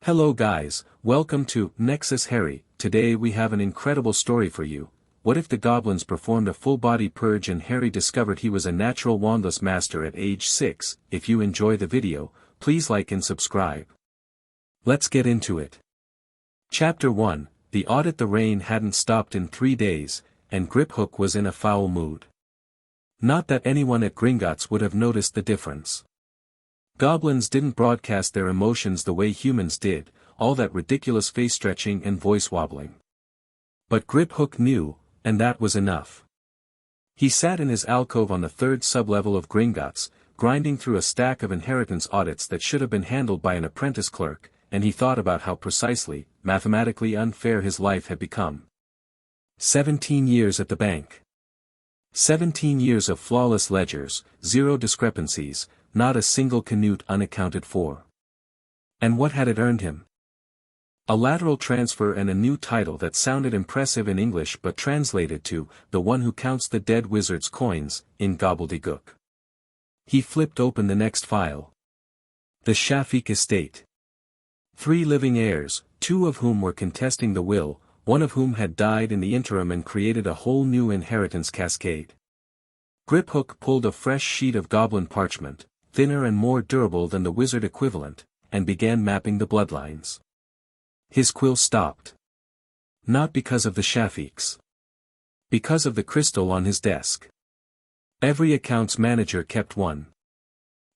Hello guys, welcome to Nexus Harry. Today we have an incredible story for you. What if the Goblins performed a full-body purge and Harry discovered he was a natural Wandless master at age 6? If you enjoy the video, please like and subscribe. Let's get into it. Chapter 1, The Audit. The rain hadn't stopped in 3 days, and Griphook was in a foul mood. Not that anyone at Gringotts would have noticed the difference. Goblins didn't broadcast their emotions the way humans did, all that ridiculous face stretching and voice wobbling. But Griphook knew, and that was enough. He sat in his alcove on the 3rd sublevel of Gringotts, grinding through a stack of inheritance audits that should have been handled by an apprentice clerk, and he thought about how precisely, mathematically unfair his life had become. 17 years at the bank. 17 years of flawless ledgers, 0 discrepancies, not a single canute unaccounted for. And what had it earned him? A lateral transfer and a new title that sounded impressive in English but translated to, the one who counts the dead wizard's coins, in gobbledygook. He flipped open the next file. The Shafiq estate. 3 living heirs, 2 of whom were contesting the will, 1 of whom had died in the interim and created a whole new inheritance cascade. Griphook pulled a fresh sheet of goblin parchment, thinner and more durable than the wizard equivalent, and began mapping the bloodlines. His quill stopped. Not because of the Shafiqs. Because of the crystal on his desk. Every accounts manager kept one.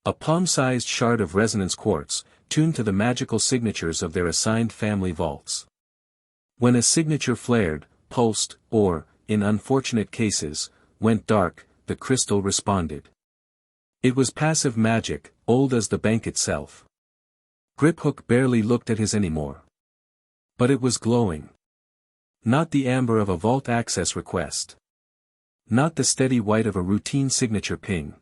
A palm-sized shard of resonance quartz, tuned to the magical signatures of their assigned family vaults. When a signature flared, pulsed, or, in unfortunate cases, went dark, the crystal responded. It was passive magic, old as the bank itself. Griphook barely looked at his anymore. But it was glowing. Not the amber of a vault access request. Not the steady white of a routine signature ping.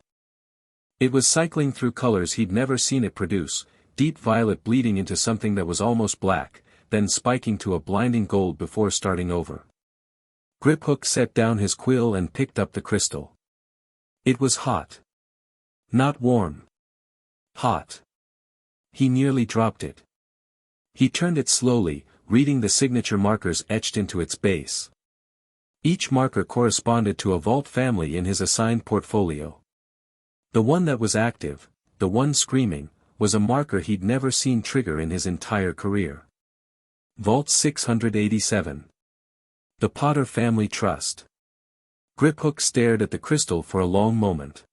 It was cycling through colors he'd never seen it produce, deep violet bleeding into something that was almost black, then spiking to a blinding gold before starting over. Griphook set down his quill and picked up the crystal. It was hot. Not warm. Hot. He nearly dropped it. He turned it slowly, reading the signature markers etched into its base. Each marker corresponded to a vault family in his assigned portfolio. The one that was active, the one screaming, was a marker he'd never seen trigger in his entire career. Vault 687. The Potter Family Trust. Griphook stared at the crystal for a long moment.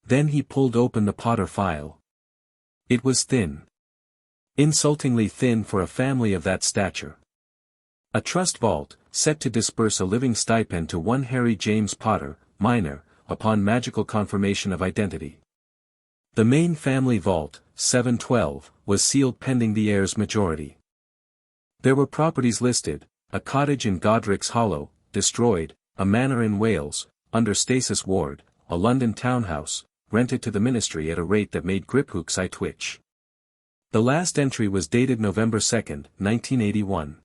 Then he pulled open the Potter file. It was thin. Insultingly thin for a family of that stature. A trust vault, set to disperse a living stipend to one Harry James Potter, minor, upon magical confirmation of identity. The main family vault, 712, was sealed pending the heir's majority. There were properties listed: a cottage in Godric's Hollow, destroyed, a manor in Wales, under Stasis Ward, a London townhouse, rented to the ministry at a rate that made Griphook's eye twitch. The last entry was dated November 2, 1981.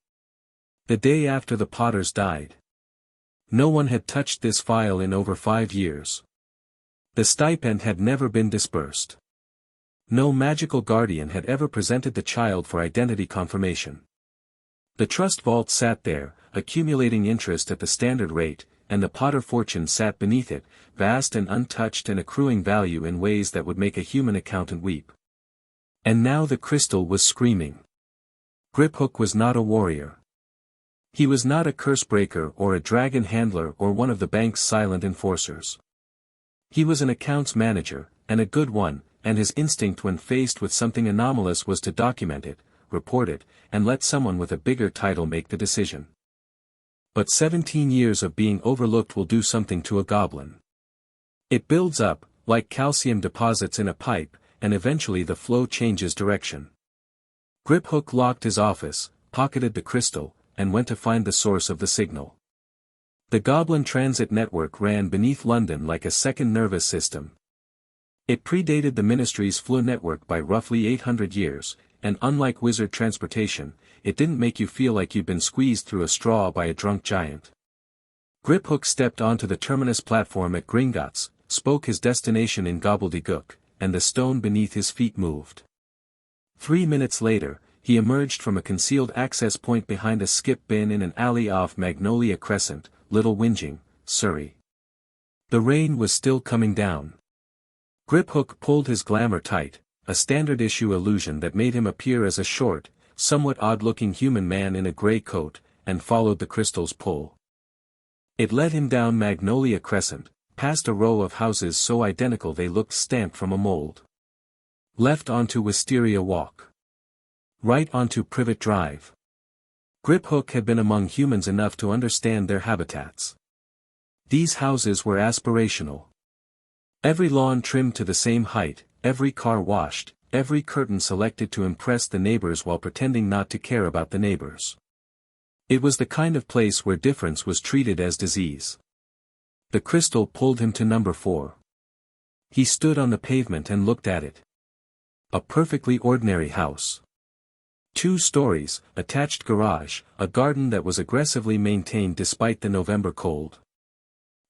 The day after the Potters died. No one had touched this file in over 5 years. The stipend had never been dispersed. No magical guardian had ever presented the child for identity confirmation. The trust vault sat there, accumulating interest at the standard rate, and the Potter fortune sat beneath it, vast and untouched and accruing value in ways that would make a human accountant weep. And now the crystal was screaming. Griphook was not a warrior. He was not a curse breaker or a dragon handler or one of the bank's silent enforcers. He was an accounts manager, and a good one, and his instinct when faced with something anomalous was to document it, report it, and let someone with a bigger title make the decision. But 17 years of being overlooked will do something to a goblin. It builds up, like calcium deposits in a pipe, and eventually the flow changes direction. Griphook locked his office, pocketed the crystal, and went to find the source of the signal. The Goblin Transit Network ran beneath London like a second nervous system. It predated the ministry's flow network by roughly 800 years, and unlike wizard transportation, it didn't make you feel like you'd been squeezed through a straw by a drunk giant. Griphook stepped onto the terminus platform at Gringotts, spoke his destination in gobbledygook, and the stone beneath his feet moved. 3 minutes later, he emerged from a concealed access point behind a skip bin in an alley off Magnolia Crescent, Little Whinging, Surrey. The rain was still coming down. Griphook pulled his glamour tight, a standard-issue illusion that made him appear as a short, somewhat odd-looking human man in a grey coat, and followed the crystal's pull. It led him down Magnolia Crescent, past a row of houses so identical they looked stamped from a mold. Left onto Wisteria Walk. Right onto Privet Drive. Griphook had been among humans enough to understand their habitats. These houses were aspirational. Every lawn trimmed to the same height, every car washed, every curtain selected to impress the neighbors while pretending not to care about the neighbors. It was the kind of place where difference was treated as disease. The crystal pulled him to number 4. He stood on the pavement and looked at it. A perfectly ordinary house. 2 stories, attached garage, a garden that was aggressively maintained despite the November cold.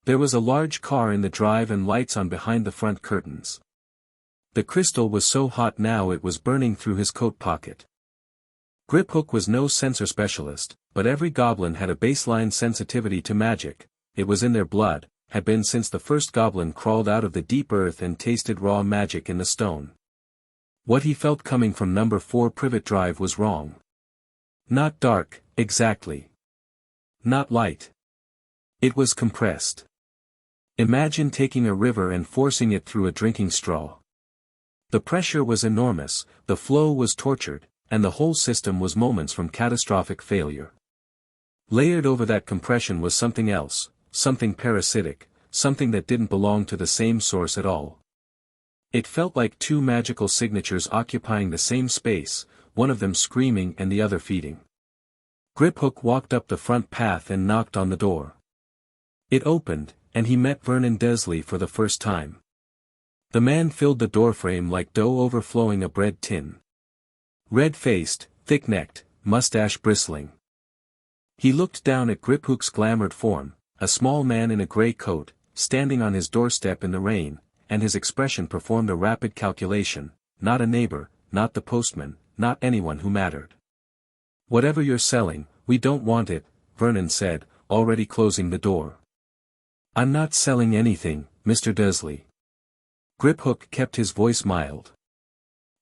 There was a large car in the drive and lights on behind the front curtains. The crystal was so hot now it was burning through his coat pocket. Griphook was no sensor specialist, but every goblin had a baseline sensitivity to magic. It was in their blood, had been since the first goblin crawled out of the deep earth and tasted raw magic in the stone. What he felt coming from number 4 Privet Drive was wrong. Not dark, exactly. Not light. It was compressed. Imagine taking a river and forcing it through a drinking straw. The pressure was enormous, the flow was tortured, and the whole system was moments from catastrophic failure. Layered over that compression was something else, something parasitic, something that didn't belong to the same source at all. It felt like 2 magical signatures occupying the same space, one of them screaming and the other feeding. Griphook walked up the front path and knocked on the door. It opened, and he met Vernon Desley for the first time. The man filled the doorframe like dough overflowing a bread tin. Red-faced, thick-necked, mustache bristling. He looked down at Griphook's glamoured form, a small man in a grey coat, standing on his doorstep in the rain, and his expression performed a rapid calculation, not a neighbor, not the postman, not anyone who mattered. "Whatever you're selling, we don't want it," Vernon said, already closing the door. "I'm not selling anything, Mr. Desley." Griphook kept his voice mild.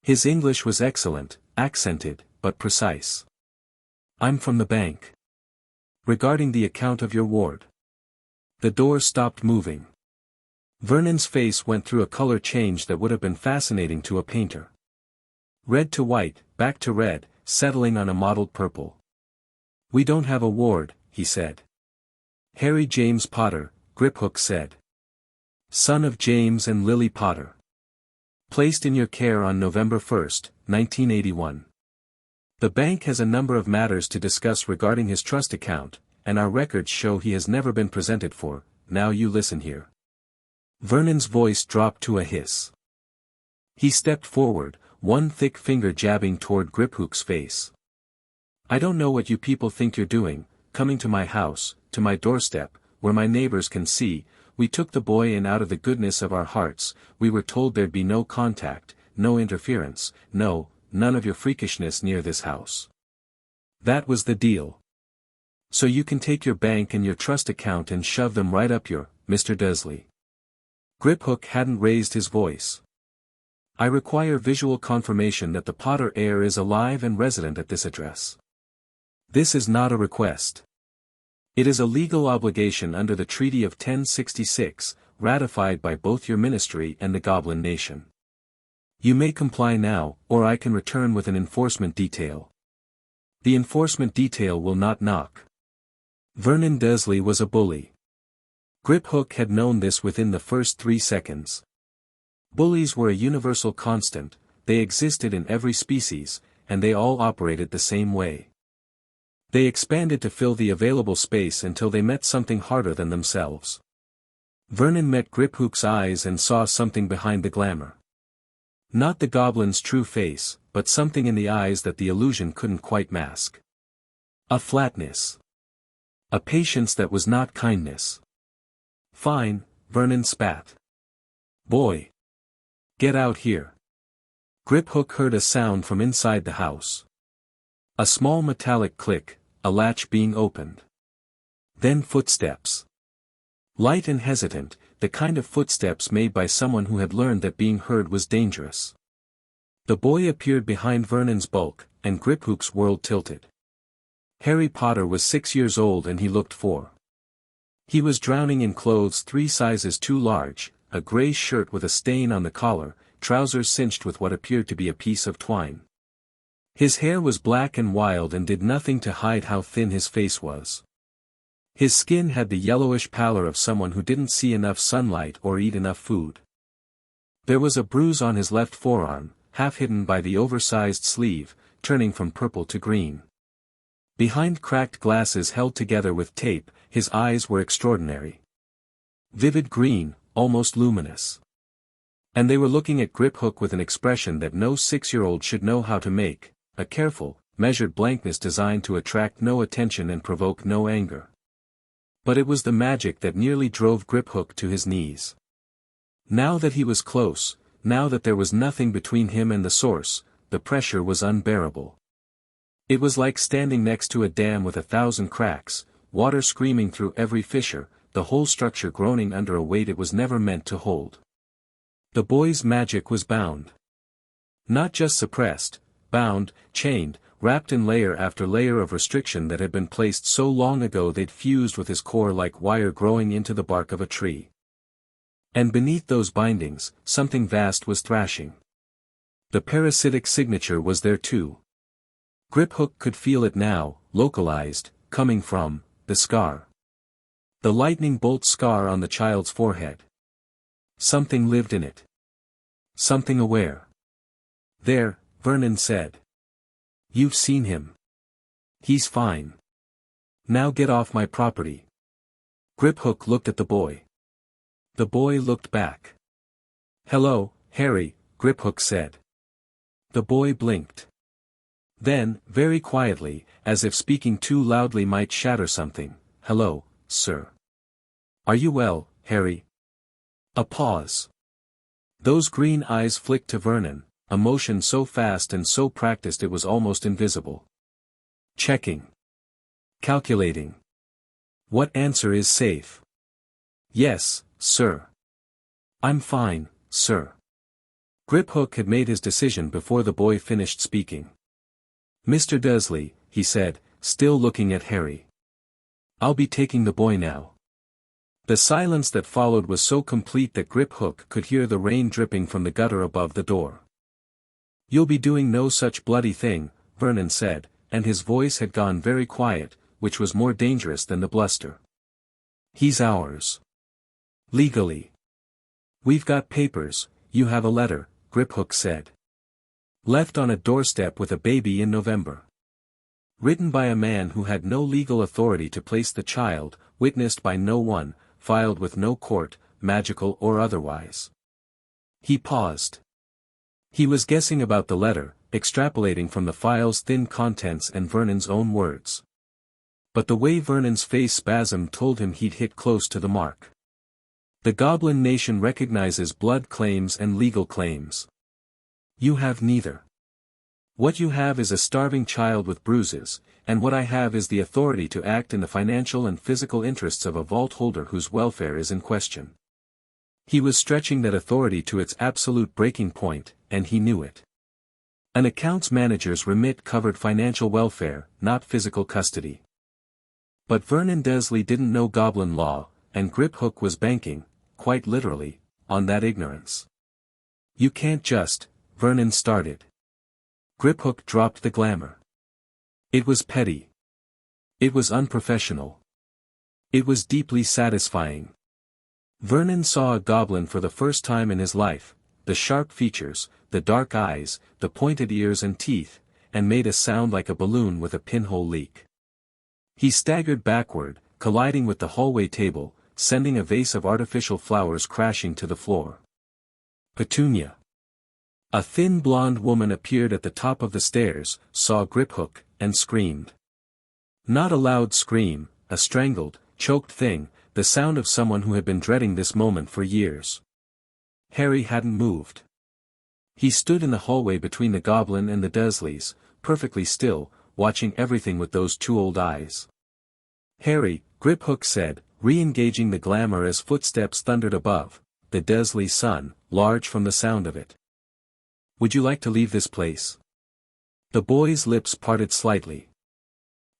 His English was excellent, accented, but precise. "I'm from the bank. Regarding the account of your ward." The door stopped moving. Vernon's face went through a color change that would have been fascinating to a painter. Red to white, back to red, settling on a mottled purple. "We don't have a ward," he said. "Harry James Potter," Griphook said. "Son of James and Lily Potter. Placed in your care on November 1st, 1981. The bank has a number of matters to discuss regarding his trust account, and our records show he has never been presented for. Now you listen here." Vernon's voice dropped to a hiss. He stepped forward, one thick finger jabbing toward Griphook's face. "I don't know what you people think you're doing, coming to my house, to my doorstep, where my neighbors can see. We took the boy in out of the goodness of our hearts. We were told there'd be no contact, no interference, none of your freakishness near this house. That was the deal. So you can take your bank and your trust account and shove them right up your, Mr. Desley." Griphook hadn't raised his voice. "I require visual confirmation that the Potter heir is alive and resident at this address. This is not a request. It is a legal obligation under the Treaty of 1066, ratified by both your ministry and the Goblin Nation. You may comply now, or I can return with an enforcement detail. The enforcement detail will not knock." Vernon Desley was a bully. Griphook had known this within the first 3 seconds. Bullies were a universal constant, they existed in every species, and they all operated the same way. They expanded to fill the available space until they met something harder than themselves. Vernon met Griphook's eyes and saw something behind the glamour. Not the goblin's true face, but something in the eyes that the illusion couldn't quite mask. A flatness. A patience that was not kindness. "Fine," Vernon spat. "Boy. Get out here." Griphook heard a sound from inside the house. A small metallic click, a latch being opened. Then footsteps. Light and hesitant, the kind of footsteps made by someone who had learned that being heard was dangerous. The boy appeared behind Vernon's bulk, and Griphook's world tilted. Harry Potter was 6 years old and he looked 4. He was drowning in clothes 3 sizes too large, a grey shirt with a stain on the collar, trousers cinched with what appeared to be a piece of twine. His hair was black and wild and did nothing to hide how thin his face was. His skin had the yellowish pallor of someone who didn't see enough sunlight or eat enough food. There was a bruise on his left forearm, half hidden by the oversized sleeve, turning from purple to green. Behind cracked glasses held together with tape, his eyes were extraordinary. Vivid green, almost luminous. And they were looking at Griphook with an expression that no 6-year-old should know how to make, a careful, measured blankness designed to attract no attention and provoke no anger. But it was the magic that nearly drove Griphook to his knees. Now that he was close, now that there was nothing between him and the source, the pressure was unbearable. It was like standing next to a dam with 1,000 cracks, water screaming through every fissure, the whole structure groaning under a weight it was never meant to hold. The boy's magic was bound. Not just suppressed, bound, chained, wrapped in layer after layer of restriction that had been placed so long ago they'd fused with his core like wire growing into the bark of a tree. And beneath those bindings, something vast was thrashing. The parasitic signature was there too. Griphook could feel it now, localized, coming from the scar. The lightning bolt scar on the child's forehead. Something lived in it. Something aware. There, Vernon said. You've seen him. He's fine. Now get off my property. Griphook looked at the boy. The boy looked back. Hello, Harry, Griphook said. The boy blinked. Then, very quietly, as if speaking too loudly might shatter something, hello, sir. Are you well, Harry? A pause. Those green eyes flicked to Vernon, a motion so fast and so practiced it was almost invisible. Checking. Calculating. What answer is safe? Yes, sir. I'm fine, sir. Griphook had made his decision before the boy finished speaking. Mr. Dursley, he said, still looking at Harry. I'll be taking the boy now. The silence that followed was so complete that Griphook could hear the rain dripping from the gutter above the door. You'll be doing no such bloody thing, Vernon said, and his voice had gone very quiet, which was more dangerous than the bluster. He's ours. Legally. We've got papers, you have a letter, Griphook said. Left on a doorstep with a baby in November. Written by a man who had no legal authority to place the child, witnessed by no one, filed with no court, magical or otherwise. He paused. He was guessing about the letter, extrapolating from the file's thin contents and Vernon's own words. But the way Vernon's face spasmed told him he'd hit close to the mark. The Goblin Nation recognizes blood claims and legal claims. You have neither. What you have is a starving child with bruises, and what I have is the authority to act in the financial and physical interests of a vault holder whose welfare is in question. He was stretching that authority to its absolute breaking point, and he knew it. An accounts manager's remit covered financial welfare, not physical custody. But Vernon Dursley didn't know Goblin law, and Griphook was banking, quite literally, on that ignorance. You can't just, Vernon started. Griphook dropped the glamour. It was petty. It was unprofessional. It was deeply satisfying. Vernon saw a goblin for the first time in his life, the sharp features, the dark eyes, the pointed ears and teeth, and made a sound like a balloon with a pinhole leak. He staggered backward, colliding with the hallway table, sending a vase of artificial flowers crashing to the floor. Petunia. A thin blonde woman appeared at the top of the stairs, saw Griphook, and screamed. Not a loud scream, a strangled, choked thing, the sound of someone who had been dreading this moment for years. Harry hadn't moved. He stood in the hallway between the goblin and the Dursleys, perfectly still, watching everything with those two old eyes. Harry, Griphook said, re-engaging the glamour as footsteps thundered above, the Dursley sun, large from the sound of it. Would you like to leave this place? The boy's lips parted slightly.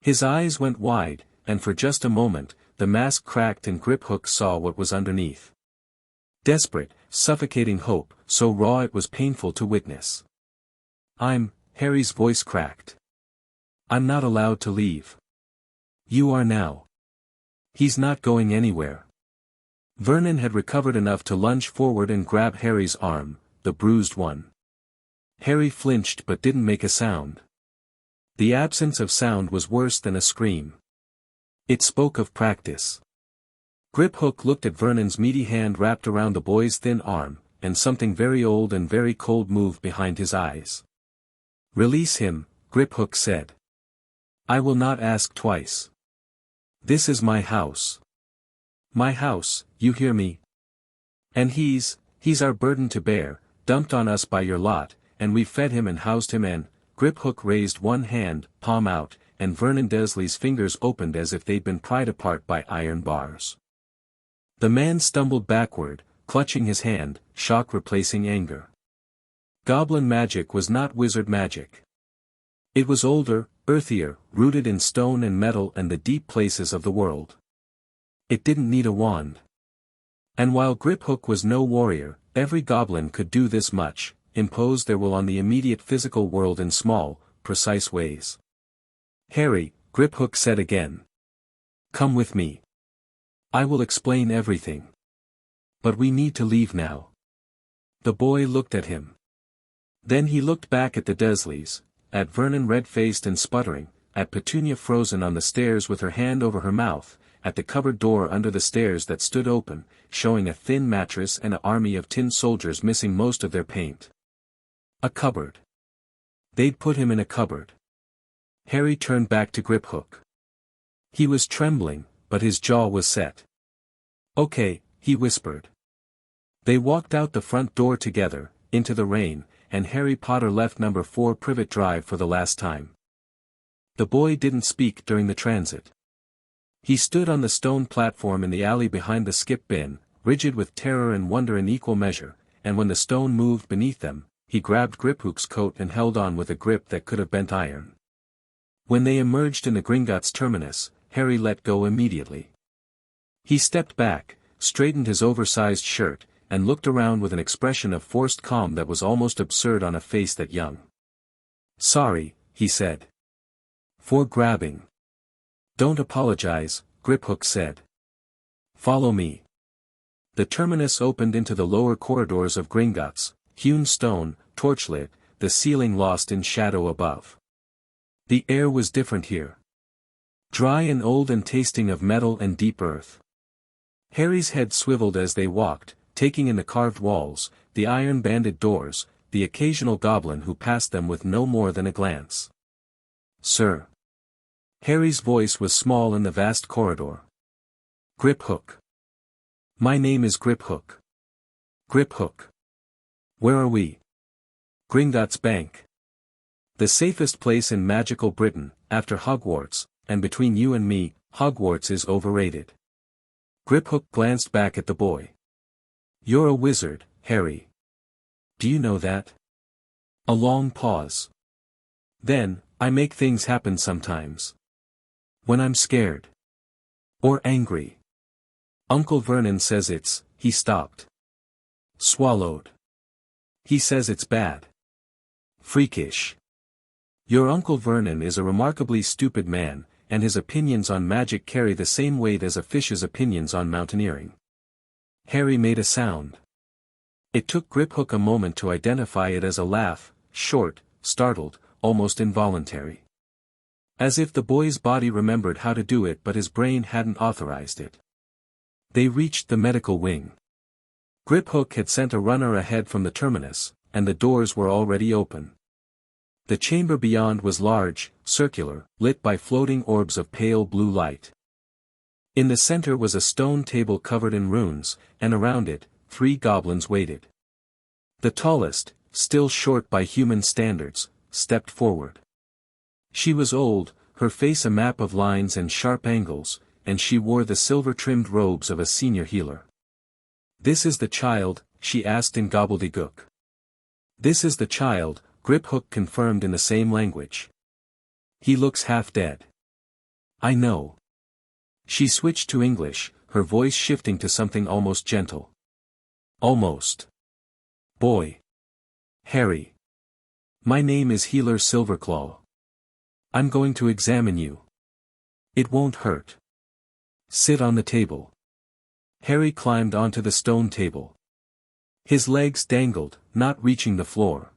His eyes went wide, and for just a moment, the mask cracked and Griphook saw what was underneath. Desperate, suffocating hope, so raw it was painful to witness. Harry's voice cracked. I'm not allowed to leave. You are now. He's not going anywhere. Vernon had recovered enough to lunge forward and grab Harry's arm, the bruised one. Harry flinched but didn't make a sound. The absence of sound was worse than a scream. It spoke of practice. Griphook looked at Vernon's meaty hand wrapped around the boy's thin arm, and something very old and very cold moved behind his eyes. Release him, Griphook said. I will not ask twice. This is my house. My house, you hear me? And he's our burden to bear, dumped on us by your lot, and we've fed him and housed him and, Griphook raised one hand, palm out, and Vernon Dursley's fingers opened as if they'd been pried apart by iron bars. The man stumbled backward, clutching his hand, shock replacing anger. Goblin magic was not wizard magic. It was older, earthier, rooted in stone and metal and the deep places of the world. It didn't need a wand. And while Griphook was no warrior, every goblin could do this much, impose their will on the immediate physical world in small, precise ways. Harry, Griphook said again. Come with me. I will explain everything. But we need to leave now. The boy looked at him. Then he looked back at the Dursleys, at Vernon red-faced and sputtering, at Petunia frozen on the stairs with her hand over her mouth, at the cupboard door under the stairs that stood open, showing a thin mattress and an army of tin soldiers missing most of their paint. A cupboard. They'd put him in a cupboard. Harry turned back to Griphook. He was trembling, but his jaw was set. Okay, he whispered. They walked out the front door together, into the rain, and Harry Potter left number 4 Privet Drive for the last time. The boy didn't speak during the transit. He stood on the stone platform in the alley behind the skip bin, rigid with terror and wonder in equal measure, and when the stone moved beneath them, he grabbed Griphook's coat and held on with a grip that could have bent iron. When they emerged in the Gringotts terminus, Harry let go immediately. He stepped back, straightened his oversized shirt, and looked around with an expression of forced calm that was almost absurd on a face that young. Sorry, he said. For grabbing. Don't apologize, Griphook said. Follow me. The terminus opened into the lower corridors of Gringotts, hewn stone, torchlit, the ceiling lost in shadow above. The air was different here. Dry and old and tasting of metal and deep earth. Harry's head swiveled as they walked, taking in the carved walls, the iron-banded doors, the occasional goblin who passed them with no more than a glance. Sir. Harry's voice was small in the vast corridor. Griphook. My name is Griphook. Griphook. Where are we? Gringotts Bank. The safest place in magical Britain, after Hogwarts, and between you and me, Hogwarts is overrated. Griphook glanced back at the boy. You're a wizard, Harry. Do you know that? A long pause. Then, I make things happen sometimes. When I'm scared. Or angry. Uncle Vernon says he stopped. Swallowed. He says it's bad. Freakish. Your Uncle Vernon is a remarkably stupid man, and his opinions on magic carry the same weight as a fish's opinions on mountaineering. Harry made a sound. It took Griphook a moment to identify it as a laugh, short, startled, almost involuntary. As if the boy's body remembered how to do it but his brain hadn't authorized it. They reached the medical wing. Griphook had sent a runner ahead from the terminus, and the doors were already open. The chamber beyond was large, circular, lit by floating orbs of pale blue light. In the center was a stone table covered in runes, and around it, 3 goblins waited. The tallest, still short by human standards, stepped forward. She was old, her face a map of lines and sharp angles, and she wore the silver-trimmed robes of a senior healer. "This is the child?" she asked in gobbledygook. "This is the child," Griphook confirmed in the same language. "He looks half dead." "I know." She switched to English, her voice shifting to something almost gentle. "Almost. Boy. Harry. My name is Healer Silverclaw. I'm going to examine you. It won't hurt. Sit on the table." Harry climbed onto the stone table. His legs dangled, not reaching the floor.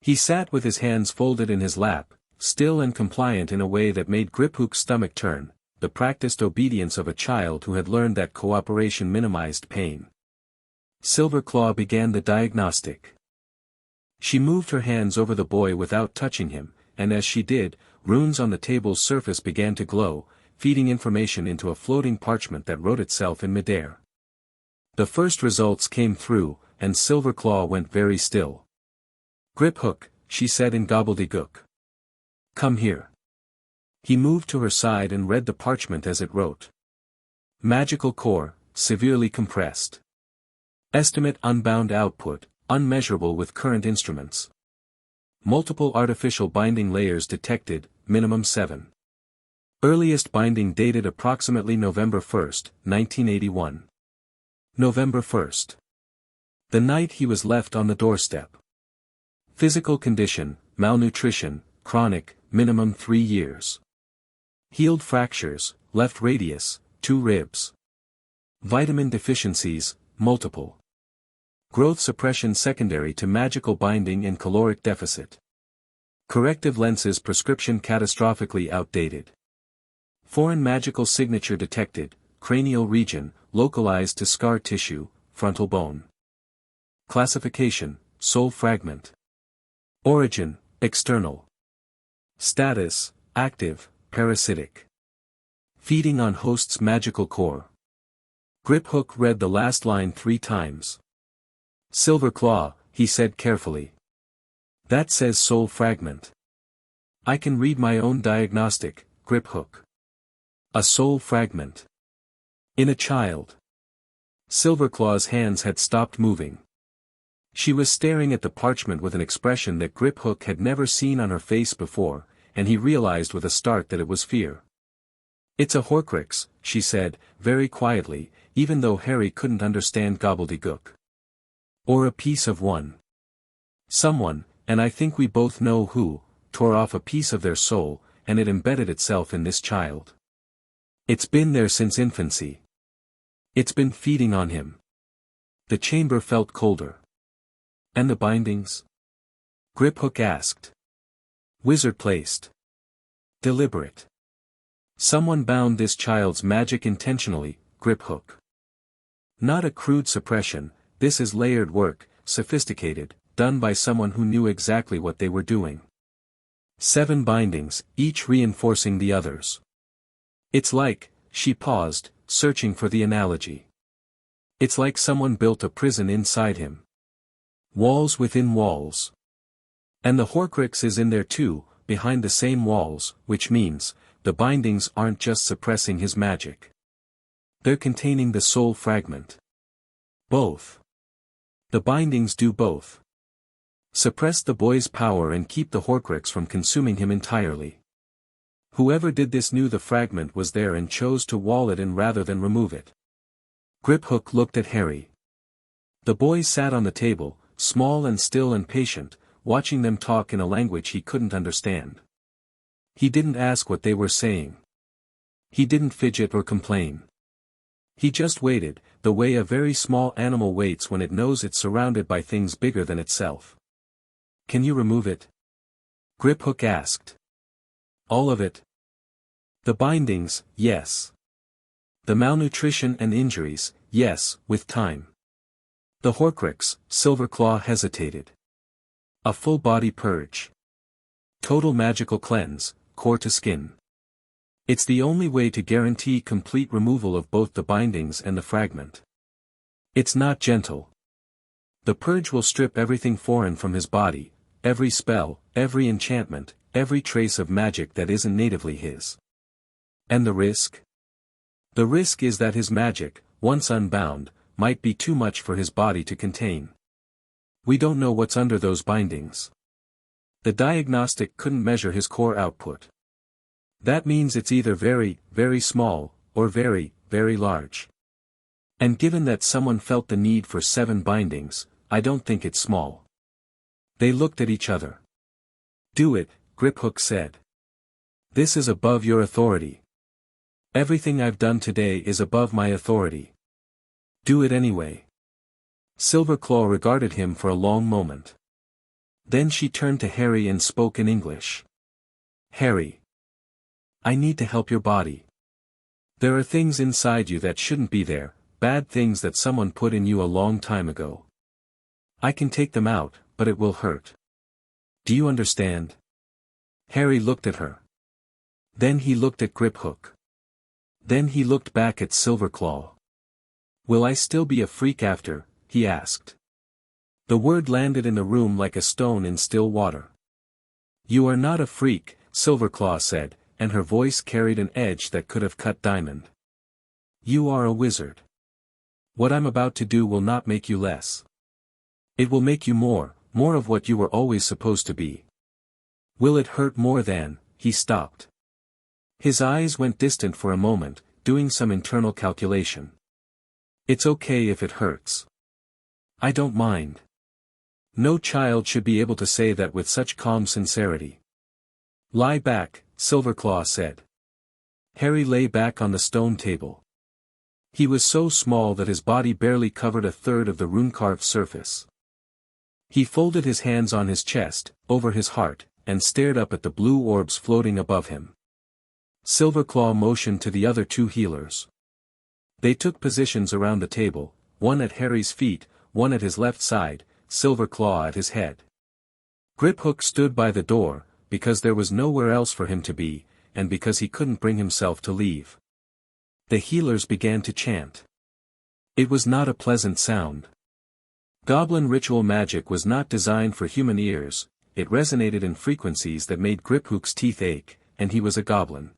He sat with his hands folded in his lap, still and compliant in a way that made Griphook's stomach turn, the practiced obedience of a child who had learned that cooperation minimized pain. Silverclaw began the diagnostic. She moved her hands over the boy without touching him, and as she did, runes on the table's surface began to glow, feeding information into a floating parchment that wrote itself in midair. The first results came through, and Silverclaw went very still. "Griphook," she said in gobbledygook. "Come here." He moved to her side and read the parchment as it wrote. "Magical core, severely compressed. Estimate unbound output, unmeasurable with current instruments. Multiple artificial binding layers detected, minimum 7. Earliest binding dated approximately November 1, 1981. November 1. The night he was left on the doorstep. Physical condition, malnutrition, chronic, minimum 3 years. Healed fractures, left radius, 2 ribs. Vitamin deficiencies, multiple. Growth suppression secondary to magical binding and caloric deficit. Corrective lenses prescription catastrophically outdated. Foreign magical signature detected, cranial region, localized to scar tissue, frontal bone. Classification, soul fragment. Origin, external. Status, active, parasitic. Feeding on host's magical core. Griphook read the last line 3 times. "Silverclaw," he said carefully. "That says soul fragment. I can read my own diagnostic, Griphook. A soul fragment. In a child." Silverclaw's hands had stopped moving. She was staring at the parchment with an expression that Griphook had never seen on her face before, and he realized with a start that it was fear. "It's a Horcrux," she said, very quietly, even though Harry couldn't understand gobbledygook. "Or a piece of one. Someone, and I think we both know who, tore off a piece of their soul, and it embedded itself in this child. It's been there since infancy. It's been feeding on him." The chamber felt colder. "And the bindings?" Griphook asked. "Wizard placed. Deliberate. Someone bound this child's magic intentionally, Griphook. Not a crude suppression, this is layered work, sophisticated, done by someone who knew exactly what they were doing. 7 bindings, each reinforcing the others. It's like," she paused, searching for the analogy. "It's like someone built a prison inside him. Walls within walls. And the Horcrux is in there too, behind the same walls, which means, the bindings aren't just suppressing his magic. They're containing the soul fragment. Both. The bindings do both. Suppress the boy's power and keep the Horcrux from consuming him entirely. Whoever did this knew the fragment was there and chose to wall it in rather than remove it." Griphook looked at Harry. The boy sat on the table, small and still and patient, watching them talk in a language he couldn't understand. He didn't ask what they were saying. He didn't fidget or complain. He just waited, the way a very small animal waits when it knows it's surrounded by things bigger than itself. "Can you remove it?" Griphook asked. "All of it?" "The bindings, yes. The malnutrition and injuries, yes, with time. The Horcrux," Silverclaw hesitated. "A full-body purge. Total magical cleanse, core to skin. It's the only way to guarantee complete removal of both the bindings and the fragment. It's not gentle. The purge will strip everything foreign from his body, every spell, every enchantment, every trace of magic that isn't natively his. And the risk? The risk is that his magic, once unbound, might be too much for his body to contain. We don't know what's under those bindings. The diagnostic couldn't measure his core output. That means it's either very, very small, or very, very large. And given that someone felt the need for 7 bindings, I don't think it's small. They looked at each other. Do it, Griphook said. This is above your authority. Everything I've done today is above my authority. Do it anyway. Silverclaw regarded him for a long moment. Then she turned to Harry and spoke in English. Harry. I need to help your body. There are things inside you that shouldn't be there, bad things that someone put in you a long time ago. I can take them out, but it will hurt. Do you understand? Harry looked at her. Then he looked at Griphook. Then he looked back at Silverclaw. Will I still be a freak after? He asked. The word landed in the room like a stone in still water. You are not a freak, Silverclaw said, and her voice carried an edge that could have cut diamond. You are a wizard. What I'm about to do will not make you less. It will make you more of what you were always supposed to be. Will it hurt more than? He stopped. His eyes went distant for a moment, doing some internal calculation. It's okay if it hurts. I don't mind. No child should be able to say that with such calm sincerity. Lie back, Silverclaw said. Harry lay back on the stone table. He was so small that his body barely covered a third of the rune-carved surface. He folded his hands on his chest, over his heart, and stared up at the blue orbs floating above him. Silverclaw motioned to the other 2 healers. They took positions around the table, one at Harry's feet, one at his left side, Silverclaw at his head. Griphook stood by the door, because there was nowhere else for him to be, and because he couldn't bring himself to leave. The healers began to chant. It was not a pleasant sound. Goblin ritual magic was not designed for human ears, it resonated in frequencies that made Griphook's teeth ache, and he was a goblin.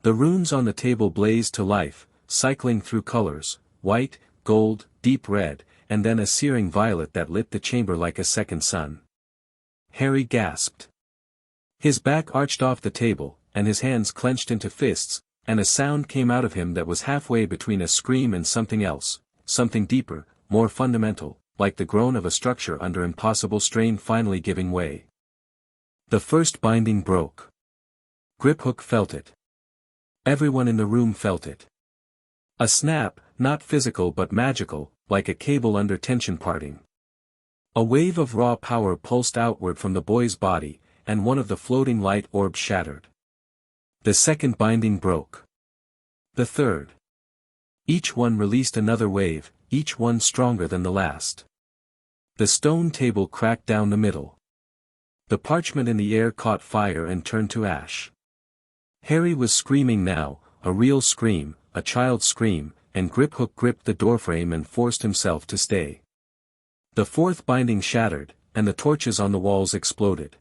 The runes on the table blazed to life, cycling through colors, white, gold, deep red, and then a searing violet that lit the chamber like a second sun. Harry gasped. His back arched off the table, and his hands clenched into fists, and a sound came out of him that was halfway between a scream and something else, something deeper, more fundamental, like the groan of a structure under impossible strain finally giving way. The first binding broke. Griphook felt it. Everyone in the room felt it. A snap, not physical but magical, like a cable under tension parting. A wave of raw power pulsed outward from the boy's body, and one of the floating light orbs shattered. The second binding broke. The third. Each one released another wave, each one stronger than the last. The stone table cracked down the middle. The parchment in the air caught fire and turned to ash. Harry was screaming now, a real scream, a child's scream, and Griphook gripped the doorframe and forced himself to stay. The fourth binding shattered, and the torches on the walls exploded.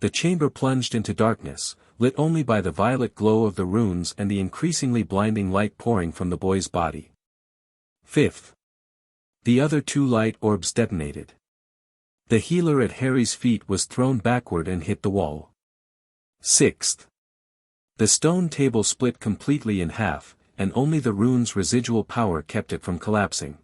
The chamber plunged into darkness, lit only by the violet glow of the runes and the increasingly blinding light pouring from the boy's body. Fifth. The other 2 light orbs detonated. The healer at Harry's feet was thrown backward and hit the wall. Sixth. The stone table split completely in half, and only the rune's residual power kept it from collapsing.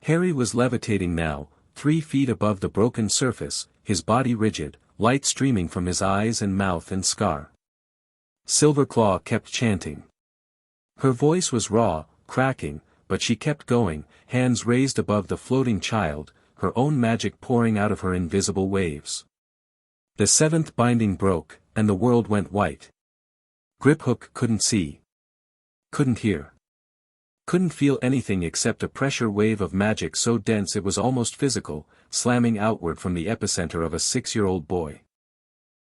Harry was levitating now, 3 feet above the broken surface, his body rigid, light streaming from his eyes and mouth and scar. Silverclaw kept chanting. Her voice was raw, cracking, but she kept going, hands raised above the floating child, her own magic pouring out of her invisible waves. The 7th binding broke, and the world went white. Griphook couldn't see. Couldn't hear. Couldn't feel anything except a pressure wave of magic so dense it was almost physical, slamming outward from the epicenter of a 6-year-old boy.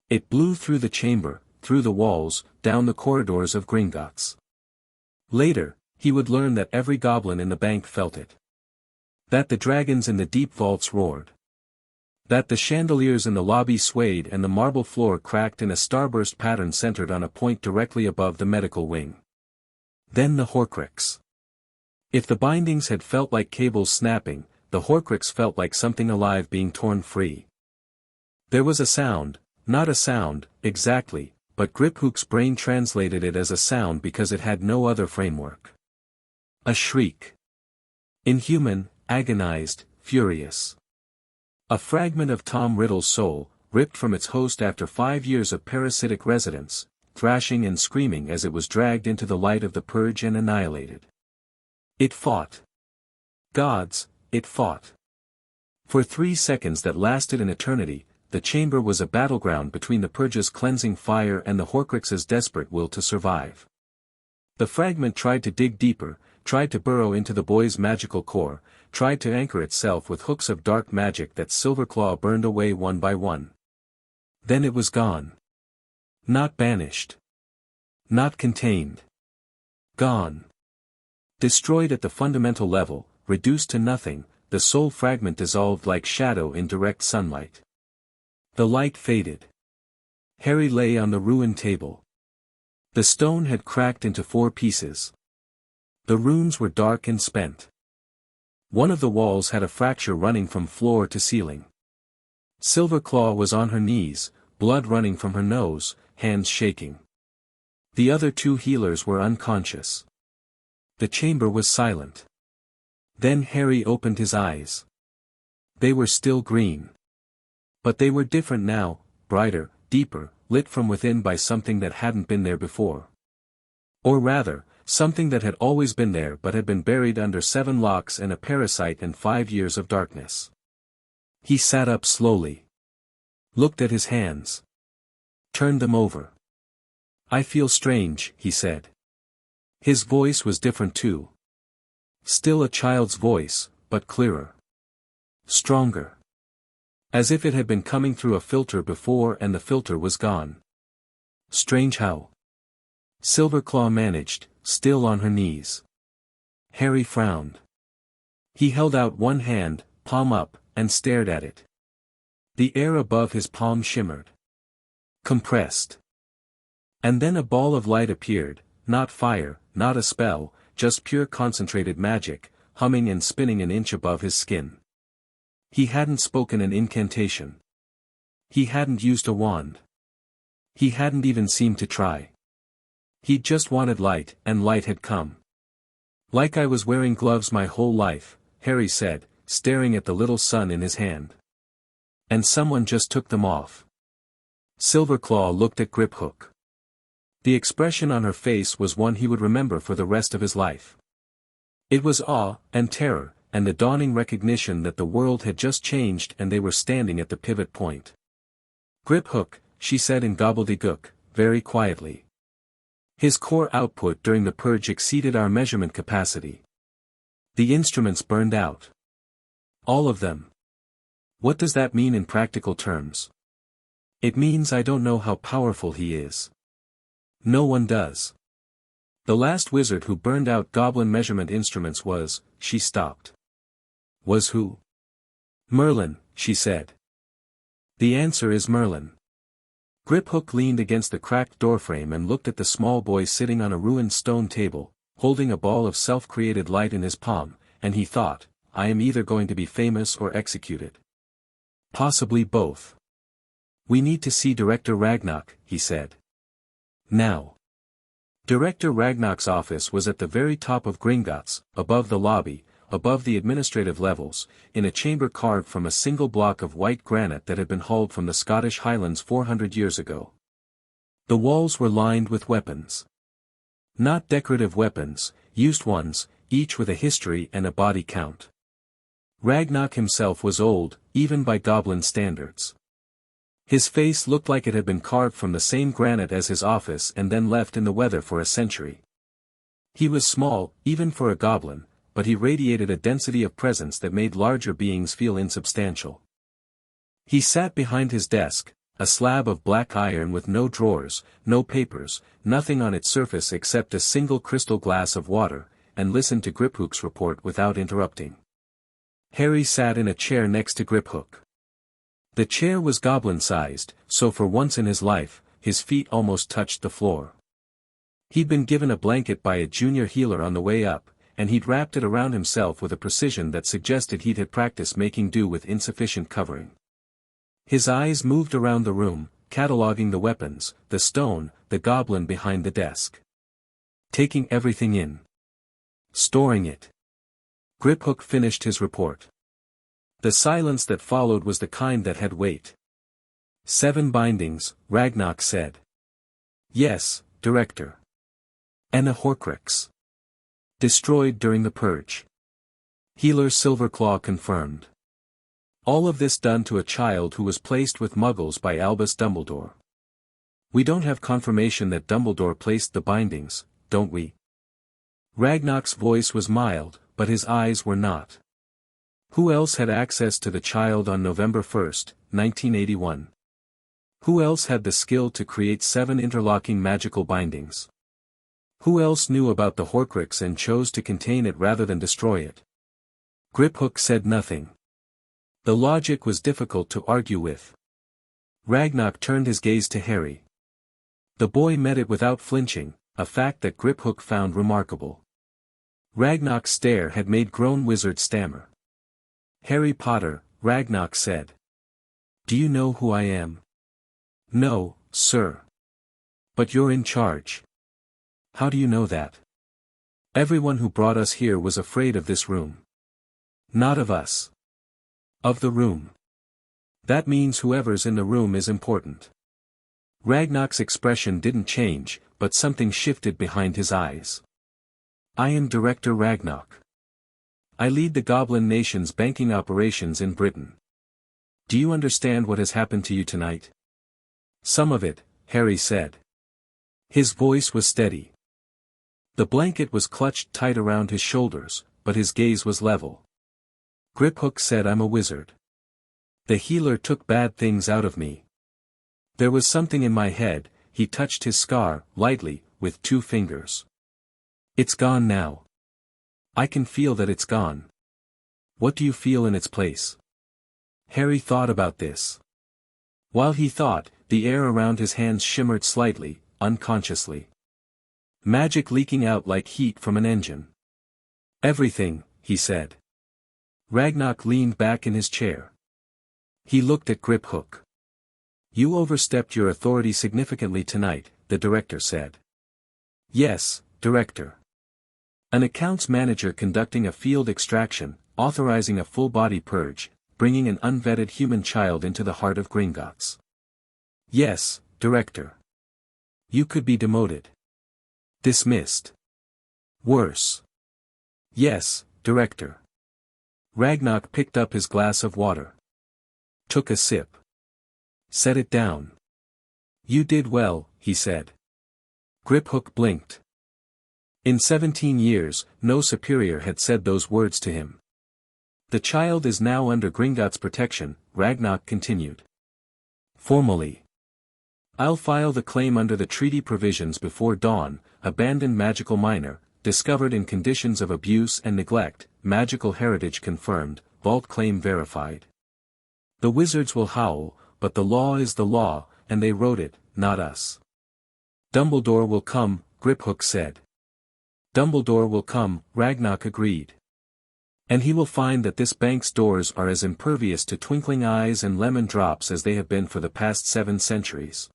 It blew through the chamber, through the walls, down the corridors of Gringotts. Later, he would learn that every goblin in the bank felt it. That the dragons in the deep vaults roared. That the chandeliers in the lobby swayed and the marble floor cracked in a starburst pattern centered on a point directly above the medical wing. Then the Horcrux. If the bindings had felt like cables snapping, the Horcrux felt like something alive being torn free. There was a sound, not a sound, exactly, but Griphook's brain translated it as a sound because it had no other framework. A shriek. Inhuman, agonized, furious. A fragment of Tom Riddle's soul, ripped from its host after 5 years of parasitic residence, thrashing and screaming as it was dragged into the light of the Purge and annihilated. It fought. Gods, it fought. For 3 seconds that lasted an eternity, the chamber was a battleground between the Purge's cleansing fire and the Horcrux's desperate will to survive. The fragment tried to dig deeper, tried to burrow into the boy's magical core, tried to anchor itself with hooks of dark magic that Silverclaw burned away one by one. Then it was gone. Not banished. Not contained. Gone. Destroyed at the fundamental level, reduced to nothing, the soul fragment dissolved like shadow in direct sunlight. The light faded. Harry lay on the ruined table. The stone had cracked into 4 pieces. The runes were dark and spent. One of the walls had a fracture running from floor to ceiling. Silverclaw was on her knees, blood running from her nose, hands shaking. The other 2 healers were unconscious. The chamber was silent. Then Harry opened his eyes. They were still green. But they were different now, brighter, deeper, lit from within by something that hadn't been there before. Or rather, something that had always been there but had been buried under 7 locks and a parasite and 5 years of darkness. He sat up slowly. Looked at his hands. Turned them over. "I feel strange," he said. His voice was different too. Still a child's voice, but clearer. Stronger. As if it had been coming through a filter before and the filter was gone. Strange how? Silverclaw managed, still on her knees. Harry frowned. He held out one hand, palm up, and stared at it. The air above his palm shimmered. Compressed. And then a ball of light appeared, not fire, not a spell, just pure concentrated magic, humming and spinning an inch above his skin. He hadn't spoken an incantation. He hadn't used a wand. He hadn't even seemed to try. He just wanted light, and light had come. "Like I was wearing gloves my whole life," Harry said, staring at the little sun in his hand. "And someone just took them off." Silverclaw looked at Griphook. The expression on her face was one he would remember for the rest of his life. It was awe, and terror, and the dawning recognition that the world had just changed and they were standing at the pivot point. "Griphook," she said in gobbledygook, very quietly. "His core output during the purge exceeded our measurement capacity. The instruments burned out. All of them. What does that mean in practical terms? It means I don't know how powerful he is. No one does. The last wizard who burned out goblin measurement instruments was," she stopped. "Was who?" "Merlin," she said. "The answer is Merlin." Griphook leaned against the cracked doorframe and looked at the small boy sitting on a ruined stone table, holding a ball of self-created light in his palm, and he thought, "I am either going to be famous or executed. Possibly both. We need to see Director Ragnarok," he said. "Now." Director Ragnarok's office was at the very top of Gringotts, above the lobby, above the administrative levels, in a chamber carved from a single block of white granite that had been hauled from the Scottish Highlands 400 years ago. The walls were lined with weapons. Not decorative weapons, used ones, each with a history and a body count. Ragnarok himself was old, even by goblin standards. His face looked like it had been carved from the same granite as his office and then left in the weather for a century. He was small, even for a goblin, but he radiated a density of presence that made larger beings feel insubstantial. He sat behind his desk, a slab of black iron with no drawers, no papers, nothing on its surface except a single crystal glass of water, and listened to Griphook's report without interrupting. Harry sat in a chair next to Griphook. The chair was goblin-sized, so for once in his life, his feet almost touched the floor. He'd been given a blanket by a junior healer on the way up, and he'd wrapped it around himself with a precision that suggested he'd had practice making do with insufficient covering. His eyes moved around the room, cataloging the weapons, the stone, the goblin behind the desk. Taking everything in. Storing it. Griphook finished his report. The silence that followed was the kind that had weight. 7 bindings, Ragnarok said. Yes, Director. And a Horcrux. Destroyed during the Purge. Healer Silverclaw confirmed. All of this done to a child who was placed with Muggles by Albus Dumbledore. We don't have confirmation that Dumbledore placed the bindings, don't we? Ragnarok's voice was mild, but his eyes were not. Who else had access to the child on November 1st, 1981? Who else had the skill to create 7 interlocking magical bindings? Who else knew about the Horcrux and chose to contain it rather than destroy it? Griphook said nothing. The logic was difficult to argue with. Ragnarok turned his gaze to Harry. The boy met it without flinching, a fact that Griphook found remarkable. Ragnarok's stare had made grown wizards stammer. Harry Potter, Ragnarok said. Do you know who I am? No, sir. But you're in charge. How do you know that? Everyone who brought us here was afraid of this room. Not of us. Of the room. That means whoever's in the room is important. Ragnarok's expression didn't change, but something shifted behind his eyes. I am Director Ragnarok. I lead the Goblin Nation's banking operations in Britain. Do you understand what has happened to you tonight? Some of it, Harry said. His voice was steady. The blanket was clutched tight around his shoulders, but his gaze was level. Griphook said, I'm a wizard. The healer took bad things out of me. There was something in my head. He touched his scar, lightly, with 2 fingers. It's gone now. I can feel that it's gone. What do you feel in its place? Harry thought about this. While he thought, the air around his hands shimmered slightly, unconsciously. Magic leaking out like heat from an engine. Everything, he said. Ragnarok leaned back in his chair. He looked at Griphook. You overstepped your authority significantly tonight, the director said. Yes, Director. An accounts manager conducting a field extraction, authorizing a full-body purge, bringing an unvetted human child into the heart of Gringotts. Yes, Director. You could be demoted. Dismissed. Worse. Yes, Director. Ragnarok picked up his glass of water. Took a sip. Set it down. You did well, he said. Griphook blinked. In 17 years, no superior had said those words to him. The child is now under Gringotts' protection, Ragnarok continued. Formally. I'll file the claim under the treaty provisions before dawn, abandoned magical minor, discovered in conditions of abuse and neglect, magical heritage confirmed, vault claim verified. The wizards will howl, but the law is the law, and they wrote it, not us. Dumbledore will come, Griphook said. Dumbledore will come, Ragnarok agreed. And he will find that this bank's doors are as impervious to twinkling eyes and lemon drops as they have been for the past 7 centuries.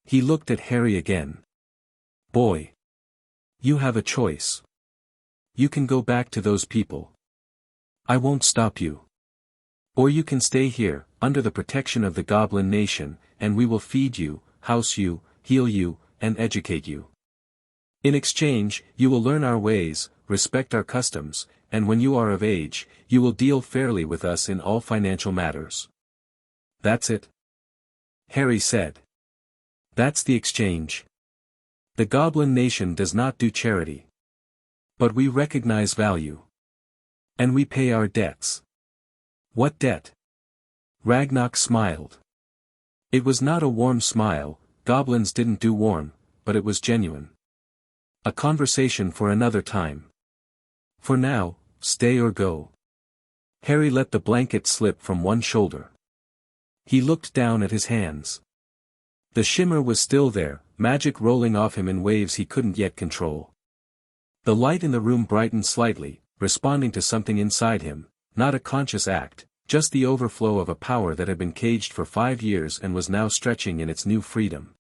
He looked at Harry again. Boy. You have a choice. You can go back to those people. I won't stop you. Or you can stay here, under the protection of the Goblin Nation, and we will feed you, house you, heal you, and educate you. In exchange, you will learn our ways, respect our customs, and when you are of age, you will deal fairly with us in all financial matters. That's it? Harry said. That's the exchange. The Goblin Nation does not do charity. But we recognize value. And we pay our debts. What debt? Ragnarok smiled. It was not a warm smile, goblins didn't do warm, but it was genuine. A conversation for another time. For now, stay or go. Harry let the blanket slip from one shoulder. He looked down at his hands. The shimmer was still there, magic rolling off him in waves he couldn't yet control. The light in the room brightened slightly, responding to something inside him, not a conscious act, just the overflow of a power that had been caged for 5 years and was now stretching in its new freedom.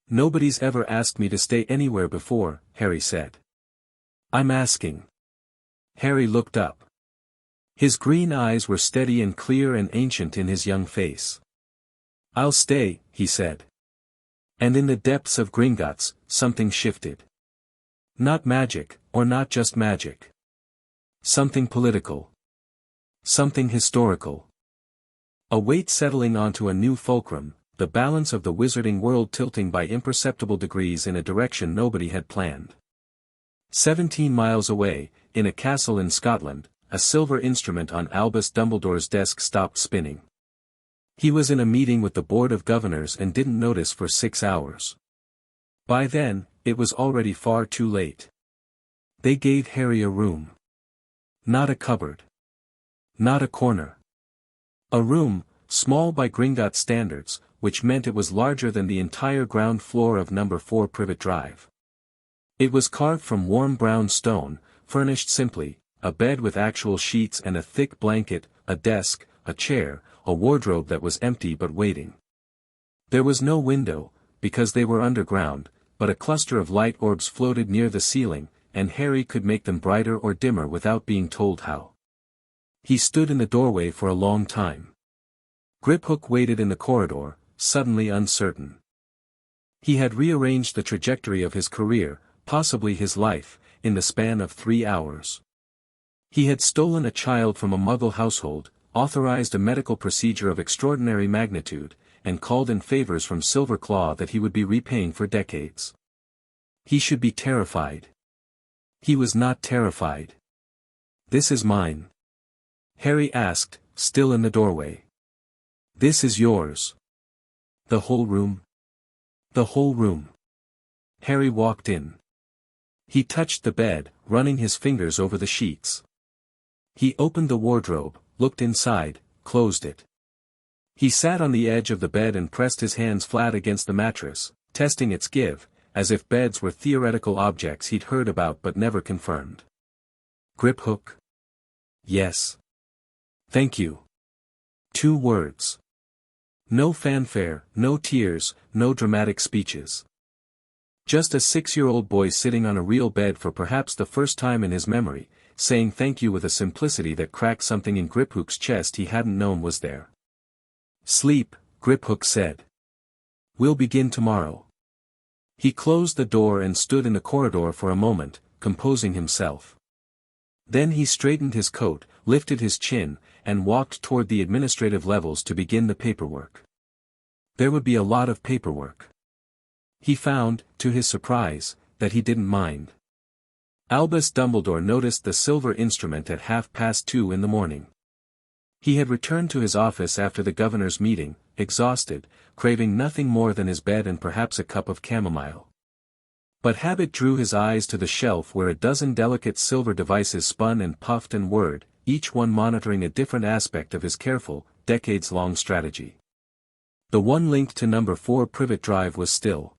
"Nobody's ever asked me to stay anywhere before," Harry said. "I'm asking." Harry looked up. His green eyes were steady and clear and ancient in his young face. "I'll stay," he said. And in the depths of Gringotts, something shifted. Not magic, or not just magic. Something political. Something historical. A weight settling onto a new fulcrum, the balance of the wizarding world tilting by imperceptible degrees in a direction nobody had planned. 17 miles away, in a castle in Scotland, a silver instrument on Albus Dumbledore's desk stopped spinning. He was in a meeting with the Board of Governors and didn't notice for 6 hours. By then, it was already far too late. They gave Harry a room. Not a cupboard. Not a corner. A room, small by Gringotts standards, which meant it was larger than the entire ground floor of number 4 Privet Drive. It was carved from warm brown stone, furnished simply, a bed with actual sheets and a thick blanket, a desk, a chair, a wardrobe that was empty but waiting. There was no window, because they were underground, but a cluster of light orbs floated near the ceiling, and Harry could make them brighter or dimmer without being told how. He stood in the doorway for a long time. Griphook waited in the corridor, suddenly uncertain. He had rearranged the trajectory of his career, possibly his life, in the span of 3 hours. He had stolen a child from a Muggle household, authorized a medical procedure of extraordinary magnitude, and called in favors from Silverclaw that he would be repaying for decades. He should be terrified. He was not terrified. "This is mine?" Harry asked, still in the doorway. "This is yours." "The whole room?" "The whole room." Harry walked in. He touched the bed, running his fingers over the sheets. He opened the wardrobe, looked inside, closed it. He sat on the edge of the bed and pressed his hands flat against the mattress, testing its give, as if beds were theoretical objects he'd heard about but never confirmed. "Griphook?" "Yes." "Thank you." 2 words. No fanfare, no tears, no dramatic speeches. Just a 6-year-old boy sitting on a real bed for perhaps the first time in his memory, saying thank you with a simplicity that cracked something in Griphook's chest he hadn't known was there. "Sleep," Griphook said. "We'll begin tomorrow." He closed the door and stood in the corridor for a moment, composing himself. Then he straightened his coat, lifted his chin, and walked toward the administrative levels to begin the paperwork. There would be a lot of paperwork. He found, to his surprise, that he didn't mind. Albus Dumbledore noticed the silver instrument at 2:30 in the morning. He had returned to his office after the governor's meeting, exhausted, craving nothing more than his bed and perhaps a cup of chamomile. But habit drew his eyes to the shelf where a dozen delicate silver devices spun and puffed and whirred, each one monitoring a different aspect of his careful, decades-long strategy. The one linked to number 4 Privet Drive was still.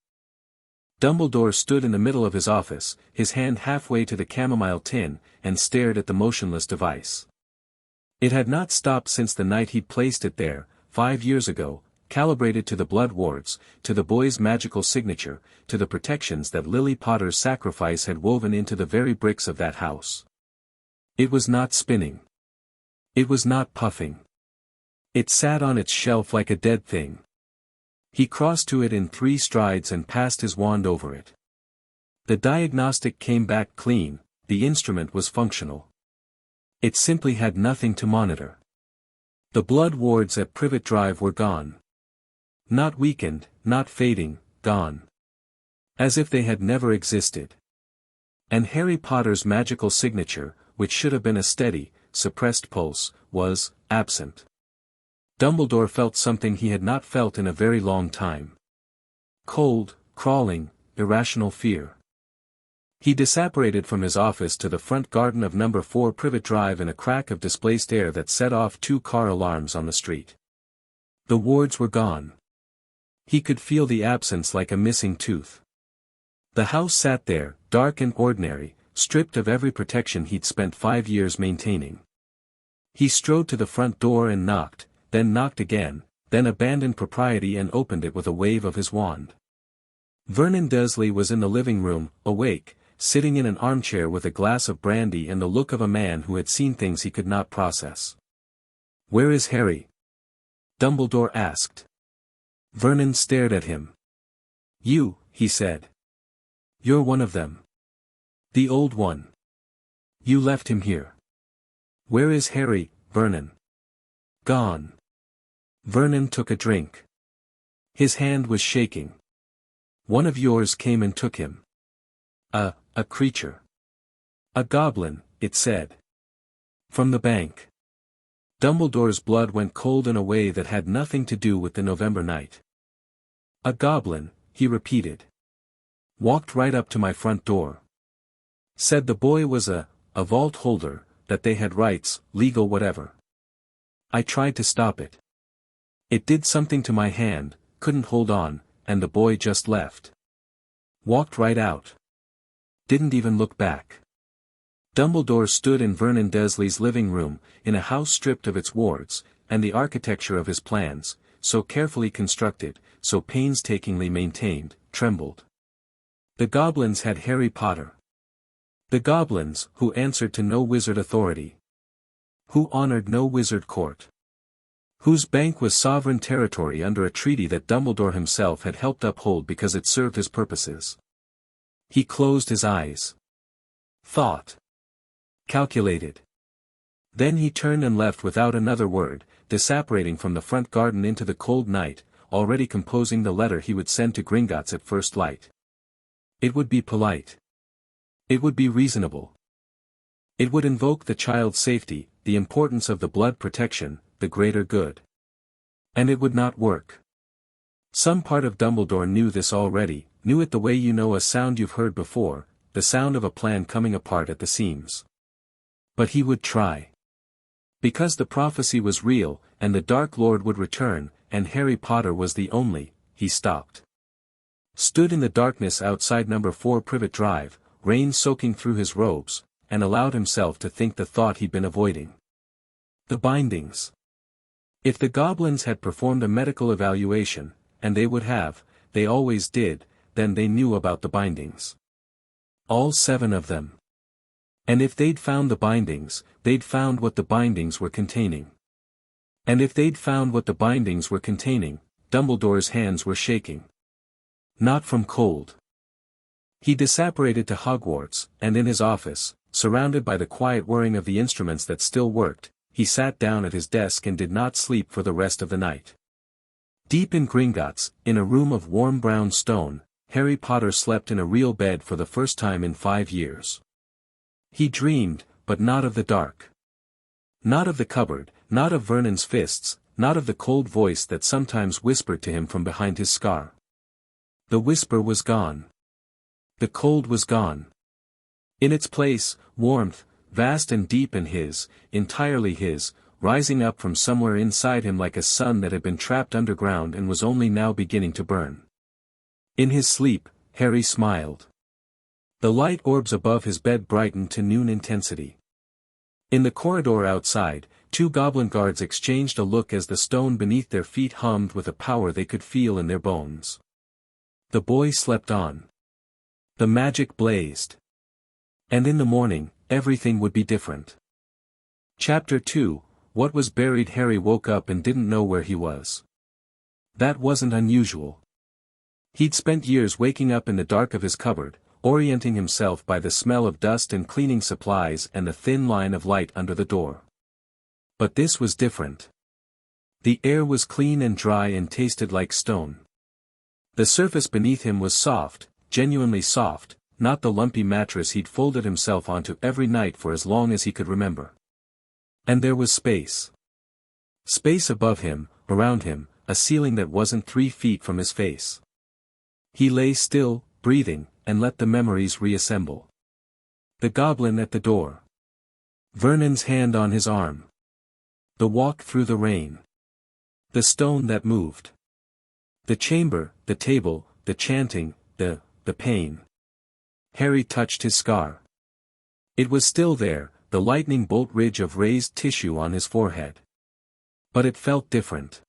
Dumbledore stood in the middle of his office, his hand halfway to the chamomile tin, and stared at the motionless device. It had not stopped since the night he'd placed it there, 5 years ago, calibrated to the blood wards, to the boy's magical signature, to the protections that Lily Potter's sacrifice had woven into the very bricks of that house. It was not spinning. It was not puffing. It sat on its shelf like a dead thing. He crossed to it in 3 strides and passed his wand over it. The diagnostic came back clean, the instrument was functional. It simply had nothing to monitor. The blood wards at Privet Drive were gone. Not weakened, not fading, gone. As if they had never existed. And Harry Potter's magical signature, which should have been a steady, suppressed pulse, was absent. Dumbledore felt something he had not felt in a very long time. Cold, crawling, irrational fear. He disapparated from his office to the front garden of number 4 Privet Drive in a crack of displaced air that set off 2 car alarms on the street. The wards were gone. He could feel the absence like a missing tooth. The house sat there, dark and ordinary, stripped of every protection he'd spent 5 years maintaining. He strode to the front door and knocked, then knocked again, then abandoned propriety and opened it with a wave of his wand. Vernon Dursley was in the living room, awake, sitting in an armchair with a glass of brandy and the look of a man who had seen things he could not process. "Where is Harry?" Dumbledore asked. Vernon stared at him. "You," he said. "You're one of them. The old one. You left him here." "Where is Harry, Vernon?" "Gone." Vernon took a drink. His hand was shaking. "One of yours came and took him." A creature. "A goblin," it said. "From the bank." Dumbledore's blood went cold in a way that had nothing to do with the November night. "A goblin," he repeated. "Walked right up to my front door. Said the boy was a vault holder, that they had rights, legal whatever. I tried to stop it. It did something to my hand, couldn't hold on, and the boy just left. Walked right out. Didn't even look back." Dumbledore stood in Vernon Dursley's living room, in a house stripped of its wards, and the architecture of his plans, so carefully constructed, so painstakingly maintained, trembled. The goblins had Harry Potter. The goblins, who answered to no wizard authority. Who honored no wizard court. Whose bank was sovereign territory under a treaty that Dumbledore himself had helped uphold because it served his purposes. He closed his eyes. Thought. Calculated. Then he turned and left without another word, disapparating from the front garden into the cold night, already composing the letter he would send to Gringotts at first light. It would be polite. It would be reasonable. It would invoke the child's safety, the importance of the blood protection, the greater good. And it would not work. Some part of Dumbledore knew this already, knew it the way you know a sound you've heard before, the sound of a plan coming apart at the seams. But he would try. Because the prophecy was real, and the Dark Lord would return, and Harry Potter was the only, he stopped. Stood in the darkness outside number 4 Privet Drive, rain soaking through his robes, and allowed himself to think the thought he'd been avoiding. The bindings. If the goblins had performed a medical evaluation, and they would have, they always did, then they knew about the bindings. All 7 of them. And if they'd found the bindings, they'd found what the bindings were containing. And if they'd found what the bindings were containing, Dumbledore's hands were shaking. Not from cold. He disapparated to Hogwarts, and in his office, surrounded by the quiet whirring of the instruments that still worked, he sat down at his desk and did not sleep for the rest of the night. Deep in Gringotts, in a room of warm brown stone, Harry Potter slept in a real bed for the first time in 5 years. He dreamed, but not of the dark. Not of the cupboard, not of Vernon's fists, not of the cold voice that sometimes whispered to him from behind his scar. The whisper was gone. The cold was gone. In its place, warmth, vast and deep and his, entirely his, rising up from somewhere inside him like a sun that had been trapped underground and was only now beginning to burn. In his sleep, Harry smiled. The light orbs above his bed brightened to noon intensity. In the corridor outside, 2 goblin guards exchanged a look as the stone beneath their feet hummed with a power they could feel in their bones. The boy slept on. The magic blazed. And in the morning, everything would be different. Chapter 2, What was buried? Harry woke up and didn't know where he was. That wasn't unusual. He'd spent years waking up in the dark of his cupboard, orienting himself by the smell of dust and cleaning supplies and the thin line of light under the door. But this was different. The air was clean and dry and tasted like stone. The surface beneath him was soft, genuinely soft, not the lumpy mattress he'd folded himself onto every night for as long as he could remember. And there was space. Space above him, around him, a ceiling that wasn't 3 feet from his face. He lay still, breathing, and let the memories reassemble. The goblin at the door. Vernon's hand on his arm. The walk through the rain. The stone that moved. The chamber, the table, the chanting, the pain. Harry touched his scar. It was still there, the lightning bolt ridge of raised tissue on his forehead. But it felt different.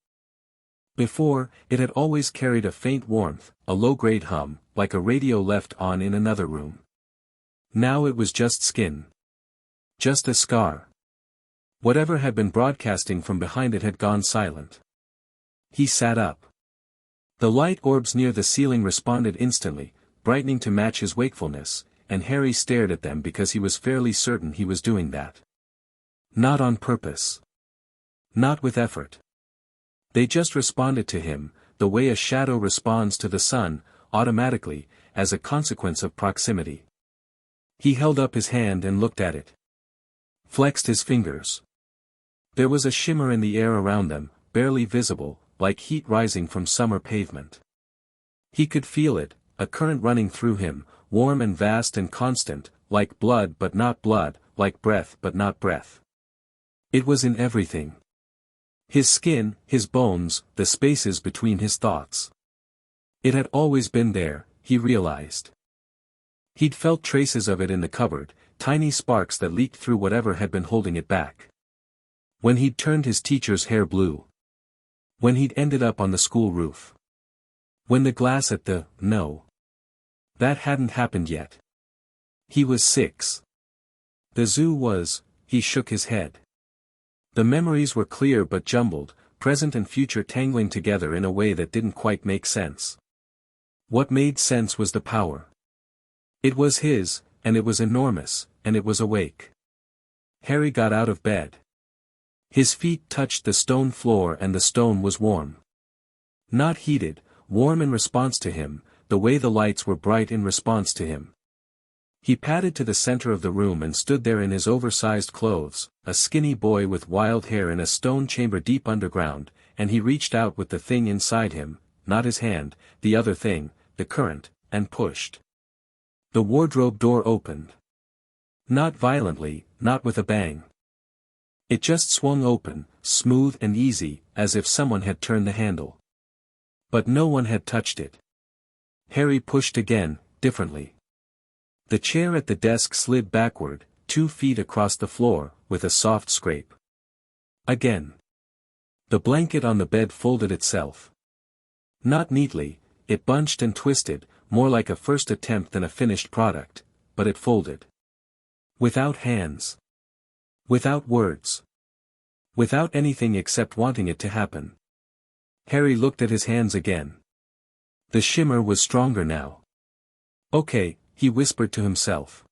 Before, it had always carried a faint warmth, a low-grade hum, like a radio left on in another room. Now it was just skin. Just a scar. Whatever had been broadcasting from behind it had gone silent. He sat up. The light orbs near the ceiling responded instantly, brightening to match his wakefulness, and Harry stared at them because he was fairly certain he was doing that. Not on purpose. Not with effort. They just responded to him, the way a shadow responds to the sun, automatically, as a consequence of proximity. He held up his hand and looked at it. Flexed his fingers. There was a shimmer in the air around them, barely visible, like heat rising from summer pavement. He could feel it, a current running through him, warm and vast and constant, like blood but not blood, like breath but not breath. It was in everything. His skin, his bones, the spaces between his thoughts. It had always been there, he realized. He'd felt traces of it in the cupboard, tiny sparks that leaked through whatever had been holding it back. When he'd turned his teacher's hair blue. When he'd ended up on the school roof. When the glass at the, no. That hadn't happened yet. He was 6. The zoo was, he shook his head. The memories were clear but jumbled, present and future tangling together in a way that didn't quite make sense. What made sense was the power. It was his, and it was enormous, and it was awake. Harry got out of bed. His feet touched the stone floor and the stone was warm. Not heated, warm in response to him, the way the lights were bright in response to him. He padded to the center of the room and stood there in his oversized clothes, a skinny boy with wild hair in a stone chamber deep underground, and he reached out with the thing inside him, not his hand, the other thing, the current, and pushed. The wardrobe door opened. Not violently, not with a bang. It just swung open, smooth and easy, as if someone had turned the handle. But no one had touched it. Harry pushed again, differently. The chair at the desk slid backward, 2 feet across the floor, with a soft scrape. Again. The blanket on the bed folded itself. Not neatly, it bunched and twisted, more like a first attempt than a finished product, but it folded. Without hands. Without words. Without anything except wanting it to happen. Harry looked at his hands again. The shimmer was stronger now. Okay, he whispered to himself.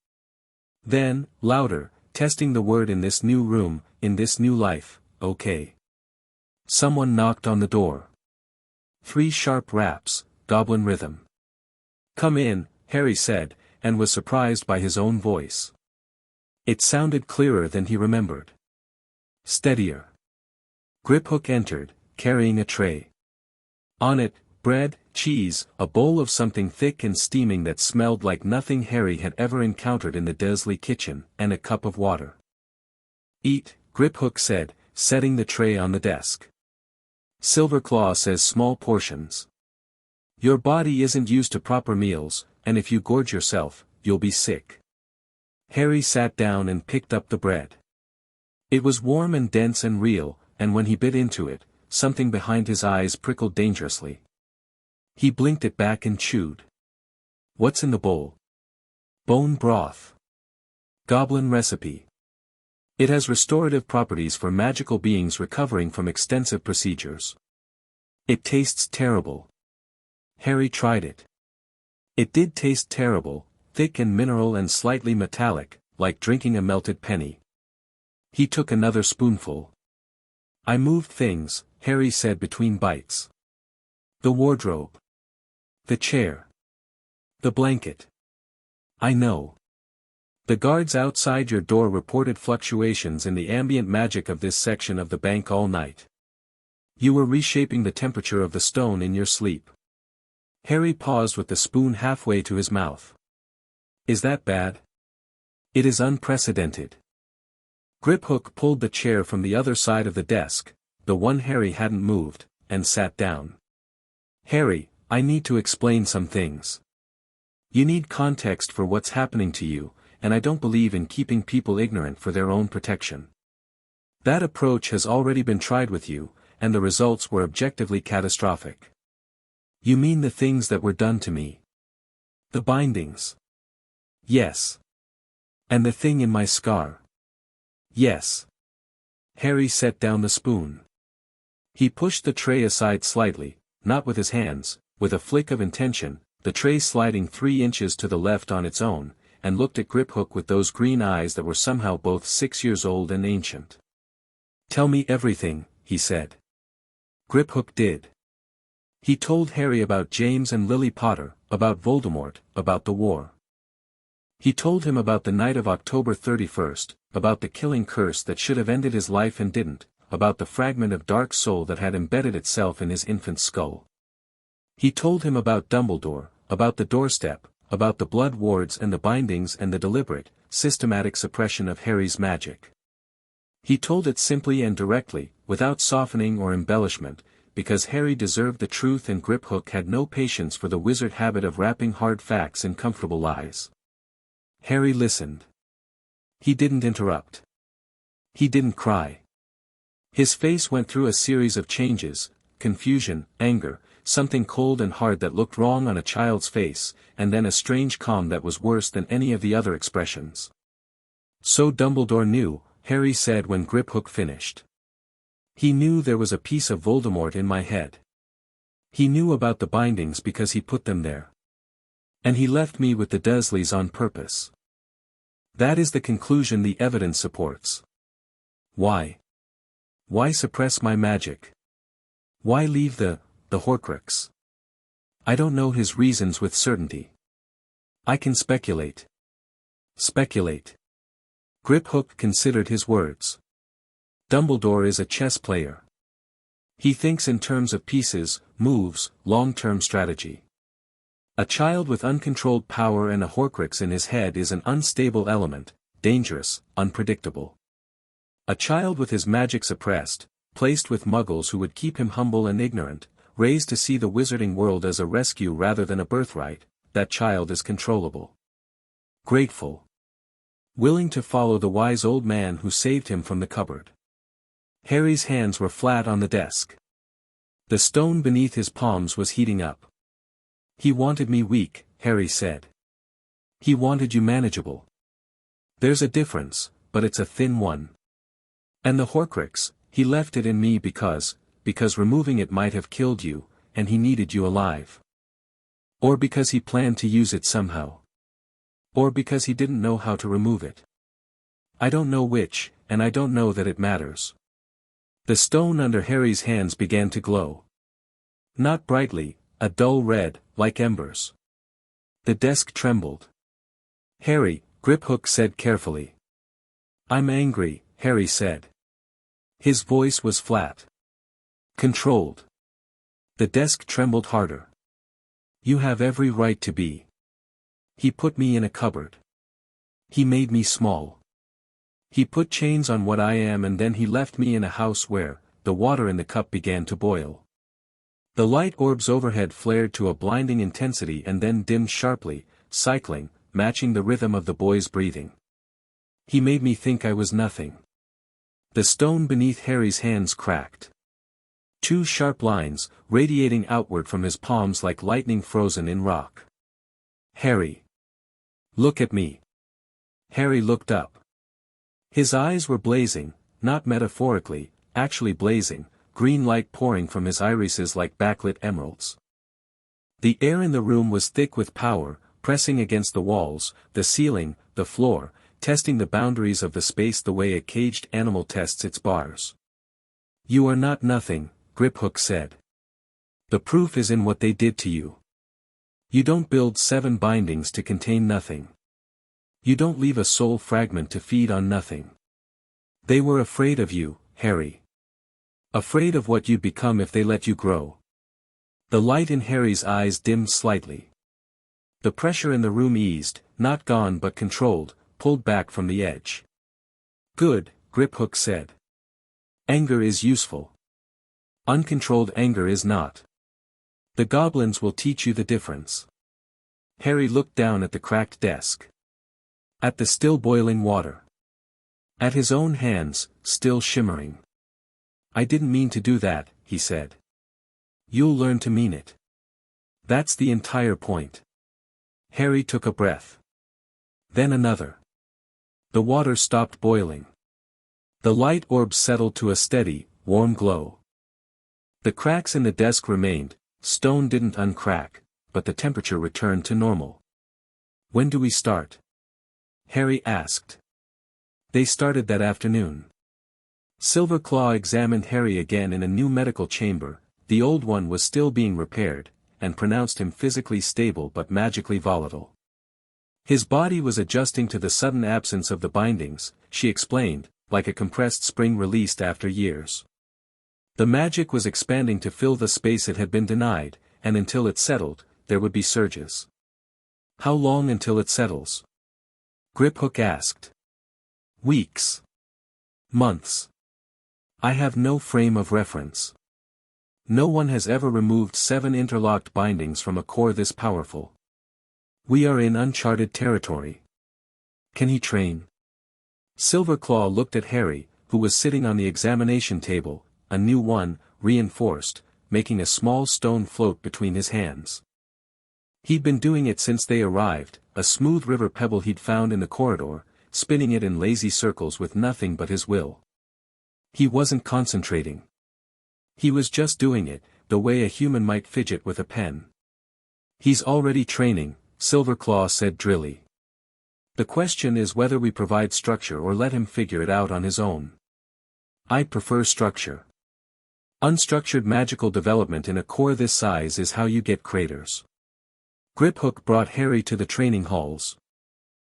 Then, louder, testing the word in this new room, in this new life, okay. Someone knocked on the door. 3 sharp raps, goblin rhythm. Come in, Harry said, and was surprised by his own voice. It sounded clearer than he remembered. Steadier. Griphook entered, carrying a tray. On it, bread, cheese, a bowl of something thick and steaming that smelled like nothing Harry had ever encountered in the Dursley kitchen, and a cup of water. Eat, Griphook said, setting the tray on the desk. Silverclaw says small portions. Your body isn't used to proper meals, and if you gorge yourself, you'll be sick. Harry sat down and picked up the bread. It was warm and dense and real, and when he bit into it, something behind his eyes prickled dangerously. He blinked it back and chewed. What's in the bowl? Bone broth. Goblin recipe. It has restorative properties for magical beings recovering from extensive procedures. It tastes terrible. Harry tried it. It did taste terrible, thick and mineral and slightly metallic, like drinking a melted penny. He took another spoonful. I moved things, Harry said between bites. The wardrobe. The chair. The blanket. I know. The guards outside your door reported fluctuations in the ambient magic of this section of the bank all night. You were reshaping the temperature of the stone in your sleep. Harry paused with the spoon halfway to his mouth. Is that bad? It is unprecedented. Griphook pulled the chair from the other side of the desk, the one Harry hadn't moved, and sat down. "Harry, I need to explain some things. You need context for what's happening to you, and I don't believe in keeping people ignorant for their own protection. That approach has already been tried with you, and the results were objectively catastrophic." "You mean the things that were done to me? The bindings?" "Yes. And the thing in my scar?" "Yes." Harry set down the spoon. He pushed the tray aside slightly, not with his hands, with a flick of intention, the tray sliding 3 inches to the left on its own, and looked at Griphook with those green eyes that were somehow both 6 years old and ancient. "Tell me everything," he said. Griphook did. He told Harry about James and Lily Potter, about Voldemort, about the war. He told him about the night of October 31st, about the killing curse that should have ended his life and didn't, about the fragment of dark soul that had embedded itself in his infant skull. He told him about Dumbledore, about the doorstep, about the blood wards and the bindings and the deliberate, systematic suppression of Harry's magic. He told it simply and directly, without softening or embellishment, because Harry deserved the truth and Griphook had no patience for the wizard habit of wrapping hard facts in comfortable lies. Harry listened. He didn't interrupt. He didn't cry. His face went through a series of changes: confusion, anger, something cold and hard that looked wrong on a child's face, and then a strange calm that was worse than any of the other expressions. "So Dumbledore knew," Harry said when Griphook finished. "He knew there was a piece of Voldemort in my head. He knew about the bindings because he put them there. And he left me with the Dursleys on purpose. That is the conclusion the evidence supports. Why? Why suppress my magic? Why leave the Horcrux? I don't know his reasons with certainty. I can speculate." "Speculate." Griphook considered his words. "Dumbledore is a chess player. He thinks in terms of pieces, moves, long-term strategy. A child with uncontrolled power and a Horcrux in his head is an unstable element, dangerous, unpredictable. A child with his magic suppressed, placed with muggles who would keep him humble and ignorant, raised to see the wizarding world as a rescue rather than a birthright, that child is controllable. Grateful. Willing to follow the wise old man who saved him from the cupboard." Harry's hands were flat on the desk. The stone beneath his palms was heating up. "He wanted me weak," Harry said. "He wanted you manageable. There's a difference, but it's a thin one. And the Horcrux, he left it in me because removing it might have killed you, and he needed you alive. Or because he planned to use it somehow. Or because he didn't know how to remove it. I don't know which, and I don't know that it matters." The stone under Harry's hands began to glow. Not brightly, a dull red, like embers. The desk trembled. "Harry," Griphook said carefully. "I'm angry," Harry said. His voice was flat. Controlled. The desk trembled harder. "You have every right to be. He put me in a cupboard. He made me small. He put chains on what I am, and then he left me in a house where the water in the cup began to boil." The light orbs overhead flared to a blinding intensity and then dimmed sharply, cycling, matching the rhythm of the boy's breathing. "He made me think I was nothing." The stone beneath Harry's hands cracked. 2 sharp lines, radiating outward from his palms like lightning frozen in rock. "Harry. Look at me." Harry looked up. His eyes were blazing, not metaphorically, actually blazing, green light pouring from his irises like backlit emeralds. The air in the room was thick with power, pressing against the walls, the ceiling, the floor, testing the boundaries of the space the way a caged animal tests its bars. "You are not nothing," Griphook said. "The proof is in what they did to you. You don't build 7 bindings to contain nothing. You don't leave a soul fragment to feed on nothing. They were afraid of you, Harry. Afraid of what you'd become if they let you grow." The light in Harry's eyes dimmed slightly. The pressure in the room eased, not gone but controlled, pulled back from the edge. "Good," Griphook said. "Anger is useful. Uncontrolled anger is not. The goblins will teach you the difference. Harry looked down at the cracked desk. At the still boiling water. At his own hands, still shimmering. I didn't mean to do that, he said. You'll learn to mean it. That's the entire point. Harry took a breath. Then another. The water stopped boiling. The light orbs settled to a steady, warm glow. The cracks in the desk remained, stone didn't uncrack, but the temperature returned to normal. When do we start? Harry asked. They started that afternoon. Silverclaw examined Harry again in a new medical chamber, the old one was still being repaired, and pronounced him physically stable but magically volatile. His body was adjusting to the sudden absence of the bindings, she explained, like a compressed spring released after years. The magic was expanding to fill the space it had been denied, and until it settled, there would be surges. How long until it settles? Griphook asked. Weeks. Months. I have no frame of reference. No one has ever removed 7 interlocked bindings from a core this powerful. We are in uncharted territory. Can he train? Silverclaw looked at Harry, who was sitting on the examination table, a new one, reinforced, making a small stone float between his hands. He'd been doing it since they arrived, a smooth river pebble he'd found in the corridor, spinning it in lazy circles with nothing but his will. He wasn't concentrating. He was just doing it, the way a human might fidget with a pen. He's already training, Silverclaw said drily. The question is whether we provide structure or let him figure it out on his own. I prefer structure. Unstructured magical development in a core this size is how you get craters. Griphook brought Harry to the training halls.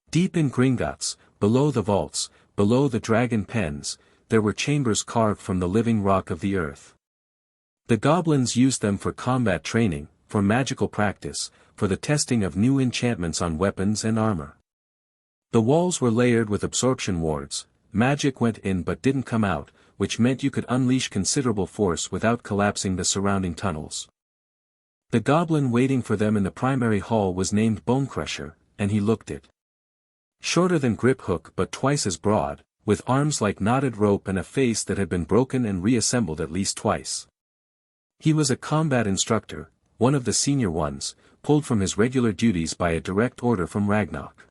Deep in Gringotts, below the vaults, below the dragon pens, there were chambers carved from the living rock of the earth. The goblins used them for combat training, for magical practice, for the testing of new enchantments on weapons and armor. The walls were layered with absorption wards, magic went in but didn't come out, which meant you could unleash considerable force without collapsing the surrounding tunnels. The goblin waiting for them in the primary hall was named Bonecrusher, and he looked it. Shorter than Griphook but twice as broad, with arms like knotted rope and a face that had been broken and reassembled at least twice. He was a combat instructor, one of the senior ones, pulled from his regular duties by a direct order from Ragnarok.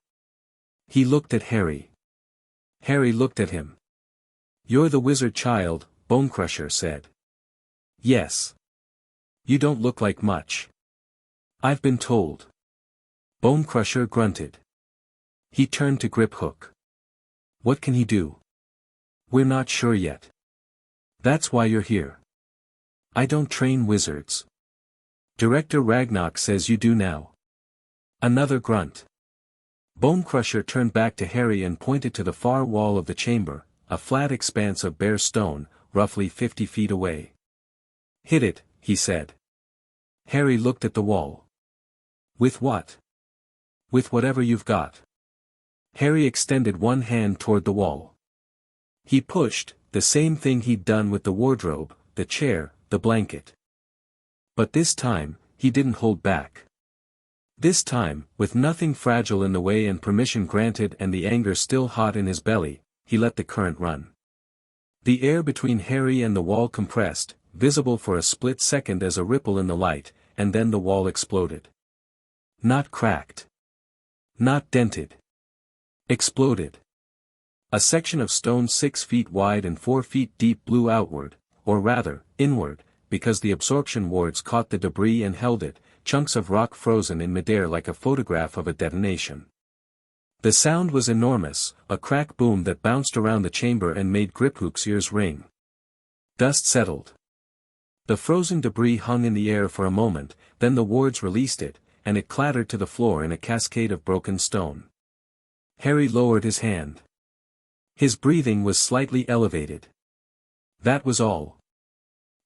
He looked at Harry. Harry looked at him. You're the wizard child, Bonecrusher said. Yes. You don't look like much. I've been told. Bonecrusher grunted. He turned to Griphook. What can he do? We're not sure yet. That's why you're here. I don't train wizards. Director Ragnarok says you do now. Another grunt. Bonecrusher turned back to Harry and pointed to the far wall of the chamber, a flat expanse of bare stone, roughly 50 feet away. Hit it, he said. Harry looked at the wall. With what? With whatever you've got. Harry extended one hand toward the wall. He pushed, the same thing he'd done with the wardrobe, the chair, the blanket. But this time, he didn't hold back. This time, with nothing fragile in the way and permission granted and the anger still hot in his belly, he let the current run. The air between Harry and the wall compressed, visible for a split second as a ripple in the light, and then the wall exploded. Not cracked. Not dented. Exploded. A section of stone 6 feet wide and 4 feet deep blew outward, or rather, inward, because the absorption wards caught the debris and held it, chunks of rock frozen in midair like a photograph of a detonation. The sound was enormous, a crack boom that bounced around the chamber and made Griphook's ears ring. Dust settled. The frozen debris hung in the air for a moment, then the wards released it, and it clattered to the floor in a cascade of broken stone. Harry lowered his hand. His breathing was slightly elevated. That was all.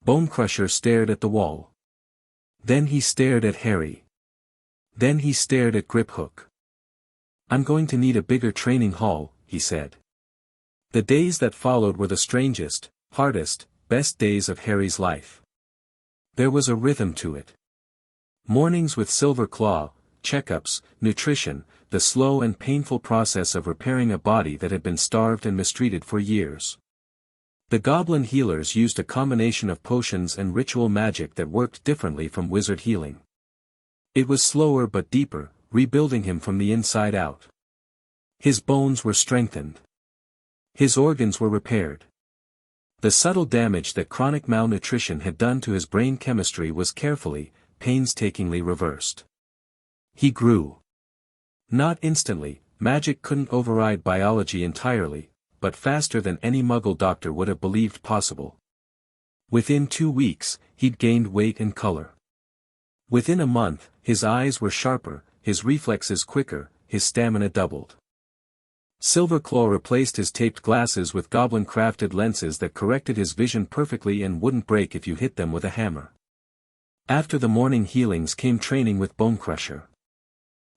Bonecrusher stared at the wall. Then he stared at Harry. Then he stared at Griphook. I'm going to need a bigger training hall, he said. The days that followed were the strangest, hardest, best days of Harry's life. There was a rhythm to it. Mornings with Silver Claw, checkups, nutrition, the slow and painful process of repairing a body that had been starved and mistreated for years. The goblin healers used a combination of potions and ritual magic that worked differently from wizard healing. It was slower but deeper, rebuilding him from the inside out. His bones were strengthened. His organs were repaired. The subtle damage that chronic malnutrition had done to his brain chemistry was carefully, painstakingly reversed. He grew. Not instantly, magic couldn't override biology entirely, but faster than any Muggle doctor would have believed possible. Within 2 weeks, he'd gained weight and color. Within a month, his eyes were sharper, his reflexes quicker, his stamina doubled. Silverclaw replaced his taped glasses with goblin-crafted lenses that corrected his vision perfectly and wouldn't break if you hit them with a hammer. After the morning healings came training with Bonecrusher.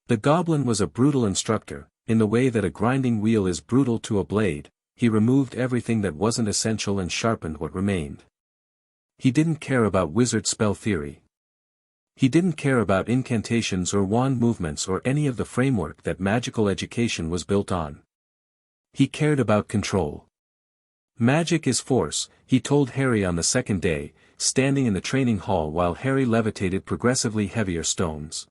The goblin was a brutal instructor, in the way that a grinding wheel is brutal to a blade. He removed everything that wasn't essential and sharpened what remained. He didn't care about wizard spell theory. He didn't care about incantations or wand movements or any of the framework that magical education was built on. He cared about control. Magic is force, he told Harry on the second day, standing in the training hall while Harry levitated progressively heavier stones.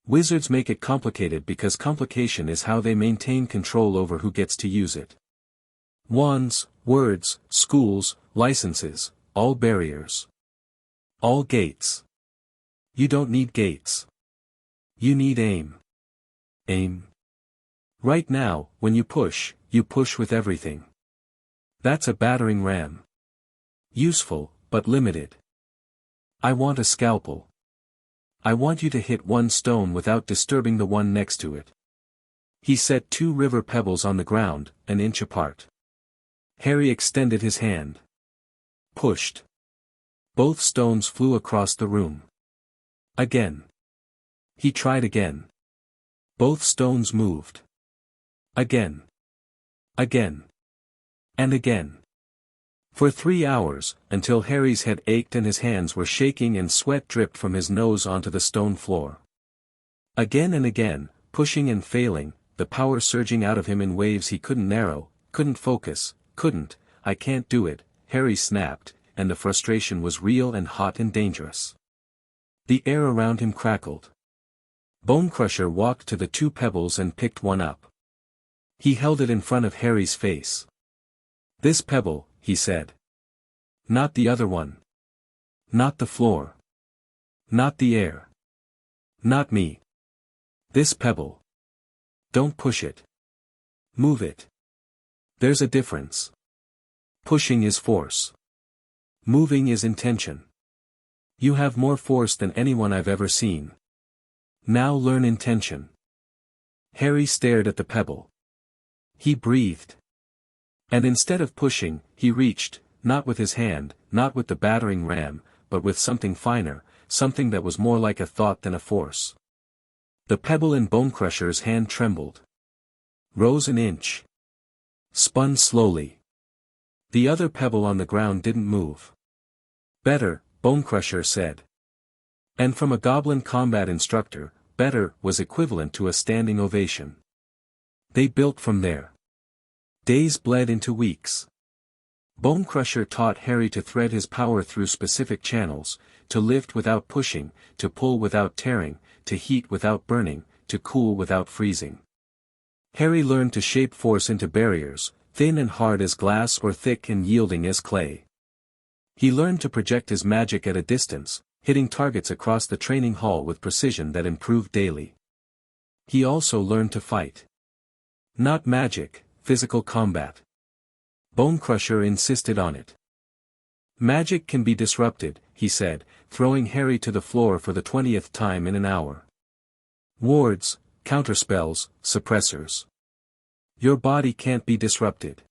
Wizards make it complicated because complication is how they maintain control over who gets to use it. Wands, words, schools, licenses, all barriers. All gates. You don't need gates. You need aim. Aim. Right now, when you push with everything. That's a battering ram. Useful, but limited. I want a scalpel. I want you to hit one stone without disturbing the one next to it. He set 2 river pebbles on the ground, an inch apart. Harry extended his hand. Pushed. Both stones flew across the room. Again. He tried again. Both stones moved. Again. Again. And again. For 3 hours, until Harry's head ached and his hands were shaking and sweat dripped from his nose onto the stone floor. Again and again, pushing and failing, the power surging out of him in waves he couldn't narrow, couldn't focus, I can't do it, Harry snapped, and the frustration was real and hot and dangerous. The air around him crackled. Bonecrusher walked to the 2 pebbles and picked one up. He held it in front of Harry's face. This pebble, he said. Not the other one. Not the floor. Not the air. Not me. This pebble. Don't push it. Move it. There's a difference. Pushing is force. Moving is intention. You have more force than anyone I've ever seen. Now learn intention. Harry stared at the pebble. He breathed. And instead of pushing, he reached, not with his hand, not with the battering ram, but with something finer, something that was more like a thought than a force. The pebble in Bonecrusher's hand trembled. Rose an inch. Spun slowly. The other pebble on the ground didn't move. Better, Bonecrusher said. And from a goblin combat instructor, better was equivalent to a standing ovation. They built from there. Days bled into weeks. Bonecrusher taught Harry to thread his power through specific channels, to lift without pushing, to pull without tearing, to heat without burning, to cool without freezing. Harry learned to shape force into barriers, thin and hard as glass or thick and yielding as clay. He learned to project his magic at a distance, hitting targets across the training hall with precision that improved daily. He also learned to fight. Not magic, physical combat. Bonecrusher insisted on it. Magic can be disrupted, he said, throwing Harry to the floor for the 20th time in an hour. Wards, counterspells, suppressors. Your body can't be disrupted.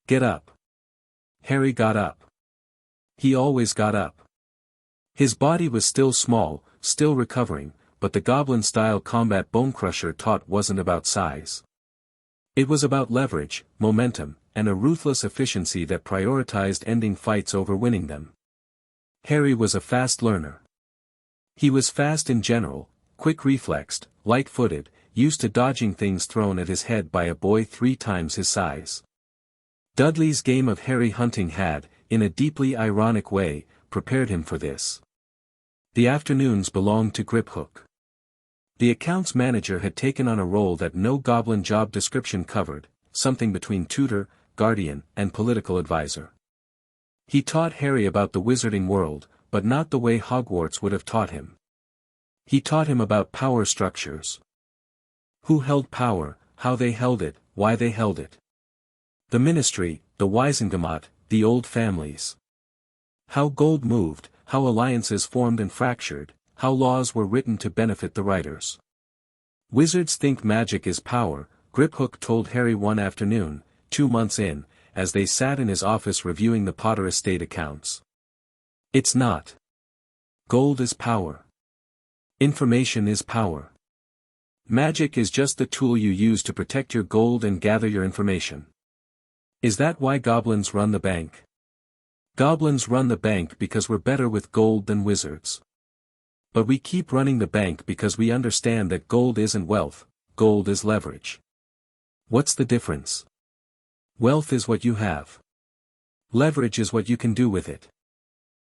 Get up. Harry got up. He always got up. His body was still small, still recovering, but the goblin-style combat Bonecrusher taught wasn't about size. It was about leverage, momentum, and a ruthless efficiency that prioritized ending fights over winning them. Harry was a fast learner. He was fast in general, quick-reflexed, light-footed, used to dodging things thrown at his head by a boy 3 times his size. Dudley's game of Harry hunting had, in a deeply ironic way, prepared him for this. The afternoons belonged to Griphook. The accounts manager had taken on a role that no goblin job description covered, something between tutor, guardian, and political advisor. He taught Harry about the wizarding world, but not the way Hogwarts would have taught him. He taught him about power structures. Who held power, how they held it, why they held it. The ministry, the Wisengamot, the old families. How gold moved, how alliances formed and fractured, how laws were written to benefit the writers. Wizards think magic is power, Griphook told Harry one afternoon, 2 months in, as they sat in his office reviewing the Potter estate accounts. It's not. Gold is power. Information is power. Magic is just the tool you use to protect your gold and gather your information. Is that why goblins run the bank? Goblins run the bank because we're better with gold than wizards. But we keep running the bank because we understand that gold isn't wealth, gold is leverage. What's the difference? Wealth is what you have. Leverage is what you can do with it.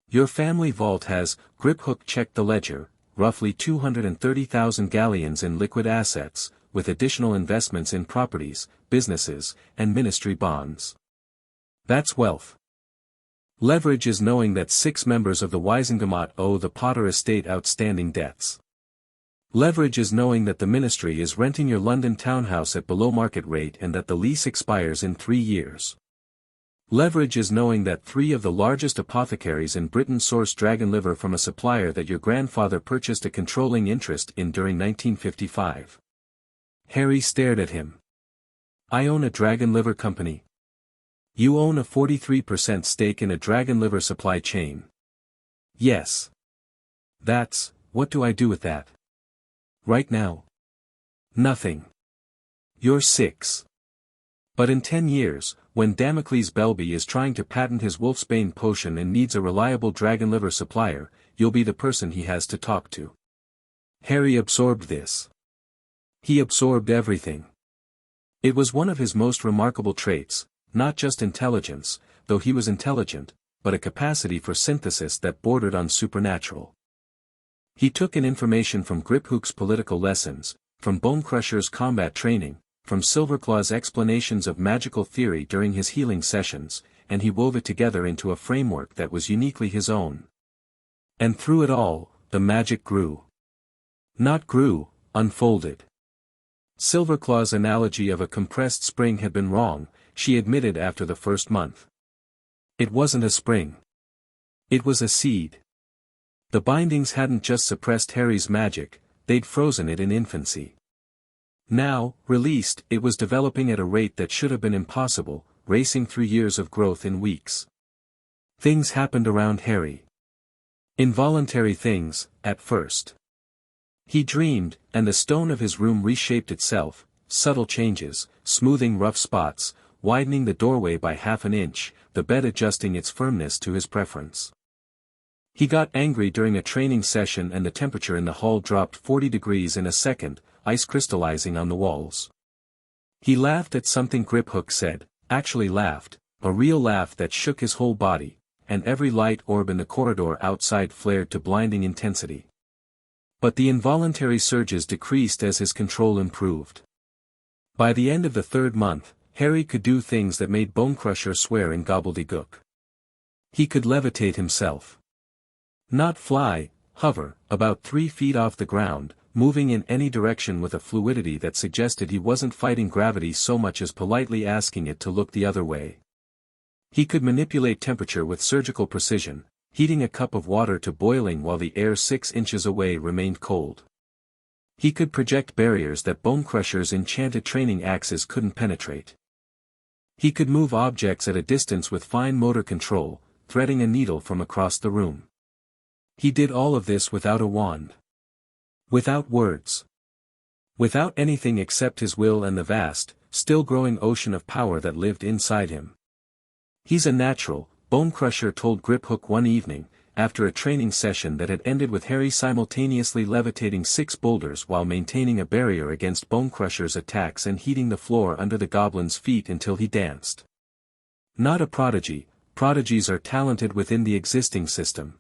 Your family vault has, Griphook checked the ledger, roughly 230,000 galleons in liquid assets, with additional investments in properties, businesses, and ministry bonds. That's wealth. Leverage is knowing that 6 members of the Wisengamot owe the Potter estate outstanding debts. Leverage is knowing that the ministry is renting your London townhouse at below market rate and that the lease expires in 3 years. Leverage is knowing that 3 of the largest apothecaries in Britain source dragon liver from a supplier that your grandfather purchased a controlling interest in during 1955. Harry stared at him. I own a dragon liver company. You own a 43% stake in a dragon liver supply chain. Yes. What do I do with that? Right now? Nothing. You're 6. But in 10 years, when Damocles Belby is trying to patent his Wolfsbane potion and needs a reliable dragon liver supplier, you'll be the person he has to talk to. Harry absorbed this. He absorbed everything. It was one of his most remarkable traits, not just intelligence, though he was intelligent, but a capacity for synthesis that bordered on supernatural. He took in information from Griphook's political lessons, from Bonecrusher's combat training, from Silverclaw's explanations of magical theory during his healing sessions, and he wove it together into a framework that was uniquely his own. And through it all, the magic grew. Not grew, unfolded. Silverclaw's analogy of a compressed spring had been wrong, she admitted after the first month. It wasn't a spring. It was a seed. The bindings hadn't just suppressed Harry's magic, they'd frozen it in infancy. Now, released, it was developing at a rate that should have been impossible, racing through years of growth in weeks. Things happened around Harry. Involuntary things, at first. He dreamed, and the stone of his room reshaped itself, subtle changes, smoothing rough spots, widening the doorway by ½ an inch, the bed adjusting its firmness to his preference. He got angry during a training session and the temperature in the hall dropped 40 degrees in a second, ice crystallizing on the walls. He laughed at something Griphook said, actually laughed, a real laugh that shook his whole body, and every light orb in the corridor outside flared to blinding intensity. But the involuntary surges decreased as his control improved. By the end of the 3rd month, Harry could do things that made Bonecrusher swear in gobbledygook. He could levitate himself. Not fly, hover, about 3 feet off the ground, moving in any direction with a fluidity that suggested he wasn't fighting gravity so much as politely asking it to look the other way. He could manipulate temperature with surgical precision, heating a cup of water to boiling while the air 6 inches away remained cold. He could project barriers that Bonecrusher's enchanted training axes couldn't penetrate. He could move objects at a distance with fine motor control, threading a needle from across the room. He did all of this without a wand. Without words. Without anything except his will and the vast, still-growing ocean of power that lived inside him. He's a natural, Bonecrusher told Griphook one evening, after a training session that had ended with Harry simultaneously levitating 6 boulders while maintaining a barrier against Bonecrusher's attacks and heating the floor under the goblin's feet until he danced. Not a prodigy, prodigies are talented within the existing system.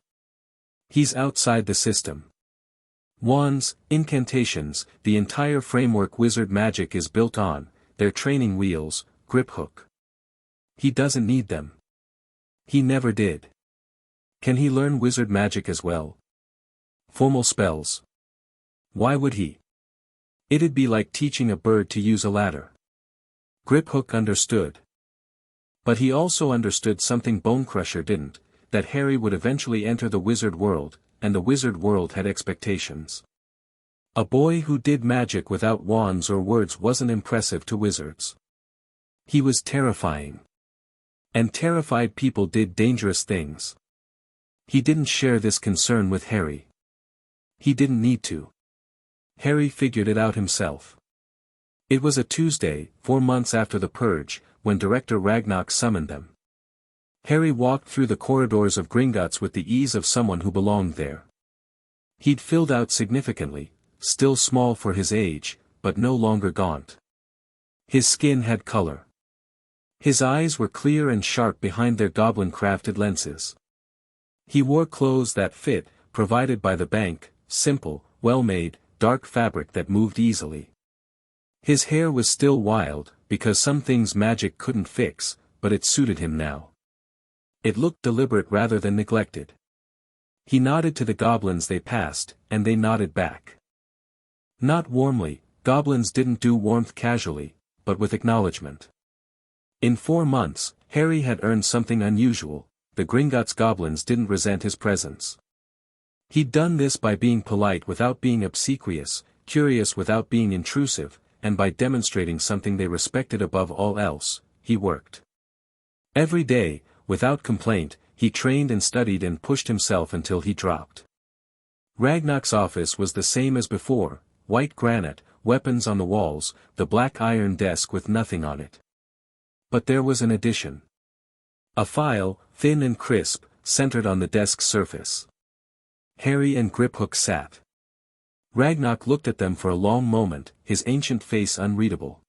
He's outside the system. Wands, incantations, the entire framework wizard magic is built on, their training wheels, grip hook. He doesn't need them. He never did. Can he learn wizard magic as well? Formal spells. Why would he? It'd be like teaching a bird to use a ladder. Griphook understood. But he also understood something Bonecrusher didn't, that Harry would eventually enter the wizard world, and the wizard world had expectations. A boy who did magic without wands or words wasn't impressive to wizards. He was terrifying. And terrified people did dangerous things. He didn't share this concern with Harry. He didn't need to. Harry figured it out himself. It was a Tuesday, 4 months after the Purge, when Director Ragnarok summoned them. Harry walked through the corridors of Gringotts with the ease of someone who belonged there. He'd filled out significantly, still small for his age, but no longer gaunt. His skin had color. His eyes were clear and sharp behind their goblin-crafted lenses. He wore clothes that fit, provided by the bank, simple, well-made, dark fabric that moved easily. His hair was still wild, because some things magic couldn't fix, but it suited him now. It looked deliberate rather than neglected. He nodded to the goblins they passed, and they nodded back. Not warmly, goblins didn't do warmth casually, but with acknowledgement. In 4 months, Harry had earned something unusual. The Gringotts goblins didn't resent his presence. He'd done this by being polite without being obsequious, curious without being intrusive, and by demonstrating something they respected above all else, he worked. Every day, without complaint, he trained and studied and pushed himself until he dropped. Ragnarok's office was the same as before, white granite, weapons on the walls, the black iron desk with nothing on it. But there was an addition. A file, thin and crisp, centered on the desk's surface. Harry and Griphook sat. Ragnarok looked at them for a long moment, his ancient face unreadable.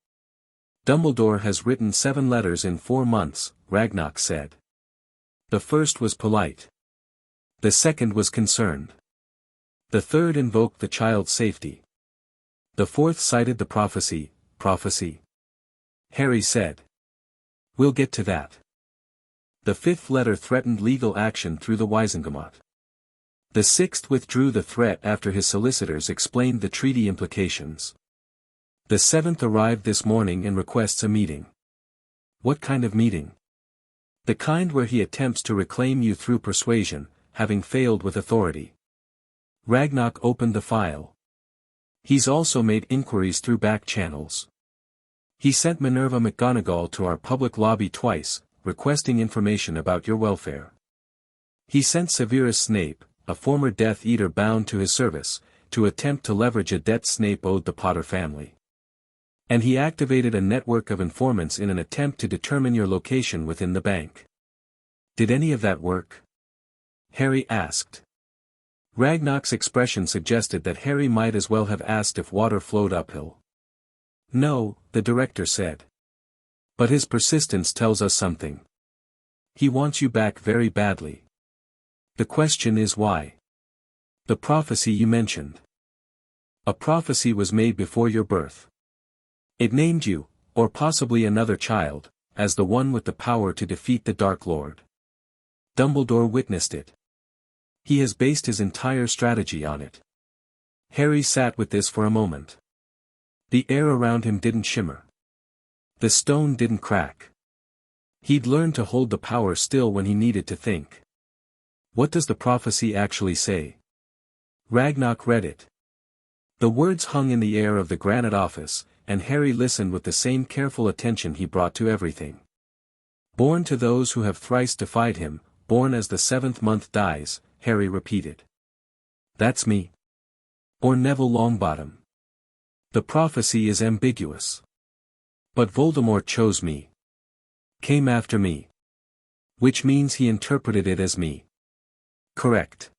Dumbledore has written 7 letters in 4 months, Ragnarok said. The first was polite. The second was concerned. The third invoked the child's safety. The fourth cited the prophecy. Harry said. We'll get to that. The 5th letter threatened legal action through the Wizengamot. The 6th withdrew the threat after his solicitors explained the treaty implications. The 7th arrived this morning and requests a meeting. What kind of meeting? The kind where he attempts to reclaim you through persuasion, having failed with authority. Ragnarok opened the file. He's also made inquiries through back channels. He sent Minerva McGonagall to our public lobby twice, requesting information about your welfare. He sent Severus Snape, a former Death Eater bound to his service, to attempt to leverage a debt Snape owed the Potter family. And he activated a network of informants in an attempt to determine your location within the bank. Did any of that work? Harry asked. Ragnarok's expression suggested that Harry might as well have asked if water flowed uphill. No, the director said. But his persistence tells us something. He wants you back very badly. The question is why? The prophecy you mentioned. A prophecy was made before your birth. It named you, or possibly another child, as the one with the power to defeat the Dark Lord. Dumbledore witnessed it. He has based his entire strategy on it. Harry sat with this for a moment. The air around him didn't shimmer. The stone didn't crack. He'd learned to hold the power still when he needed to think. What does the prophecy actually say? Ragnarok read it. The words hung in the air of the granite office, and Harry listened with the same careful attention he brought to everything. Born to those who have thrice defied him, born as the 7th month dies, Harry repeated. That's me. Or Neville Longbottom. The prophecy is ambiguous. But Voldemort chose me. Came after me. Which means he interpreted it as me. Correct.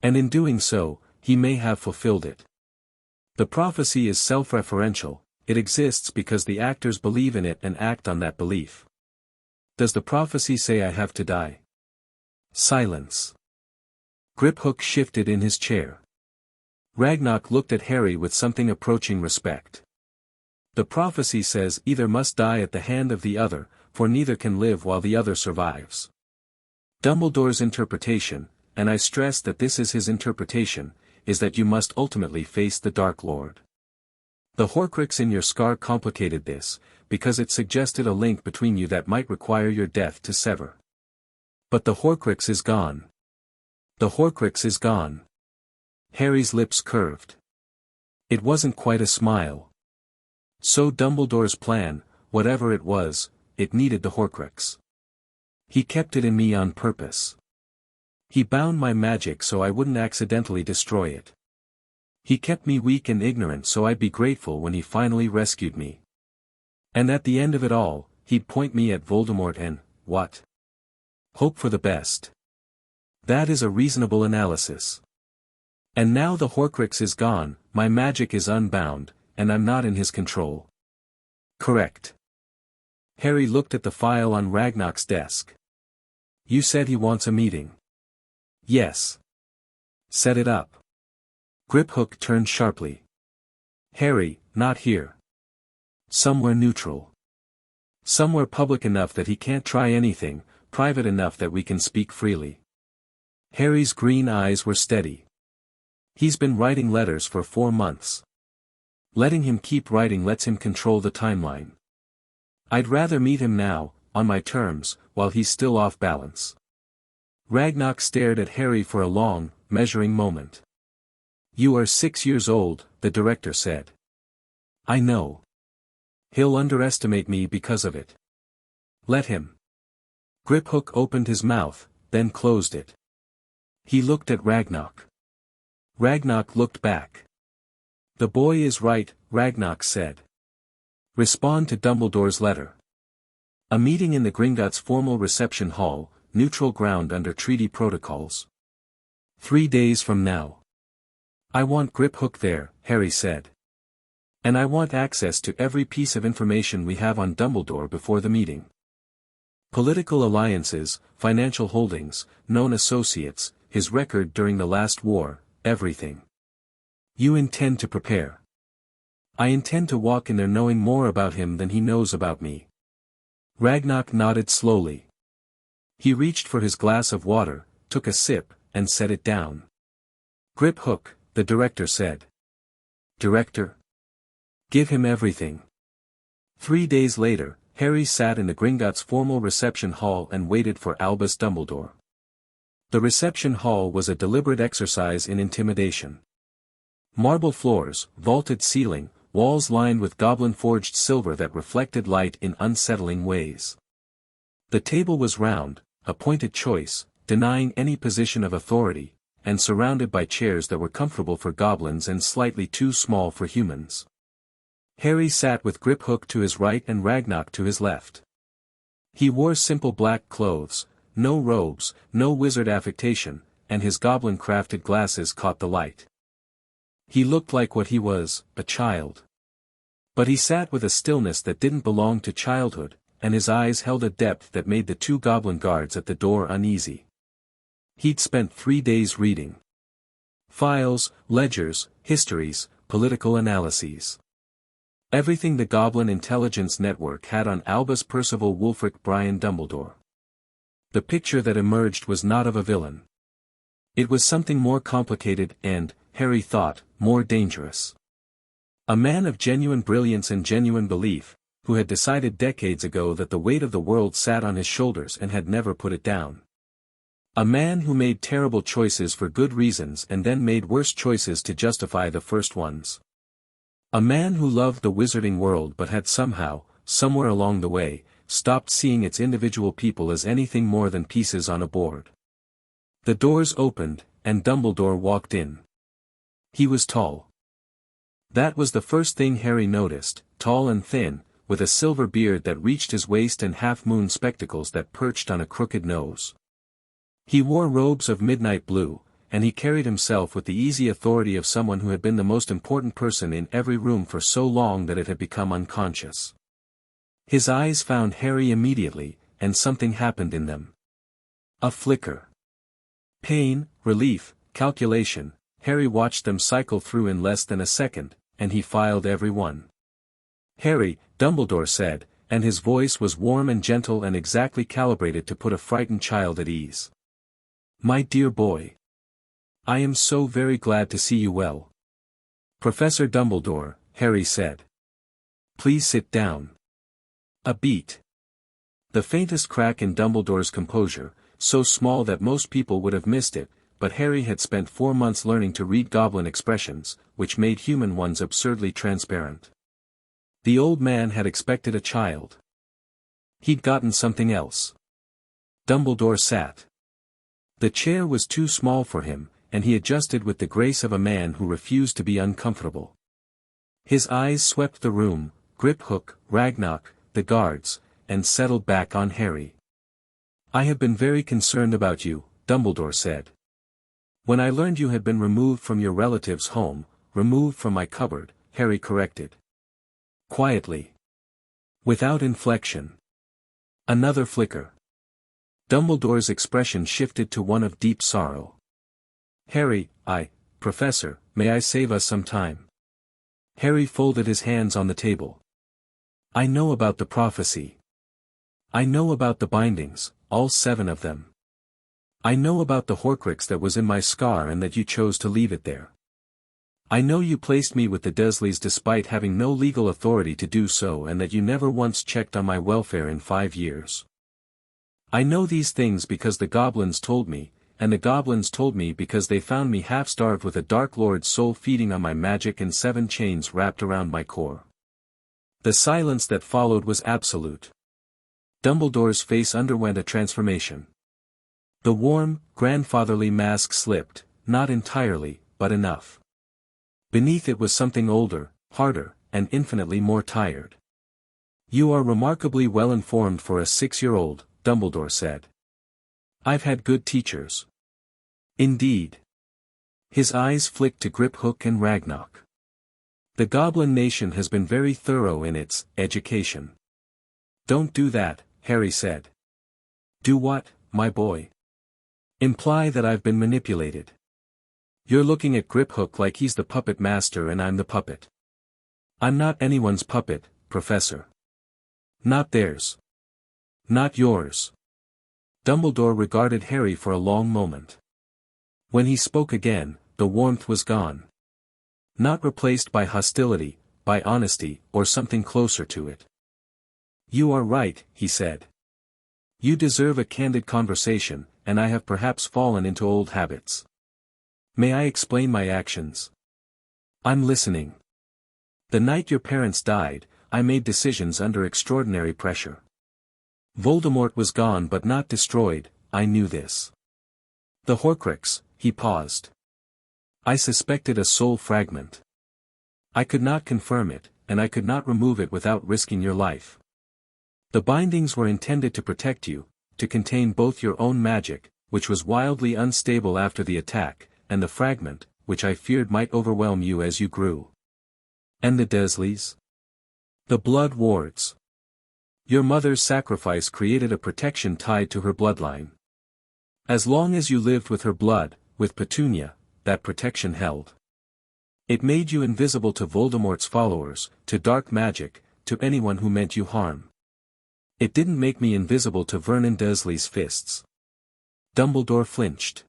And in doing so, he may have fulfilled it. The prophecy is self-referential, it exists because the actors believe in it and act on that belief. Does the prophecy say I have to die? Silence. Griphook shifted in his chair. Ragnarok looked at Harry with something approaching respect. The prophecy says either must die at the hand of the other, for neither can live while the other survives. Dumbledore's interpretation, and I stress that this is his interpretation, is that you must ultimately face the Dark Lord. The Horcrux in your scar complicated this, because it suggested a link between you that might require your death to sever. But the Horcrux is gone. The Horcrux is gone. Harry's lips curved. It wasn't quite a smile. So Dumbledore's plan, whatever it was, it needed the Horcrux. He kept it in me on purpose. He bound my magic so I wouldn't accidentally destroy it. He kept me weak and ignorant so I'd be grateful when he finally rescued me. And at the end of it all, he'd point me at Voldemort and, what? Hope for the best. That is a reasonable analysis. And now the Horcrux is gone, my magic is unbound, and I'm not in his control. Correct. Harry looked at the file on Ragnarok's desk. You said he wants a meeting. Yes. Set it up. Griphook turned sharply. Harry, not here. Somewhere neutral. Somewhere public enough that he can't try anything, private enough that we can speak freely. Harry's green eyes were steady. He's been writing letters for 4 months. Letting him keep writing lets him control the timeline. I'd rather meet him now, on my terms, while he's still off balance. Ragnarok stared at Harry for a long, measuring moment. You are 6 years old, the director said. I know. He'll underestimate me because of it. Let him. Griphook opened his mouth, then closed it. He looked at Ragnarok. Ragnarok looked back. The boy is right, Ragnarok said. Respond to Dumbledore's letter. A meeting in the Gringotts formal reception hall, neutral ground under treaty protocols. 3 days from now. I want Griphook there, Harry said. And I want access to every piece of information we have on Dumbledore before the meeting. Political alliances, financial holdings, known associates, his record during the last war, everything. You intend to prepare. I intend to walk in there knowing more about him than he knows about me. Ragnarok nodded slowly. He reached for his glass of water, took a sip, and set it down. Griphook, the director said. Director? Give him everything. 3 days later, Harry sat in the Gringotts formal reception hall and waited for Albus Dumbledore. The reception hall was a deliberate exercise in intimidation. Marble floors, vaulted ceiling, walls lined with goblin-forged silver that reflected light in unsettling ways. The table was round, a pointed choice, denying any position of authority, and surrounded by chairs that were comfortable for goblins and slightly too small for humans. Harry sat with Griphook to his right and Ragnarok to his left. He wore simple black clothes, no robes, no wizard affectation, and his goblin-crafted glasses caught the light. He looked like what he was, a child. But he sat with a stillness that didn't belong to childhood, and his eyes held a depth that made the 2 goblin guards at the door uneasy. He'd spent 3 days reading files, ledgers, histories, political analyses. Everything the Goblin Intelligence Network had on Albus Percival Wulfric Brian Dumbledore. The picture that emerged was not of a villain. It was something more complicated and, Harry thought, more dangerous. A man of genuine brilliance and genuine belief, who had decided decades ago that the weight of the world sat on his shoulders and had never put it down. A man who made terrible choices for good reasons and then made worse choices to justify the first ones. A man who loved the wizarding world but had somehow, somewhere along the way, stopped seeing its individual people as anything more than pieces on a board. The doors opened, and Dumbledore walked in. He was tall. That was the first thing Harry noticed, tall and thin, with a silver beard that reached his waist and half-moon spectacles that perched on a crooked nose. He wore robes of midnight blue, and he carried himself with the easy authority of someone who had been the most important person in every room for so long that it had become unconscious. His eyes found Harry immediately, and something happened in them. A flicker. Pain, relief, calculation. Harry watched them cycle through in less than a second, and he filed every one. "Harry," Dumbledore said, and his voice was warm and gentle and exactly calibrated to put a frightened child at ease. "My dear boy. I am so very glad to see you well." "Professor Dumbledore," Harry said. "Please sit down." A beat. The faintest crack in Dumbledore's composure, so small that most people would have missed it, but Harry had spent 4 months learning to read goblin expressions, which made human ones absurdly transparent. The old man had expected a child. He'd gotten something else. Dumbledore sat. The chair was too small for him, and he adjusted with the grace of a man who refused to be uncomfortable. His eyes swept the room, Griphook, Ragnarok, the guards, and settled back on Harry. "I have been very concerned about you," Dumbledore said. "When I learned you had been removed from your relative's home, removed from my cupboard," Harry corrected. Quietly. Without inflection. Another flicker. Dumbledore's expression shifted to one of deep sorrow. "Harry, Professor, may I save us some time?" Harry folded his hands on the table. "I know about the prophecy. I know about the bindings, all 7 of them. I know about the Horcrux that was in my scar and that you chose to leave it there. I know you placed me with the Dursleys despite having no legal authority to do so and that you never once checked on my welfare in 5 years. I know these things because the goblins told me, and the goblins told me because they found me half-starved with a Dark Lord's soul feeding on my magic and 7 chains wrapped around my core." The silence that followed was absolute. Dumbledore's face underwent a transformation. The warm, grandfatherly mask slipped, not entirely, but enough. Beneath it was something older, harder, and infinitely more tired. "You are remarkably well informed for a 6-year-old, Dumbledore said. "I've had good teachers." "Indeed." His eyes flicked to Griphook and Ragnarok. "The Goblin Nation has been very thorough in its education." "Don't do that," Harry said. "Do what, my boy?" "Imply that I've been manipulated. You're looking at Griphook like he's the puppet master and I'm the puppet. I'm not anyone's puppet, Professor. Not theirs. Not yours." Dumbledore regarded Harry for a long moment. When he spoke again, the warmth was gone. Not replaced by hostility, by honesty, or something closer to it. "You are right," he said. "You deserve a candid conversation, and I have perhaps fallen into old habits. May I explain my actions?" "I'm listening." "The night your parents died, I made decisions under extraordinary pressure. Voldemort was gone but not destroyed, I knew this. The Horcrux," he paused. "I suspected a soul fragment. I could not confirm it, and I could not remove it without risking your life. The bindings were intended to protect you, to contain both your own magic, which was wildly unstable after the attack, and the fragment, which I feared might overwhelm you as you grew. And the Dursleys? The Blood Wards. Your mother's sacrifice created a protection tied to her bloodline. As long as you lived with her blood, with Petunia, that protection held. It made you invisible to Voldemort's followers, to dark magic, to anyone who meant you harm. It didn't make me invisible to Vernon Dursley's fists." Dumbledore flinched.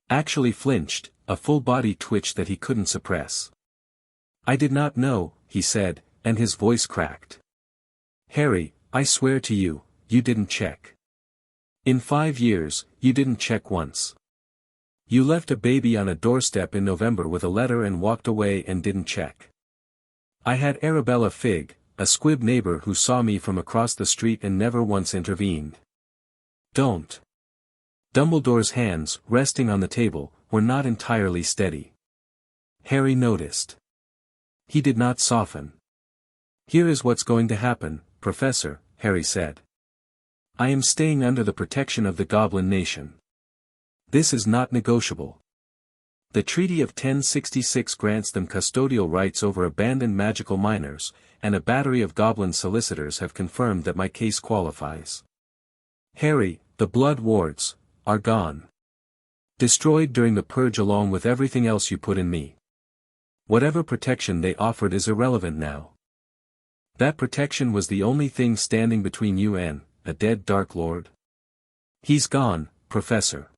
Actually flinched, a full body twitch that he couldn't suppress. "I did not know," he said, and his voice cracked. "Harry, I swear to you, you didn't check. In 5 years, you didn't check once. You left a baby on a doorstep in November with a letter and walked away and didn't check. I had Arabella Figg, a squib neighbor who saw me from across the street and never once intervened. Don't." Dumbledore's hands, resting on the table, were not entirely steady. Harry noticed. He did not soften. "Here is what's going to happen, Professor," Harry said. "I am staying under the protection of the Goblin Nation. This is not negotiable. The Treaty of 1066 grants them custodial rights over abandoned magical minors, and a battery of goblin solicitors have confirmed that my case qualifies. Harry, the blood wards, are gone. Destroyed during the purge along with everything else you put in me. Whatever protection they offered is irrelevant now. That protection was the only thing standing between you and a dead Dark Lord. He's gone, Professor.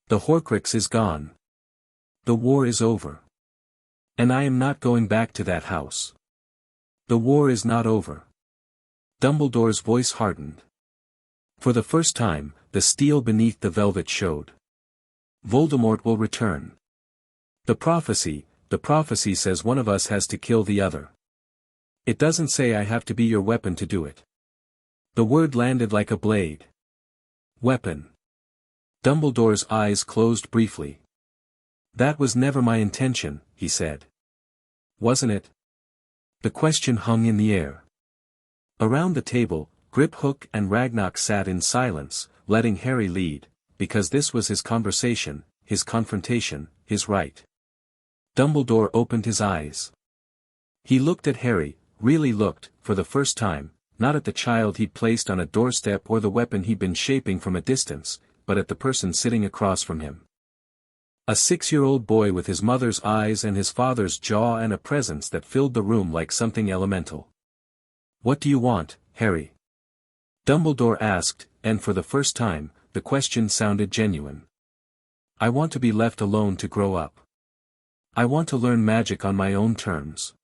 The Horcrux is gone. The war is over. And I am not going back to that house. The war is not over. Dumbledore's voice hardened. For the first time, the steel beneath the velvet showed. Voldemort will return. The prophecy says one of us has to kill the other. It doesn't say I have to be your weapon to do it. The word landed like a blade. Weapon. Dumbledore's eyes closed briefly. That was never my intention, he said. Wasn't it? The question hung in the air. Around the table, Griphook and Ragnarok sat in silence, letting Harry lead, because this was his conversation, his confrontation, his right. Dumbledore opened his eyes. He looked at Harry, really looked, for the first time, not at the child he'd placed on a doorstep or the weapon he'd been shaping from a distance, but at the person sitting across from him. A 6-year-old boy with his mother's eyes and his father's jaw and a presence that filled the room like something elemental. What do you want, Harry? Dumbledore asked, and for the first time, the question sounded genuine. I want to be left alone to grow up. I want to learn magic on my own terms.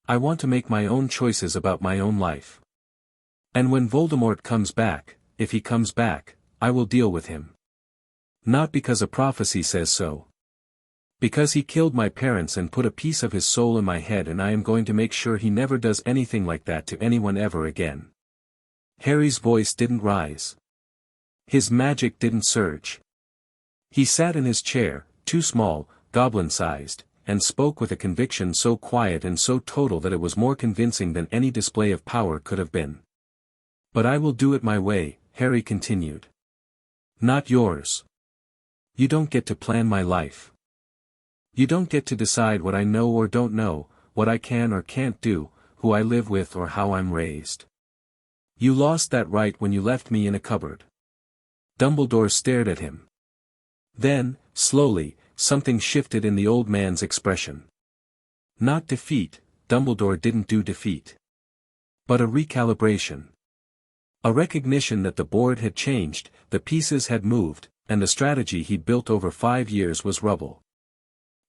I want to make my own choices about my own life. And when Voldemort comes back, if he comes back, I will deal with him. Not because a prophecy says so. Because he killed my parents and put a piece of his soul in my head, and I am going to make sure he never does anything like that to anyone ever again. Harry's voice didn't rise. His magic didn't surge. He sat in his chair, too small, goblin-sized, and spoke with a conviction so quiet and so total that it was more convincing than any display of power could have been. But I will do it my way, Harry continued. Not yours. You don't get to plan my life. You don't get to decide what I know or don't know, what I can or can't do, who I live with or how I'm raised. You lost that right when you left me in a cupboard. Dumbledore stared at him. Then, slowly, something shifted in the old man's expression. Not defeat, Dumbledore didn't do defeat. But a recalibration. A recognition that the board had changed, the pieces had moved, and the strategy he'd built over 5 years was rubble.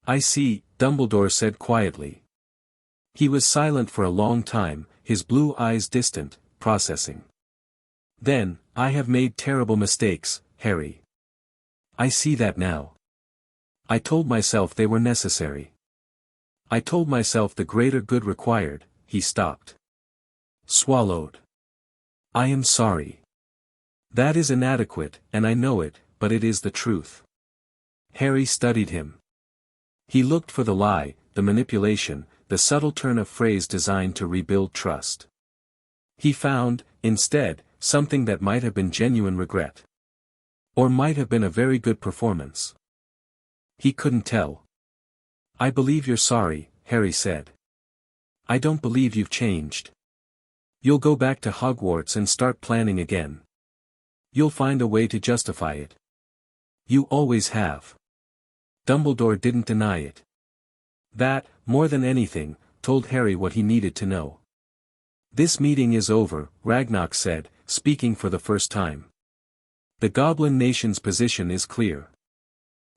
I see, Dumbledore said quietly. He was silent for a long time, his blue eyes distant, processing. Then, I have made terrible mistakes, Harry. I see that now. I told myself they were necessary. I told myself the greater good required. He stopped. Swallowed. I am sorry. That is inadequate, and I know it, but it is the truth. Harry studied him. He looked for the lie, the manipulation, the subtle turn of phrase designed to rebuild trust. He found, instead, something that might have been genuine regret. Or might have been a very good performance. He couldn't tell. I believe you're sorry, Harry said. I don't believe you've changed. You'll go back to Hogwarts and start planning again. You'll find a way to justify it. You always have. Dumbledore didn't deny it. That, more than anything, told Harry what he needed to know. This meeting is over, Ragnarok said, speaking for the first time. The Goblin Nation's position is clear.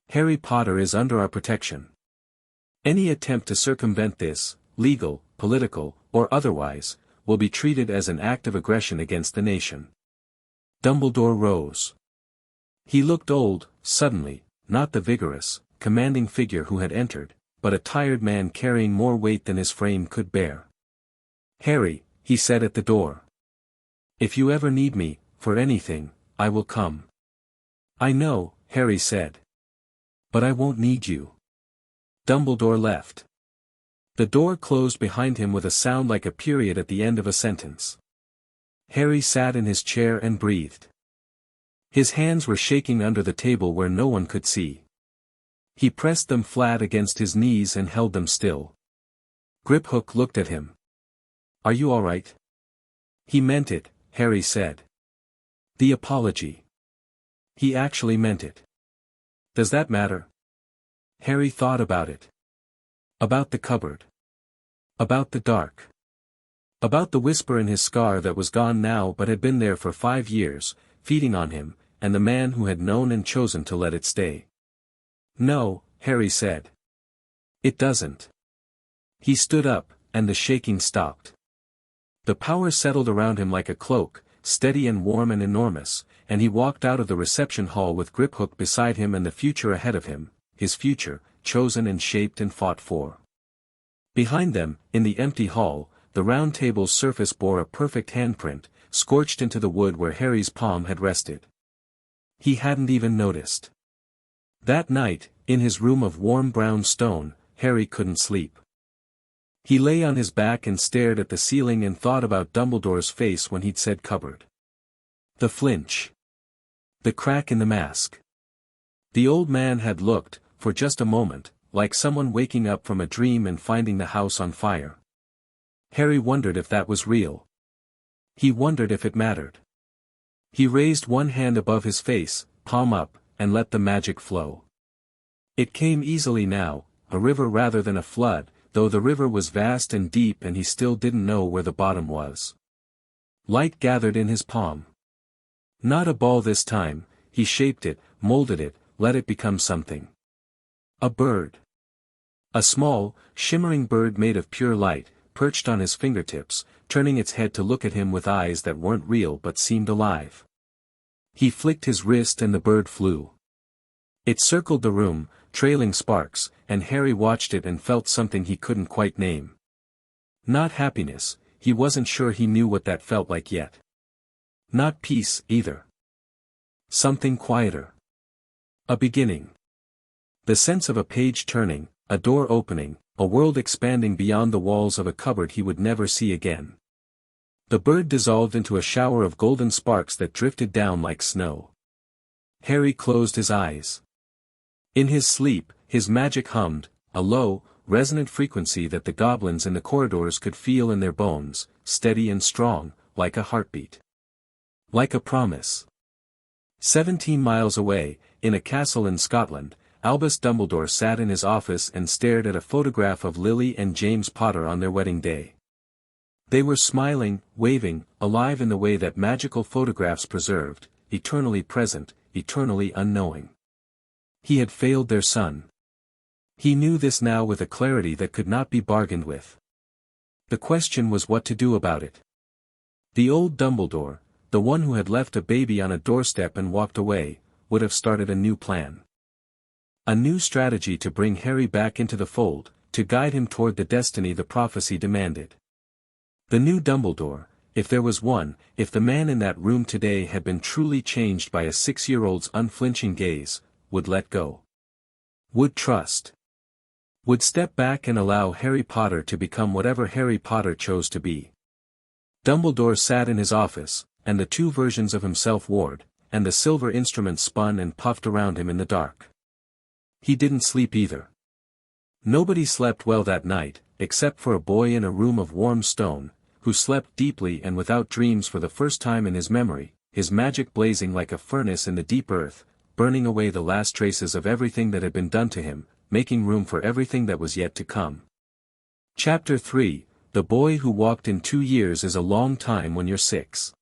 Harry Potter is under our protection. Any attempt to circumvent this, legal, political, or otherwise, will be treated as an act of aggression against the nation. Dumbledore rose. He looked old, suddenly, not the vigorous, commanding figure who had entered, but a tired man carrying more weight than his frame could bear. Harry, he said at the door. If you ever need me, for anything, I will come. I know, Harry said. But I won't need you. Dumbledore left. The door closed behind him with a sound like a period at the end of a sentence. Harry sat in his chair and breathed. His hands were shaking under the table where no one could see. He pressed them flat against his knees and held them still. Griphook looked at him. "Are you all right?" "He meant it," Harry said. "The apology. He actually meant it." "Does that matter?" Harry thought about it. About the cupboard. About the dark. About the whisper in his scar that was gone now but had been there for 5 years, feeding on him, and the man who had known and chosen to let it stay. "No," Harry said. "It doesn't." He stood up, and the shaking stopped. The power settled around him like a cloak, steady and warm and enormous, and he walked out of the reception hall with Griphook beside him and the future ahead of him, his future, chosen and shaped and fought for. Behind them, in the empty hall, the round table's surface bore a perfect handprint, scorched into the wood where Harry's palm had rested. He hadn't even noticed. That night, in his room of warm brown stone, Harry couldn't sleep. He lay on his back and stared at the ceiling and thought about Dumbledore's face when he'd said cupboard. The flinch. The crack in the mask. The old man had looked, for just a moment, like someone waking up from a dream and finding the house on fire. Harry wondered if that was real. He wondered if it mattered. He raised one hand above his face, palm up, and let the magic flow. It came easily now, a river rather than a flood, though the river was vast and deep and he still didn't know where the bottom was. Light gathered in his palm. Not a ball this time, he shaped it, molded it, let it become something. A bird. A small, shimmering bird made of pure light, perched on his fingertips, turning its head to look at him with eyes that weren't real but seemed alive. He flicked his wrist and the bird flew. It circled the room, trailing sparks, and Harry watched it and felt something he couldn't quite name. Not happiness, he wasn't sure he knew what that felt like yet. Not peace, either. Something quieter. A beginning. The sense of a page turning, a door opening, a world expanding beyond the walls of a cupboard he would never see again. The bird dissolved into a shower of golden sparks that drifted down like snow. Harry closed his eyes. In his sleep, his magic hummed, a low, resonant frequency that the goblins in the corridors could feel in their bones, steady and strong, like a heartbeat. Like a promise. 17 miles away, in a castle in Scotland, Albus Dumbledore sat in his office and stared at a photograph of Lily and James Potter on their wedding day. They were smiling, waving, alive in the way that magical photographs preserved, eternally present, eternally unknowing. He had failed their son. He knew this now with a clarity that could not be bargained with. The question was what to do about it. The old Dumbledore, the one who had left a baby on a doorstep and walked away, would have started a new plan. A new strategy to bring Harry back into the fold, to guide him toward the destiny the prophecy demanded. The new Dumbledore, if there was one, if the man in that room today had been truly changed by a 6-year-old's unflinching gaze, would let go. Would trust. Would step back and allow Harry Potter to become whatever Harry Potter chose to be. Dumbledore sat in his office, and the two versions of himself warred, and the silver instruments spun and puffed around him in the dark. He didn't sleep either. Nobody slept well that night, except for a boy in a room of warm stone, who slept deeply and without dreams for the first time in his memory, his magic blazing like a furnace in the deep earth, burning away the last traces of everything that had been done to him, making room for everything that was yet to come. Chapter 3, The Boy Who Walked in 2 Years is a long time when you're 6.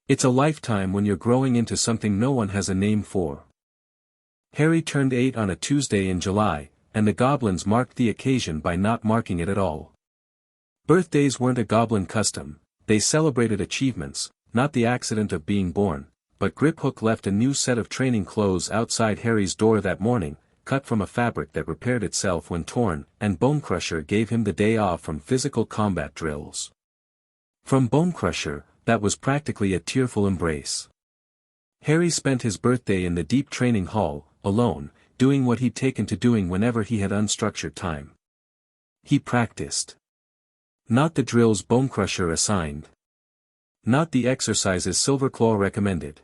It's a lifetime when you're growing into something no one has a name for. Harry turned 8 on a Tuesday in July, and the goblins marked the occasion by not marking it at all. Birthdays weren't a goblin custom, they celebrated achievements, not the accident of being born, but Griphook left a new set of training clothes outside Harry's door that morning, cut from a fabric that repaired itself when torn, and Bonecrusher gave him the day off from physical combat drills. From Bonecrusher, that was practically a tearful embrace. Harry spent his birthday in the deep training hall, alone, doing what he'd taken to doing whenever he had unstructured time. He practiced. Not the drills Bonecrusher assigned. Not the exercises Silverclaw recommended.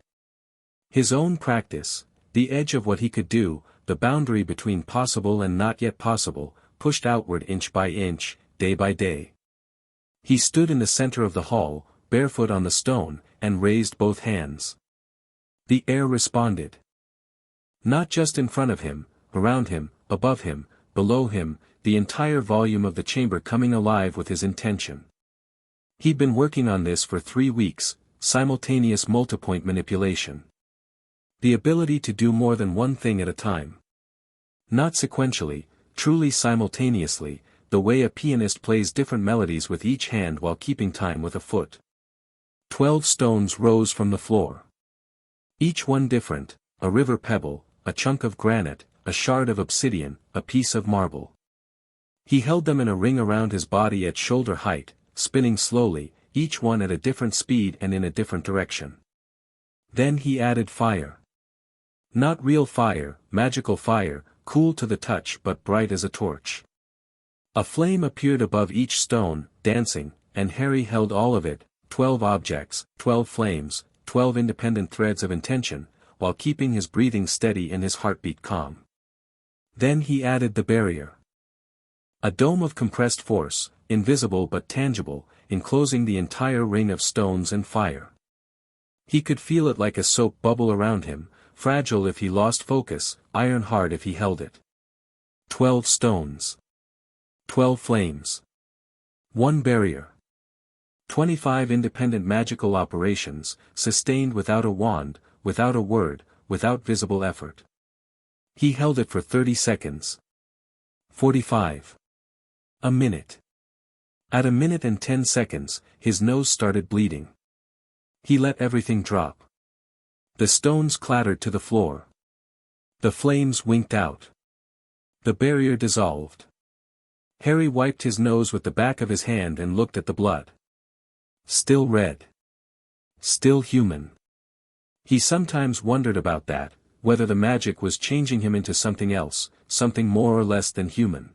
His own practice, the edge of what he could do, the boundary between possible and not yet possible, pushed outward inch by inch, day by day. He stood in the center of the hall, barefoot on the stone, and raised both hands. The air responded. Not just in front of him, around him, above him, below him, the entire volume of the chamber coming alive with his intention. He'd been working on this for 3 weeks, simultaneous multipoint manipulation. The ability to do more than one thing at a time. Not sequentially, truly simultaneously, the way a pianist plays different melodies with each hand while keeping time with a foot. 12 stones rose from the floor. Each one different, a river pebble, a chunk of granite, a shard of obsidian, a piece of marble. He held them in a ring around his body at shoulder height, spinning slowly, each one at a different speed and in a different direction. Then he added fire. Not real fire, magical fire, cool to the touch but bright as a torch. A flame appeared above each stone, dancing, and Harry held all of it, 12 objects, 12 flames, 12 independent threads of intention, while keeping his breathing steady and his heartbeat calm. Then he added the barrier. A dome of compressed force, invisible but tangible, enclosing the entire ring of stones and fire. He could feel it like a soap bubble around him, fragile if he lost focus, iron hard if he held it. 12 stones. 12 flames. 1 barrier. 25 independent magical operations, sustained without a wand, without a word, without visible effort. He held it for 30 seconds. 45. A minute. At a minute and 10 seconds, his nose started bleeding. He let everything drop. The stones clattered to the floor. The flames winked out. The barrier dissolved. Harry wiped his nose with the back of his hand and looked at the blood. Still red. Still human. He sometimes wondered about that, whether the magic was changing him into something else, something more or less than human.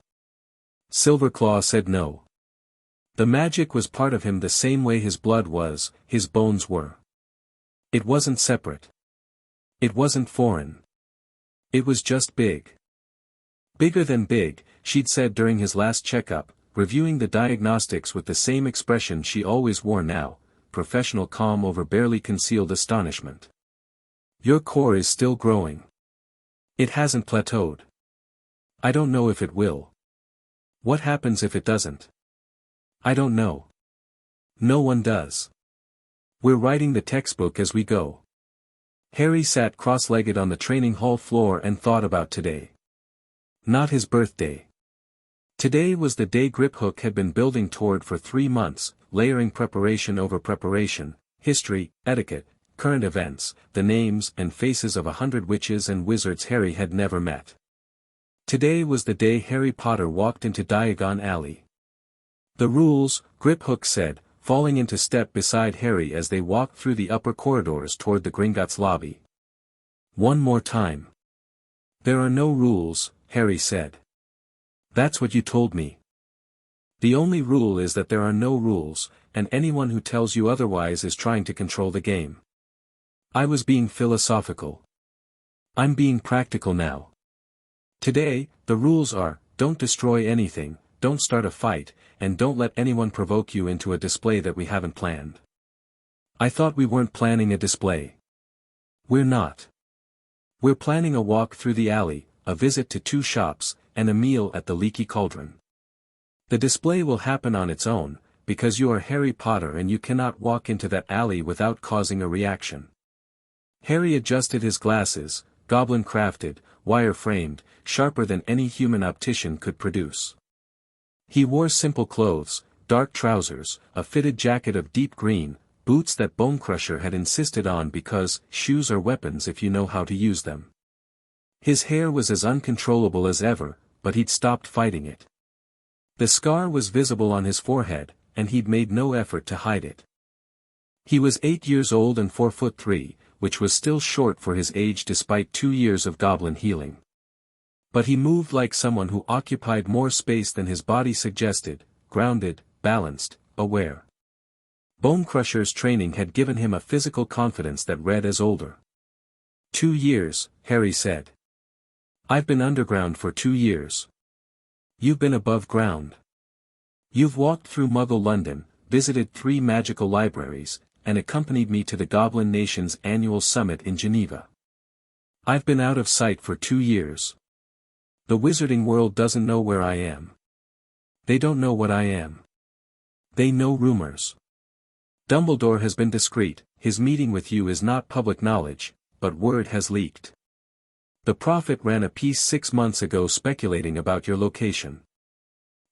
Silverclaw said no. The magic was part of him the same way his blood was, his bones were. It wasn't separate. It wasn't foreign. It was just big. Bigger than big, she'd said during his last checkup, reviewing the diagnostics with the same expression she always wore now, professional calm over barely concealed astonishment. Your core is still growing. It hasn't plateaued. I don't know if it will. What happens if it doesn't? I don't know. No one does. We're writing the textbook as we go. Harry sat cross-legged on the training hall floor and thought about today. Not his birthday. Today was the day Griphook had been building toward for 3 months, layering preparation over preparation, history, etiquette, current events, the names and faces of 100 witches and wizards Harry had never met. Today was the day Harry Potter walked into Diagon Alley. The rules, Griphook said, falling into step beside Harry as they walked through the upper corridors toward the Gringotts lobby. One more time. There are no rules, Harry said. That's what you told me. The only rule is that there are no rules, and anyone who tells you otherwise is trying to control the game. I was being philosophical. I'm being practical now. Today, the rules are, don't destroy anything, don't start a fight, and don't let anyone provoke you into a display that we haven't planned. I thought we weren't planning a display. We're not. We're planning a walk through the alley, a visit to 2 shops, and a meal at the Leaky Cauldron. The display will happen on its own, because you are Harry Potter and you cannot walk into that alley without causing a reaction. Harry adjusted his glasses, goblin-crafted, wire-framed, sharper than any human optician could produce. He wore simple clothes, dark trousers, a fitted jacket of deep green, boots that Bonecrusher had insisted on because shoes are weapons if you know how to use them. His hair was as uncontrollable as ever, but he'd stopped fighting it. The scar was visible on his forehead, and he'd made no effort to hide it. He was 8 years old and 4'3", which was still short for his age despite 2 years of goblin healing. But he moved like someone who occupied more space than his body suggested, grounded, balanced, aware. Bonecrusher's training had given him a physical confidence that read as older. 2 years, Harry said. I've been underground for 2 years. You've been above ground. You've walked through Muggle London, visited 3 magical libraries, and accompanied me to the Goblin Nation's annual summit in Geneva. I've been out of sight for 2 years. The wizarding world doesn't know where I am. They don't know what I am. They know rumors. Dumbledore has been discreet, his meeting with you is not public knowledge, but word has leaked. The Prophet ran a piece 6 months ago speculating about your location.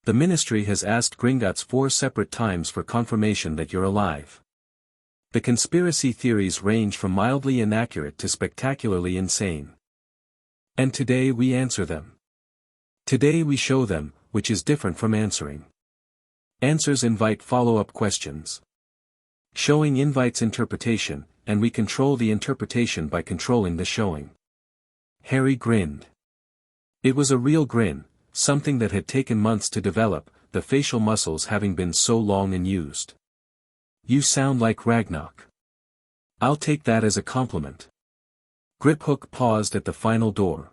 The Ministry has asked Gringotts 4 separate times for confirmation that you're alive. The conspiracy theories range from mildly inaccurate to spectacularly insane. And today we answer them. Today we show them, which is different from answering. Answers invite follow-up questions. Showing invites interpretation, and we control the interpretation by controlling the showing. Harry grinned. It was a real grin, something that had taken months to develop, the facial muscles having been so long unused. You sound like Ragnarok. I'll take that as a compliment. Griphook paused at the final door.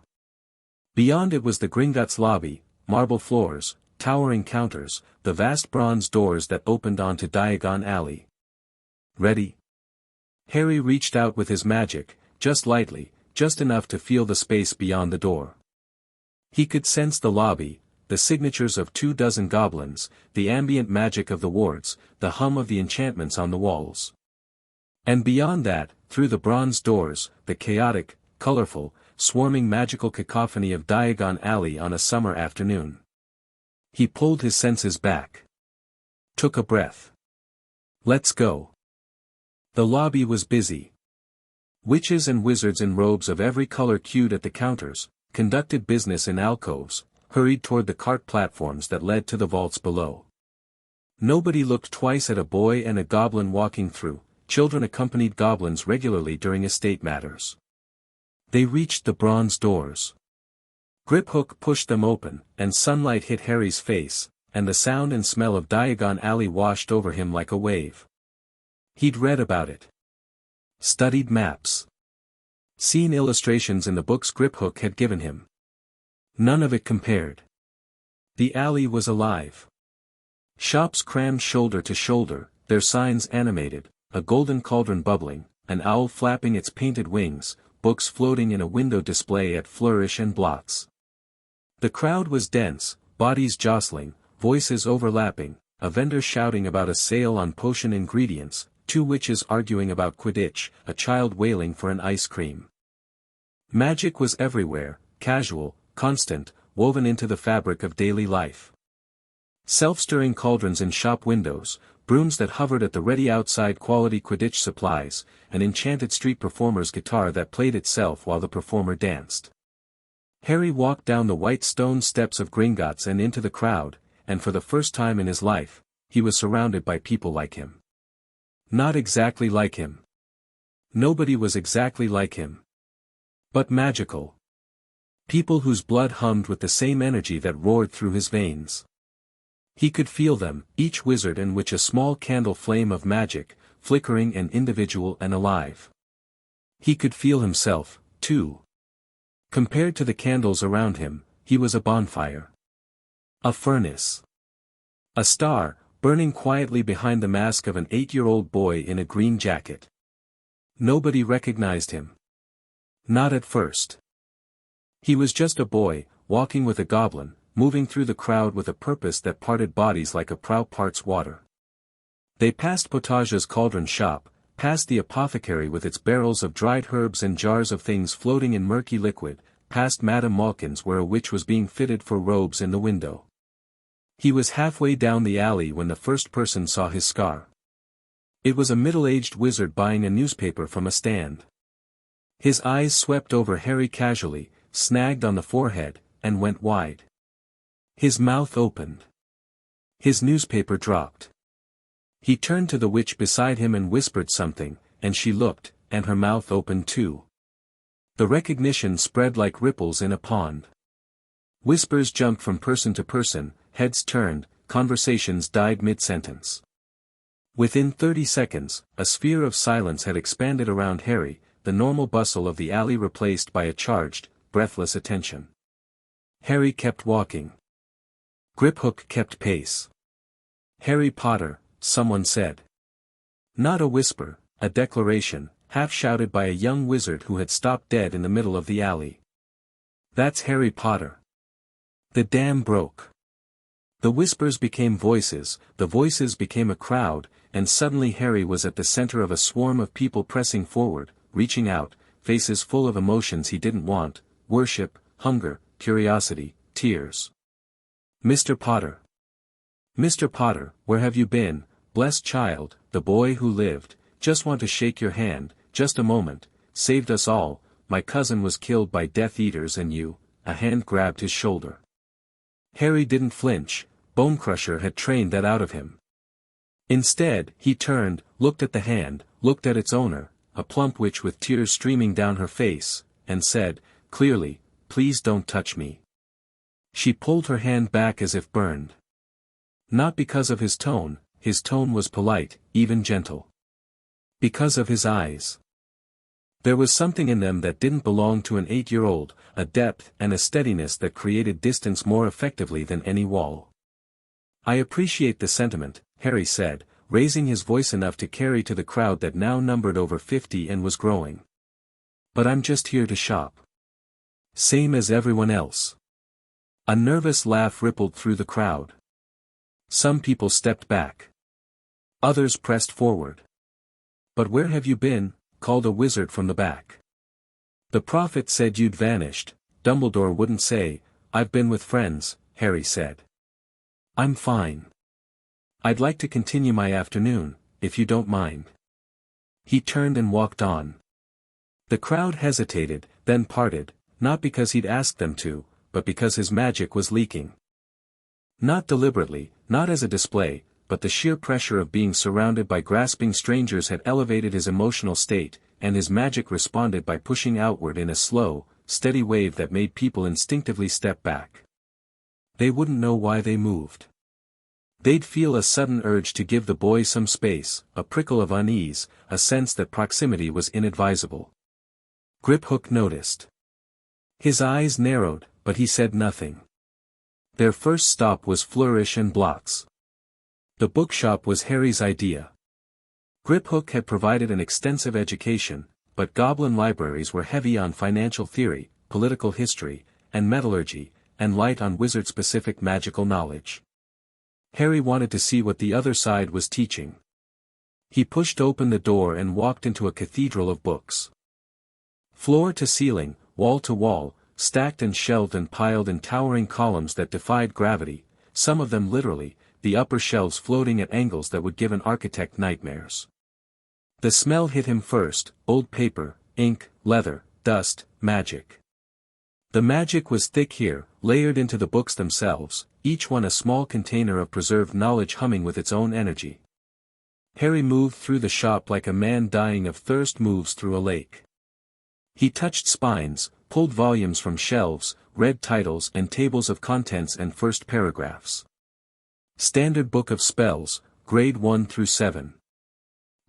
Beyond it was the Gringotts lobby, marble floors, towering counters, the vast bronze doors that opened onto Diagon Alley. Ready? Harry reached out with his magic, just lightly, just enough to feel the space beyond the door. He could sense the lobby, the signatures of 24 goblins, the ambient magic of the wards, the hum of the enchantments on the walls. And beyond that, through the bronze doors, the chaotic, colorful, swarming magical cacophony of Diagon Alley on a summer afternoon. He pulled his senses back. Took a breath. Let's go. The lobby was busy. Witches and wizards in robes of every color queued at the counters, conducted business in alcoves, hurried toward the cart platforms that led to the vaults below. Nobody looked twice at a boy and a goblin walking through. Children accompanied goblins regularly during estate matters. They reached the bronze doors. Griphook pushed them open, and sunlight hit Harry's face, and the sound and smell of Diagon Alley washed over him like a wave. He'd read about it. Studied maps. Seen illustrations in the books Griphook had given him. None of it compared. The alley was alive. Shops crammed shoulder to shoulder, their signs animated, a golden cauldron bubbling, an owl flapping its painted wings, books floating in a window display at flourish and blots. The crowd was dense, bodies jostling, voices overlapping, a vendor shouting about a sale on potion ingredients, 2 witches arguing about Quidditch, a child wailing for an ice cream. Magic was everywhere, casual, constant, woven into the fabric of daily life. Self-stirring cauldrons in shop windows, brooms that hovered at the ready outside quality Quidditch supplies, an enchanted street performer's guitar that played itself while the performer danced. Harry walked down the white stone steps of Gringotts and into the crowd, and for the first time in his life, he was surrounded by people like him. Not exactly like him. Nobody was exactly like him. But magical. People whose blood hummed with the same energy that roared through his veins. He could feel them, each wizard and witch a small candle flame of magic, flickering and individual and alive. He could feel himself, too. Compared to the candles around him, he was a bonfire. A furnace. A star, burning quietly behind the mask of an 8-year-old boy in a green jacket. Nobody recognized him. Not at first. He was just a boy, walking with a goblin, moving through the crowd with a purpose that parted bodies like a prow parts water. They passed Potage's cauldron shop, past the apothecary with its barrels of dried herbs and jars of things floating in murky liquid, past Madame Malkin's where a witch was being fitted for robes in the window. He was halfway down the alley when the first person saw his scar. It was a middle-aged wizard buying a newspaper from a stand. His eyes swept over Harry casually, snagged on the forehead, and went wide. His mouth opened. His newspaper dropped. He turned to the witch beside him and whispered something, and she looked, and her mouth opened too. The recognition spread like ripples in a pond. Whispers jumped from person to person, heads turned, conversations died mid-sentence. Within 30 seconds, a sphere of silence had expanded around Harry, the normal bustle of the alley replaced by a charged, breathless attention. Harry kept walking. Griphook kept pace. "Harry Potter," someone said. Not a whisper, a declaration, half shouted by a young wizard who had stopped dead in the middle of the alley. "That's Harry Potter." The dam broke. The whispers became voices, the voices became a crowd, and suddenly Harry was at the center of a swarm of people pressing forward, reaching out, faces full of emotions he didn't want: worship, hunger, curiosity, tears. "Mr. Potter. Mr. Potter, where have you been, blessed child, the boy who lived, just want to shake your hand, just a moment, saved us all, my cousin was killed by Death Eaters and you," a hand grabbed his shoulder. Harry didn't flinch, Bonecrusher had trained that out of him. Instead, he turned, looked at the hand, looked at its owner, a plump witch with tears streaming down her face, and said, clearly, "Please don't touch me." She pulled her hand back as if burned. Not because of his tone was polite, even gentle. Because of his eyes. There was something in them that didn't belong to an 8-year-old, a depth and a steadiness that created distance more effectively than any wall. "I appreciate the sentiment," Harry said, raising his voice enough to carry to the crowd that now numbered over 50 and was growing. "But I'm just here to shop. Same as everyone else." A nervous laugh rippled through the crowd. Some people stepped back. Others pressed forward. "But where have you been?" called a wizard from the back. "The prophet said you'd vanished." Dumbledore wouldn't say, "I've been with friends," Harry said. "I'm fine. I'd like to continue my afternoon, if you don't mind." He turned and walked on. The crowd hesitated, then parted, not because he'd asked them to, but because his magic was leaking. Not deliberately, not as a display, but the sheer pressure of being surrounded by grasping strangers had elevated his emotional state, and his magic responded by pushing outward in a slow, steady wave that made people instinctively step back. They wouldn't know why they moved. They'd feel a sudden urge to give the boy some space, a prickle of unease, a sense that proximity was inadvisable. Griphook noticed. His eyes narrowed, but he said nothing. Their first stop was Flourish and Blocks. The bookshop was Harry's idea. Griphook had provided an extensive education, but Goblin libraries were heavy on financial theory, political history, and metallurgy, and light on wizard-specific magical knowledge. Harry wanted to see what the other side was teaching. He pushed open the door and walked into a cathedral of books. Floor to ceiling, wall to wall, stacked and shelved and piled in towering columns that defied gravity, some of them literally, the upper shelves floating at angles that would give an architect nightmares. The smell hit him first: old paper, ink, leather, dust, magic. The magic was thick here, layered into the books themselves, each one a small container of preserved knowledge humming with its own energy. Harry moved through the shop like a man dying of thirst moves through a lake. He touched spines, pulled volumes from shelves, read titles and tables of contents and first paragraphs. Standard Book of Spells, Grade 1 through 7.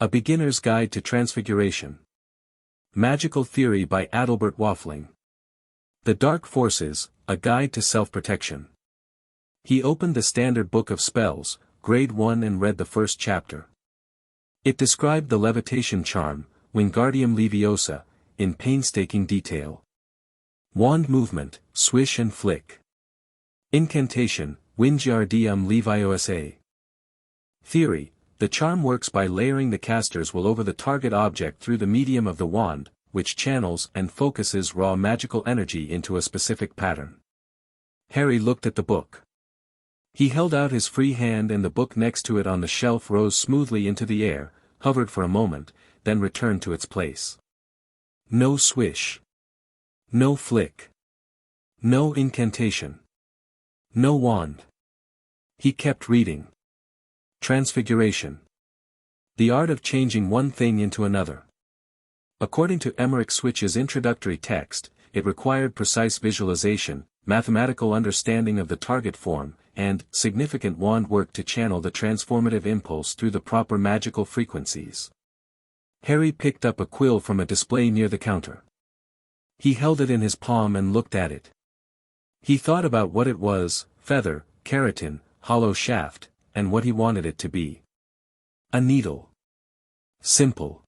A Beginner's Guide to Transfiguration. Magical Theory by Adalbert Waffling. The Dark Forces, A Guide to Self-Protection. He opened the Standard Book of Spells, Grade 1 and read the first chapter. It described the levitation charm, Wingardium Leviosa, in painstaking detail. Wand movement, swish and flick. Incantation, Wingardium Leviosa. Theory: the charm works by layering the caster's will over the target object through the medium of the wand, which channels and focuses raw magical energy into a specific pattern. Harry looked at the book. He held out his free hand and the book next to it on the shelf rose smoothly into the air, hovered for a moment, then returned to its place. No swish. No flick. No incantation. No wand. He kept reading. Transfiguration. The art of changing one thing into another. According to Emmerich Switch's introductory text, it required precise visualization, mathematical understanding of the target form, and significant wand work to channel the transformative impulse through the proper magical frequencies. Harry picked up a quill from a display near the counter. He held it in his palm and looked at it. He thought about what it was: feather, keratin, hollow shaft, and what he wanted it to be. A needle. Simple.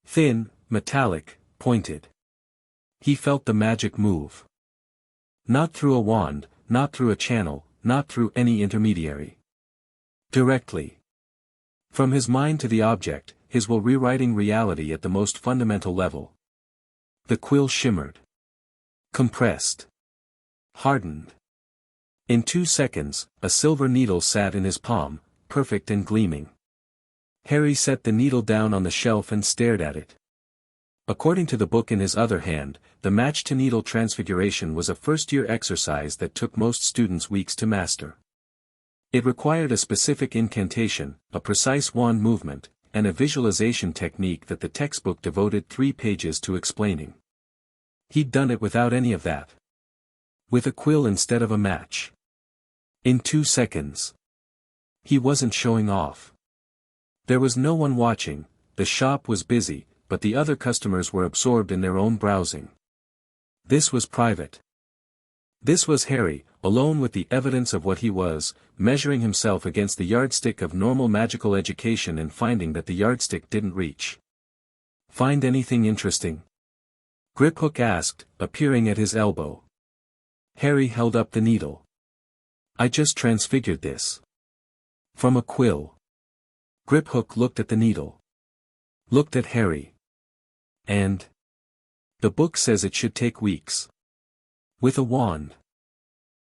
Thin, metallic, pointed. He felt the magic move. Not through a wand, not through a channel, not through any intermediary. Directly. From his mind to the object, his will rewriting reality at the most fundamental level. The quill shimmered. Compressed. Hardened. In 2 seconds, a silver needle sat in his palm, perfect and gleaming. Harry set the needle down on the shelf and stared at it. According to the book in his other hand, the match-to-needle transfiguration was a first-year exercise that took most students weeks to master. It required a specific incantation, a precise wand movement, and a visualization technique that the textbook devoted 3 pages to explaining. He'd done it without any of that. With a quill instead of a match. In 2 seconds. He wasn't showing off. There was no one watching, the shop was busy, but the other customers were absorbed in their own browsing. This was private. This was Harry, alone with the evidence of what he was, measuring himself against the yardstick of normal magical education and finding that the yardstick didn't reach. "Find anything interesting?" Griphook asked, appearing at his elbow. Harry held up the needle. "I just transfigured this. From a quill." Griphook looked at the needle. Looked at Harry. "And? The book says it should take weeks. With a wand.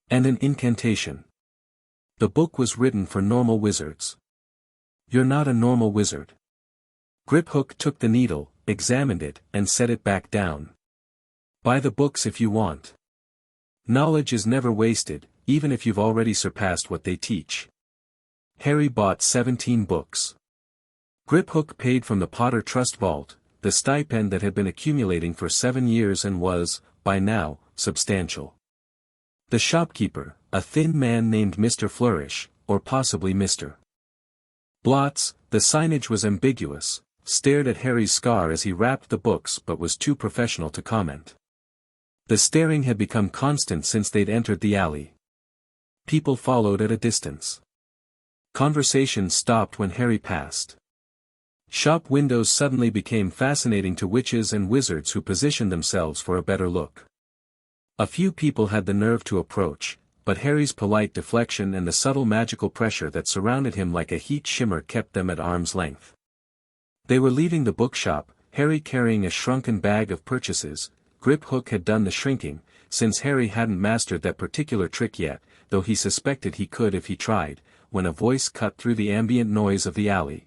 And an incantation. The book was written for normal wizards. You're not a normal wizard." Griphook took the needle, examined it, and set it back down. "Buy the books if you want. Knowledge is never wasted, even if you've already surpassed what they teach." Harry bought 17 books. Griphook paid from the Potter Trust Vault, the stipend that had been accumulating for 7 years and was, by now, substantial. The shopkeeper, a thin man named Mr. Flourish, or possibly Mr. Blotz, the signage was ambiguous, stared at Harry's scar as he wrapped the books but was too professional to comment. The staring had become constant since they'd entered the alley. People followed at a distance. Conversation stopped when Harry passed. Shop windows suddenly became fascinating to witches and wizards who positioned themselves for a better look. A few people had the nerve to approach, but Harry's polite deflection and the subtle magical pressure that surrounded him like a heat shimmer kept them at arm's length. They were leaving the bookshop, Harry carrying a shrunken bag of purchases. Griphook had done the shrinking, since Harry hadn't mastered that particular trick yet, though he suspected he could if he tried, when a voice cut through the ambient noise of the alley.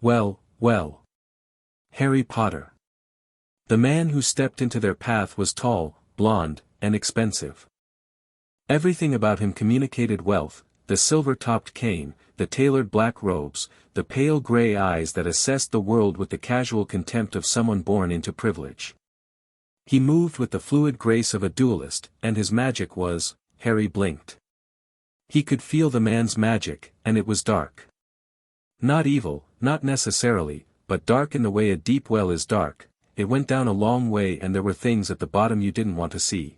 "Well, well. Harry Potter." The man who stepped into their path was tall, blond, and expensive. Everything about him communicated wealth: the silver-topped cane, the tailored black robes, the pale gray eyes that assessed the world with the casual contempt of someone born into privilege. He moved with the fluid grace of a duelist, and his magic was, Harry blinked. He could feel the man's magic, and it was dark. Not evil, not necessarily, but dark in the way a deep well is dark. It went down a long way and there were things at the bottom you didn't want to see.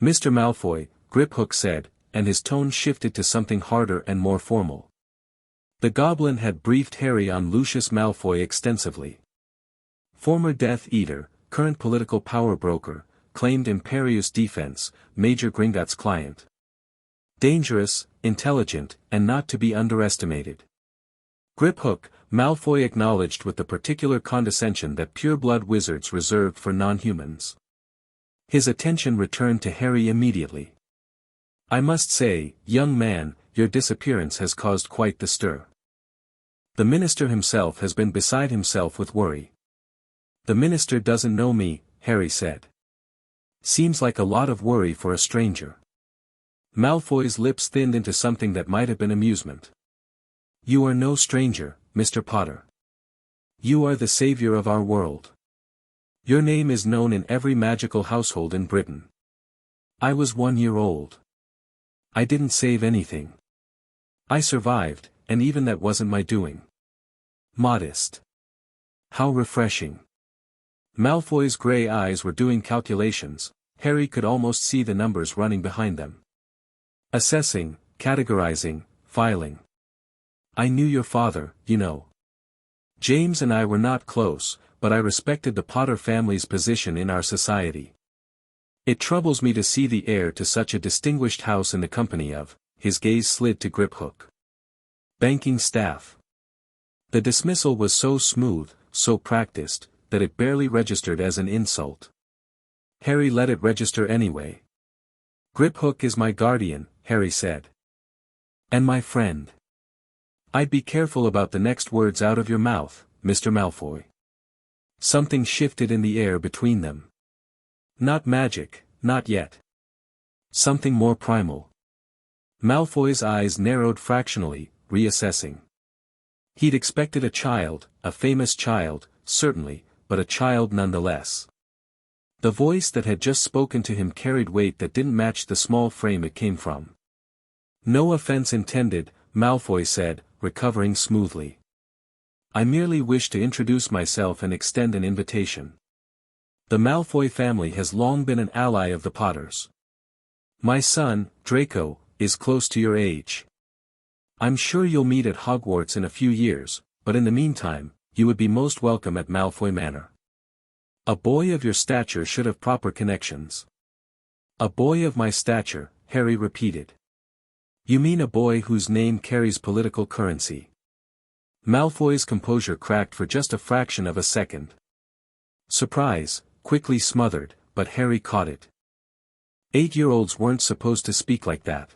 "Mr. Malfoy," Griphook said, and his tone shifted to something harder and more formal. The goblin had briefed Harry on Lucius Malfoy extensively. Former Death Eater, current political power broker, claimed imperious defense, Major Gringotts' client. Dangerous, intelligent, and not to be underestimated. Griphook, Malfoy acknowledged with the particular condescension that pure-blood wizards reserved for non-humans. His attention returned to Harry immediately. "I must say, young man, your disappearance has caused quite the stir. The minister himself has been beside himself with worry." "The minister doesn't know me," Harry said. "Seems like a lot of worry for a stranger." Malfoy's lips thinned into something that might have been amusement. "You are no stranger, Mr. Potter. You are the savior of our world. Your name is known in every magical household in Britain. I was 1 year old. I didn't save anything. I survived, and even that wasn't my doing. Modest. How refreshing. Malfoy's grey eyes were doing calculations. Harry could almost see the numbers running behind them. Assessing, categorizing, filing. I knew your father, you know. James and I were not close, but I respected the Potter family's position in our society. It troubles me to see the heir to such a distinguished house in the company of, his gaze slid to Griphook. Banking staff. The dismissal was so smooth, so practiced, that it barely registered as an insult. Harry let it register anyway. Griphook is my guardian, Harry said. And my friend. I'd be careful about the next words out of your mouth, Mr. Malfoy. Something shifted in the air between them. Not magic, not yet. Something more primal. Malfoy's eyes narrowed fractionally, reassessing. He'd expected a child, a famous child, certainly, but a child nonetheless. The voice that had just spoken to him carried weight that didn't match the small frame it came from. No offense intended, Malfoy said, recovering smoothly. I merely wish to introduce myself and extend an invitation. The Malfoy family has long been an ally of the Potters. My son, Draco, is close to your age. I'm sure you'll meet at Hogwarts in a few years, but in the meantime, you would be most welcome at Malfoy Manor. A boy of your stature should have proper connections. A boy of my stature, Harry repeated. You mean a boy whose name carries political currency? Malfoy's composure cracked for just a fraction of a second. Surprise, quickly smothered, but Harry caught it. 8-year-olds weren't supposed to speak like that.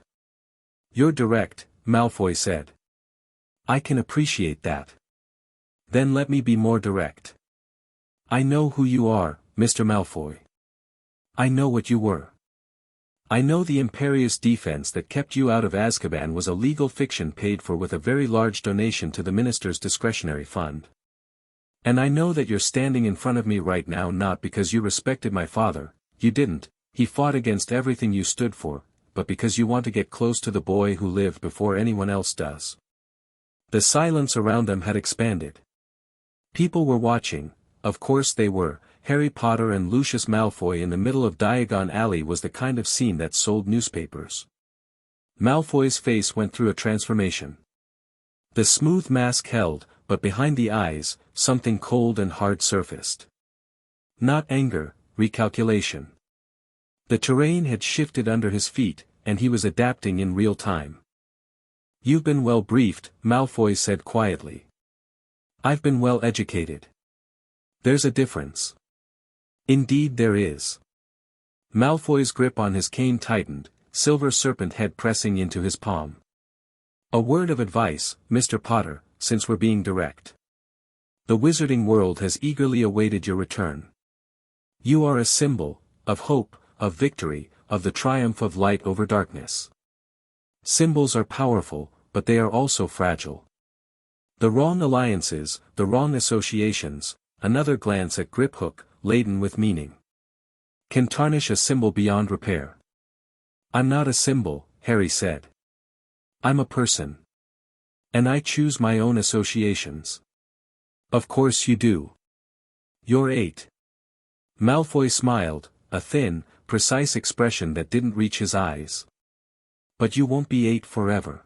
You're direct, Malfoy said. I can appreciate that. Then let me be more direct. I know who you are, Mr. Malfoy. I know what you were. I know the imperious defense that kept you out of Azkaban was a legal fiction paid for with a very large donation to the minister's discretionary fund. And I know that you're standing in front of me right now not because you respected my father, you didn't, he fought against everything you stood for, but because you want to get close to the boy who lived before anyone else does. The silence around them had expanded. People were watching, of course they were. Harry Potter and Lucius Malfoy in the middle of Diagon Alley was the kind of scene that sold newspapers. Malfoy's face went through a transformation. The smooth mask held, but behind the eyes, something cold and hard surfaced. Not anger, recalculation. The terrain had shifted under his feet, and he was adapting in real time. You've been well briefed, Malfoy said quietly. I've been well educated. There's a difference. Indeed there is. Malfoy's grip on his cane tightened, silver serpent head pressing into his palm. A word of advice, Mr. Potter, since we're being direct. The wizarding world has eagerly awaited your return. You are a symbol, of hope, of victory, of the triumph of light over darkness. Symbols are powerful, but they are also fragile. The wrong alliances, the wrong associations, another glance at Griphook, laden with meaning, can tarnish a symbol beyond repair. I'm not a symbol, Harry said. I'm a person. And I choose my own associations. Of course you do. You're 8. Malfoy smiled, a thin, precise expression that didn't reach his eyes. But you won't be 8 forever.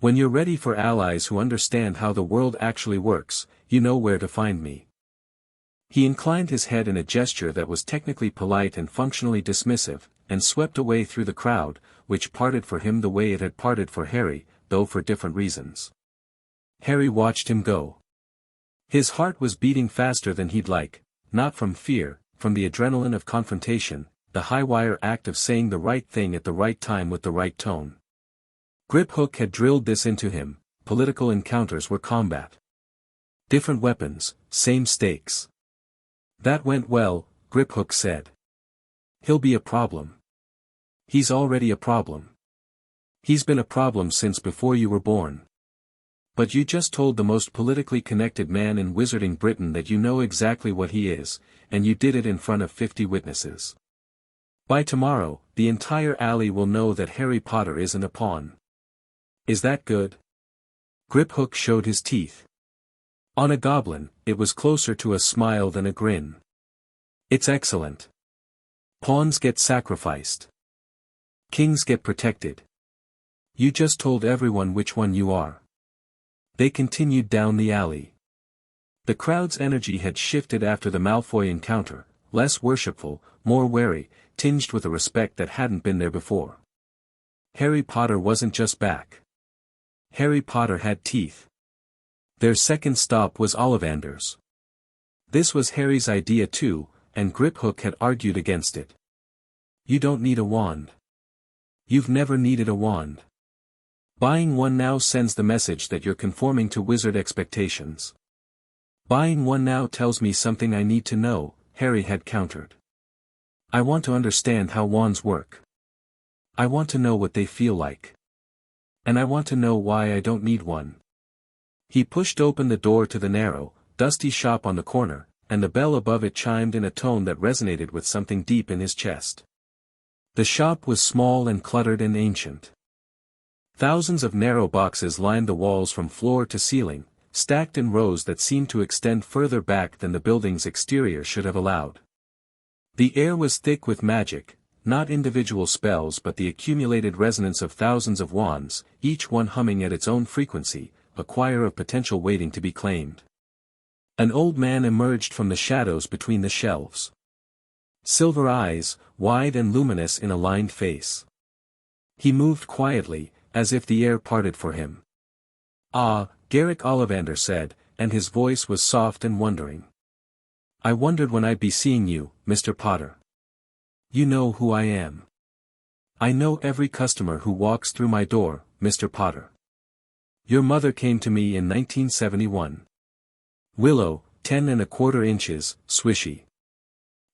When you're ready for allies who understand how the world actually works, you know where to find me. He inclined his head in a gesture that was technically polite and functionally dismissive, and swept away through the crowd, which parted for him the way it had parted for Harry, though for different reasons. Harry watched him go. His heart was beating faster than he'd like, not from fear, from the adrenaline of confrontation, the high-wire act of saying the right thing at the right time with the right tone. Griphook had drilled this into him. Political encounters were combat. Different weapons, same stakes. That went well, Griphook said. He'll be a problem. He's already a problem. He's been a problem since before you were born. But you just told the most politically connected man in Wizarding Britain that you know exactly what he is, and you did it in front of 50 witnesses. By tomorrow, the entire alley will know that Harry Potter isn't a pawn. Is that good? Griphook showed his teeth. On a goblin, it was closer to a smile than a grin. It's excellent. Pawns get sacrificed. Kings get protected. You just told everyone which one you are. They continued down the alley. The crowd's energy had shifted after the Malfoy encounter, less worshipful, more wary, tinged with a respect that hadn't been there before. Harry Potter wasn't just back. Harry Potter had teeth. Their second stop was Ollivander's. This was Harry's idea too, and Griphook had argued against it. You don't need a wand. You've never needed a wand. Buying one now sends the message that you're conforming to wizard expectations. Buying one now tells me something I need to know, Harry had countered. I want to understand how wands work. I want to know what they feel like. And I want to know why I don't need one. He pushed open the door to the narrow, dusty shop on the corner, and the bell above it chimed in a tone that resonated with something deep in his chest. The shop was small and cluttered and ancient. Thousands of narrow boxes lined the walls from floor to ceiling, stacked in rows that seemed to extend further back than the building's exterior should have allowed. The air was thick with magic, not individual spells but the accumulated resonance of thousands of wands, each one humming at its own frequency, a choir of potential waiting to be claimed. An old man emerged from the shadows between the shelves. Silver eyes, wide and luminous in a lined face. He moved quietly, as if the air parted for him. "Ah," Garrick Ollivander said, and his voice was soft and wondering. "I wondered when I'd be seeing you, Mr. Potter. You know who I am. I know every customer who walks through my door, Mr. Potter. Your mother came to me in 1971. Willow, 10¼ inches, swishy.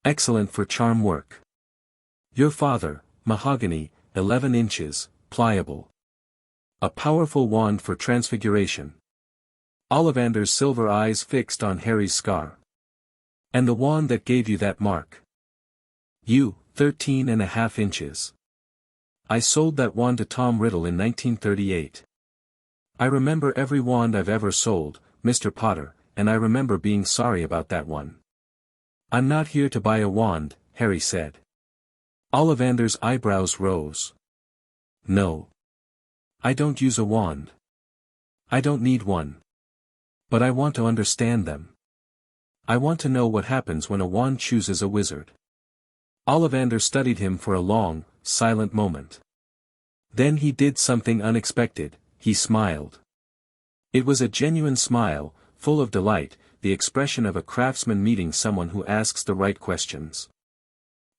Excellent for charm work. Your father, mahogany, 11 inches, pliable. A powerful wand for transfiguration." Ollivander's silver eyes fixed on Harry's scar. "And the wand that gave you that mark. You, 13½ inches. I sold that wand to Tom Riddle in 1938. I remember every wand I've ever sold, Mr. Potter, and I remember being sorry about that one." "I'm not here to buy a wand," Harry said. Ollivander's eyebrows rose. "No. I don't use a wand. I don't need one. But I want to understand them. I want to know what happens when a wand chooses a wizard." Ollivander studied him for a long, silent moment. Then he did something unexpected, he smiled. It was a genuine smile, full of delight, the expression of a craftsman meeting someone who asks the right questions.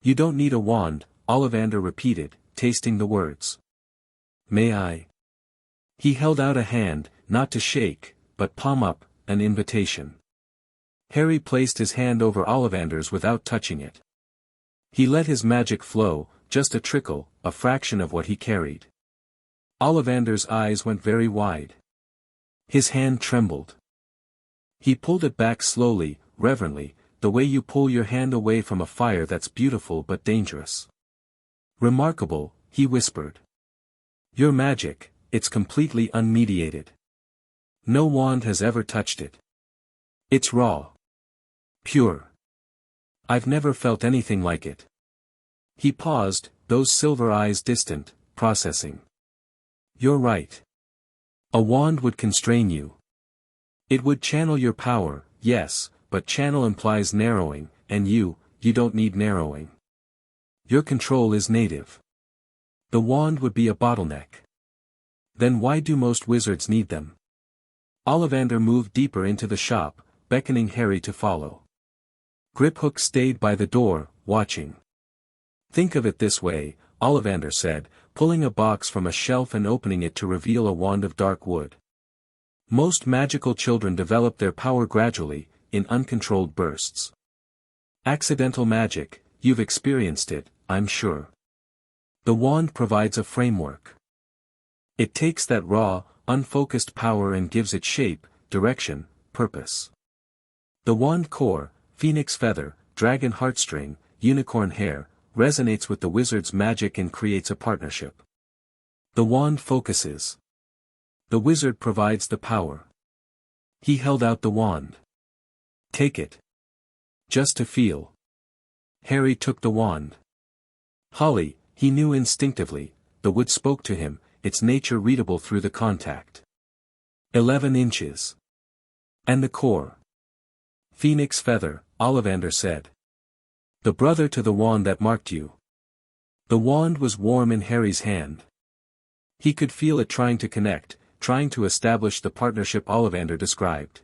"You don't need a wand," Ollivander repeated, tasting the words. "May I?" He held out a hand, not to shake, but palm up, an invitation. Harry placed his hand over Ollivander's without touching it. He let his magic flow, just a trickle, a fraction of what he carried. Ollivander's eyes went very wide. His hand trembled. He pulled it back slowly, reverently, the way you pull your hand away from a fire that's beautiful but dangerous. "Remarkable," he whispered. "Your magic, it's completely unmediated. No wand has ever touched it. It's raw. Pure. I've never felt anything like it." He paused, those silver eyes distant, processing. "You're right. A wand would constrain you. It would channel your power, yes, but channel implies narrowing, and you don't need narrowing. Your control is native. The wand would be a bottleneck. Then why do most wizards need them?" Ollivander moved deeper into the shop, beckoning Harry to follow. Griphook stayed by the door, watching. "Think of it this way," Ollivander said, pulling a box from a shelf and opening it to reveal a wand of dark wood. "Most magical children develop their power gradually, in uncontrolled bursts. Accidental magic, you've experienced it, I'm sure. The wand provides a framework. It takes that raw, unfocused power and gives it shape, direction, purpose. The wand core, phoenix feather, dragon heartstring, unicorn hair, resonates with the wizard's magic and creates a partnership. The wand focuses. The wizard provides the power. He held out the wand. "Take it. Just to feel." Harry took the wand. Holly, he knew instinctively, the wood spoke to him, its nature readable through the contact. 11 inches. And the core. Phoenix feather, Ollivander said. The brother to the wand that marked you. The wand was warm in Harry's hand. He could feel it trying to connect, trying to establish the partnership Ollivander described.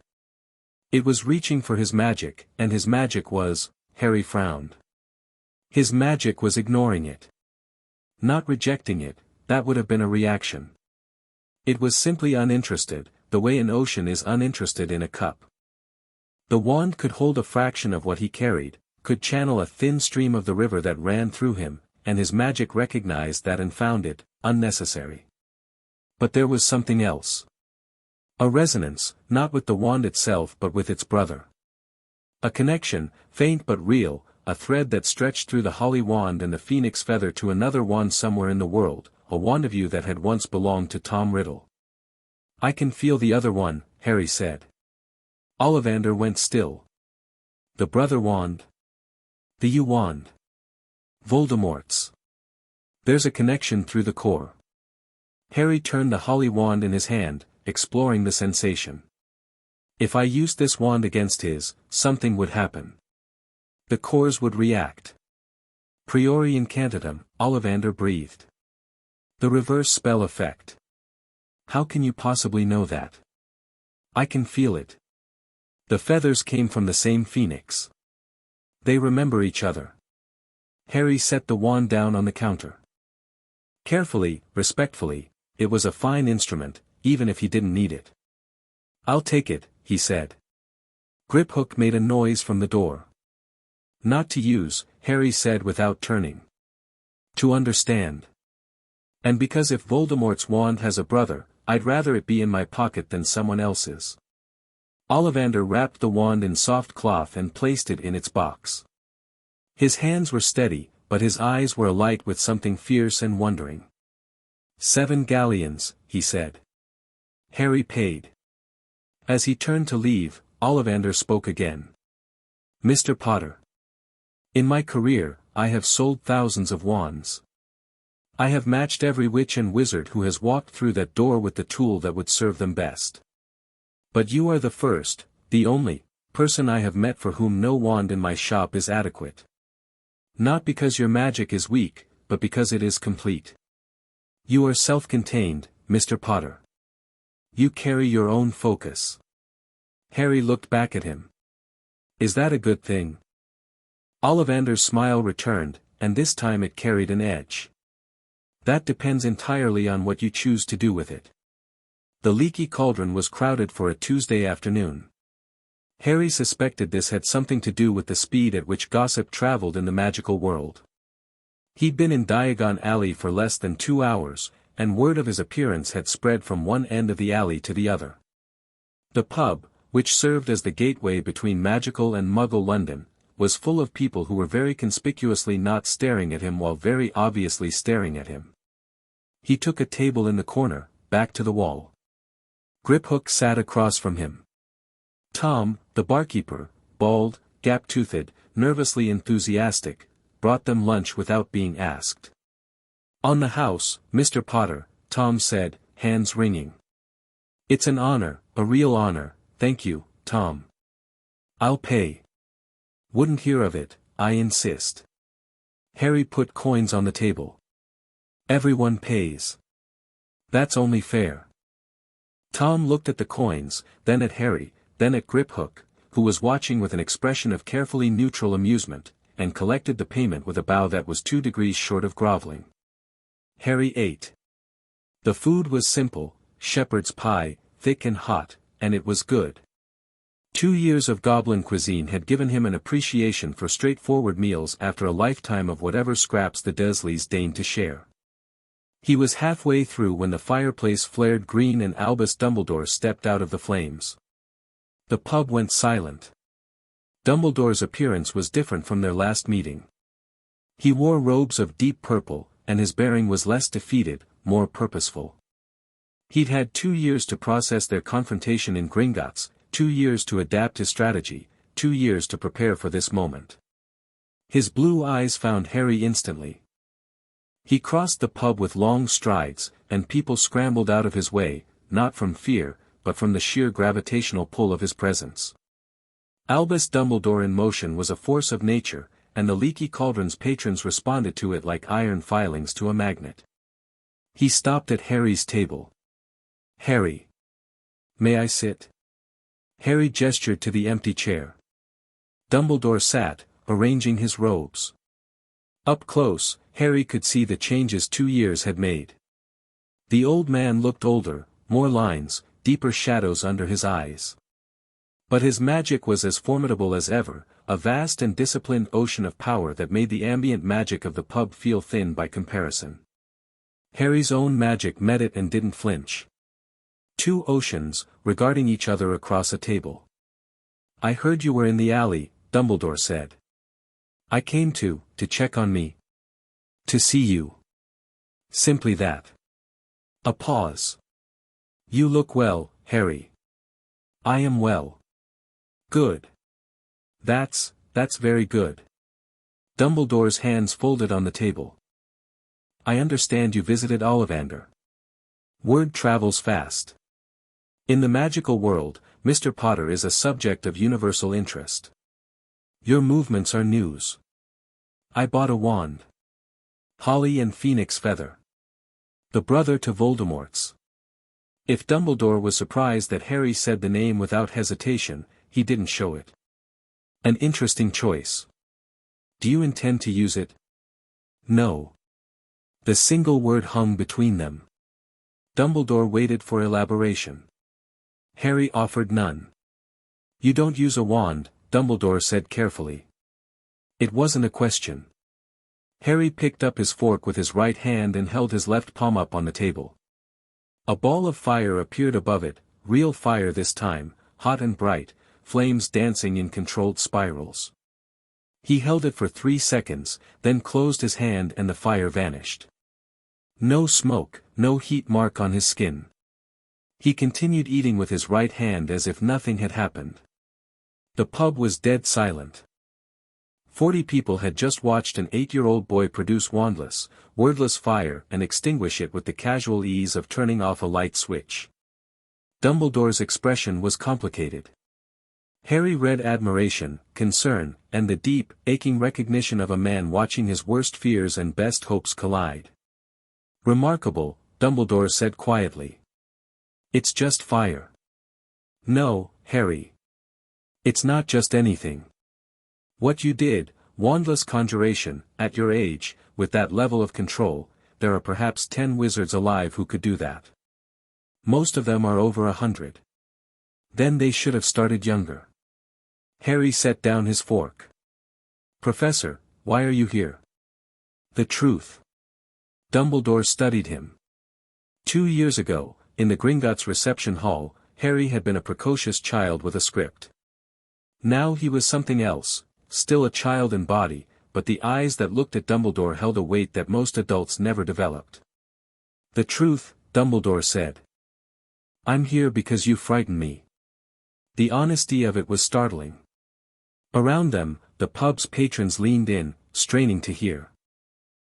It was reaching for his magic, and his magic was, Harry frowned. His magic was ignoring it. Not rejecting it, that would have been a reaction. It was simply uninterested, the way an ocean is uninterested in a cup. The wand could hold a fraction of what he carried, could channel a thin stream of the river that ran through him, and his magic recognized that and found it unnecessary. But there was something else. A resonance, not with the wand itself but with its brother. A connection, faint but real, a thread that stretched through the holly wand and the phoenix feather to another wand somewhere in the world, a wand of you that had once belonged to Tom Riddle. I can feel the other one, Harry said. Ollivander went still. The brother wand? The you wand. Voldemort's. There's a connection through the core. Harry turned the holly wand in his hand, exploring the sensation. If I used this wand against his, something would happen. The cores would react. Priori incantatem, Ollivander breathed. The reverse spell effect. How can you possibly know that? I can feel it. The feathers came from the same phoenix. They remember each other. Harry set the wand down on the counter. Carefully, respectfully, it was a fine instrument, even if he didn't need it. I'll take it, he said. Griphook made a noise from the door. Not to use, Harry said without turning. To understand. And because if Voldemort's wand has a brother, I'd rather it be in my pocket than someone else's. Ollivander wrapped the wand in soft cloth and placed it in its box. His hands were steady, but his eyes were alight with something fierce and wondering. 7 galleons, he said. Harry paid. As he turned to leave, Ollivander spoke again. Mr. Potter. In my career, I have sold thousands of wands. I have matched every witch and wizard who has walked through that door with the tool that would serve them best. But you are the first, the only, person I have met for whom no wand in my shop is adequate. Not because your magic is weak, but because it is complete. You are self-contained, Mr. Potter. You carry your own focus. Harry looked back at him. Is that a good thing? Ollivander's smile returned, and this time it carried an edge. That depends entirely on what you choose to do with it. The leaky cauldron was crowded for a Tuesday afternoon. Harry suspected this had something to do with the speed at which gossip traveled in the magical world. He'd been in Diagon Alley for less than 2 hours, and word of his appearance had spread from one end of the alley to the other. The pub, which served as the gateway between magical and muggle London, was full of people who were very conspicuously not staring at him while very obviously staring at him. He took a table in the corner, back to the wall. Griphook sat across from him. Tom, the barkeeper, bald, gap-toothed, nervously enthusiastic, brought them lunch without being asked. On the house, Mr. Potter, Tom said, hands wringing. It's an honor, a real honor, thank you, Tom. I'll pay. Wouldn't hear of it, I insist. Harry put coins on the table. Everyone pays. That's only fair. Tom looked at the coins, then at Harry, then at Griphook, who was watching with an expression of carefully neutral amusement, and collected the payment with a bow that was 2 degrees short of groveling. Harry ate. The food was simple, shepherd's pie, thick and hot, and it was good. 2 years of goblin cuisine had given him an appreciation for straightforward meals after a lifetime of whatever scraps the Dursleys deigned to share. He was halfway through when the fireplace flared green and Albus Dumbledore stepped out of the flames. The pub went silent. Dumbledore's appearance was different from their last meeting. He wore robes of deep purple, and his bearing was less defeated, more purposeful. He'd had 2 years to process their confrontation in Gringotts, 2 years to adapt his strategy, 2 years to prepare for this moment. His blue eyes found Harry instantly. He crossed the pub with long strides, and people scrambled out of his way, not from fear, but from the sheer gravitational pull of his presence. Albus Dumbledore in motion was a force of nature, and the Leaky Cauldron's patrons responded to it like iron filings to a magnet. He stopped at Harry's table. "Harry. May I sit?" Harry gestured to the empty chair. Dumbledore sat, arranging his robes. Up close, Harry could see the changes 2 years had made. The old man looked older, more lines, deeper shadows under his eyes. But his magic was as formidable as ever, a vast and disciplined ocean of power that made the ambient magic of the pub feel thin by comparison. Harry's own magic met it and didn't flinch. 2 oceans, regarding each other across a table. "I heard you were in the alley," Dumbledore said. "I came to check on me. To see you. Simply that." A pause. "You look well, Harry." "I am well." "Good. That's very good." Dumbledore's hands folded on the table. "I understand you visited Ollivander." Word travels fast. In the magical world, Mr. Potter is a subject of universal interest. Your movements are news. I bought a wand. Holly and Phoenix Feather. The brother to Voldemort's. If Dumbledore was surprised that Harry said the name without hesitation, he didn't show it. An interesting choice. Do you intend to use it? No. The single word hung between them. Dumbledore waited for elaboration. Harry offered none. You don't use a wand, Dumbledore said carefully. It wasn't a question. Harry picked up his fork with his right hand and held his left palm up on the table. A ball of fire appeared above it, real fire this time, hot and bright, flames dancing in controlled spirals. He held it for 3 seconds, then closed his hand and the fire vanished. No smoke, no heat mark on his skin. He continued eating with his right hand as if nothing had happened. The pub was dead silent. 40 people had just watched an 8-year-old boy produce wandless, wordless fire and extinguish it with the casual ease of turning off a light switch. Dumbledore's expression was complicated. Harry read admiration, concern, and the deep, aching recognition of a man watching his worst fears and best hopes collide. Remarkable, Dumbledore said quietly. It's just fire. No, Harry. It's not just anything. What you did, wandless conjuration, at your age, with that level of control, there are perhaps 10 wizards alive who could do that. Most of them are over 100. Then they should have started younger. Harry set down his fork. Professor, why are you here? The truth. Dumbledore studied him. 2 years ago, in the Gringotts reception hall, Harry had been a precocious child with a script. Now he was something else, still a child in body, but the eyes that looked at Dumbledore held a weight that most adults never developed. The truth, Dumbledore said. I'm here because you frighten me. The honesty of it was startling. Around them, the pub's patrons leaned in, straining to hear.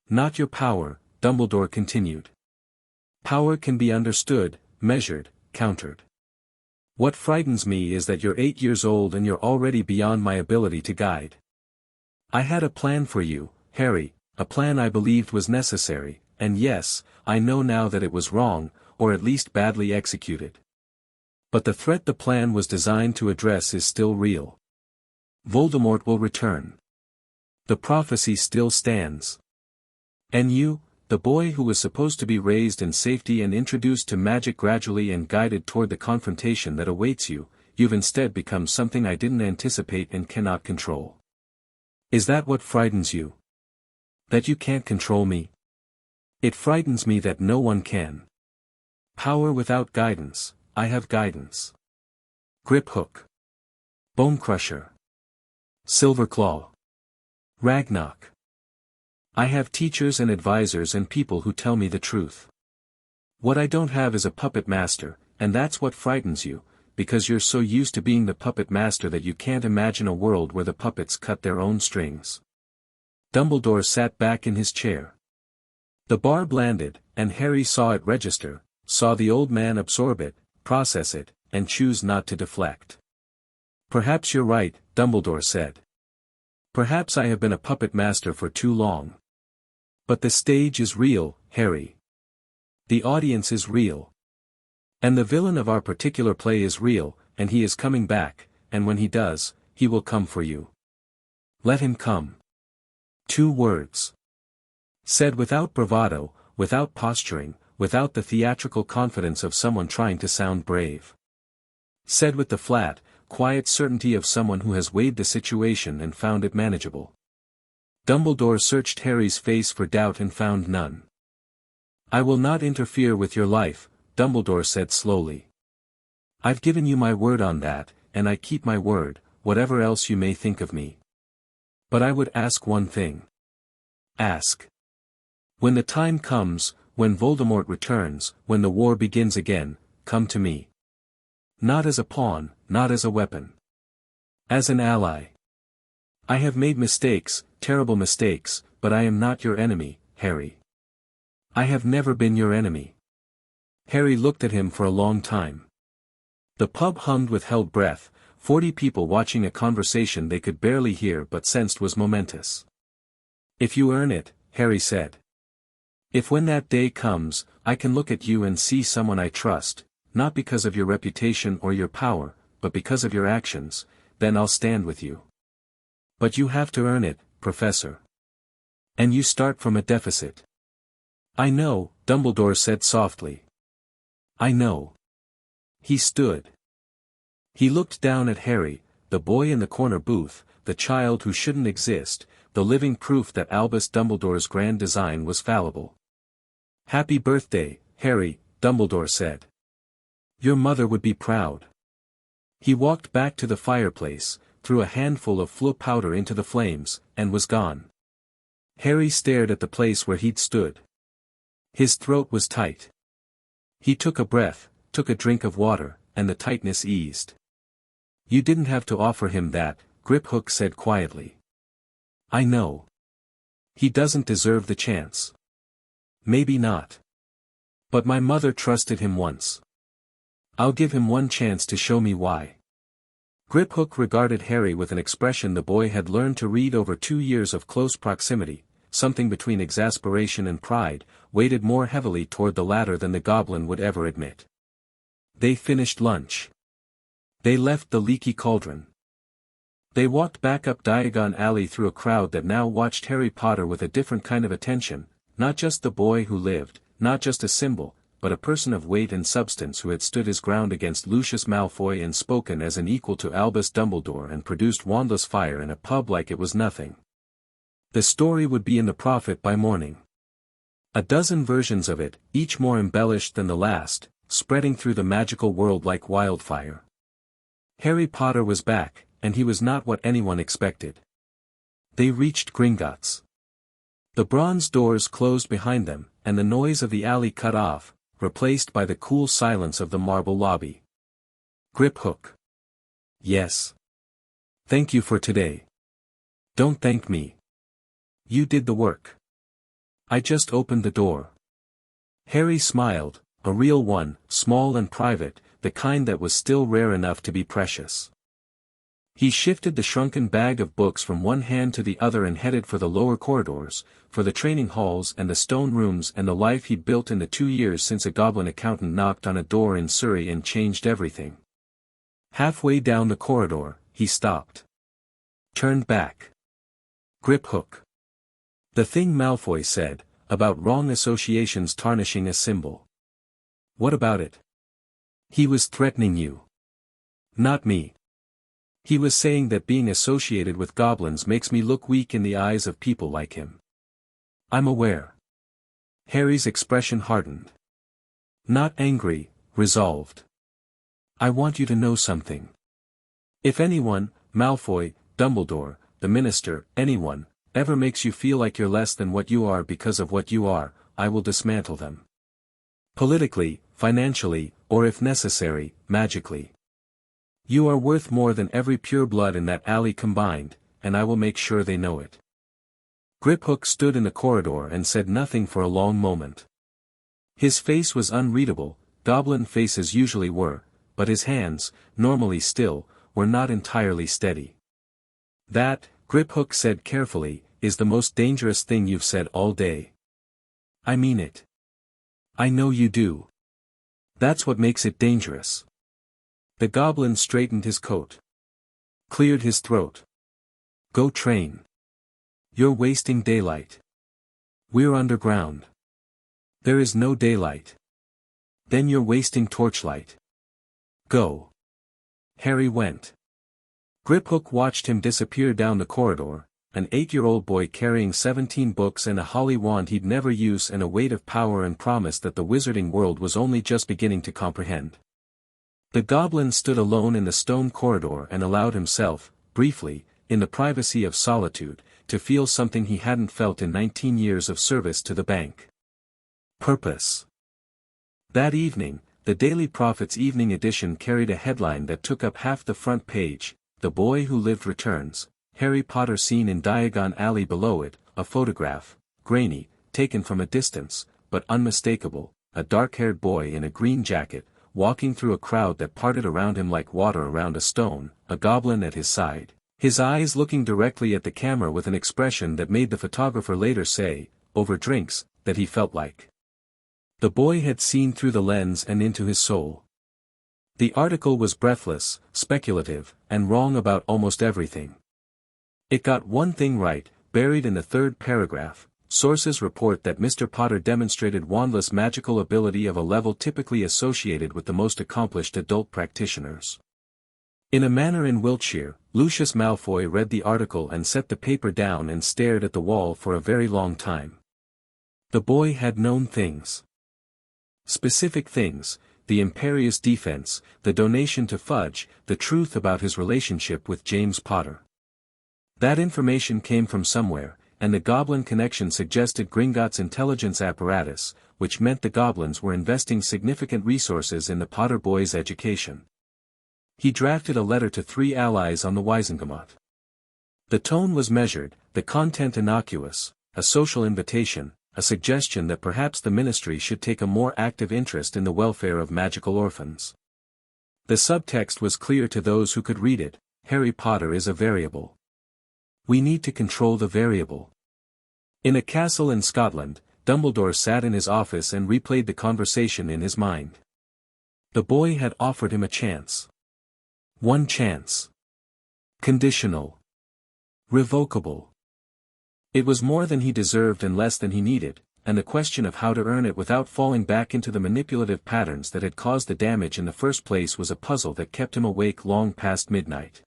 Not your power, Dumbledore continued. Power can be understood, measured, countered. What frightens me is that you're 8 years old and you're already beyond my ability to guide. I had a plan for you, Harry, a plan I believed was necessary, and yes, I know now that it was wrong, or at least badly executed. But the threat the plan was designed to address is still real. Voldemort will return. The prophecy still stands. And you, the boy who was supposed to be raised in safety and introduced to magic gradually and guided toward the confrontation that awaits you, you've instead become something I didn't anticipate and cannot control. Is that what frightens you? That you can't control me? It frightens me that no one can. Power without guidance, I have guidance. Griphook. Bonecrusher. Silverclaw. Ragnarok. I have teachers and advisors and people who tell me the truth. What I don't have is a puppet master, and that's what frightens you, because you're so used to being the puppet master that you can't imagine a world where the puppets cut their own strings. Dumbledore sat back in his chair. The barb landed, and Harry saw it register, saw the old man absorb it, process it, and choose not to deflect. "Perhaps you're right," Dumbledore said. "Perhaps I have been a puppet master for too long. But the stage is real, Harry. The audience is real. And the villain of our particular play is real, and he is coming back, and when he does, he will come for you. Let him come." 2 words. Said without bravado, without posturing, without the theatrical confidence of someone trying to sound brave. Said with the flat, quiet certainty of someone who has weighed the situation and found it manageable. Dumbledore searched Harry's face for doubt and found none. "I will not interfere with your life," Dumbledore said slowly. "I've given you my word on that, and I keep my word, whatever else you may think of me. But I would ask one thing. Ask. When the time comes, when Voldemort returns, when the war begins again, come to me. Not as a pawn, not as a weapon. As an ally. I have made mistakes, terrible mistakes, but I am not your enemy, Harry. I have never been your enemy." Harry looked at him for a long time. The pub hummed with held breath, 40 people watching a conversation they could barely hear but sensed was momentous. "If you earn it," Harry said. "If when that day comes, I can look at you and see someone I trust, not because of your reputation or your power, but because of your actions, then I'll stand with you. But you have to earn it, Professor. And you start from a deficit." "I know," Dumbledore said softly. "I know." He stood. He looked down at Harry, the boy in the corner booth, the child who shouldn't exist, the living proof that Albus Dumbledore's grand design was fallible. "Happy birthday, Harry," Dumbledore said. "Your mother would be proud." He walked back to the fireplace, threw a handful of Floo powder into the flames, and was gone. Harry stared at the place where he'd stood. His throat was tight. He took a breath, took a drink of water, and the tightness eased. "You didn't have to offer him that," Griphook said quietly. "I know. He doesn't deserve the chance." "Maybe not. But my mother trusted him once. I'll give him one chance to show me why." Griphook regarded Harry with an expression the boy had learned to read over 2 years of close proximity, something between exasperation and pride, weighted more heavily toward the latter than the goblin would ever admit. They finished lunch. They left the leaky cauldron. They walked back up Diagon Alley through a crowd that now watched Harry Potter with a different kind of attention, not just the boy who lived, not just a symbol, but a person of weight and substance who had stood his ground against Lucius Malfoy and spoken as an equal to Albus Dumbledore and produced Wandless fire in a pub like it was nothing. The story would be in the Prophet by morning. A dozen versions of it, each more embellished than the last, spreading through the magical world like wildfire. Harry Potter was back, and he was not what anyone expected. They reached Gringotts. The bronze doors closed behind them, and the noise of the alley cut off, replaced by the cool silence of the marble lobby. Griphook. "Yes. Thank you for today. Don't thank me. You did the work. I just opened the door." Harry smiled, a real one, small and private, the kind that was still rare enough to be precious. He shifted the shrunken bag of books from one hand to the other and headed for the lower corridors, for the training halls and the stone rooms and the life he'd built in the 2 years since a goblin accountant knocked on a door in Surrey and changed everything. Halfway down the corridor, he stopped. Turned back. Griphook. The thing Malfoy said, about wrong associations tarnishing a symbol. What about it? He was threatening you. Not me. He was saying that being associated with goblins makes me look weak in the eyes of people like him. I'm aware. Harry's expression hardened. Not angry, resolved. I want you to know something. If anyone, Malfoy, Dumbledore, the Minister, anyone, ever makes you feel like you're less than what you are because of what you are, I will dismantle them. Politically, financially, or if necessary, magically. You are worth more than every pure blood in that alley combined, and I will make sure they know it. Griphook stood in the corridor and said nothing for a long moment. His face was unreadable, goblin faces usually were, but his hands, normally still, were not entirely steady. That, Griphook said carefully, is the most dangerous thing you've said all day. I mean it. I know you do. That's what makes it dangerous. The goblin straightened his coat. Cleared his throat. Go train. You're wasting daylight. We're underground. There is no daylight. Then you're wasting torchlight. Go. Harry went. Griphook watched him disappear down the corridor, an 8-year-old boy carrying 17 books and a holly wand he'd never use and a weight of power and promise that the wizarding world was only just beginning to comprehend. The goblin stood alone in the stone corridor and allowed himself, briefly, in the privacy of solitude, to feel something he hadn't felt in 19 years of service to the bank. Purpose. That evening, the Daily Prophet's evening edition carried a headline that took up half the front page: "The Boy Who Lived Returns, Harry Potter seen in Diagon Alley." Below it, a photograph, grainy, taken from a distance, but unmistakable, a dark-haired boy in a green jacket, walking through a crowd that parted around him like water around a stone, a goblin at his side, his eyes looking directly at the camera with an expression that made the photographer later say, over drinks, that he felt like the boy had seen through the lens and into his soul. The article was breathless, speculative, and wrong about almost everything. It got one thing right, buried in the third paragraph. Sources report that Mr. Potter demonstrated Wandless magical ability of a level typically associated with the most accomplished adult practitioners. In a manor in Wiltshire, Lucius Malfoy read the article and set the paper down and stared at the wall for a very long time. The boy had known things. Specific things: the imperious defense, the donation to Fudge, the truth about his relationship with James Potter. That information came from somewhere, and the goblin connection suggested Gringotts' intelligence apparatus, which meant the goblins were investing significant resources in the Potter boy's education. He drafted a letter to 3 allies on the Wizengamot. The tone was measured, the content innocuous, a social invitation, a suggestion that perhaps the ministry should take a more active interest in the welfare of magical orphans. The subtext was clear to those who could read it: Harry Potter is a variable. We need to control the variable. In a castle in Scotland, Dumbledore sat in his office and replayed the conversation in his mind. The boy had offered him a chance. One chance. Conditional. Revocable. It was more than he deserved and less than he needed, and the question of how to earn it without falling back into the manipulative patterns that had caused the damage in the first place was a puzzle that kept him awake long past midnight.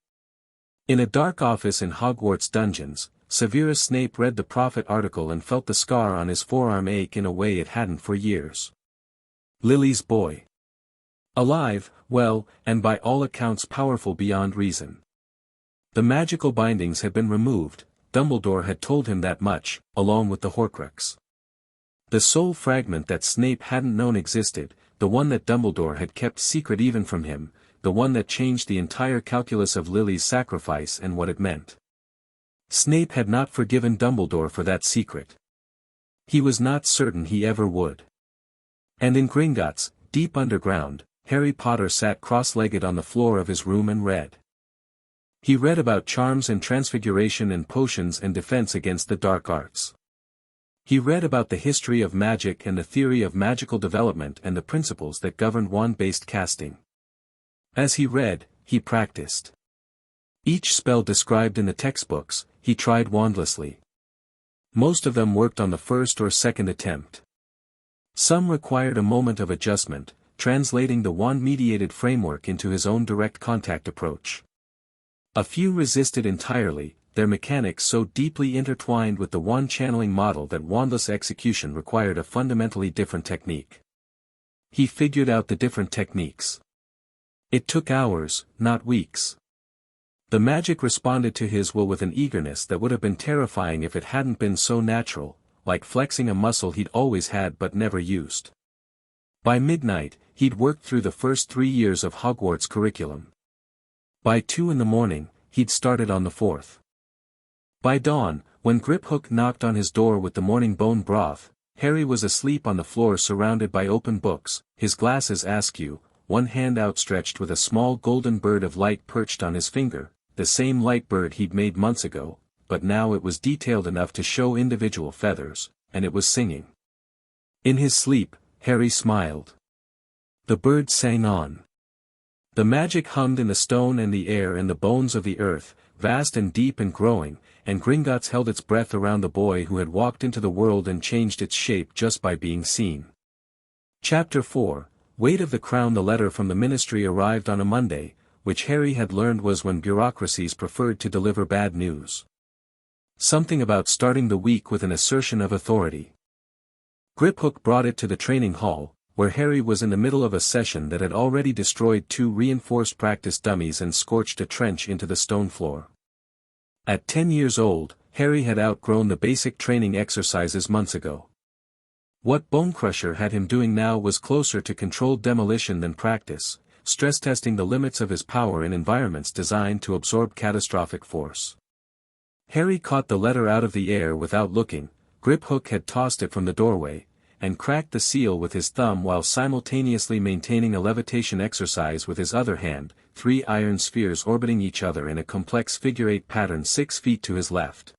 In a dark office in Hogwarts dungeons, Severus Snape read the Prophet article and felt the scar on his forearm ache in a way it hadn't for years. Lily's boy. Alive, well, and by all accounts powerful beyond reason. The magical bindings had been removed, Dumbledore had told him that much, along with the Horcrux. The sole fragment that Snape hadn't known existed, the one that Dumbledore had kept secret even from him, the one that changed the entire calculus of Lily's sacrifice and what it meant. Snape had not forgiven Dumbledore for that secret. He was not certain he ever would. And in Gringotts, deep underground, Harry Potter sat cross-legged on the floor of his room and read. He read about charms and transfiguration and potions and defense against the dark arts. He read about the history of magic and the theory of magical development and the principles that governed wand-based casting. As he read, he practiced. Each spell described in the textbooks, he tried wandlessly. Most of them worked on the first or second attempt. Some required a moment of adjustment, translating the wand-mediated framework into his own direct contact approach. A few resisted entirely, their mechanics so deeply intertwined with the wand-channeling model that wandless execution required a fundamentally different technique. He figured out the different techniques. It took hours, not weeks. The magic responded to his will with an eagerness that would have been terrifying if it hadn't been so natural, like flexing a muscle he'd always had but never used. By midnight, he'd worked through the first 3 years of Hogwarts curriculum. By 2 in the morning, he'd started on the 4th. By dawn, when Griphook knocked on his door with the morning bone broth, Harry was asleep on the floor surrounded by open books, his glasses askew, one hand outstretched with a small golden bird of light perched on his finger, the same light bird he'd made months ago, but now it was detailed enough to show individual feathers, and it was singing. In his sleep, Harry smiled. The bird sang on. The magic hummed in the stone and the air and the bones of the earth, vast and deep and growing, and Gringotts held its breath around the boy who had walked into the world and changed its shape just by being seen. Chapter 4, Weight of the Crown. The letter from the ministry arrived on a Monday, which Harry had learned was when bureaucracies preferred to deliver bad news. Something about starting the week with an assertion of authority. Griphook brought it to the training hall, where Harry was in the middle of a session that had already destroyed 2 reinforced practice dummies and scorched a trench into the stone floor. At 10 years old, Harry had outgrown the basic training exercises months ago. What Bonecrusher had him doing now was closer to controlled demolition than practice, stress testing the limits of his power in environments designed to absorb catastrophic force. Harry caught the letter out of the air without looking. Griphook had tossed it from the doorway, and cracked the seal with his thumb while simultaneously maintaining a levitation exercise with his other hand, 3 iron spheres orbiting each other in a complex figure-8 pattern 6 feet to his left.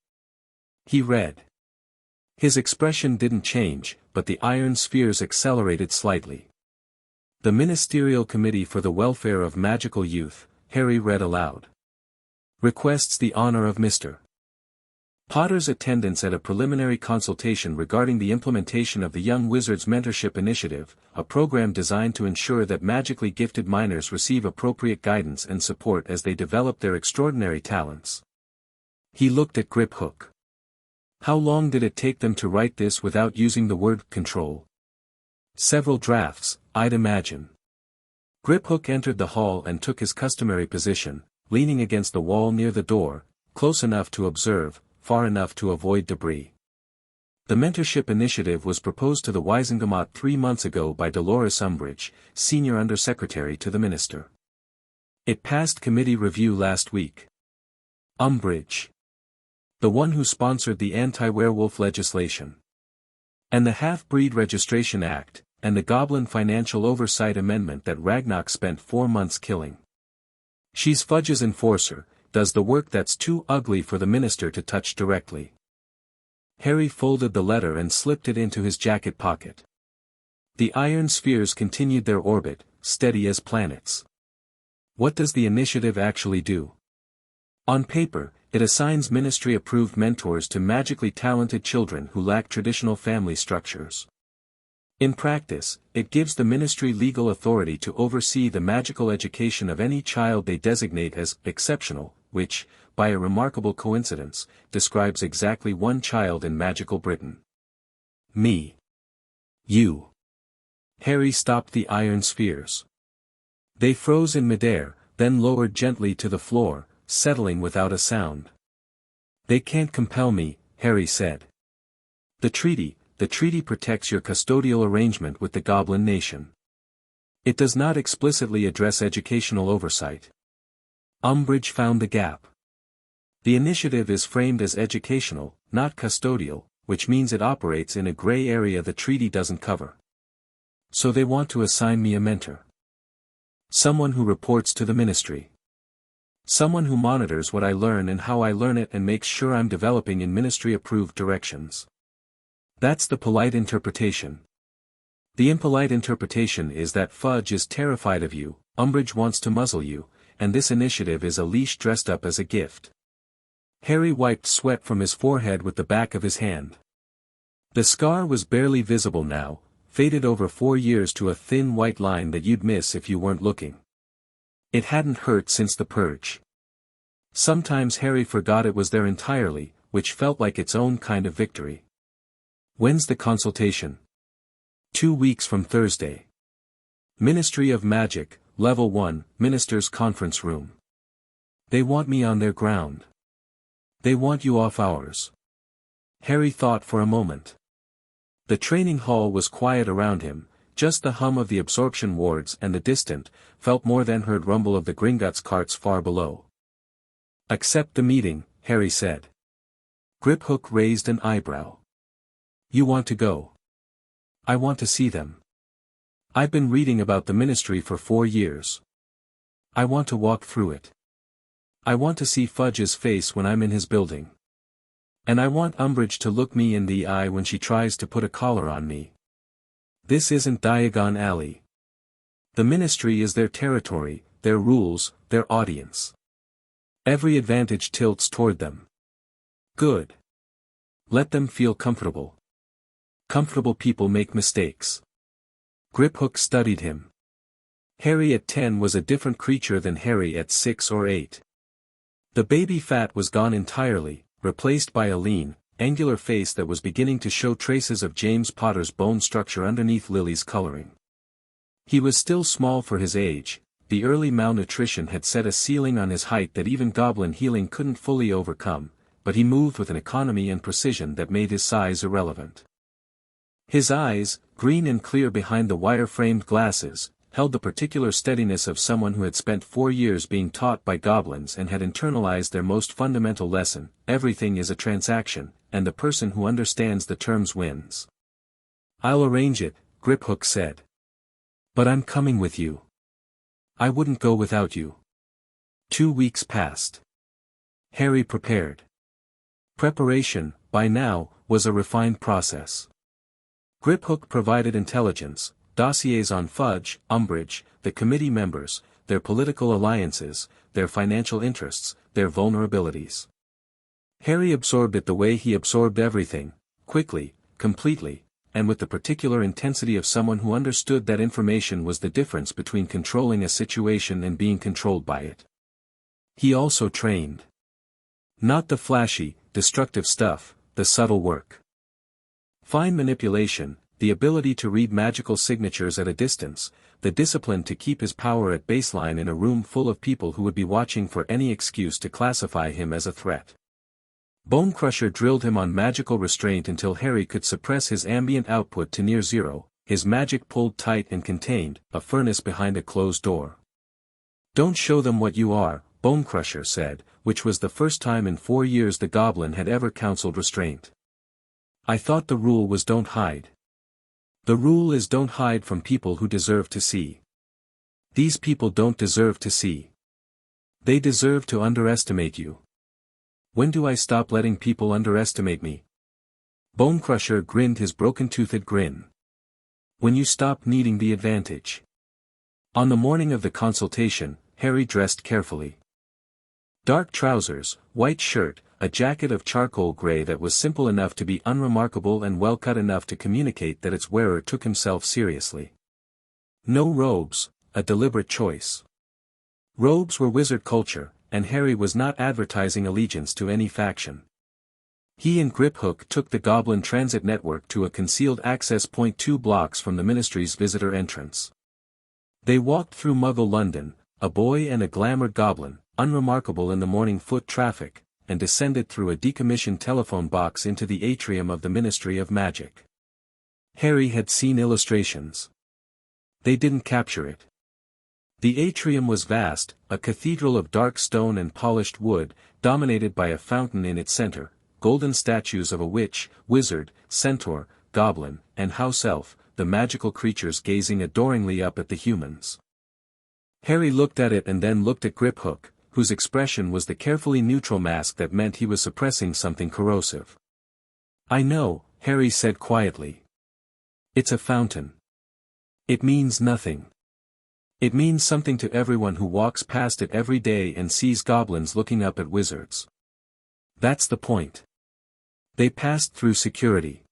He read. His expression didn't change, but the iron spheres accelerated slightly. The Ministerial Committee for the Welfare of Magical Youth, Harry read aloud. Requests the honor of Mr. Potter's attendance at a preliminary consultation regarding the implementation of the Young Wizards Mentorship Initiative, a program designed to ensure that magically gifted minors receive appropriate guidance and support as they develop their extraordinary talents. He looked at Griphook. How long did it take them to write this without using the word control? Several drafts, I'd imagine. Griphook entered the hall and took his customary position, leaning against the wall near the door, close enough to observe, far enough to avoid debris. The mentorship initiative was proposed to the Wisengamot 3 months ago by Dolores Umbridge, senior undersecretary to the minister. It passed committee review last week. Umbridge. The one who sponsored the anti-werewolf legislation. And the Half-Breed Registration Act, and the Goblin Financial Oversight Amendment that Ragnarok spent 4 months killing. She's Fudge's enforcer, does the work that's too ugly for the minister to touch directly. Harry folded the letter and slipped it into his jacket pocket. The iron spheres continued their orbit, steady as planets. What does the initiative actually do? On paper, it assigns ministry-approved mentors to magically talented children who lack traditional family structures. In practice, it gives the ministry legal authority to oversee the magical education of any child they designate as exceptional, which, by a remarkable coincidence, describes exactly one child in magical Britain. Me. You. Harry stopped the iron spheres. They froze in midair, then lowered gently to the floor, settling without a sound. They can't compel me, Harry said. The treaty protects your custodial arrangement with the Goblin Nation. It does not explicitly address educational oversight. Umbridge found the gap. The initiative is framed as educational, not custodial, which means it operates in a gray area the treaty doesn't cover. So they want to assign me a mentor. Someone who reports to the ministry. Someone who monitors what I learn and how I learn it and makes sure I'm developing in ministry-approved directions. That's the polite interpretation. The impolite interpretation is that Fudge is terrified of you, Umbridge wants to muzzle you, and this initiative is a leash dressed up as a gift. Harry wiped sweat from his forehead with the back of his hand. The scar was barely visible now, faded over 4 years to a thin white line that you'd miss if you weren't looking. It hadn't hurt since the Purge. Sometimes Harry forgot it was there entirely, which felt like its own kind of victory. When's the consultation? 2 weeks from Thursday. Ministry of Magic, Level 1, Minister's Conference Room. They want me on their ground. They want you off ours. Harry thought for a moment. The training hall was quiet around him, Just the hum of the absorption wards and the distant, felt more than heard rumble of the Gringotts carts far below. "Accept the meeting," Harry said. Griphook raised an eyebrow. "You want to go?" "I want to see them. I've been reading about the ministry for 4 years. I want to walk through it. I want to see Fudge's face when I'm in his building. And I want Umbridge to look me in the eye when she tries to put a collar on me. This isn't Diagon Alley. The ministry is their territory, their rules, their audience. Every advantage tilts toward them. Good. Let them feel comfortable. Comfortable people make mistakes." Griphook studied him. Harry at 10 was a different creature than Harry at 6 or 8. The baby fat was gone entirely, replaced by a lean, angular face that was beginning to show traces of James Potter's bone structure underneath Lily's coloring. He was still small for his age. The early malnutrition had set a ceiling on his height that even goblin healing couldn't fully overcome, but he moved with an economy and precision that made his size irrelevant. His eyes, green and clear behind the wire-framed glasses, held the particular steadiness of someone who had spent 4 years being taught by goblins and had internalized their most fundamental lesson: everything is a transaction, and the person who understands the terms wins. "I'll arrange it," Griphook said. "But I'm coming with you. I wouldn't go without you." 2 weeks passed. Harry prepared. Preparation, by now, was a refined process. Griphook provided intelligence, dossiers on Fudge, Umbridge, the committee members, their political alliances, their financial interests, their vulnerabilities. Harry absorbed it the way he absorbed everything, quickly, completely, and with the particular intensity of someone who understood that information was the difference between controlling a situation and being controlled by it. He also trained. Not the flashy, destructive stuff, the subtle work. Fine manipulation, the ability to read magical signatures at a distance, the discipline to keep his power at baseline in a room full of people who would be watching for any excuse to classify him as a threat. Bonecrusher drilled him on magical restraint until Harry could suppress his ambient output to near zero, his magic pulled tight and contained, a furnace behind a closed door. "Don't show them what you are," Bonecrusher said, which was the first time in 4 years the goblin had ever counseled restraint. "I thought the rule was don't hide. The rule is don't hide from people who deserve to see. These people don't deserve to see. They deserve to underestimate you. When do I stop letting people underestimate me?" Bonecrusher grinned his broken-toothed grin. "When you stop needing the advantage." On the morning of the consultation, Harry dressed carefully. Dark trousers, white shirt, a jacket of charcoal gray that was simple enough to be unremarkable and well cut enough to communicate that its wearer took himself seriously. No robes, a deliberate choice. Robes were wizard culture, and Harry was not advertising allegiance to any faction. He and Griphook took the Goblin Transit Network to a concealed access point 2 blocks from the ministry's visitor entrance. They walked through Muggle London, a boy and a glamoured goblin, unremarkable in the morning foot traffic, and descended through a decommissioned telephone box into the atrium of the Ministry of Magic. Harry had seen illustrations. They didn't capture it. The atrium was vast, a cathedral of dark stone and polished wood, dominated by a fountain in its center, golden statues of a witch, wizard, centaur, goblin, and house elf, the magical creatures gazing adoringly up at the humans. Harry looked at it and then looked at Griphook, whose expression was the carefully neutral mask that meant he was suppressing something corrosive. "I know," Harry said quietly. "It's a fountain. It means nothing. It means something to everyone who walks past it every day and sees goblins looking up at wizards. That's the point." They passed through security.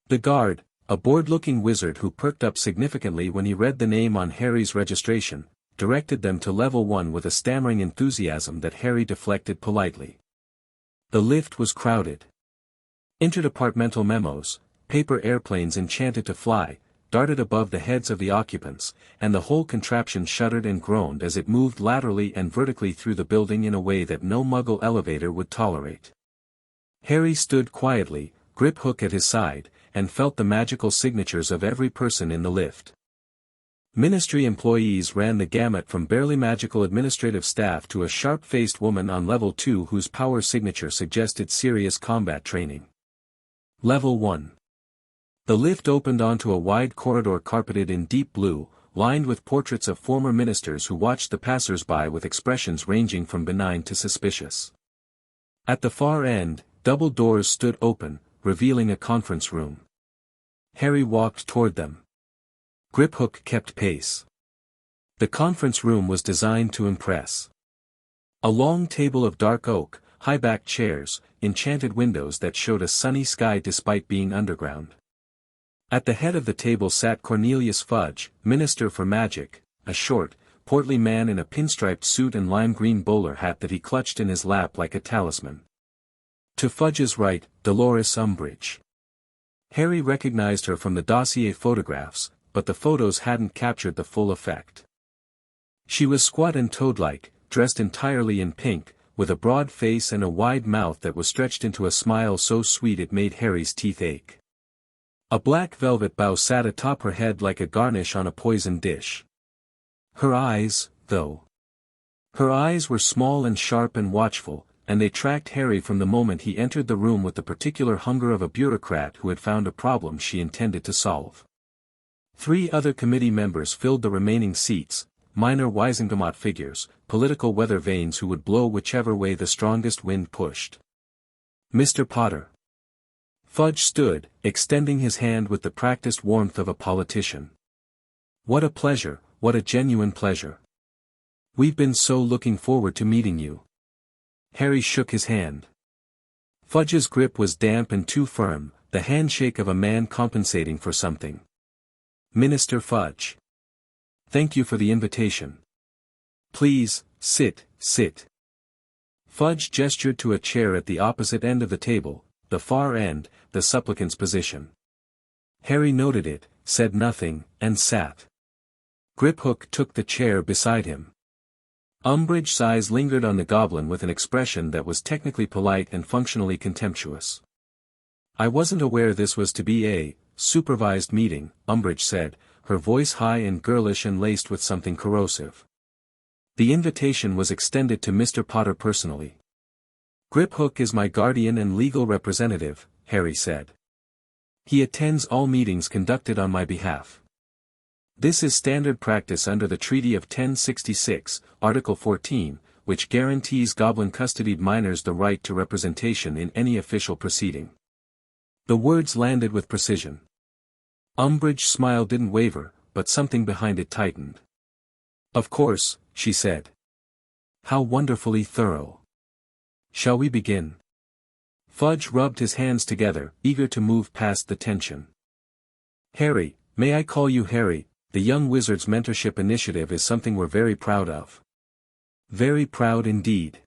The guard, a bored-looking wizard who perked up significantly when he read the name on Harry's registration, directed them to level 1 with a stammering enthusiasm that Harry deflected politely. The lift was crowded. Interdepartmental memos, paper airplanes enchanted to fly, darted above the heads of the occupants, and the whole contraption shuddered and groaned as it moved laterally and vertically through the building in a way that no Muggle elevator would tolerate. Harry stood quietly, Griphook at his side, and felt the magical signatures of every person in the lift. Ministry employees ran the gamut from barely magical administrative staff to a sharp-faced woman on level 2 whose power signature suggested serious combat training. Level 1. The lift opened onto a wide corridor carpeted in deep blue, lined with portraits of former ministers who watched the passers-by with expressions ranging from benign to suspicious. At the far end, double doors stood open, revealing a conference room. Harry walked toward them. Griphook kept pace. The conference room was designed to impress. A long table of dark oak, high-backed chairs, enchanted windows that showed a sunny sky despite being underground. At the head of the table sat Cornelius Fudge, Minister for Magic, a short, portly man in a pinstriped suit and lime-green bowler hat that he clutched in his lap like a talisman. To Fudge's right, Dolores Umbridge. Harry recognized her from the dossier photographs, but the photos hadn't captured the full effect. She was squat and toad-like, dressed entirely in pink, with a broad face and a wide mouth that was stretched into a smile so sweet it made Harry's teeth ache. A black velvet bow sat atop her head like a garnish on a poisoned dish. Her eyes, though. Her eyes were small and sharp and watchful, and they tracked Harry from the moment he entered the room with the particular hunger of a bureaucrat who had found a problem she intended to solve. 3 other committee members filled the remaining seats, minor Wisengamot figures, political weather vanes who would blow whichever way the strongest wind pushed. Mr. Potter. Fudge stood, extending his hand with the practiced warmth of a politician. What a pleasure, what a genuine pleasure. We've been so looking forward to meeting you. Harry shook his hand. Fudge's grip was damp and too firm, the handshake of a man compensating for something. Minister Fudge. Thank you for the invitation. Please, sit. Fudge gestured to a chair at the opposite end of the table, the far end, the supplicant's position. Harry noted it, said nothing, and sat. Griphook took the chair beside him. Umbridge's eyes lingered on the goblin with an expression that was technically polite and functionally contemptuous. I wasn't aware this was to be a supervised meeting, Umbridge said, her voice high and girlish and laced with something corrosive. The invitation was extended to Mr. Potter personally. Griphook is my guardian and legal representative, Harry said. He attends all meetings conducted on my behalf. This is standard practice under the Treaty of 1066, Article 14, which guarantees goblin-custodied minors the right to representation in any official proceeding. The words landed with precision. Umbridge's smile didn't waver, but something behind it tightened. Of course, she said. How wonderfully thorough. Shall we begin? Fudge rubbed his hands together, eager to move past the tension. Harry, may I call you Harry? The Young Wizards Mentorship Initiative is something we're very proud of. Very proud indeed.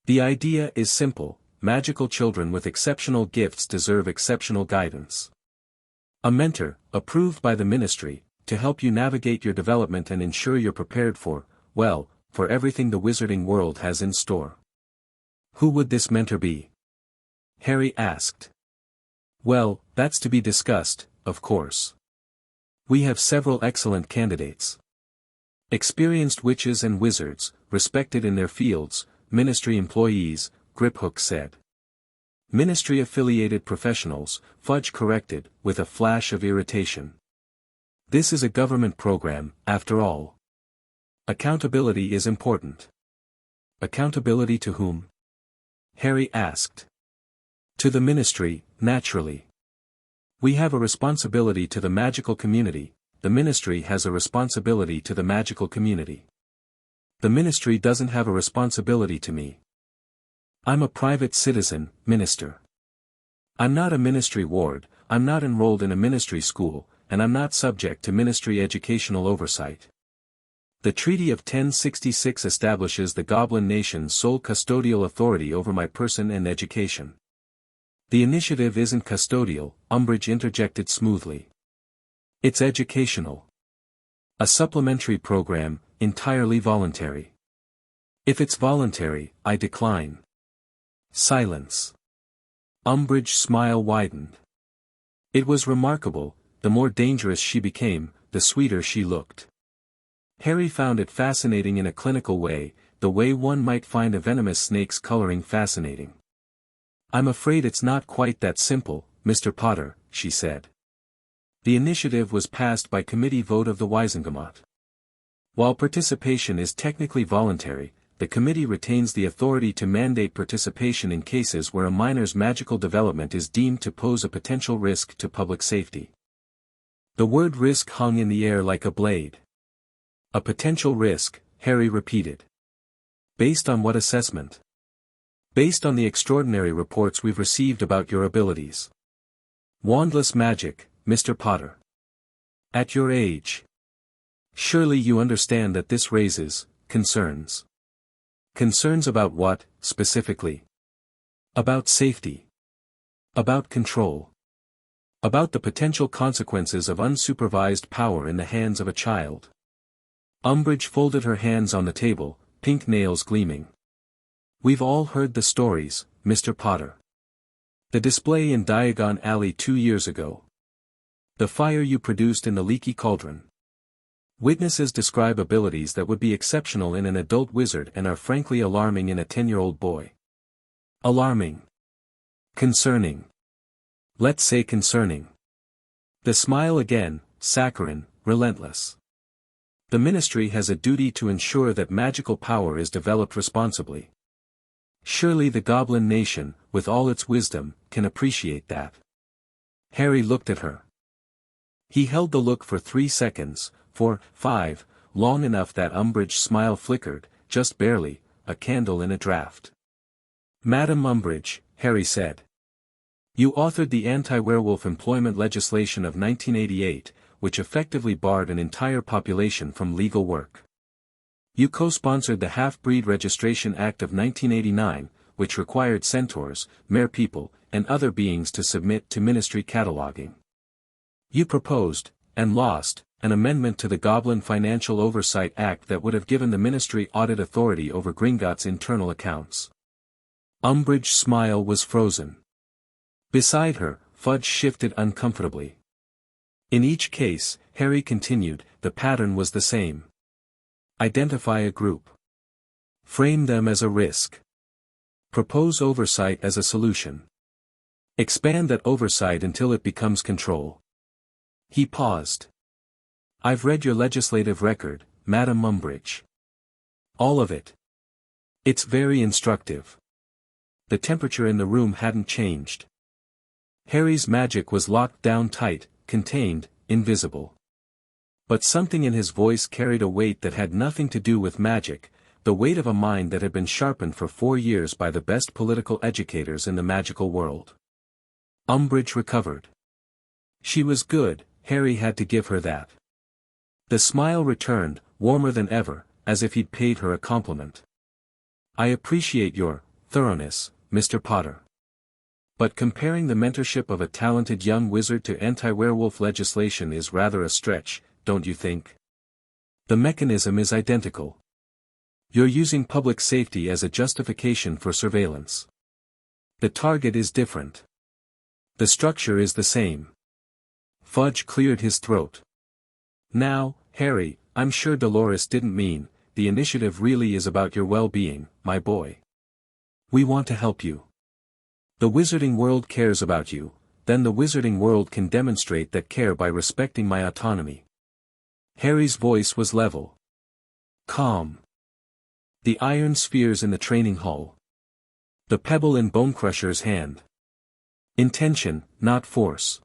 The idea is simple, magical children with exceptional gifts deserve exceptional guidance. A mentor, approved by the ministry, to help you navigate your development and ensure you're prepared for everything the wizarding world has in store. Who would this mentor be? Harry asked. Well, that's to be discussed, of course. We have several excellent candidates. Experienced witches and wizards, respected in their fields, ministry employees, Griphook said. Ministry-affiliated professionals, Fudge corrected, with a flash of irritation. This is a government program, after all. Accountability is important. Accountability to whom? Harry asked. To the ministry, naturally. We have a responsibility to the magical community, the ministry has a responsibility to the magical community. The ministry doesn't have a responsibility to me. I'm a private citizen, minister. I'm not a ministry ward, I'm not enrolled in a ministry school, and I'm not subject to ministry educational oversight. The Treaty of 1066 establishes the Goblin Nation's sole custodial authority over my person and education. The initiative isn't custodial, Umbridge interjected smoothly. It's educational. A supplementary program, entirely voluntary. If it's voluntary, I decline. Silence. Umbridge's smile widened. It was remarkable, the more dangerous she became, the sweeter she looked. Harry found it fascinating in a clinical way, the way one might find a venomous snake's coloring fascinating. "I'm afraid it's not quite that simple, Mr. Potter," she said. The initiative was passed by committee vote of the Wisengamot. While participation is technically voluntary, the committee retains the authority to mandate participation in cases where a minor's magical development is deemed to pose a potential risk to public safety. The word risk hung in the air like a blade. "A potential risk," Harry repeated. "Based on what assessment?" "Based on the extraordinary reports we've received about your abilities. Wandless magic, Mr. Potter. At your age. Surely you understand that this raises concerns." "Concerns about what, specifically?" "About safety. About control. About the potential consequences of unsupervised power in the hands of a child." Umbridge folded her hands on the table, pink nails gleaming. "We've all heard the stories, Mr. Potter. The display in Diagon Alley 2 years ago. The fire you produced in the leaky cauldron. Witnesses describe abilities that would be exceptional in an adult wizard and are frankly alarming in a 10-year-old boy." "Alarming. Concerning. Let's say concerning." The smile again, saccharine, relentless. "The Ministry has a duty to ensure that magical power is developed responsibly. Surely the Goblin Nation, with all its wisdom, can appreciate that." Harry looked at her. He held the look for 3 seconds, for 5, long enough that Umbridge's smile flickered, just barely, a candle in a draught. "Madam Umbridge," Harry said. "You authored the anti-werewolf employment legislation of 1988, which effectively barred an entire population from legal work. You co-sponsored the Half-Breed Registration Act of 1989, which required centaurs, merpeople, and other beings to submit to Ministry cataloging. You proposed, and lost, an amendment to the Goblin Financial Oversight Act that would have given the Ministry audit authority over Gringotts' internal accounts." Umbridge's smile was frozen. Beside her, Fudge shifted uncomfortably. "In each case," Harry continued, "the pattern was the same. Identify a group. Frame them as a risk. Propose oversight as a solution. Expand that oversight until it becomes control." He paused. "I've read your legislative record, Madam Umbridge. All of it. It's very instructive." The temperature in the room hadn't changed. Harry's magic was locked down tight, contained, invisible. But something in his voice carried a weight that had nothing to do with magic, the weight of a mind that had been sharpened for 4 years by the best political educators in the magical world. Umbridge recovered. She was good, Harry had to give her that. The smile returned, warmer than ever, as if he'd paid her a compliment. "I appreciate your thoroughness, Mr. Potter. But comparing the mentorship of a talented young wizard to anti-werewolf legislation is rather a stretch, don't you think? The mechanism is identical. You're using public safety as a justification for surveillance. The target is different. The structure is the same." Fudge cleared his throat. "Now, Harry, I'm sure Dolores didn't mean, the initiative really is about your well-being, my boy. We want to help you. The wizarding world cares about you, then the wizarding world can demonstrate that care by respecting my autonomy." Harry's voice was level. Calm. The iron spheres in the training hall. The pebble in Bonecrusher's hand. Intention, not force.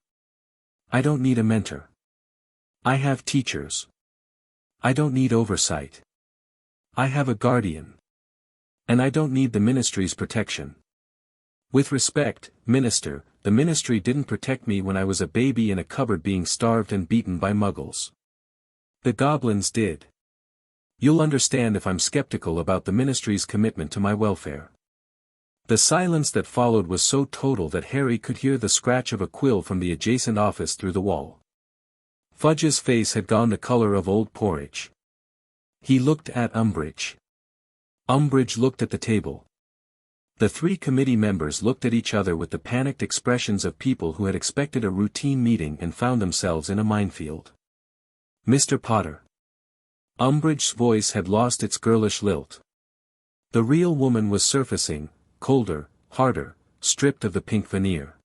I don't need a mentor. I have teachers. I don't need oversight. I have a guardian. And I don't need the Ministry's protection. With respect, Minister, the Ministry didn't protect me when I was a baby in a cupboard being starved and beaten by muggles. The Goblins did. You'll understand if I'm skeptical about the Ministry's commitment to my welfare." The silence that followed was so total that Harry could hear the scratch of a quill from the adjacent office through the wall. Fudge's face had gone the color of old porridge. He looked at Umbridge. Umbridge looked at the table. The three committee members looked at each other with the panicked expressions of people who had expected a routine meeting and found themselves in a minefield. Mr. Potter. Umbridge's voice had lost its girlish lilt. The real woman was surfacing, colder, harder, stripped of the pink veneer.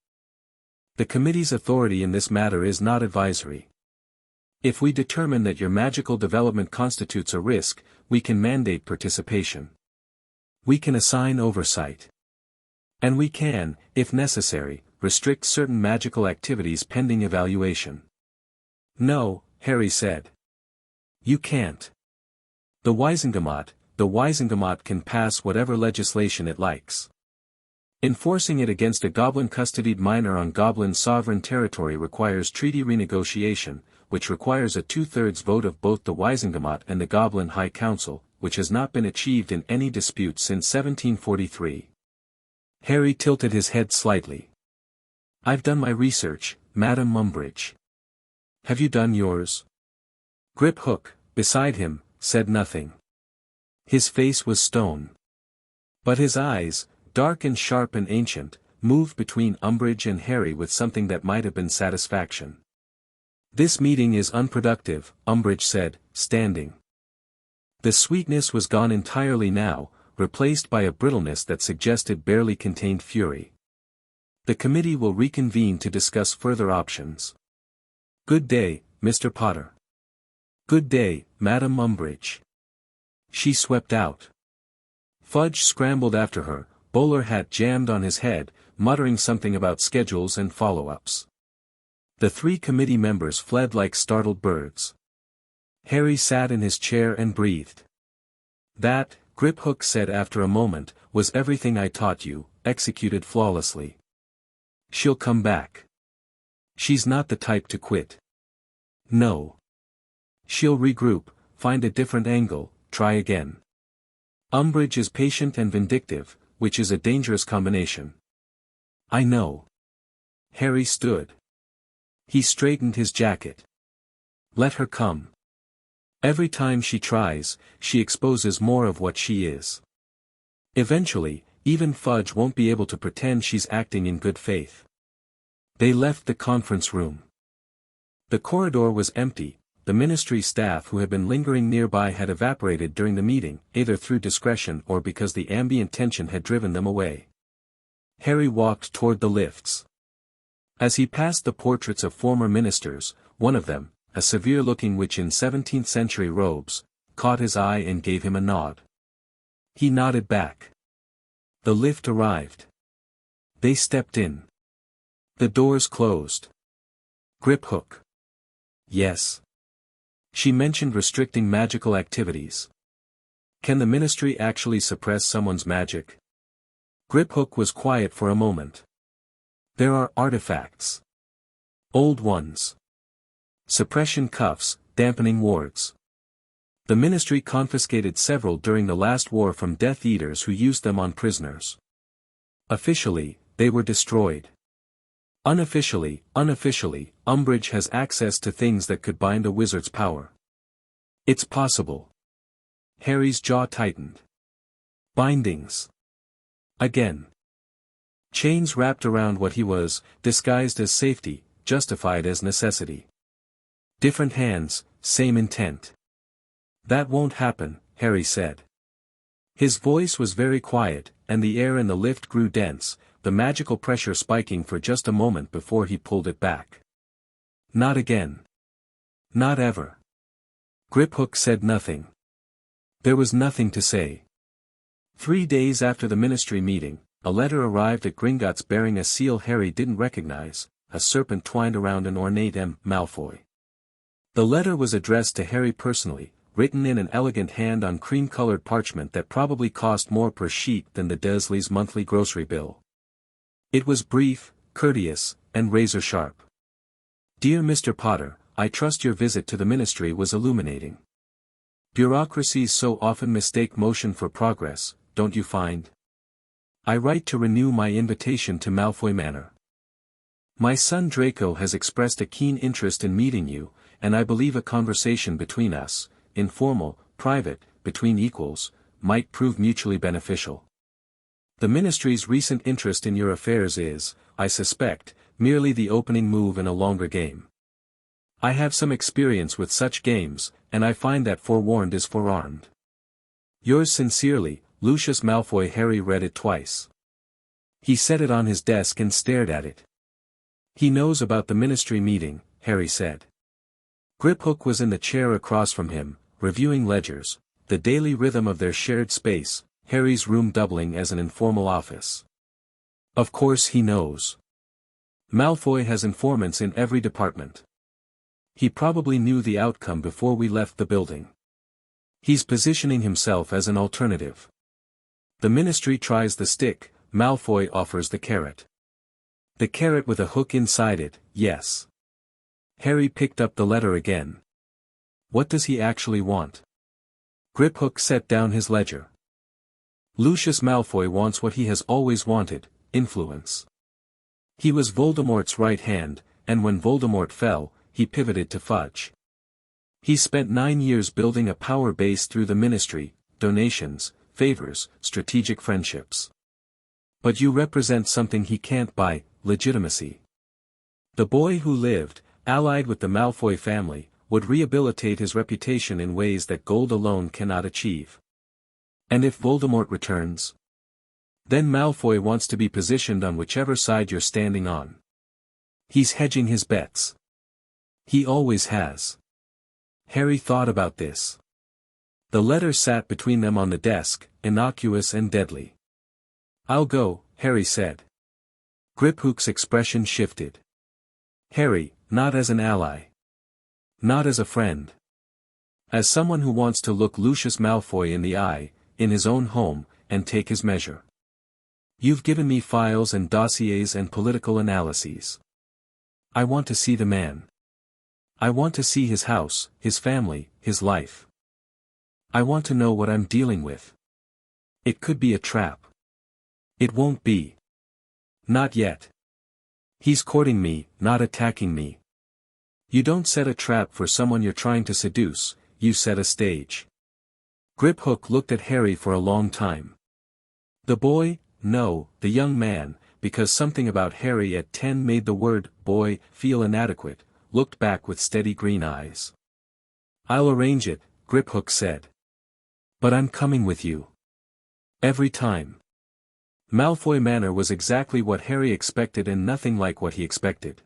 The committee's authority in this matter is not advisory. If we determine that your magical development constitutes a risk, we can mandate participation. We can assign oversight. And we can, if necessary, restrict certain magical activities pending evaluation. No, Harry said. You can't. The Wisengamot can pass whatever legislation it likes. Enforcing it against a goblin-custodied minor on goblin sovereign territory requires treaty renegotiation, which requires a 2/3 vote of both the Wisengamot and the Goblin High Council, which has not been achieved in any dispute since 1743. Harry tilted his head slightly. I've done my research, Madam Umbridge. Have you done yours? Griphook, beside him, said nothing. His face was stone. But his eyes, dark and sharp and ancient, moved between Umbridge and Harry with something that might have been satisfaction. This meeting is unproductive, Umbridge said, standing. The sweetness was gone entirely now, replaced by a brittleness that suggested barely contained fury. The committee will reconvene to discuss further options. Good day, Mr. Potter. Good day, Madam Umbridge. She swept out. Fudge scrambled after her, bowler hat jammed on his head, muttering something about schedules and follow-ups. The three committee members fled like startled birds. Harry sat in his chair and breathed. That, Griphook said after a moment, was everything I taught you, executed flawlessly. She'll come back. She's not the type to quit. No. She'll regroup, find a different angle, try again. Umbridge is patient and vindictive, which is a dangerous combination. I know. Harry stood. He straightened his jacket. Let her come. Every time she tries, she exposes more of what she is. Eventually, even Fudge won't be able to pretend she's acting in good faith. They left the conference room. The corridor was empty. The ministry staff who had been lingering nearby had evaporated during the meeting, either through discretion or because the ambient tension had driven them away. Harry walked toward the lifts. As he passed the portraits of former ministers, one of them, a severe-looking witch in 17th-century robes, caught his eye and gave him a nod. He nodded back. The lift arrived. They stepped in. The doors closed. Griphook. Yes. She mentioned restricting magical activities. Can the ministry actually suppress someone's magic? Griphook was quiet for a moment. There are artifacts. Old ones. Suppression cuffs, dampening wards. The ministry confiscated several during the last war from Death Eaters who used them on prisoners. Officially, they were destroyed. Unofficially, Umbridge has access to things that could bind a wizard's power. It's possible. Harry's jaw tightened. Bindings. Again. Chains wrapped around what he was, disguised as safety, justified as necessity. Different hands, same intent. That won't happen, Harry said. His voice was very quiet, and the air in the lift grew dense, the magical pressure spiking for just a moment before he pulled it back. Not again. Not ever. Griphook said nothing. There was nothing to say. 3 days after the ministry meeting, a letter arrived at Gringotts bearing a seal Harry didn't recognize, a serpent twined around an ornate M. Malfoy. The letter was addressed to Harry personally, written in an elegant hand on cream-colored parchment that probably cost more per sheet than the Dursleys' monthly grocery bill. It was brief, courteous, and razor-sharp. Dear Mr. Potter, I trust your visit to the ministry was illuminating. Bureaucracies so often mistake motion for progress, don't you find? I write to renew my invitation to Malfoy Manor. My son Draco has expressed a keen interest in meeting you, and I believe a conversation between us, informal, private, between equals, might prove mutually beneficial. The Ministry's recent interest in your affairs is, I suspect, merely the opening move in a longer game. I have some experience with such games, and I find that forewarned is forearmed. Yours sincerely, Lucius Malfoy. Harry read it twice. He set it on his desk and stared at it. He knows about the Ministry meeting, Harry said. Griphook was in the chair across from him, reviewing ledgers, the daily rhythm of their shared space, Harry's room doubling as an informal office. Of course he knows. Malfoy has informants in every department. He probably knew the outcome before we left the building. He's positioning himself as an alternative. The Ministry tries the stick, Malfoy offers the carrot. The carrot with a hook inside it, yes. Harry picked up the letter again. What does he actually want? Griphook set down his ledger. Lucius Malfoy wants what he has always wanted, influence. He was Voldemort's right hand, and when Voldemort fell, he pivoted to Fudge. He spent 9 years building a power base through the Ministry, donations, favors, strategic friendships. But you represent something he can't buy, legitimacy. The boy who lived, allied with the Malfoy family, would rehabilitate his reputation in ways that gold alone cannot achieve. And if Voldemort returns? Then Malfoy wants to be positioned on whichever side you're standing on. He's hedging his bets. He always has. Harry thought about this. The letter sat between them on the desk, innocuous and deadly. I'll go, Harry said. Griphook's expression shifted. Harry, not as an ally. Not as a friend. As someone who wants to look Lucius Malfoy in the eye, in his own home, and take his measure. You've given me files and dossiers and political analyses. I want to see the man. I want to see his house, his family, his life. I want to know what I'm dealing with. It could be a trap. It won't be. Not yet. He's courting me, not attacking me. You don't set a trap for someone you're trying to seduce, you set a stage. Griphook looked at Harry for a long time. The boy, no, the young man, because something about Harry at 10 made the word, boy, feel inadequate, looked back with steady green eyes. I'll arrange it, Griphook said. But I'm coming with you. Every time. Malfoy Manor was exactly what Harry expected and nothing like what he expected.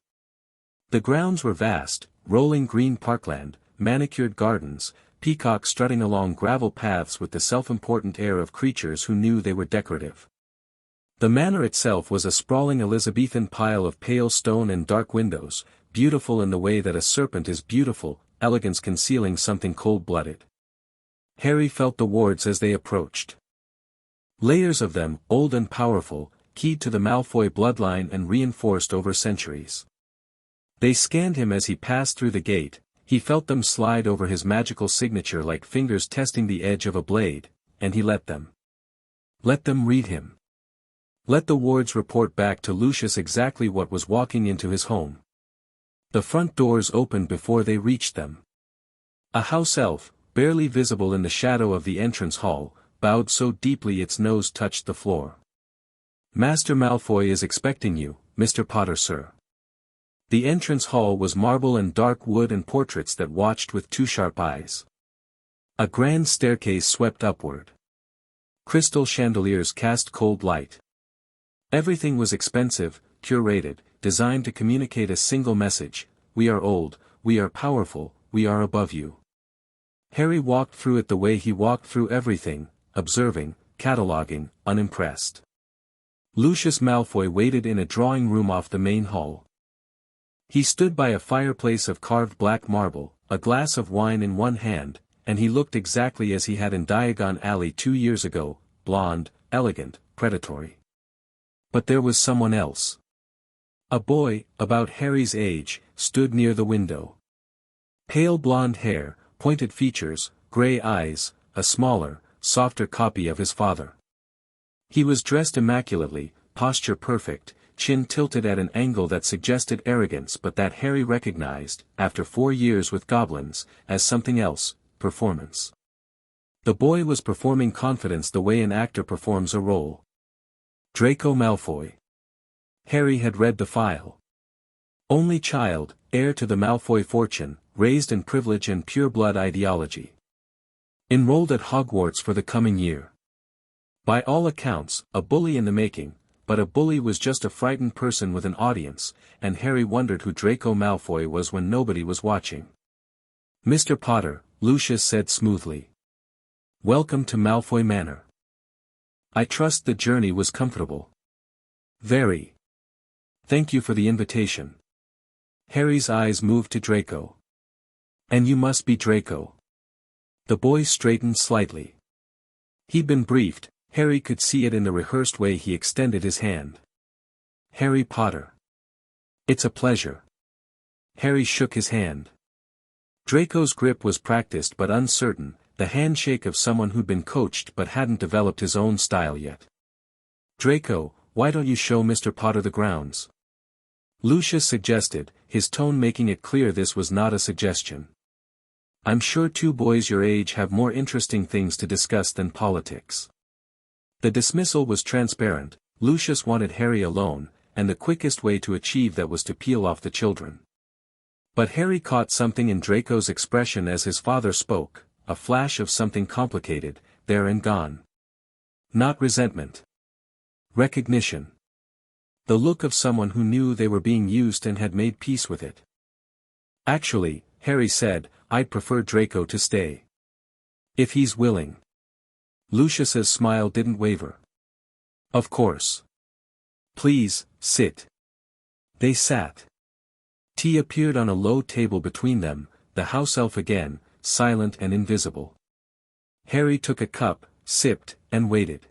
The grounds were vast, rolling green parkland, manicured gardens, peacocks strutting along gravel paths with the self-important air of creatures who knew they were decorative. The manor itself was a sprawling Elizabethan pile of pale stone and dark windows, beautiful in the way that a serpent is beautiful, elegance concealing something cold-blooded. Harry felt the wards as they approached. Layers of them, old and powerful, keyed to the Malfoy bloodline and reinforced over centuries. They scanned him as he passed through the gate, he felt them slide over his magical signature like fingers testing the edge of a blade, and he let them. Let them read him. Let the wards report back to Lucius exactly what was walking into his home. The front doors opened before they reached them. A house elf, barely visible in the shadow of the entrance hall, bowed so deeply its nose touched the floor. Master Malfoy is expecting you, Mr. Potter, sir. The entrance hall was marble and dark wood and portraits that watched with two sharp eyes. A grand staircase swept upward. Crystal chandeliers cast cold light. Everything was expensive, curated, designed to communicate a single message: we are old, we are powerful, we are above you. Harry walked through it the way he walked through everything, observing, cataloguing, unimpressed. Lucius Malfoy waited in a drawing room off the main hall. He stood by a fireplace of carved black marble, a glass of wine in one hand, and he looked exactly as he had in Diagon Alley 2 years ago, blonde, elegant, predatory. But there was someone else. A boy, about Harry's age, stood near the window. Pale blonde hair, pointed features, grey eyes, a smaller, softer copy of his father. He was dressed immaculately, posture perfect, chin tilted at an angle that suggested arrogance but that Harry recognized, after 4 years with Goblins, as something else: performance. The boy was performing confidence the way an actor performs a role. Draco Malfoy. Harry had read the file. Only child, heir to the Malfoy fortune, raised in privilege and pure blood ideology. Enrolled at Hogwarts for the coming year. By all accounts, a bully in the making, but a bully was just a frightened person with an audience, and Harry wondered who Draco Malfoy was when nobody was watching. "Mr. Potter," Lucius said smoothly. "Welcome to Malfoy Manor. I trust the journey was comfortable." "Very. Thank you for the invitation." Harry's eyes moved to Draco. "And you must be Draco." The boy straightened slightly. He'd been briefed. Harry could see it in the rehearsed way he extended his hand. "Harry Potter. It's a pleasure." Harry shook his hand. Draco's grip was practiced but uncertain, the handshake of someone who'd been coached but hadn't developed his own style yet. "Draco, why don't you show Mr. Potter the grounds?" Lucius suggested, his tone making it clear this was not a suggestion. "I'm sure two boys your age have more interesting things to discuss than politics." The dismissal was transparent. Lucius wanted Harry alone, and the quickest way to achieve that was to peel off the children. But Harry caught something in Draco's expression as his father spoke, a flash of something complicated, there and gone. Not resentment. Recognition. The look of someone who knew they were being used and had made peace with it. "Actually," Harry said, "I'd prefer Draco to stay. If he's willing." Lucius's smile didn't waver. "Of course. Please, sit." They sat. Tea appeared on a low table between them, the house elf again, silent and invisible. Harry took a cup, sipped, and waited.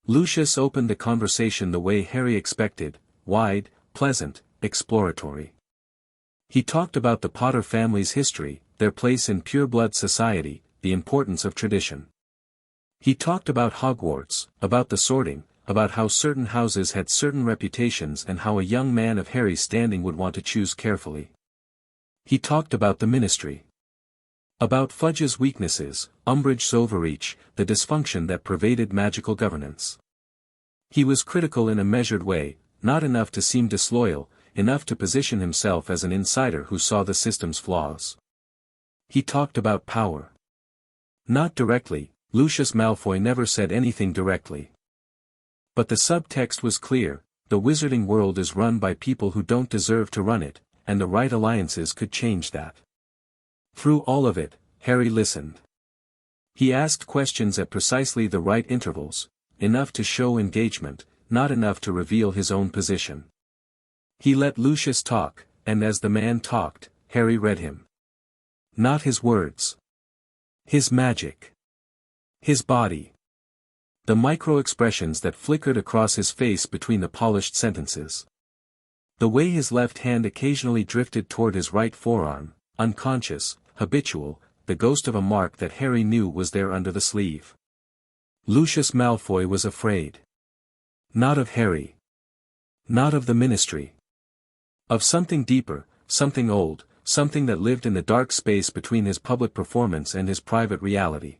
Lucius opened the conversation the way Harry expected, wide, pleasant, exploratory. He talked about the Potter family's history, their place in pure-blood society, the importance of tradition. He talked about Hogwarts, about the sorting, about how certain houses had certain reputations and how a young man of Harry's standing would want to choose carefully. He talked about the Ministry. About Fudge's weaknesses, Umbridge's overreach, the dysfunction that pervaded magical governance. He was critical in a measured way, not enough to seem disloyal, enough to position himself as an insider who saw the system's flaws. He talked about power. Not directly, Lucius Malfoy never said anything directly. But the subtext was clear, the wizarding world is run by people who don't deserve to run it, and the right alliances could change that. Through all of it, Harry listened. He asked questions at precisely the right intervals, enough to show engagement, not enough to reveal his own position. He let Lucius talk, and as the man talked, Harry read him. Not his words. His magic. His body. The micro-expressions that flickered across his face between the polished sentences. The way his left hand occasionally drifted toward his right forearm, unconscious, habitual, the ghost of a mark that Harry knew was there under the sleeve. Lucius Malfoy was afraid. Not of Harry. Not of the Ministry. Of something deeper, something old, something that lived in the dark space between his public performance and his private reality.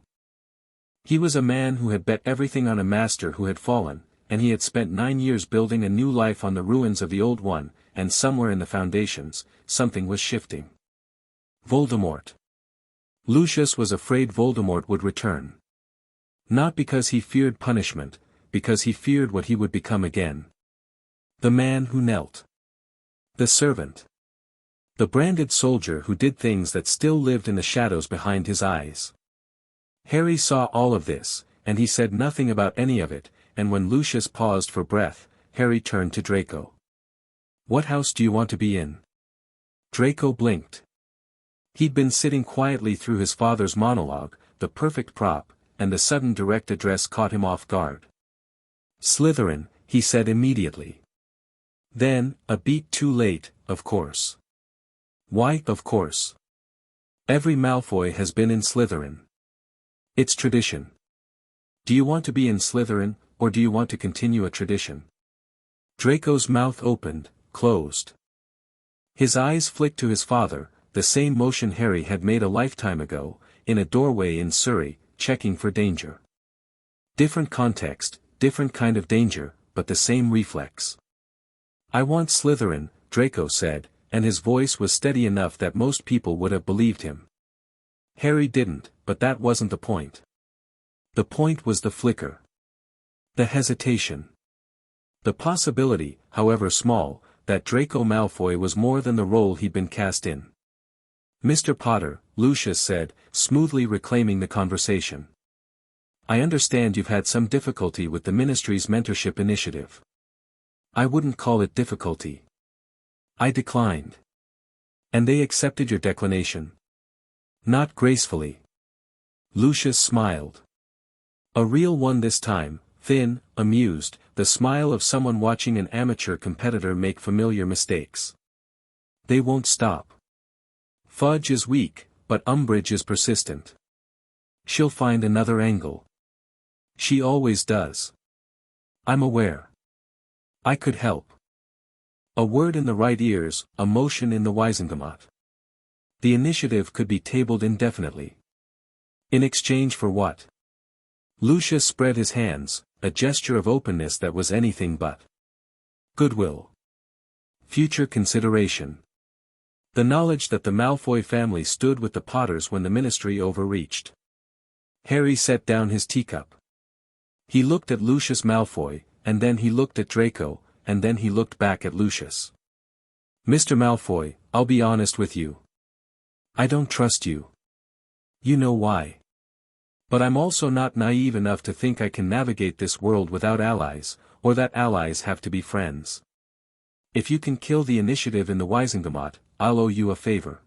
He was a man who had bet everything on a master who had fallen, and he had spent 9 years building a new life on the ruins of the old one, and somewhere in the foundations, something was shifting. Voldemort. Lucius was afraid Voldemort would return. Not because he feared punishment, because he feared what he would become again. The man who knelt. The servant. The branded soldier who did things that still lived in the shadows behind his eyes. Harry saw all of this, and he said nothing about any of it, and when Lucius paused for breath, Harry turned to Draco. "What house do you want to be in?" Draco blinked. He'd been sitting quietly through his father's monologue, the perfect prop, and the sudden direct address caught him off guard. "Slytherin," he said immediately. Then, a beat too late, "Of course." "Why, of course? Every Malfoy has been in Slytherin. It's tradition. Do you want to be in Slytherin, or do you want to continue a tradition?" Draco's mouth opened, closed. His eyes flicked to his father, the same motion Harry had made a lifetime ago, in a doorway in Surrey, checking for danger. Different context, different kind of danger, but the same reflex. "I want Slytherin," Draco said, and his voice was steady enough that most people would have believed him. Harry didn't, but that wasn't the point. The point was the flicker. The hesitation. The possibility, however small, that Draco Malfoy was more than the role he'd been cast in. "Mr. Potter," Lucius said, smoothly reclaiming the conversation. "I understand you've had some difficulty with the Ministry's mentorship initiative." "I wouldn't call it difficulty. I declined." "And they accepted your declination?" "Not gracefully." Lucius smiled. A real one this time, thin, amused, the smile of someone watching an amateur competitor make familiar mistakes. "They won't stop. Fudge is weak, but Umbridge is persistent. She'll find another angle. She always does. I'm aware. I could help." A word in the right ears, a motion in the Wizengamot. The initiative could be tabled indefinitely. In exchange for what? Lucius spread his hands, a gesture of openness that was anything but goodwill. Future consideration. The knowledge that the Malfoy family stood with the Potters when the Ministry overreached. Harry set down his teacup. He looked at Lucius Malfoy, and then he looked at Draco, and then he looked back at Lucius. "Mr. Malfoy, I'll be honest with you. I don't trust you. You know why. But I'm also not naive enough to think I can navigate this world without allies, or that allies have to be friends. If you can kill the initiative in the Wizengamot, I'll owe you a favor.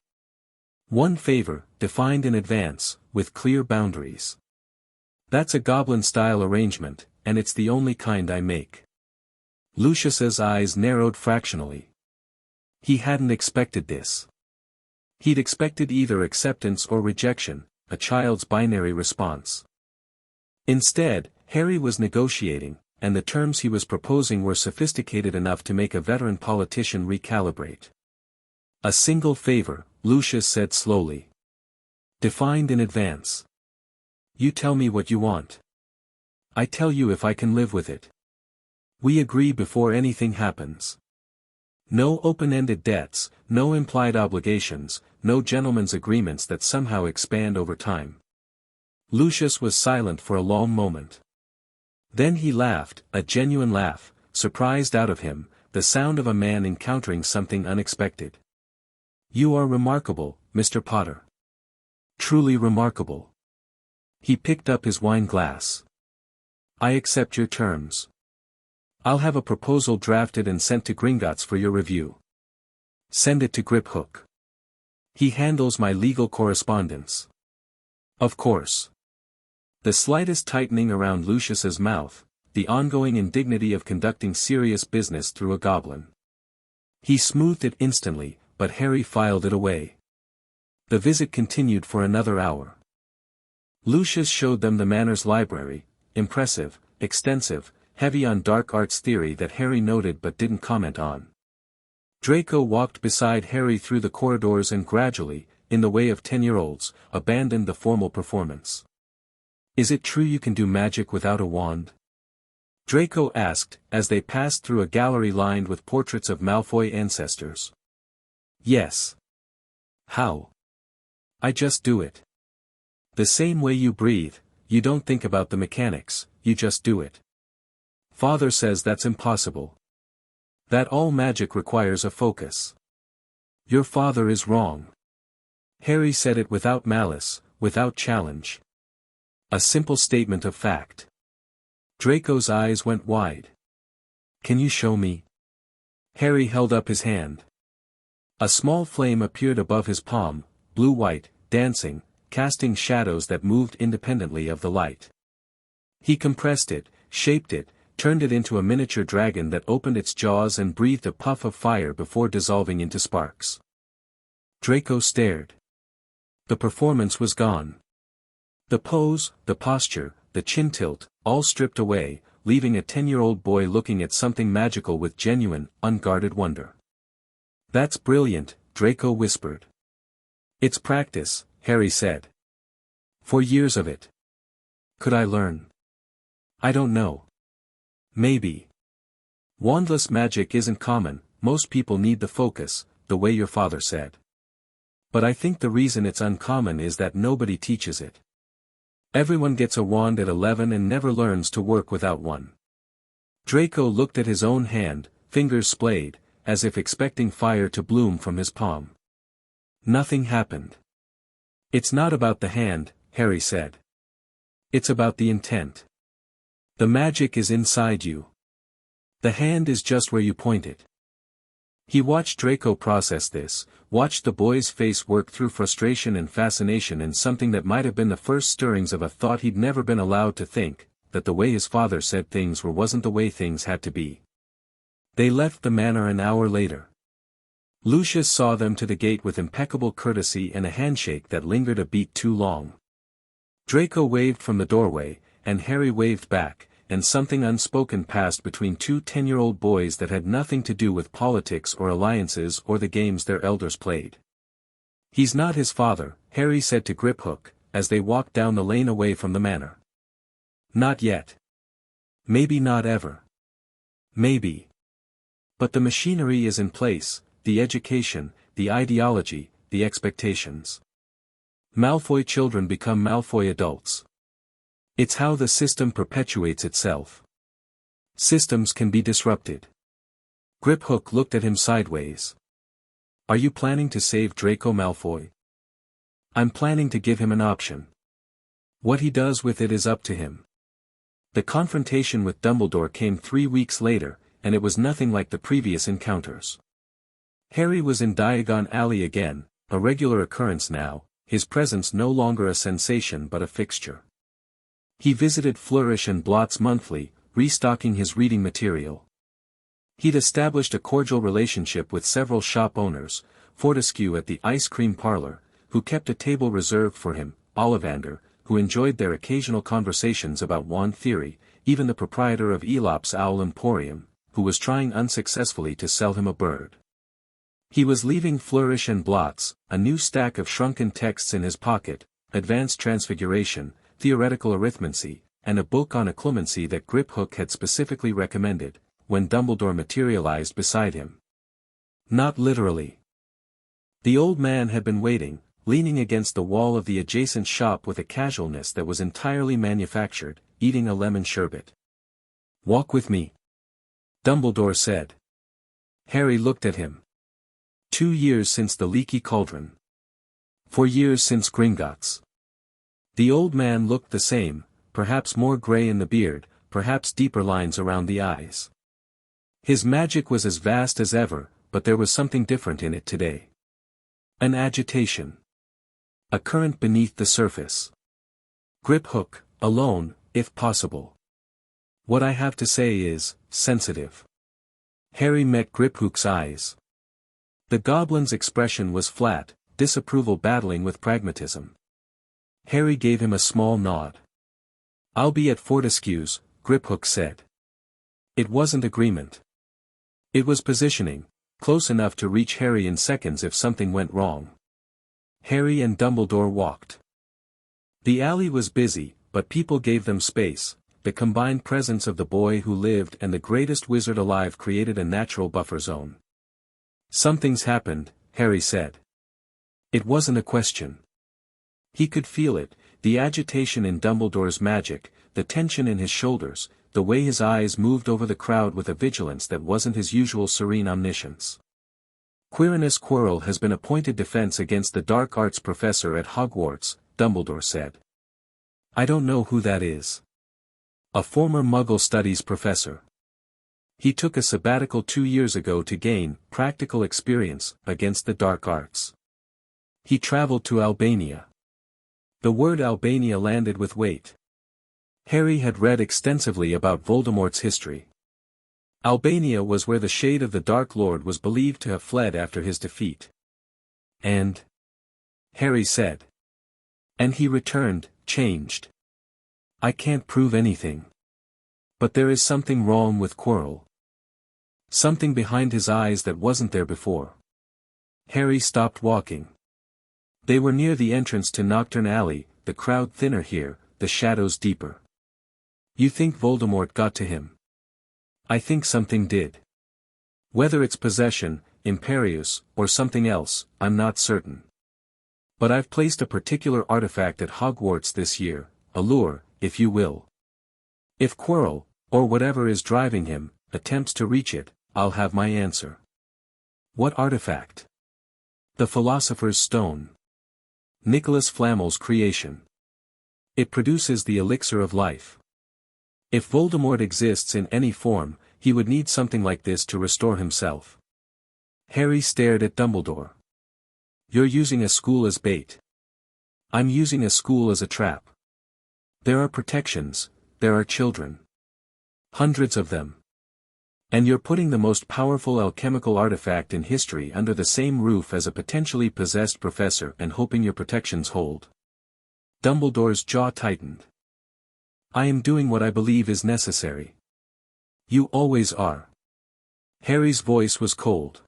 One favor, defined in advance, with clear boundaries. That's a goblin-style arrangement, and it's the only kind I make." Lucius's eyes narrowed fractionally. He hadn't expected this. He'd expected either acceptance or rejection, a child's binary response. Instead, Harry was negotiating, and the terms he was proposing were sophisticated enough to make a veteran politician recalibrate. "A single favor," Lucius said slowly. "Defined in advance. You tell me what you want. I tell you if I can live with it. We agree before anything happens. No open-ended debts, no implied obligations, no gentlemen's agreements that somehow expand over time." Lucius was silent for a long moment. Then he laughed, a genuine laugh, surprised out of him, the sound of a man encountering something unexpected. "You are remarkable, Mr. Potter. Truly remarkable." He picked up his wine glass. "I accept your terms. I'll have a proposal drafted and sent to Gringotts for your review. Send it to Griphook. He handles my legal correspondence." "Of course." The slightest tightening around Lucius's mouth, the ongoing indignity of conducting serious business through a goblin. He smoothed it instantly, but Harry filed it away. The visit continued for another hour. Lucius showed them the Manor's library, impressive, extensive, heavy on dark arts theory that Harry noted but didn't comment on. Draco walked beside Harry through the corridors and gradually, in the way of 10-year-olds, abandoned the formal performance. "Is it true you can do magic without a wand?" Draco asked, as they passed through a gallery lined with portraits of Malfoy ancestors. "Yes." "How?" "I just do it. The same way you breathe, you don't think about the mechanics, you just do it. Father says that's impossible. That all magic requires a focus." "Your father is wrong." Harry said it without malice, without challenge. A simple statement of fact. Draco's eyes went wide. "Can you show me?" Harry held up his hand. A small flame appeared above his palm, blue-white, dancing, casting shadows that moved independently of the light. He compressed it, shaped it, turned it into a miniature dragon that opened its jaws and breathed a puff of fire before dissolving into sparks. Draco stared. The performance was gone. The pose, the posture, the chin tilt, all stripped away, leaving a 10-year-old boy looking at something magical with genuine, unguarded wonder. "That's brilliant," Draco whispered. "It's practice," Harry said. "For years of it. Could I learn?" "I don't know. Maybe. Wandless magic isn't common, most people need the focus, the way your father said. But I think the reason it's uncommon is that nobody teaches it. Everyone gets a wand at 11 and never learns to work without one. Draco looked at his own hand, fingers splayed, as if expecting fire to bloom from his palm. Nothing happened. It's not about the hand, Harry said. It's about the intent. The magic is inside you. The hand is just where you point it. He watched Draco process this, watched the boy's face work through frustration and fascination in something that might have been the first stirrings of a thought he'd never been allowed to think, that the way his father said things wasn't the way things had to be. They left the manor an hour later. Lucius saw them to the gate with impeccable courtesy and a handshake that lingered a beat too long. Draco waved from the doorway, and Harry waved back, and something unspoken passed between two 10-year-old boys that had nothing to do with politics or alliances or the games their elders played. "He's not his father," Harry said to Griphook, as they walked down the lane away from the manor. "Not yet. Maybe not ever. Maybe. But the machinery is in place, the education, the ideology, the expectations. Malfoy children become Malfoy adults. It's how the system perpetuates itself. Systems can be disrupted." Griphook looked at him sideways. "Are you planning to save Draco Malfoy?" "I'm planning to give him an option. What he does with it is up to him." The confrontation with Dumbledore came 3 weeks later, and it was nothing like the previous encounters. Harry was in Diagon Alley again, a regular occurrence now, his presence no longer a sensation but a fixture. He visited Flourish and Blotts monthly, restocking his reading material. He'd established a cordial relationship with several shop owners, Fortescue at the ice cream parlor, who kept a table reserved for him, Ollivander, who enjoyed their occasional conversations about wand theory, even the proprietor of Elop's Owl Emporium, who was trying unsuccessfully to sell him a bird. He was leaving Flourish and Blotts, a new stack of shrunken texts in his pocket, Advanced Transfiguration, Theoretical Arithmancy, and a book on occlumency that Griphook had specifically recommended, when Dumbledore materialized beside him. Not literally. The old man had been waiting, leaning against the wall of the adjacent shop with a casualness that was entirely manufactured, eating a lemon sherbet. "Walk with me," Dumbledore said. Harry looked at him. 2 years since the leaky cauldron. 4 years since Gringotts. The old man looked the same, perhaps more grey in the beard, perhaps deeper lines around the eyes. His magic was as vast as ever, but there was something different in it today. An agitation. A current beneath the surface. Griphook, alone, if possible. What I have to say is, sensitive. Harry met Griphook's eyes. The goblin's expression was flat, disapproval battling with pragmatism. Harry gave him a small nod. "I'll be at Fortescue's," Griphook said. It wasn't agreement. It was positioning, close enough to reach Harry in seconds if something went wrong. Harry and Dumbledore walked. The alley was busy, but people gave them space. The combined presence of the boy who lived and the greatest wizard alive created a natural buffer zone. "Something's happened," Harry said. It wasn't a question. He could feel it, the agitation in Dumbledore's magic, the tension in his shoulders, the way his eyes moved over the crowd with a vigilance that wasn't his usual serene omniscience. "Quirinus Quirrell has been appointed Defense Against the Dark Arts Professor at Hogwarts," Dumbledore said. "I don't know who that is." "A former Muggle Studies professor. He took a sabbatical 2 years ago to gain practical experience against the dark arts. He traveled to Albania." The word Albania landed with weight. Harry had read extensively about Voldemort's history. Albania was where the shade of the Dark Lord was believed to have fled after his defeat. "And?" Harry said. "And he returned, changed. I can't prove anything. But there is something wrong with Quirrell. Something behind his eyes that wasn't there before." Harry stopped walking. They were near the entrance to Nocturne Alley, the crowd thinner here, the shadows deeper. "You think Voldemort got to him?" I think something did. Whether it's possession, imperius, or something else, I'm not certain. But I've placed a particular artifact at Hogwarts this year, a lure, if you will. If Quirrell, or whatever is driving him, attempts to reach it, I'll have my answer. What artifact? The Philosopher's Stone. Nicholas Flamel's creation. It produces the elixir of life. If Voldemort exists in any form, he would need something like this to restore himself. Harry stared at Dumbledore. You're using a school as bait. I'm using a school as a trap. There are protections, there are children. Hundreds of them. And you're putting the most powerful alchemical artifact in history under the same roof as a potentially possessed professor and hoping your protections hold. Dumbledore's jaw tightened. I am doing what I believe is necessary. You always are. Harry's voice was cold.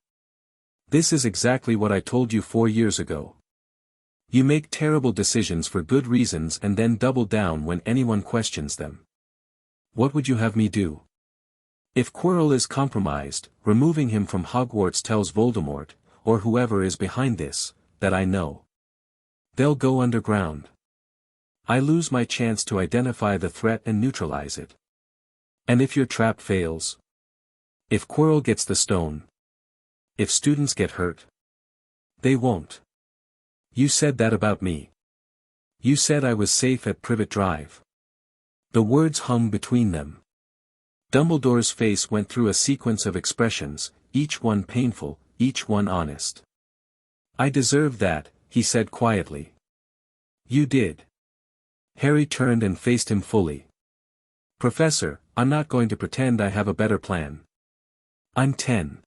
This is exactly what I told you 4 years ago. You make terrible decisions for good reasons and then double down when anyone questions them. What would you have me do? If Quirrell is compromised, removing him from Hogwarts tells Voldemort, or whoever is behind this, that I know. They'll go underground. I lose my chance to identify the threat and neutralize it. And if your trap fails? If Quirrell gets the stone? If students get hurt? They won't. You said that about me. You said I was safe at Privet Drive. The words hung between them. Dumbledore's face went through a sequence of expressions, each one painful, each one honest. I deserve that, he said quietly. You did. Harry turned and faced him fully. Professor, I'm not going to pretend I have a better plan. I'm 10.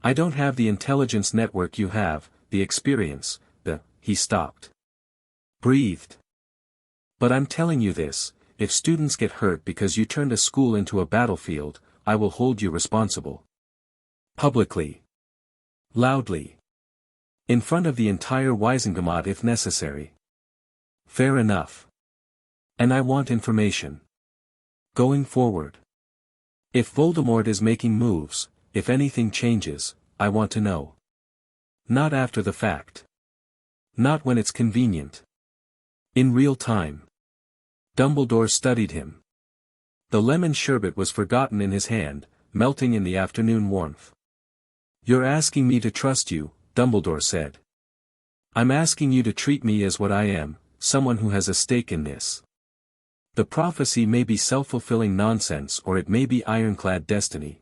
I don't have the intelligence network you have, the experience, he stopped. Breathed. But I'm telling you this, if students get hurt because you turned a school into a battlefield, I will hold you responsible. Publicly. Loudly. In front of the entire Wisengamot if necessary. Fair enough. And I want information. Going forward. If Voldemort is making moves, if anything changes, I want to know. Not after the fact. Not when it's convenient. In real time. Dumbledore studied him. The lemon sherbet was forgotten in his hand, melting in the afternoon warmth. You're asking me to trust you, Dumbledore said. I'm asking you to treat me as what I am, someone who has a stake in this. The prophecy may be self-fulfilling nonsense or it may be ironclad destiny.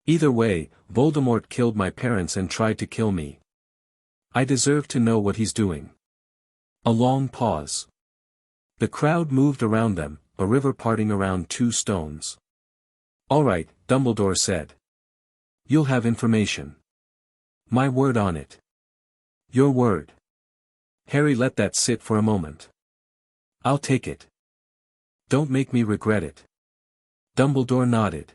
Either way, Voldemort killed my parents and tried to kill me. I deserve to know what he's doing. A long pause. The crowd moved around them, a river parting around 2 stones. All right, Dumbledore said. You'll have information. My word on it. Your word. Harry let that sit for a moment. I'll take it. Don't make me regret it. Dumbledore nodded.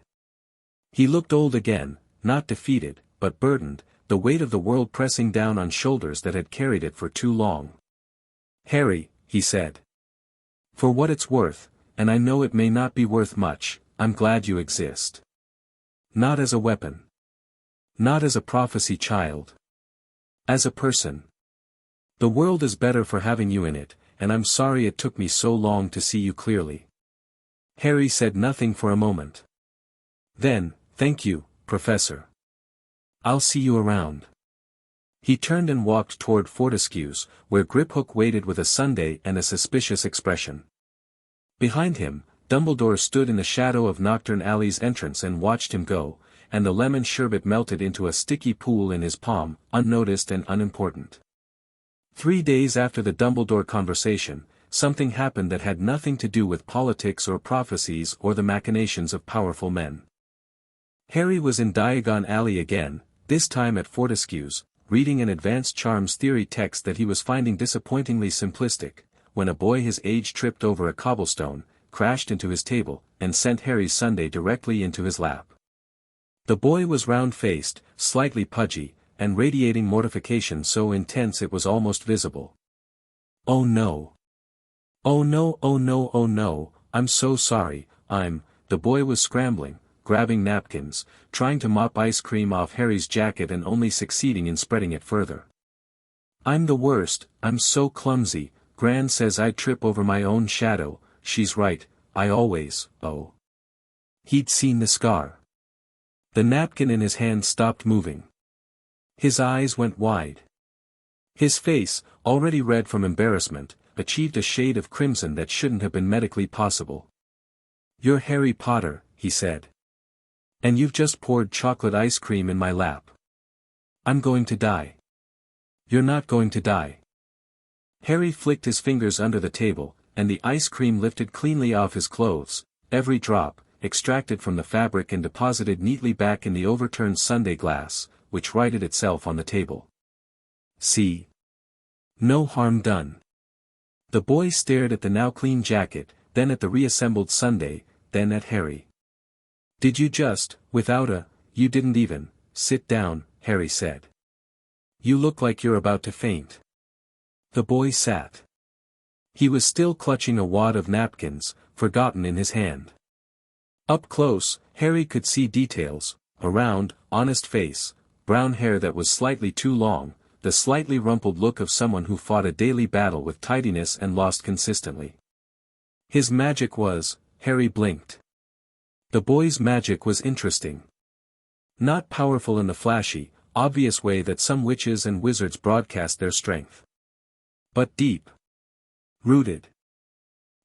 He looked old again, not defeated, but burdened, the weight of the world pressing down on shoulders that had carried it for too long. Harry, he said. For what it's worth, and I know it may not be worth much, I'm glad you exist. Not as a weapon. Not as a prophecy child. As a person. The world is better for having you in it, and I'm sorry it took me so long to see you clearly. Harry said nothing for a moment. Then, thank you, Professor. I'll see you around. He turned and walked toward Fortescue's, where Griphook waited with a sundae and a suspicious expression. Behind him, Dumbledore stood in the shadow of Nocturne Alley's entrance and watched him go, and the lemon sherbet melted into a sticky pool in his palm, unnoticed and unimportant. 3 days after the Dumbledore conversation, something happened that had nothing to do with politics or prophecies or the machinations of powerful men. Harry was in Diagon Alley again, this time at Fortescue's, reading an advanced charms theory text that he was finding disappointingly simplistic, when a boy his age tripped over a cobblestone, crashed into his table, and sent Harry's sundae directly into his lap. The boy was round-faced, slightly pudgy, and radiating mortification so intense it was almost visible. Oh no. Oh no, oh no, oh no, I'm so sorry, the boy was scrambling, grabbing napkins, trying to mop ice cream off Harry's jacket and only succeeding in spreading it further. "I'm the worst, I'm so clumsy, Gran says I trip over my own shadow, she's right, I always, oh." He'd seen the scar. The napkin in his hand stopped moving. His eyes went wide. His face, already red from embarrassment, achieved a shade of crimson that shouldn't have been medically possible. "You're Harry Potter," he said. "And you've just poured chocolate ice cream in my lap. I'm going to die." "You're not going to die." Harry flicked his fingers under the table, and the ice cream lifted cleanly off his clothes, every drop, extracted from the fabric and deposited neatly back in the overturned sundae glass, which righted itself on the table. "See? No harm done." The boy stared at the now clean jacket, then at the reassembled sundae, then at Harry. "Did you just, you didn't even, sit down," Harry said. "You look like you're about to faint." The boy sat. He was still clutching a wad of napkins, forgotten in his hand. Up close, Harry could see details: a round, honest face, brown hair that was slightly too long, the slightly rumpled look of someone who fought a daily battle with tidiness and lost consistently. His magic was, Harry blinked. The boy's magic was interesting. Not powerful in the flashy, obvious way that some witches and wizards broadcast their strength. But deep. Rooted.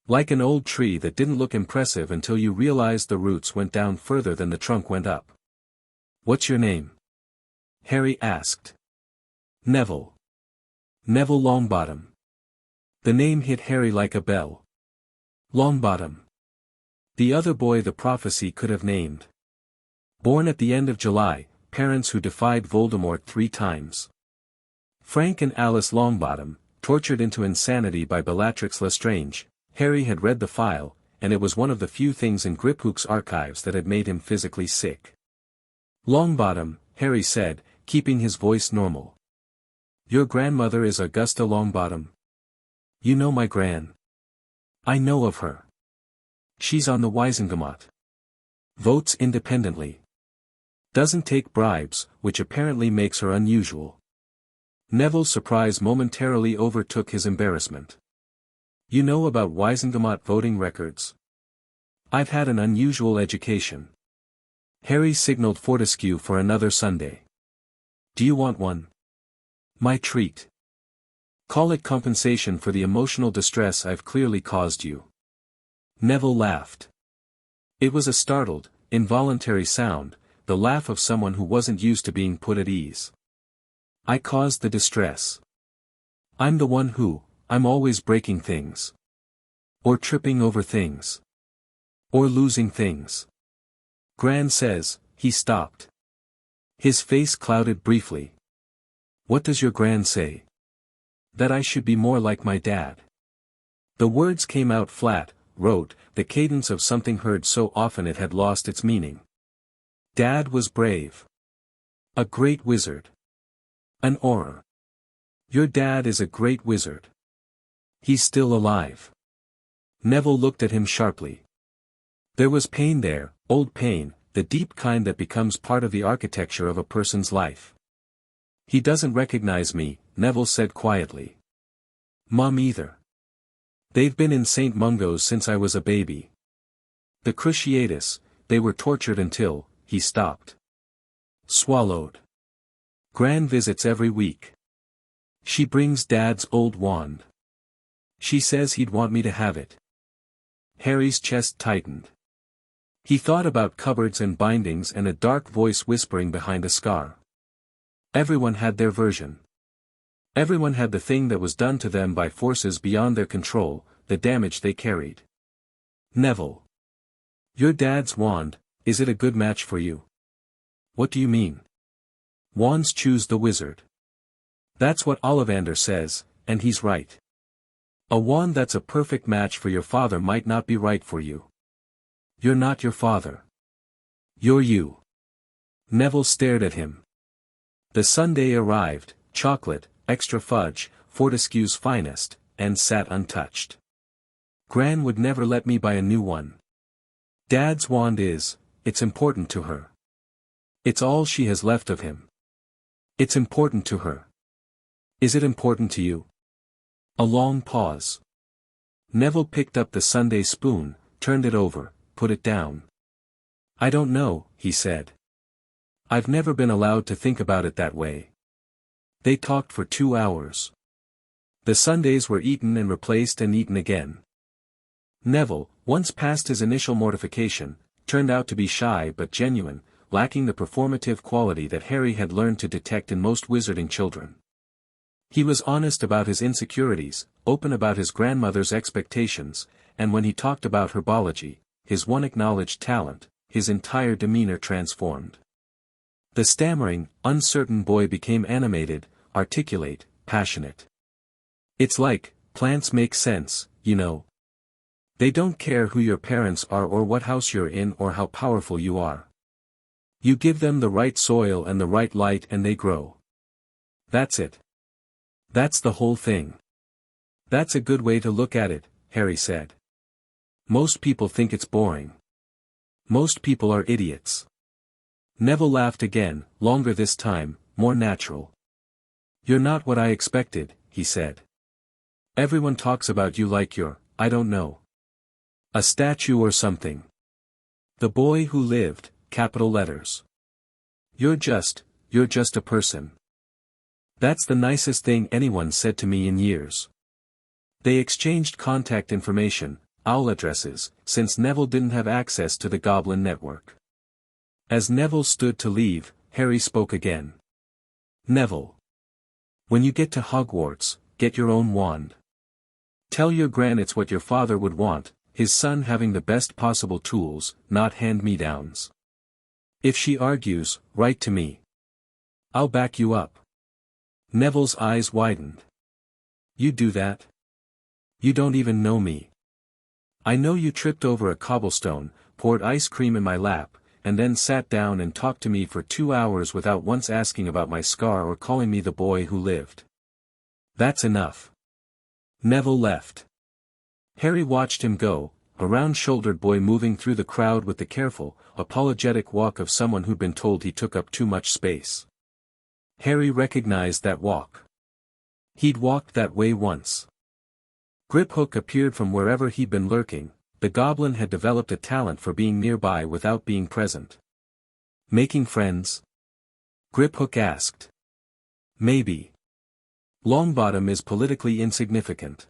Like an old tree that didn't look impressive until you realized the roots went down further than the trunk went up. "What's your name?" Harry asked. "Neville. Neville Longbottom." The name hit Harry like a bell. Longbottom. The other boy the prophecy could have named. Born at the end of July, parents who defied Voldemort 3 times. Frank and Alice Longbottom, tortured into insanity by Bellatrix Lestrange. Harry had read the file, and it was one of the few things in Griphook's archives that had made him physically sick. "Longbottom," Harry said, keeping his voice normal. "Your grandmother is Augusta Longbottom. You know my gran." "I know of her. She's on the Wisengamot. Votes independently. Doesn't take bribes, which apparently makes her unusual." Neville's surprise momentarily overtook his embarrassment. "You know about Wisengamot voting records?" "I've had an unusual education." Harry signaled Fortescue for another sundae. "Do you want one?" "My treat. Call it compensation for the emotional distress I've clearly caused you." Neville laughed. It was a startled, involuntary sound, the laugh of someone who wasn't used to being put at ease. "I caused the distress. I'm the one who, I'm always breaking things. Or tripping over things. Or losing things. Gran says," he stopped. His face clouded briefly. "What does your gran say?" "That I should be more like my dad." The words came out flat, rote, the cadence of something heard so often it had lost its meaning. Dad was brave. A great wizard. An auror. Your dad is a great wizard. He's still alive. Neville looked at him sharply. There was pain there, old pain, the deep kind that becomes part of the architecture of a person's life. "He doesn't recognize me," Neville said quietly. "Mom either. They've been in St. Mungo's since I was a baby. The Cruciatus, they were tortured until," he stopped. Swallowed. "Gran visits every week. She brings Dad's old wand. She says he'd want me to have it." Harry's chest tightened. He thought about cupboards and bindings and a dark voice whispering behind a scar. Everyone had their version. Everyone had the thing that was done to them by forces beyond their control, the damage they carried. "Neville. Your dad's wand, is it a good match for you?" "What do you mean?" "Wands choose the wizard. That's what Ollivander says, and he's right. A wand that's a perfect match for your father might not be right for you. You're not your father. You're you." Neville stared at him. The sundae arrived, chocolate, extra fudge, Fortescue's finest, and sat untouched. "Gran would never let me buy a new one. Dad's wand is, it's important to her. It's all she has left of him. It's important to her. Is it important to you? A long pause. Neville picked up the Sunday spoon, turned it over, put it down. I don't know, he said. I've never been allowed to think about it that way. They talked for 2 hours. The sundaes were eaten and replaced and eaten again. Neville, once past his initial mortification, turned out to be shy but genuine, lacking the performative quality that Harry had learned to detect in most wizarding children. He was honest about his insecurities, open about his grandmother's expectations, and when he talked about herbology, his one acknowledged talent, his entire demeanor transformed. The stammering, uncertain boy became animated, articulate, passionate. It's like, plants make sense, you know. They don't care who your parents are or what house you're in or how powerful you are. You give them the right soil and the right light and they grow. That's it. That's the whole thing. That's a good way to look at it, Harry said. Most people think it's boring. Most people are idiots. Neville laughed again, longer this time, more natural. You're not what I expected, he said. Everyone talks about you like you're, I don't know, a statue or something. The boy who lived, capital letters. You're just a person. That's the nicest thing anyone said to me in years. They exchanged contact information, owl addresses, since Neville didn't have access to the Goblin network. As Neville stood to leave, Harry spoke again. Neville. When you get to Hogwarts, get your own wand. Tell your Gran it's what your father would want, his son having the best possible tools, not hand-me-downs. If she argues, write to me. I'll back you up. Neville's eyes widened. You do that? You don't even know me. I know you tripped over a cobblestone, poured ice cream in my lap, and then sat down and talked to me for 2 hours without once asking about my scar or calling me the boy who lived. That's enough. Neville left. Harry watched him go, a round-shouldered boy moving through the crowd with the careful, apologetic walk of someone who'd been told he took up too much space. Harry recognized that walk. He'd walked that way once. Griphook appeared from wherever he'd been lurking. The goblin had developed a talent for being nearby without being present. Making friends? Griphook asked. Maybe. Longbottom is politically insignificant.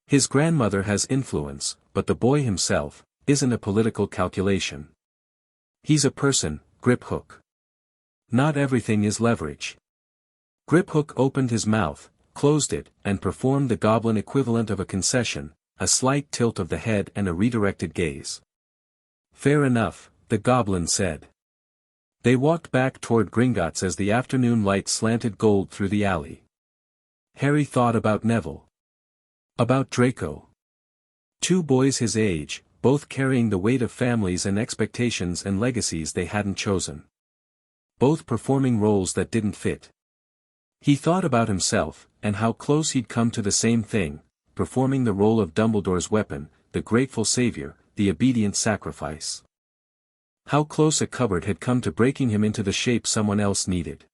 His grandmother has influence, but the boy himself isn't a political calculation. He's a person, Griphook. Not everything is leverage. Griphook opened his mouth, closed it, and performed the goblin equivalent of a concession, a slight tilt of the head and a redirected gaze. Fair enough, the goblin said. They walked back toward Gringotts as the afternoon light slanted gold through the alley. Harry thought about Neville. About Draco. 2 boys his age, both carrying the weight of families and expectations and legacies they hadn't chosen. Both performing roles that didn't fit. He thought about himself, and how close he'd come to the same thing, performing the role of Dumbledore's weapon, the grateful savior, the obedient sacrifice. How close a cupboard had come to breaking him into the shape someone else needed.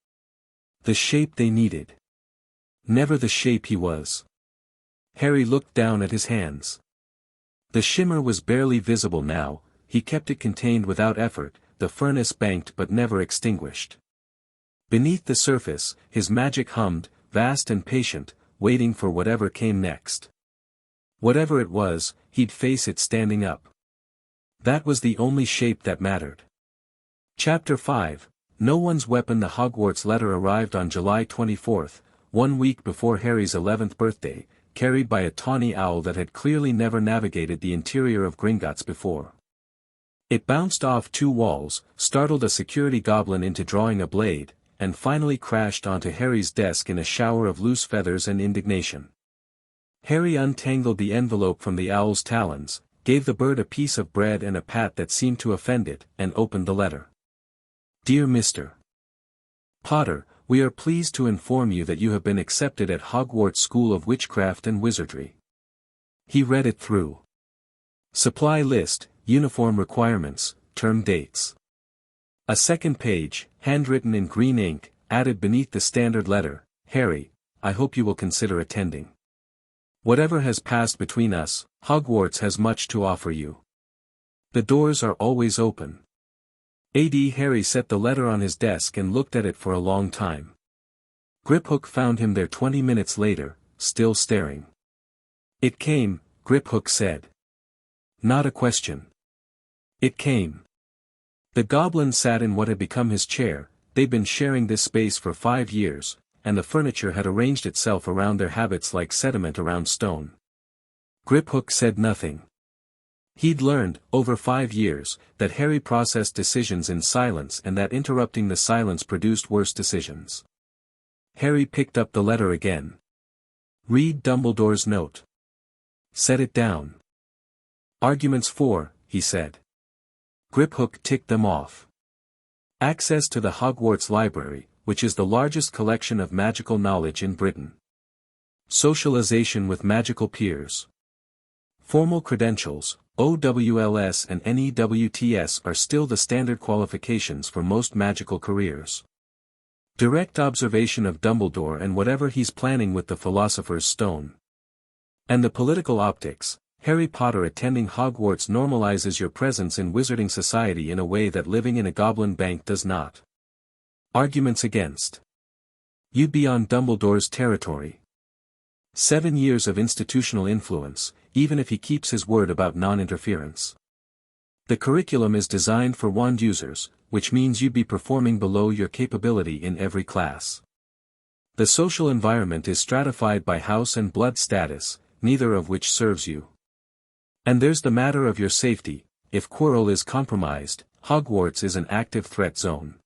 The shape they needed. Never the shape he was. Harry looked down at his hands. The shimmer was barely visible now, he kept it contained without effort, the furnace banked but never extinguished. Beneath the surface, his magic hummed, vast and patient, waiting for whatever came next. Whatever it was, he'd face it standing up. That was the only shape that mattered. Chapter 5, No One's Weapon. The Hogwarts letter arrived on July 24th, 1 week before Harry's 11th birthday, carried by a tawny owl that had clearly never navigated the interior of Gringotts before. It bounced off 2 walls, startled a security goblin into drawing a blade, and finally crashed onto Harry's desk in a shower of loose feathers and indignation. Harry untangled the envelope from the owl's talons, gave the bird a piece of bread and a pat that seemed to offend it, and opened the letter. Dear Mr. Potter, we are pleased to inform you that you have been accepted at Hogwarts School of Witchcraft and Wizardry. He read it through. Supply list, uniform requirements, term dates. A second page, handwritten in green ink, added beneath the standard letter, "Harry, I hope you will consider attending. Whatever has passed between us, Hogwarts has much to offer you. The doors are always open." Harry set the letter on his desk and looked at it for a long time. Griphook found him there 20 minutes later, still staring. "It came," Griphook said. "Not a question. It came." The goblin sat in what had become his chair. They'd been sharing this space for 5 years, and the furniture had arranged itself around their habits like sediment around stone. Griphook said nothing. He'd learned, over 5 years, that Harry processed decisions in silence and that interrupting the silence produced worse decisions. Harry picked up the letter again. "Read Dumbledore's note. Set it down." "Arguments 4, he said. Griphook ticked them off. "Access to the Hogwarts Library, which is the largest collection of magical knowledge in Britain. Socialization with magical peers. Formal credentials, OWLS and NEWTS are still the standard qualifications for most magical careers. Direct observation of Dumbledore and whatever he's planning with the Philosopher's Stone. And the political optics. Harry Potter attending Hogwarts normalizes your presence in wizarding society in a way that living in a goblin bank does not. Arguments against. You'd be on Dumbledore's territory. 7 years of institutional influence, even if he keeps his word about non-interference. The curriculum is designed for wand users, which means you'd be performing below your capability in every class. The social environment is stratified by house and blood status, neither of which serves you. And there's the matter of your safety. If Quirrell is compromised, Hogwarts is an active threat zone.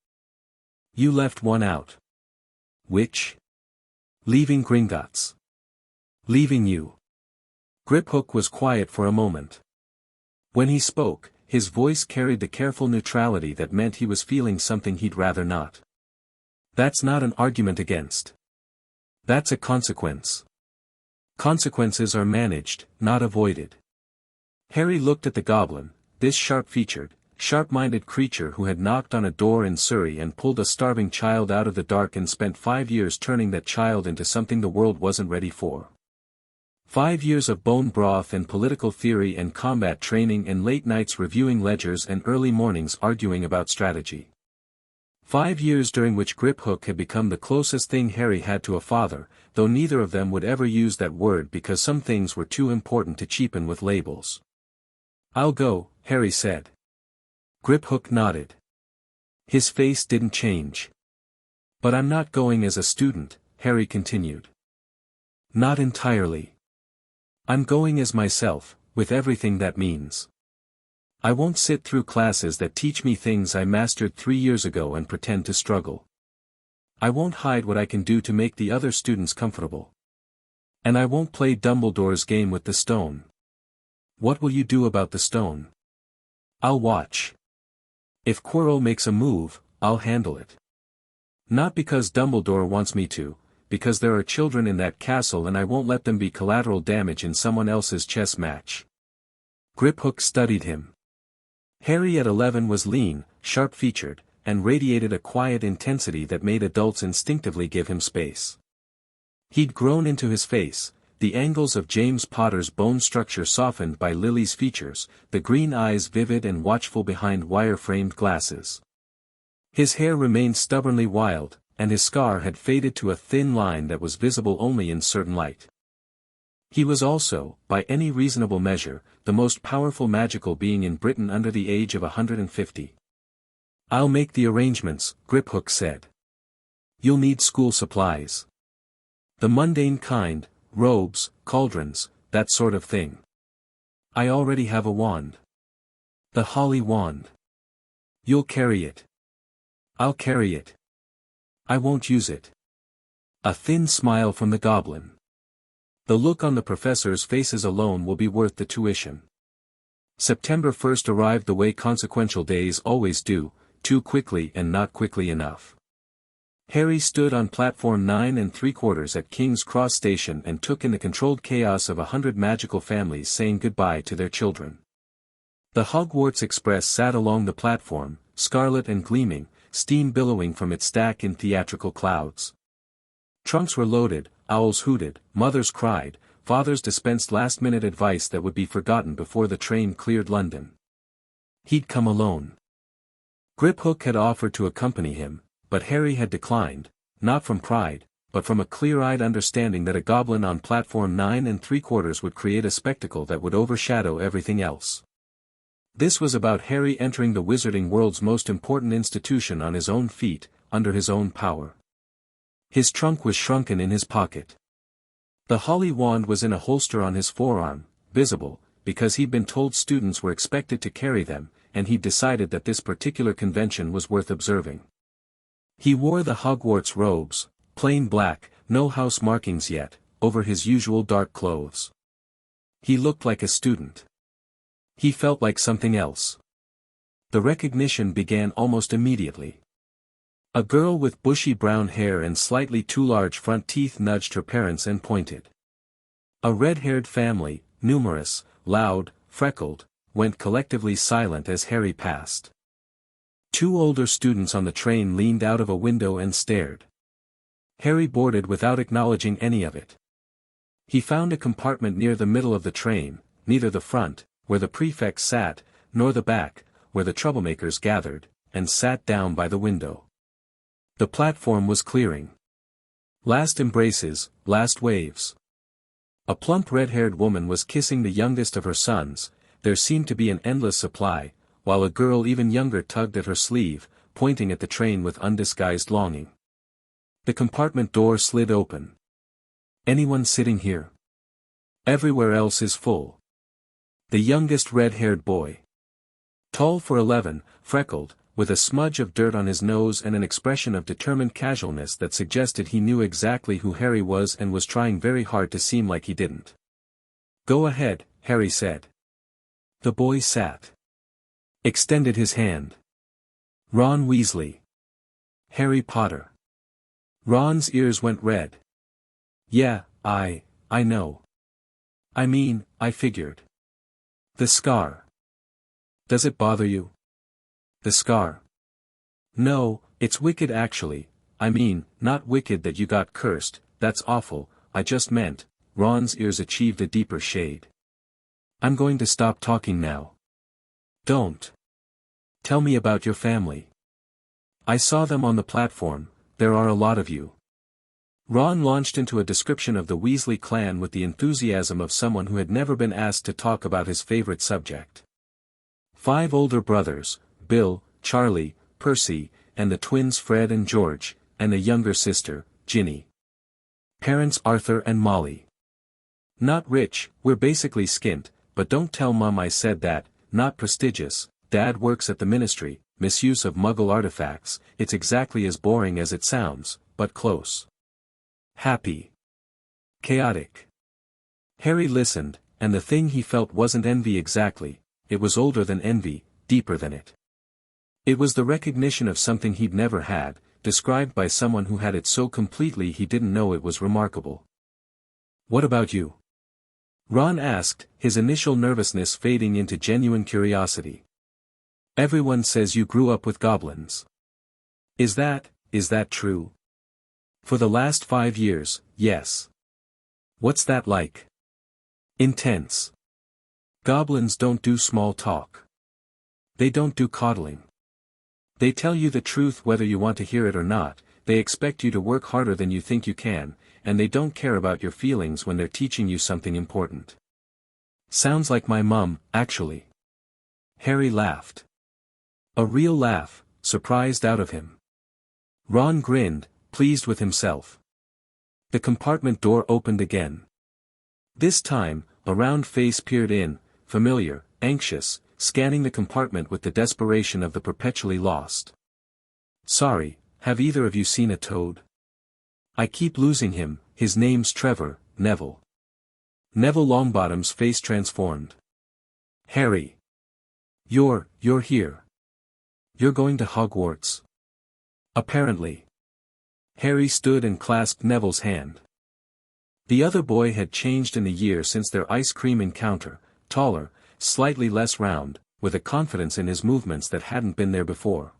You left one out. Which? Leaving Gringotts. Leaving you. Griphook was quiet for a moment. When he spoke, his voice carried the careful neutrality that meant he was feeling something he'd rather not. That's not an argument against. That's a consequence. Consequences are managed, not avoided. Harry looked at the goblin, this sharp-featured, sharp-minded creature who had knocked on a door in Surrey and pulled a starving child out of the dark and spent 5 years turning that child into something the world wasn't ready for. 5 years of bone broth and political theory and combat training and late nights reviewing ledgers and early mornings arguing about strategy. 5 years during which Griphook had become the closest thing Harry had to a father, though neither of them would ever use that word because some things were too important to cheapen with labels. "I'll go," Harry said. Griphook nodded. His face didn't change. "But I'm not going as a student," Harry continued. "Not entirely. I'm going as myself, with everything that means. I won't sit through classes that teach me things I mastered 3 years ago and pretend to struggle. I won't hide what I can do to make the other students comfortable. And I won't play Dumbledore's game with the stone." "What will you do about the stone?" "I'll watch. If Quirrell makes a move, I'll handle it. Not because Dumbledore wants me to, because there are children in that castle and I won't let them be collateral damage in someone else's chess match." Griphook studied him. Harry at 11 was lean, sharp-featured, and radiated a quiet intensity that made adults instinctively give him space. He'd grown into his face, the angles of James Potter's bone structure softened by Lily's features, the green eyes vivid and watchful behind wire-framed glasses. His hair remained stubbornly wild, and his scar had faded to a thin line that was visible only in certain light. He was also, by any reasonable measure, the most powerful magical being in Britain under the age of 150. "I'll make the arrangements," Griphook said. "You'll need school supplies. The mundane kind, robes, cauldrons, that sort of thing. I already have a wand. The holly wand. You'll carry it. I'll carry it. I won't use it." A thin smile from the goblin. "The look on the professors' faces alone will be worth the tuition." September 1st arrived the way consequential days always do, too quickly and not quickly enough. Harry stood on platform 9 3/4 at King's Cross Station and took in the controlled chaos of 100 magical families saying goodbye to their children. The Hogwarts Express sat along the platform, scarlet and gleaming, steam billowing from its stack in theatrical clouds. Trunks were loaded, owls hooted, mothers cried, fathers dispensed last-minute advice that would be forgotten before the train cleared London. He'd come alone. Griphook had offered to accompany him, but Harry had declined, not from pride, but from a clear-eyed understanding that a goblin on platform 9 3/4 would create a spectacle that would overshadow everything else. This was about Harry entering the wizarding world's most important institution on his own feet, under his own power. His trunk was shrunken in his pocket. The holly wand was in a holster on his forearm, visible, because he'd been told students were expected to carry them, and he'd decided that this particular convention was worth observing. He wore the Hogwarts robes, plain black, no house markings yet, over his usual dark clothes. He looked like a student. He felt like something else. The recognition began almost immediately. A girl with bushy brown hair and slightly too large front teeth nudged her parents and pointed. A red-haired family, numerous, loud, freckled, went collectively silent as Harry passed. 2 older students on the train leaned out of a window and stared. Harry boarded without acknowledging any of it. He found a compartment near the middle of the train, neither the front, where the prefects sat, nor the back, where the troublemakers gathered, and sat down by the window. The platform was clearing. Last embraces, last waves. A plump red-haired woman was kissing the youngest of her sons, there seemed to be an endless supply, while a girl even younger tugged at her sleeve, pointing at the train with undisguised longing. The compartment door slid open. Anyone sitting here? Everywhere else is full. The youngest red-haired boy. Tall for 11, freckled, with a smudge of dirt on his nose and an expression of determined casualness that suggested he knew exactly who Harry was and was trying very hard to seem like he didn't. Go ahead, Harry said. The boy sat. Extended his hand. Ron Weasley. Harry Potter. Ron's ears went red. Yeah, I know. I mean, I figured. The scar. Does it bother you? The scar. No, it's wicked actually, I mean, not wicked that you got cursed, that's awful, I just meant, Ron's ears achieved a deeper shade. I'm going to stop talking now. Don't. Tell me about your family. I saw them on the platform, there are a lot of you. Ron launched into a description of the Weasley clan with the enthusiasm of someone who had never been asked to talk about his favorite subject. 5 older brothers, Bill, Charlie, Percy, and the twins Fred and George, and a younger sister, Ginny. Parents Arthur and Molly. Not rich, we're basically skint, but don't tell Mum I said that, not prestigious, Dad works at the Ministry, misuse of Muggle artifacts, it's exactly as boring as it sounds, but close. Happy. Chaotic. Harry listened, and the thing he felt wasn't envy exactly, it was older than envy, deeper than it. It was the recognition of something he'd never had, described by someone who had it so completely he didn't know it was remarkable. What about you? Ron asked, his initial nervousness fading into genuine curiosity. Everyone says you grew up with goblins. Is that true? For the last 5 years, yes. What's that like? Intense. Goblins don't do small talk. They don't do coddling. They tell you the truth whether you want to hear it or not, they expect you to work harder than you think you can, and they don't care about your feelings when they're teaching you something important. Sounds like my mum, actually. Harry laughed. A real laugh, surprised out of him. Ron grinned, pleased with himself. The compartment door opened again. This time, a round face peered in, familiar, anxious, scanning the compartment with the desperation of the perpetually lost. Sorry, have either of you seen a toad? I keep losing him, his name's Trevor, Neville. Neville Longbottom's face transformed. Harry. You're here. You're going to Hogwarts. Apparently. Harry stood and clasped Neville's hand. The other boy had changed in the year since their ice cream encounter, taller, slightly less round, with a confidence in his movements that hadn't been there before.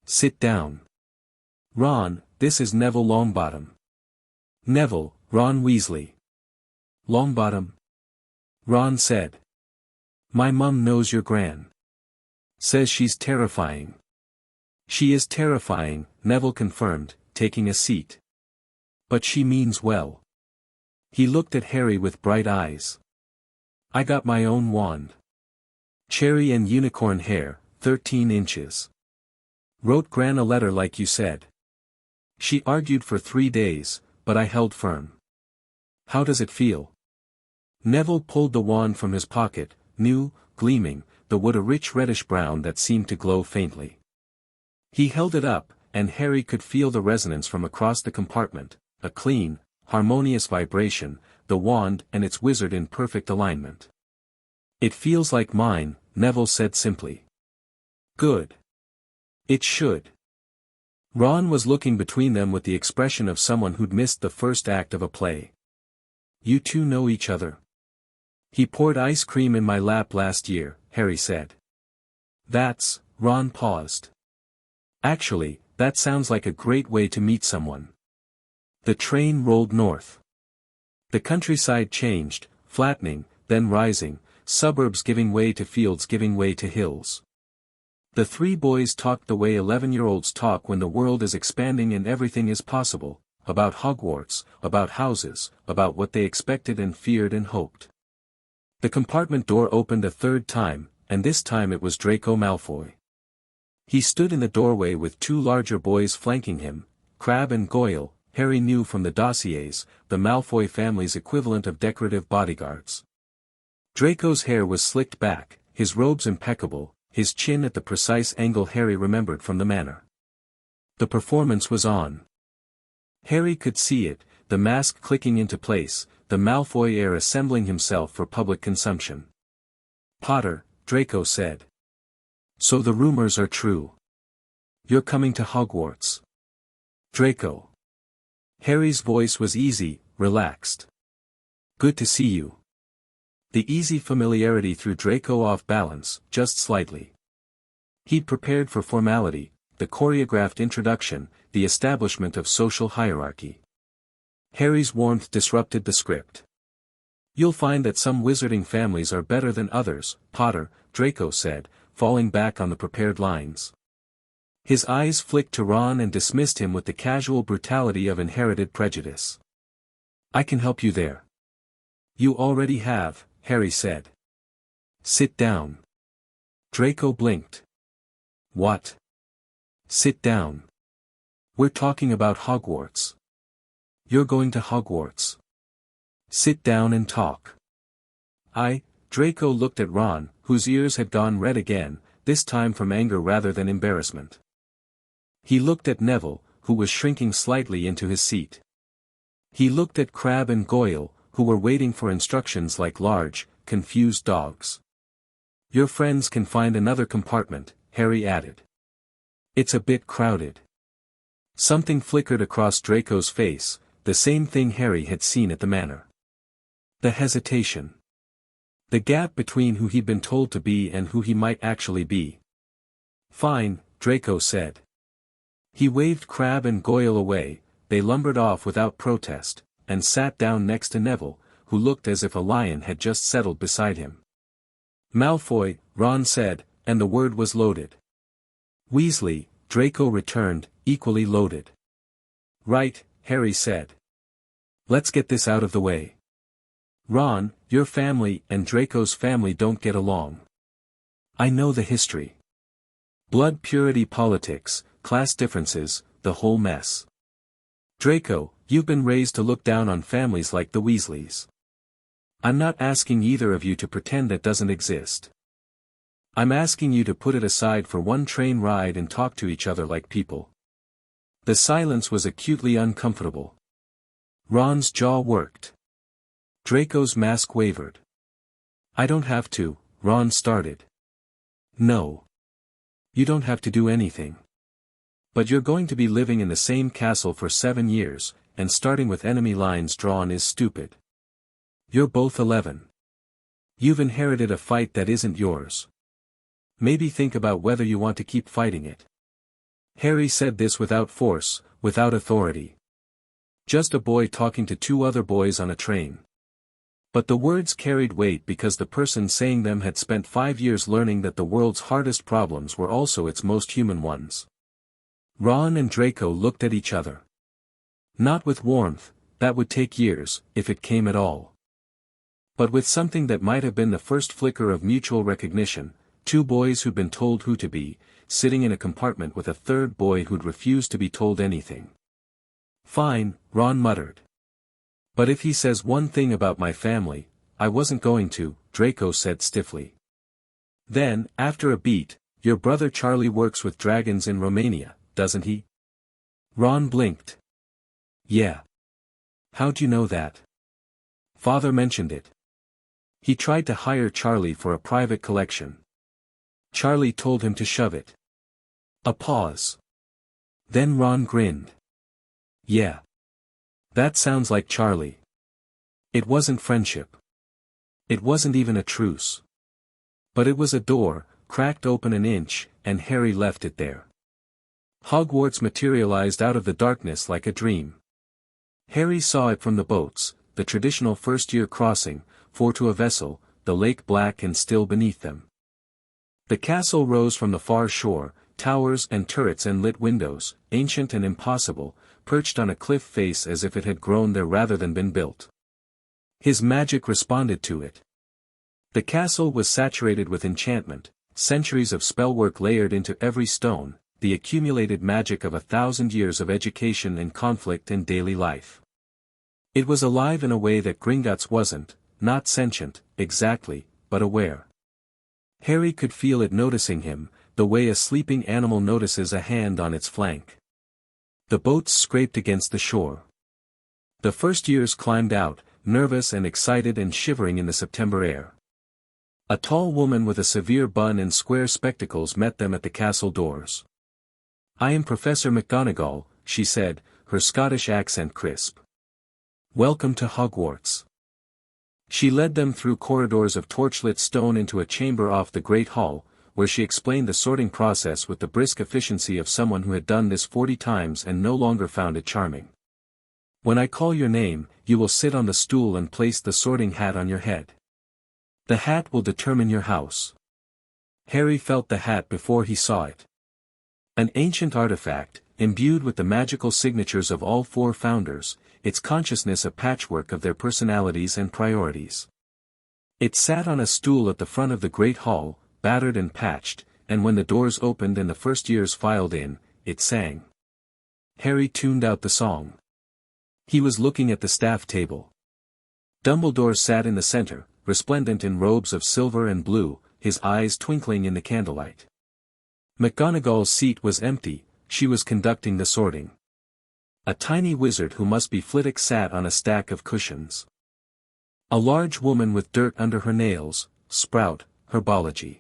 "Sit down. Ron, this is Neville Longbottom." "Neville, Ron Weasley." "Longbottom?" Ron said. "My mum knows your gran. Says she's terrifying." "She is terrifying," Neville confirmed, taking a seat. "But she means well." He looked at Harry with bright eyes. "I got my own wand. Cherry and unicorn hair, 13 inches. Wrote Gran a letter like you said. She argued for 3 days, but I held firm. How does it feel?" Neville pulled the wand from his pocket, new, gleaming, the wood a rich reddish-brown that seemed to glow faintly. He held it up, and Harry could feel the resonance from across the compartment, a clean, harmonious vibration, the wand and its wizard in perfect alignment. "It feels like mine," Neville said simply. "Good. It should." Ron was looking between them with the expression of someone who'd missed the first act of a play. "You two know each other?" "He poured ice cream in my lap last year," Harry said. "That's," Ron paused. "Actually, that sounds like a great way to meet someone." The train rolled north. The countryside changed, flattening, then rising, suburbs giving way to fields giving way to hills. The three boys talked the way 11-year-olds talk when the world is expanding and everything is possible, about Hogwarts, about houses, about what they expected and feared and hoped. The compartment door opened a third time, and this time it was Draco Malfoy. He stood in the doorway with two larger boys flanking him, Crabbe and Goyle. Harry knew from the dossiers, the Malfoy family's equivalent of decorative bodyguards. Draco's hair was slicked back, his robes impeccable, his chin at the precise angle Harry remembered from the manor. The performance was on. Harry could see it, the mask clicking into place, the Malfoy heir assembling himself for public consumption. "Potter," Draco said. "So the rumors are true. You're coming to Hogwarts." "Draco." Harry's voice was easy, relaxed. "Good to see you." The easy familiarity threw Draco off balance, just slightly. He'd prepared for formality, the choreographed introduction, the establishment of social hierarchy. Harry's warmth disrupted the script. "You'll find that some wizarding families are better than others, Potter," Draco said, falling back on the prepared lines. His eyes flicked to Ron and dismissed him with the casual brutality of inherited prejudice. "I can help you there." "You already have," Harry said. "Sit down." Draco blinked. "What?" "Sit down. We're talking about Hogwarts. You're going to Hogwarts. Sit down and talk." Draco looked at Ron, whose ears had gone red again, this time from anger rather than embarrassment. He looked at Neville, who was shrinking slightly into his seat. He looked at Crabbe and Goyle, who were waiting for instructions like large, confused dogs. "Your friends can find another compartment," Harry added. "It's a bit crowded." Something flickered across Draco's face, the same thing Harry had seen at the manor. The hesitation. The gap between who he'd been told to be and who he might actually be. "Fine," Draco said. He waved Crabbe and Goyle away, they lumbered off without protest, and sat down next to Neville, who looked as if a lion had just settled beside him. "Malfoy," Ron said, and the word was loaded. "Weasley," Draco returned, equally loaded. "Right," Harry said. "Let's get this out of the way. Ron, your family and Draco's family don't get along. I know the history. Blood purity politics, class differences, the whole mess. Draco, you've been raised to look down on families like the Weasleys. I'm not asking either of you to pretend that doesn't exist. I'm asking you to put it aside for one train ride and talk to each other like people." The silence was acutely uncomfortable. Ron's jaw worked. Draco's mask wavered. "I don't have to," Ron started. "No. You don't have to do anything. But you're going to be living in the same castle for 7 years, and starting with enemy lines drawn is stupid. You're both 11. You've inherited a fight that isn't yours. Maybe think about whether you want to keep fighting it. Harry said this without force, without authority. Just a boy talking to two other boys on a train. But the words carried weight because the person saying them had spent 5 years learning that the world's hardest problems were also its most human ones. Ron and Draco looked at each other. Not with warmth, that would take years, if it came at all. But with something that might have been the first flicker of mutual recognition, two boys who'd been told who to be, sitting in a compartment with a third boy who'd refused to be told anything. Fine, Ron muttered. But if he says one thing about my family, I wasn't going to, Draco said stiffly. Then, after a beat, your brother Charlie works with dragons in Romania, doesn't he? Ron blinked. Yeah. How'd you know that? Father mentioned it. He tried to hire Charlie for a private collection. Charlie told him to shove it. A pause. Then Ron grinned. Yeah. That sounds like Charlie. It wasn't friendship. It wasn't even a truce. But it was a door, cracked open an inch, and Harry left it there. Hogwarts materialized out of the darkness like a dream. Harry saw it from the boats, the traditional first-year crossing, 4 to a vessel, the lake black and still beneath them. The castle rose from the far shore, towers and turrets and lit windows, ancient and impossible, perched on a cliff face as if it had grown there rather than been built. His magic responded to it. The castle was saturated with enchantment, centuries of spellwork layered into every stone, the accumulated magic of 1,000 years of education and conflict in daily life. It was alive in a way that Gringotts wasn't, not sentient, exactly, but aware. Harry could feel it noticing him, the way a sleeping animal notices a hand on its flank. The boats scraped against the shore. The first years climbed out, nervous and excited and shivering in the September air. A tall woman with a severe bun and square spectacles met them at the castle doors. I am Professor McGonagall, she said, her Scottish accent crisp. Welcome to Hogwarts. She led them through corridors of torchlit stone into a chamber off the Great Hall, where she explained the sorting process with the brisk efficiency of someone who had done this 40 times and no longer found it charming. When I call your name, you will sit on the stool and place the sorting hat on your head. The hat will determine your house. Harry felt the hat before he saw it. An ancient artifact, imbued with the magical signatures of all 4 founders, its consciousness a patchwork of their personalities and priorities. It sat on a stool at the front of the Great Hall, battered and patched, and when the doors opened and the first years filed in, it sang. Harry tuned out the song. He was looking at the staff table. Dumbledore sat in the center, resplendent in robes of silver and blue, his eyes twinkling in the candlelight. McGonagall's seat was empty, she was conducting the sorting. A tiny wizard who must be Flitwick sat on a stack of cushions. A large woman with dirt under her nails, Sprout, herbology.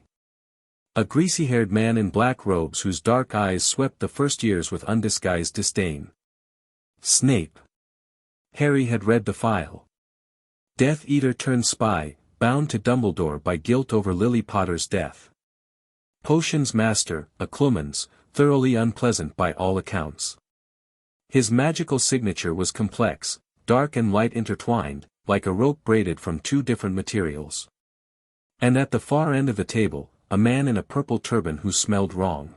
A greasy-haired man in black robes whose dark eyes swept the first years with undisguised disdain. Snape. Harry had read the file. Death Eater turned spy, bound to Dumbledore by guilt over Lily Potter's death. Potions Master, a Clumans, thoroughly unpleasant by all accounts. His magical signature was complex, dark and light intertwined, like a rope braided from 2 different materials. And at the far end of the table, a man in a purple turban who smelled wrong.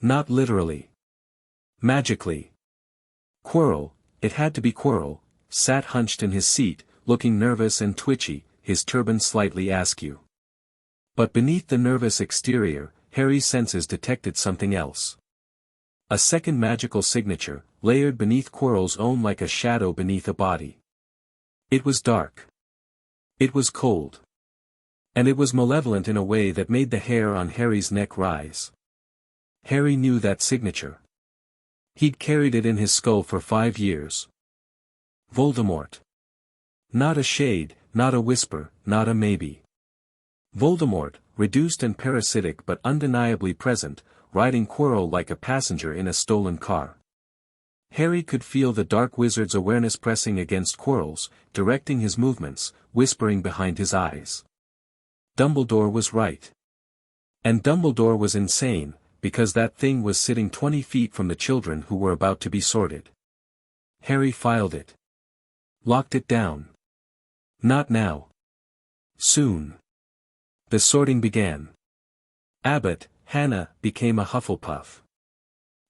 Not literally. Magically. Quirrell, it had to be Quirrell, sat hunched in his seat, looking nervous and twitchy, his turban slightly askew. But beneath the nervous exterior, Harry's senses detected something else. A second magical signature, layered beneath Quirrell's own like a shadow beneath a body. It was dark. It was cold. And it was malevolent in a way that made the hair on Harry's neck rise. Harry knew that signature. He'd carried it in his skull for 5 years. Voldemort. Not a shade, not a whisper, not a maybe. Voldemort, reduced and parasitic but undeniably present, riding Quirrell like a passenger in a stolen car. Harry could feel the dark wizard's awareness pressing against Quirrell's, directing his movements, whispering behind his eyes. Dumbledore was right. And Dumbledore was insane, because that thing was sitting 20 feet from the children who were about to be sorted. Harry filed it. Locked it down. Not now. Soon. The sorting began. Abbott, Hannah, became a Hufflepuff.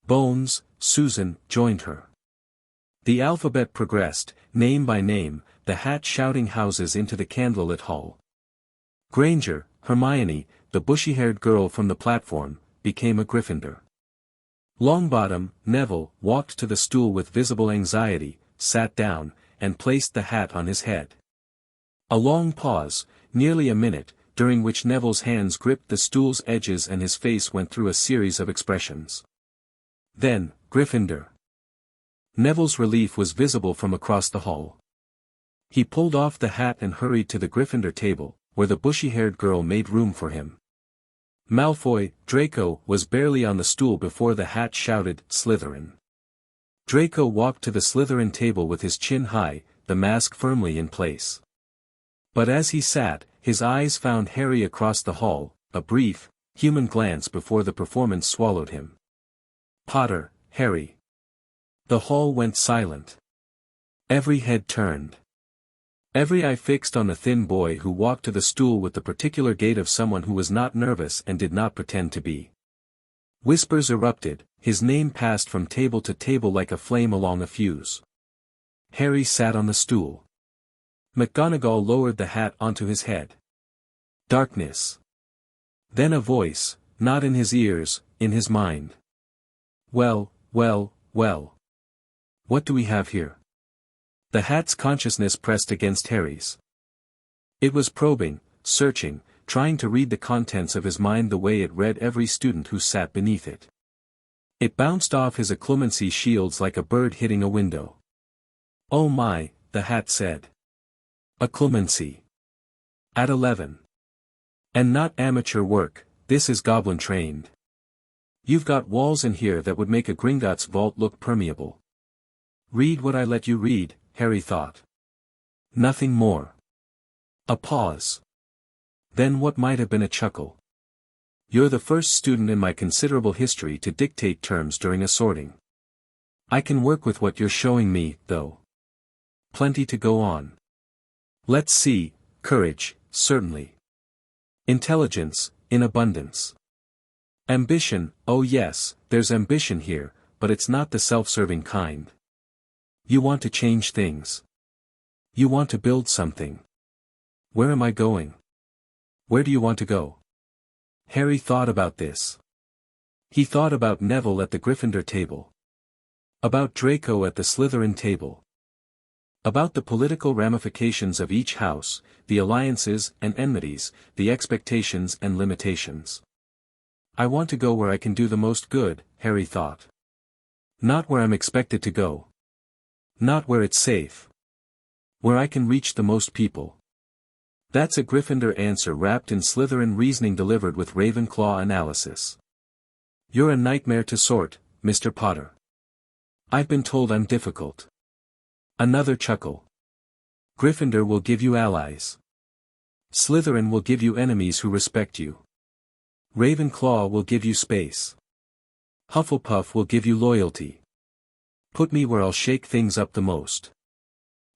Bones, Susan, joined her. The alphabet progressed, name by name, the hat shouting houses into the candlelit hall. Granger, Hermione, the bushy-haired girl from the platform, became a Gryffindor. Longbottom, Neville, walked to the stool with visible anxiety, sat down, and placed the hat on his head. A long pause, nearly a minute, during which Neville's hands gripped the stool's edges and his face went through a series of expressions. Then, Gryffindor. Neville's relief was visible from across the hall. He pulled off the hat and hurried to the Gryffindor table, where the bushy-haired girl made room for him. Malfoy, Draco, was barely on the stool before the hat shouted, Slytherin. Draco walked to the Slytherin table with his chin high, the mask firmly in place. But as he sat, his eyes found Harry across the hall, a brief, human glance before the performance swallowed him. Potter, Harry. The hall went silent. Every head turned. Every eye fixed on the thin boy who walked to the stool with the particular gait of someone who was not nervous and did not pretend to be. Whispers erupted, his name passed from table to table like a flame along a fuse. Harry sat on the stool. McGonagall lowered the hat onto his head. Darkness. Then a voice, not in his ears, in his mind. Well, well, well. What do we have here? The hat's consciousness pressed against Harry's. It was probing, searching, trying to read the contents of his mind the way it read every student who sat beneath it. It bounced off his occlumency shields like a bird hitting a window. Oh my, the hat said. Occlumency. At 11. And not amateur work, this is goblin trained. You've got walls in here that would make a Gringotts vault look permeable. Read what I let you read, Harry thought. Nothing more. A pause. Then what might have been a chuckle. You're the first student in my considerable history to dictate terms during a sorting. I can work with what you're showing me, though. Plenty to go on. Let's see, courage, certainly. Intelligence, in abundance. Ambition, oh yes, there's ambition here, but it's not the self-serving kind. You want to change things. You want to build something. Where am I going? Where do you want to go? Harry thought about this. He thought about Neville at the Gryffindor table. About Draco at the Slytherin table. About the political ramifications of each house, the alliances and enmities, the expectations and limitations. I want to go where I can do the most good, Harry thought. Not where I'm expected to go. Not where it's safe. Where I can reach the most people. That's a Gryffindor answer wrapped in Slytherin reasoning delivered with Ravenclaw analysis. You're a nightmare to sort, Mr. Potter. I've been told I'm difficult. Another chuckle. Gryffindor will give you allies. Slytherin will give you enemies who respect you. Ravenclaw will give you space. Hufflepuff will give you loyalty. Put me where I'll shake things up the most.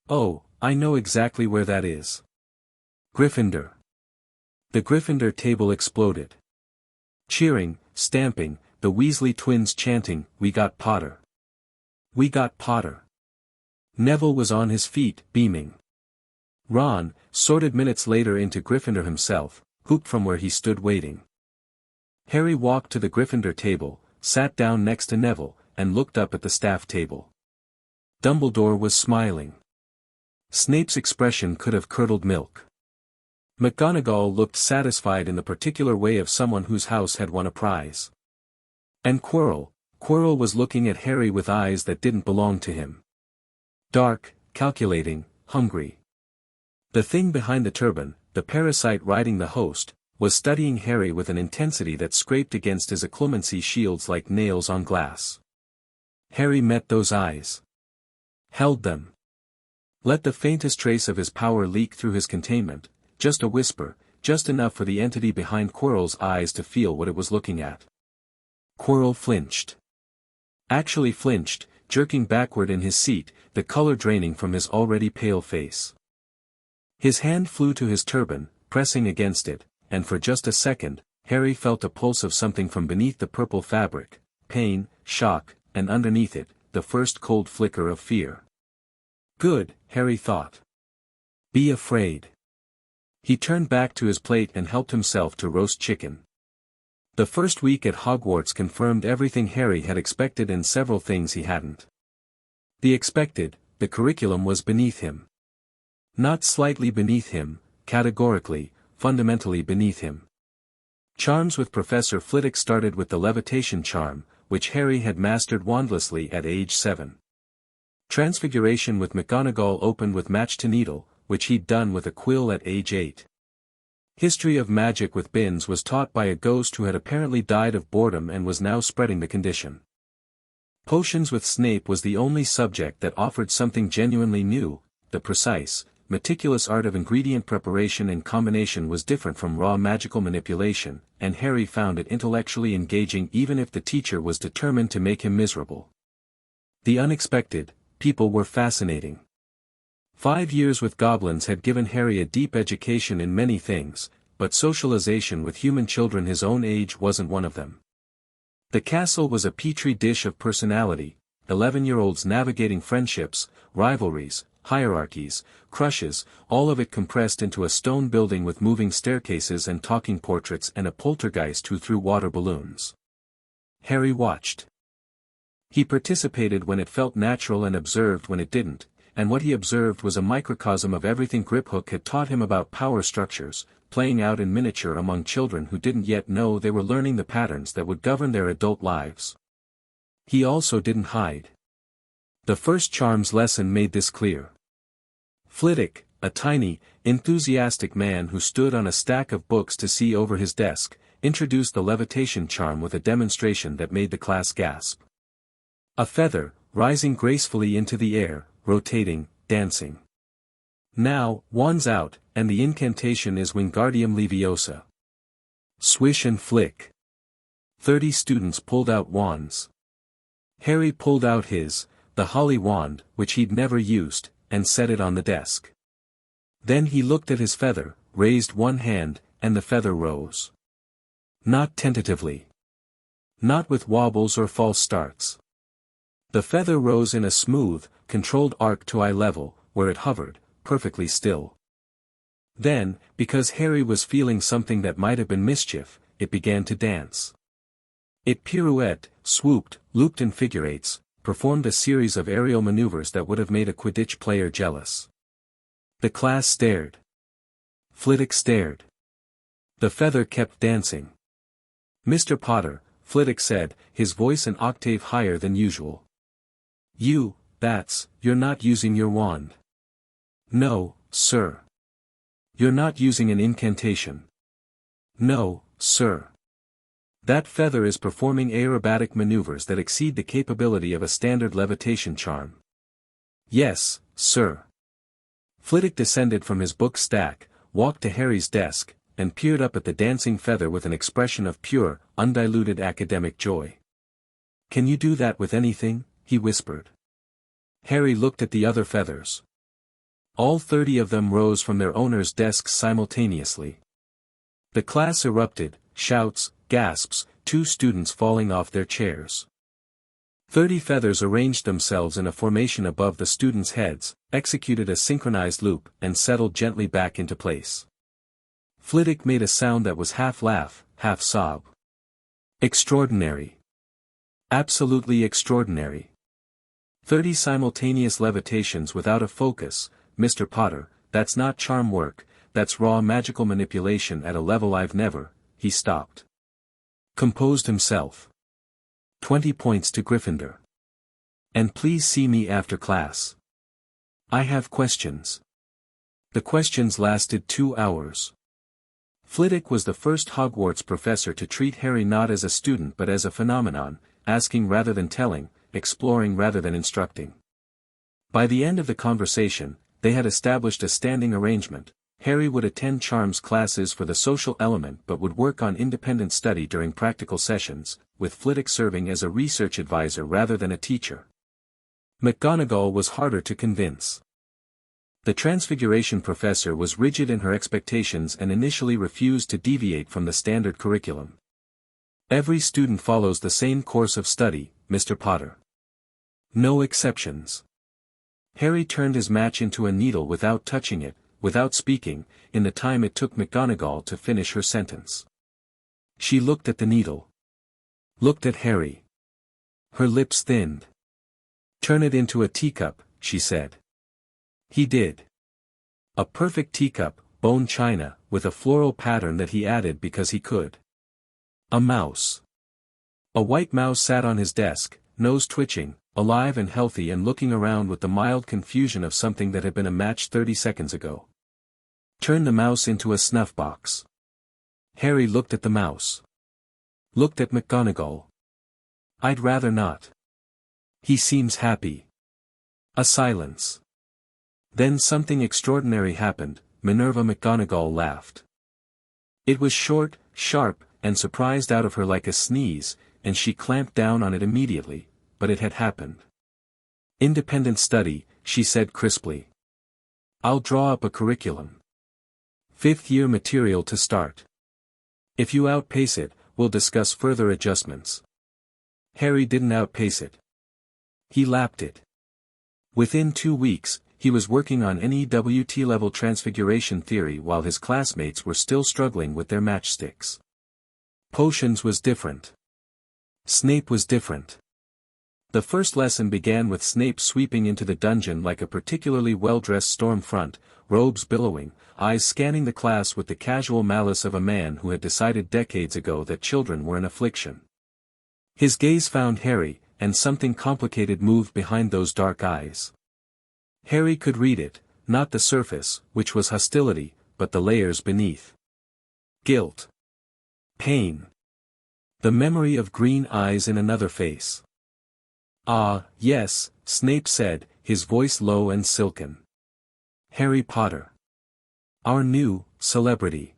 Oh, I know exactly where that is. Gryffindor. The Gryffindor table exploded. Cheering, stamping, the Weasley twins chanting, "We got Potter. We got Potter." Neville was on his feet, beaming. Ron, sorted minutes later into Gryffindor himself, hooped from where he stood waiting. Harry walked to the Gryffindor table, sat down next to Neville, and looked up at the staff table. Dumbledore was smiling. Snape's expression could have curdled milk. McGonagall looked satisfied in the particular way of someone whose house had won a prize. And Quirrell was looking at Harry with eyes that didn't belong to him. Dark, calculating, hungry. The thing behind the turban, the parasite riding the host, was studying Harry with an intensity that scraped against his occlumency shields like nails on glass. Harry met those eyes. Held them. Let the faintest trace of his power leak through his containment, just a whisper, just enough for the entity behind Quirrell's eyes to feel what it was looking at. Quirrell flinched. Actually flinched, jerking backward in his seat, the color draining from his already pale face. His hand flew to his turban, pressing against it, and for just a second, Harry felt a pulse of something from beneath the purple fabric, pain, shock, and underneath it, the first cold flicker of fear. Good, Harry thought. Be afraid. He turned back to his plate and helped himself to roast chicken. The first week at Hogwarts confirmed everything Harry had expected and several things he hadn't. The expected, the curriculum was beneath him. Not slightly beneath him, categorically, fundamentally beneath him. Charms with Professor Flitwick started with the levitation charm, which Harry had mastered wandlessly at age 7. Transfiguration with McGonagall opened with Match to Needle, which he'd done with a quill at age 8. History of magic with Binns was taught by a ghost who had apparently died of boredom and was now spreading the condition. Potions with Snape was the only subject that offered something genuinely new. The precise, meticulous art of ingredient preparation and combination was different from raw magical manipulation, and Harry found it intellectually engaging even if the teacher was determined to make him miserable. The unexpected, people were fascinating. 5 years with goblins had given Harry a deep education in many things, but socialization with human children his own age wasn't one of them. The castle was a petri dish of personality, 11-year-olds navigating friendships, rivalries, hierarchies, crushes, all of it compressed into a stone building with moving staircases and talking portraits and a poltergeist who threw water balloons. Harry watched. He participated when it felt natural and observed when it didn't, and what he observed was a microcosm of everything Griphook had taught him about power structures, playing out in miniature among children who didn't yet know they were learning the patterns that would govern their adult lives. He also didn't hide. The first charms lesson made this clear. Flitwick, a tiny, enthusiastic man who stood on a stack of books to see over his desk, introduced the levitation charm with a demonstration that made the class gasp. A feather, rising gracefully into the air, rotating, dancing. Now, wands out, and the incantation is Wingardium Leviosa. Swish and flick. 30 students pulled out wands. Harry pulled out his, the holly wand, which he'd never used, and set it on the desk. Then he looked at his feather, raised one hand, and the feather rose. Not tentatively. Not with wobbles or false starts. The feather rose in a smooth, controlled arc to eye level, where it hovered, perfectly still. Then, because Harry was feeling something that might have been mischief, it began to dance. It pirouetted, swooped, looped in figure eights, performed a series of aerial maneuvers that would have made a Quidditch player jealous. The class stared. Flitwick stared. The feather kept dancing. Mr. Potter, Flitwick said, his voice an octave higher than usual. You're not using your wand. No, sir. You're not using an incantation. No, sir. That feather is performing aerobatic maneuvers that exceed the capability of a standard levitation charm. Yes, sir. Flitwick descended from his book stack, walked to Harry's desk, and peered up at the dancing feather with an expression of pure, undiluted academic joy. Can you do that with anything? He whispered. Harry looked at the other feathers. All 30 of them rose from their owners' desks simultaneously. The class erupted, shouts, gasps, 2 students falling off their chairs. 30 feathers arranged themselves in a formation above the students' heads, executed a synchronized loop, and settled gently back into place. Flitwick made a sound that was half laugh, half sob. Extraordinary. Absolutely extraordinary. 30 simultaneous levitations without a focus, Mr. Potter, that's not charm work, that's raw magical manipulation at a level I've never. He stopped. Composed himself. 20 points to Gryffindor. And please see me after class. I have questions. The questions lasted 2 hours. Flitwick was the first Hogwarts professor to treat Harry not as a student but as a phenomenon, asking rather than telling, exploring rather than instructing. By the end of the conversation, they had established a standing arrangement. Harry would attend charms classes for the social element but would work on independent study during practical sessions, with Flitwick serving as a research advisor rather than a teacher. McGonagall was harder to convince. The Transfiguration professor was rigid in her expectations and initially refused to deviate from the standard curriculum. Every student follows the same course of study, Mr. Potter. No exceptions. Harry turned his match into a needle without touching it, without speaking, in the time it took McGonagall to finish her sentence. She looked at the needle. Looked at Harry. Her lips thinned. "Turn it into a teacup," she said. He did. A perfect teacup, bone china, with a floral pattern that he added because he could. A mouse. A white mouse sat on his desk, nose twitching, alive and healthy and looking around with the mild confusion of something that had been a match 30 seconds ago. Turn the mouse into a snuff box. Harry looked at the mouse. Looked at McGonagall. "I'd rather not. He seems happy." A silence. Then something extraordinary happened. Minerva McGonagall laughed. It was short, sharp, and surprised out of her like a sneeze, and she clamped down on it immediately, but it had happened. "Independent study," she said crisply. "I'll draw up a curriculum. 5th year material to start. If you outpace it, we'll discuss further adjustments." Harry didn't outpace it. He lapped it. Within 2 weeks, he was working on NEWT-level transfiguration theory while his classmates were still struggling with their matchsticks. Potions was different. Snape was different. The first lesson began with Snape sweeping into the dungeon like a particularly well-dressed storm front, robes billowing, eyes scanning the class with the casual malice of a man who had decided decades ago that children were an affliction. His gaze found Harry, and something complicated moved behind those dark eyes. Harry could read it, not the surface, which was hostility, but the layers beneath. Guilt. Pain. The memory of green eyes in another face. "Ah, yes," Snape said, his voice low and silken. "Harry Potter. Our new celebrity."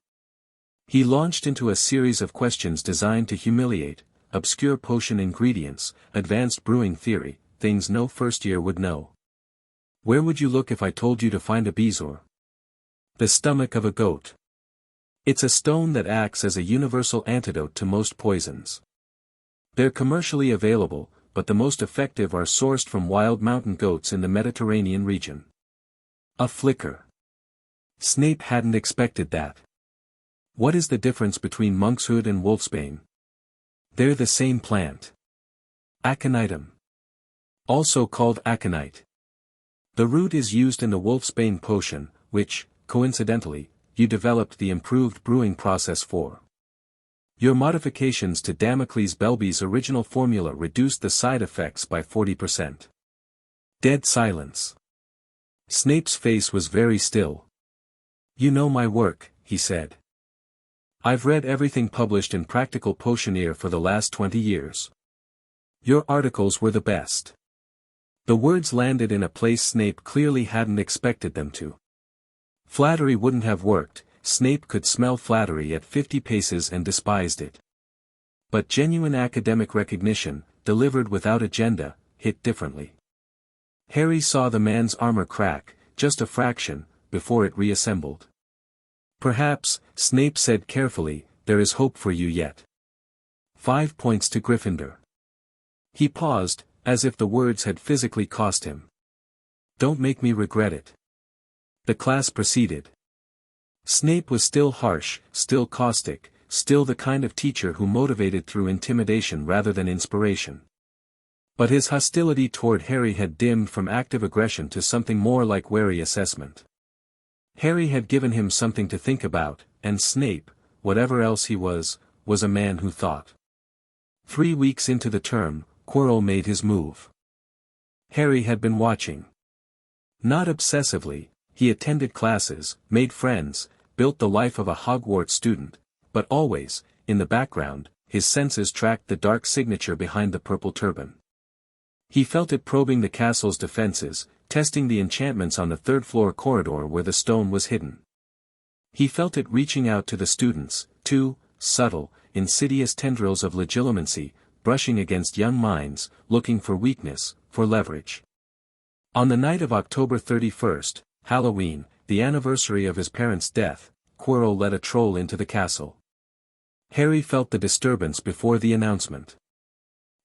He launched into a series of questions designed to humiliate, obscure potion ingredients, advanced brewing theory, things no first year would know. "Where would you look if I told you to find a bezoar?" "The stomach of a goat. It's a stone that acts as a universal antidote to most poisons. They're commercially available, but the most effective are sourced from wild mountain goats in the Mediterranean region." A flicker. Snape hadn't expected that. "What is the difference between monkshood and wolfsbane?" "They're the same plant. Aconitum. Also called aconite. The root is used in the wolfsbane potion, which, coincidentally, you developed the improved brewing process for. Your modifications to Damocles Belby's original formula reduced the side effects by 40%. Dead silence. Snape's face was very still. "You know my work," he said. "I've read everything published in Practical Potioneer for the last 20 years. Your articles were the best." The words landed in a place Snape clearly hadn't expected them to. Flattery wouldn't have worked. Snape could smell flattery at 50 paces and despised it. But genuine academic recognition, delivered without agenda, hit differently. Harry saw the man's armor crack, just a fraction, before it reassembled. "Perhaps," Snape said carefully, "there is hope for you yet. 5 points to Gryffindor." He paused, as if the words had physically cost him. "Don't make me regret it." The class proceeded. Snape was still harsh, still caustic, still the kind of teacher who motivated through intimidation rather than inspiration. But his hostility toward Harry had dimmed from active aggression to something more like wary assessment. Harry had given him something to think about, and Snape, whatever else he was a man who thought. 3 weeks into the term, Quirrell made his move. Harry had been watching. Not obsessively, he attended classes, made friends, built the life of a Hogwarts student, but always, in the background, his senses tracked the dark signature behind the purple turban. He felt it probing the castle's defenses, testing the enchantments on the third-floor corridor where the stone was hidden. He felt it reaching out to the students, two subtle, insidious tendrils of legitimacy, brushing against young minds, looking for weakness, for leverage. On the night of October 31st, Halloween, the anniversary of his parents' death, Quirrell let a troll into the castle. Harry felt the disturbance before the announcement.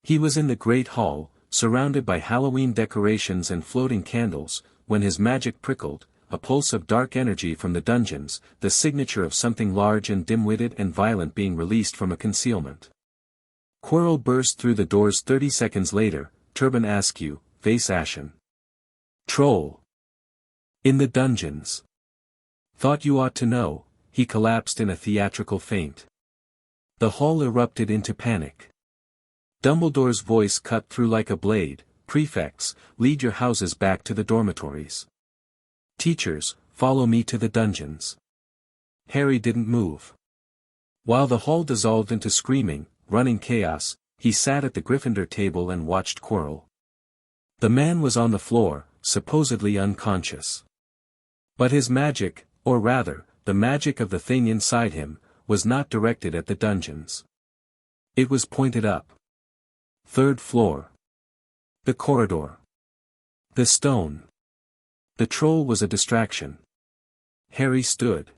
He was in the great hall, surrounded by Halloween decorations and floating candles, when his magic prickled, a pulse of dark energy from the dungeons, the signature of something large and dim-witted and violent being released from a concealment. Quirrell burst through the doors 30 seconds later, turban askew, face ashen. Troll. In the dungeons. Thought you ought to know, he collapsed in a theatrical faint. The hall erupted into panic. Dumbledore's voice cut through like a blade, "Prefects, lead your houses back to the dormitories. Teachers, follow me to the dungeons." Harry didn't move. While the hall dissolved into screaming, running chaos, he sat at the Gryffindor table and watched Quirrell. The man was on the floor, supposedly unconscious. But his magic, or rather, the magic of the thing inside him, was not directed at the dungeons. It was pointed up. Third floor. The corridor. The stone. The troll was a distraction. Harry stood.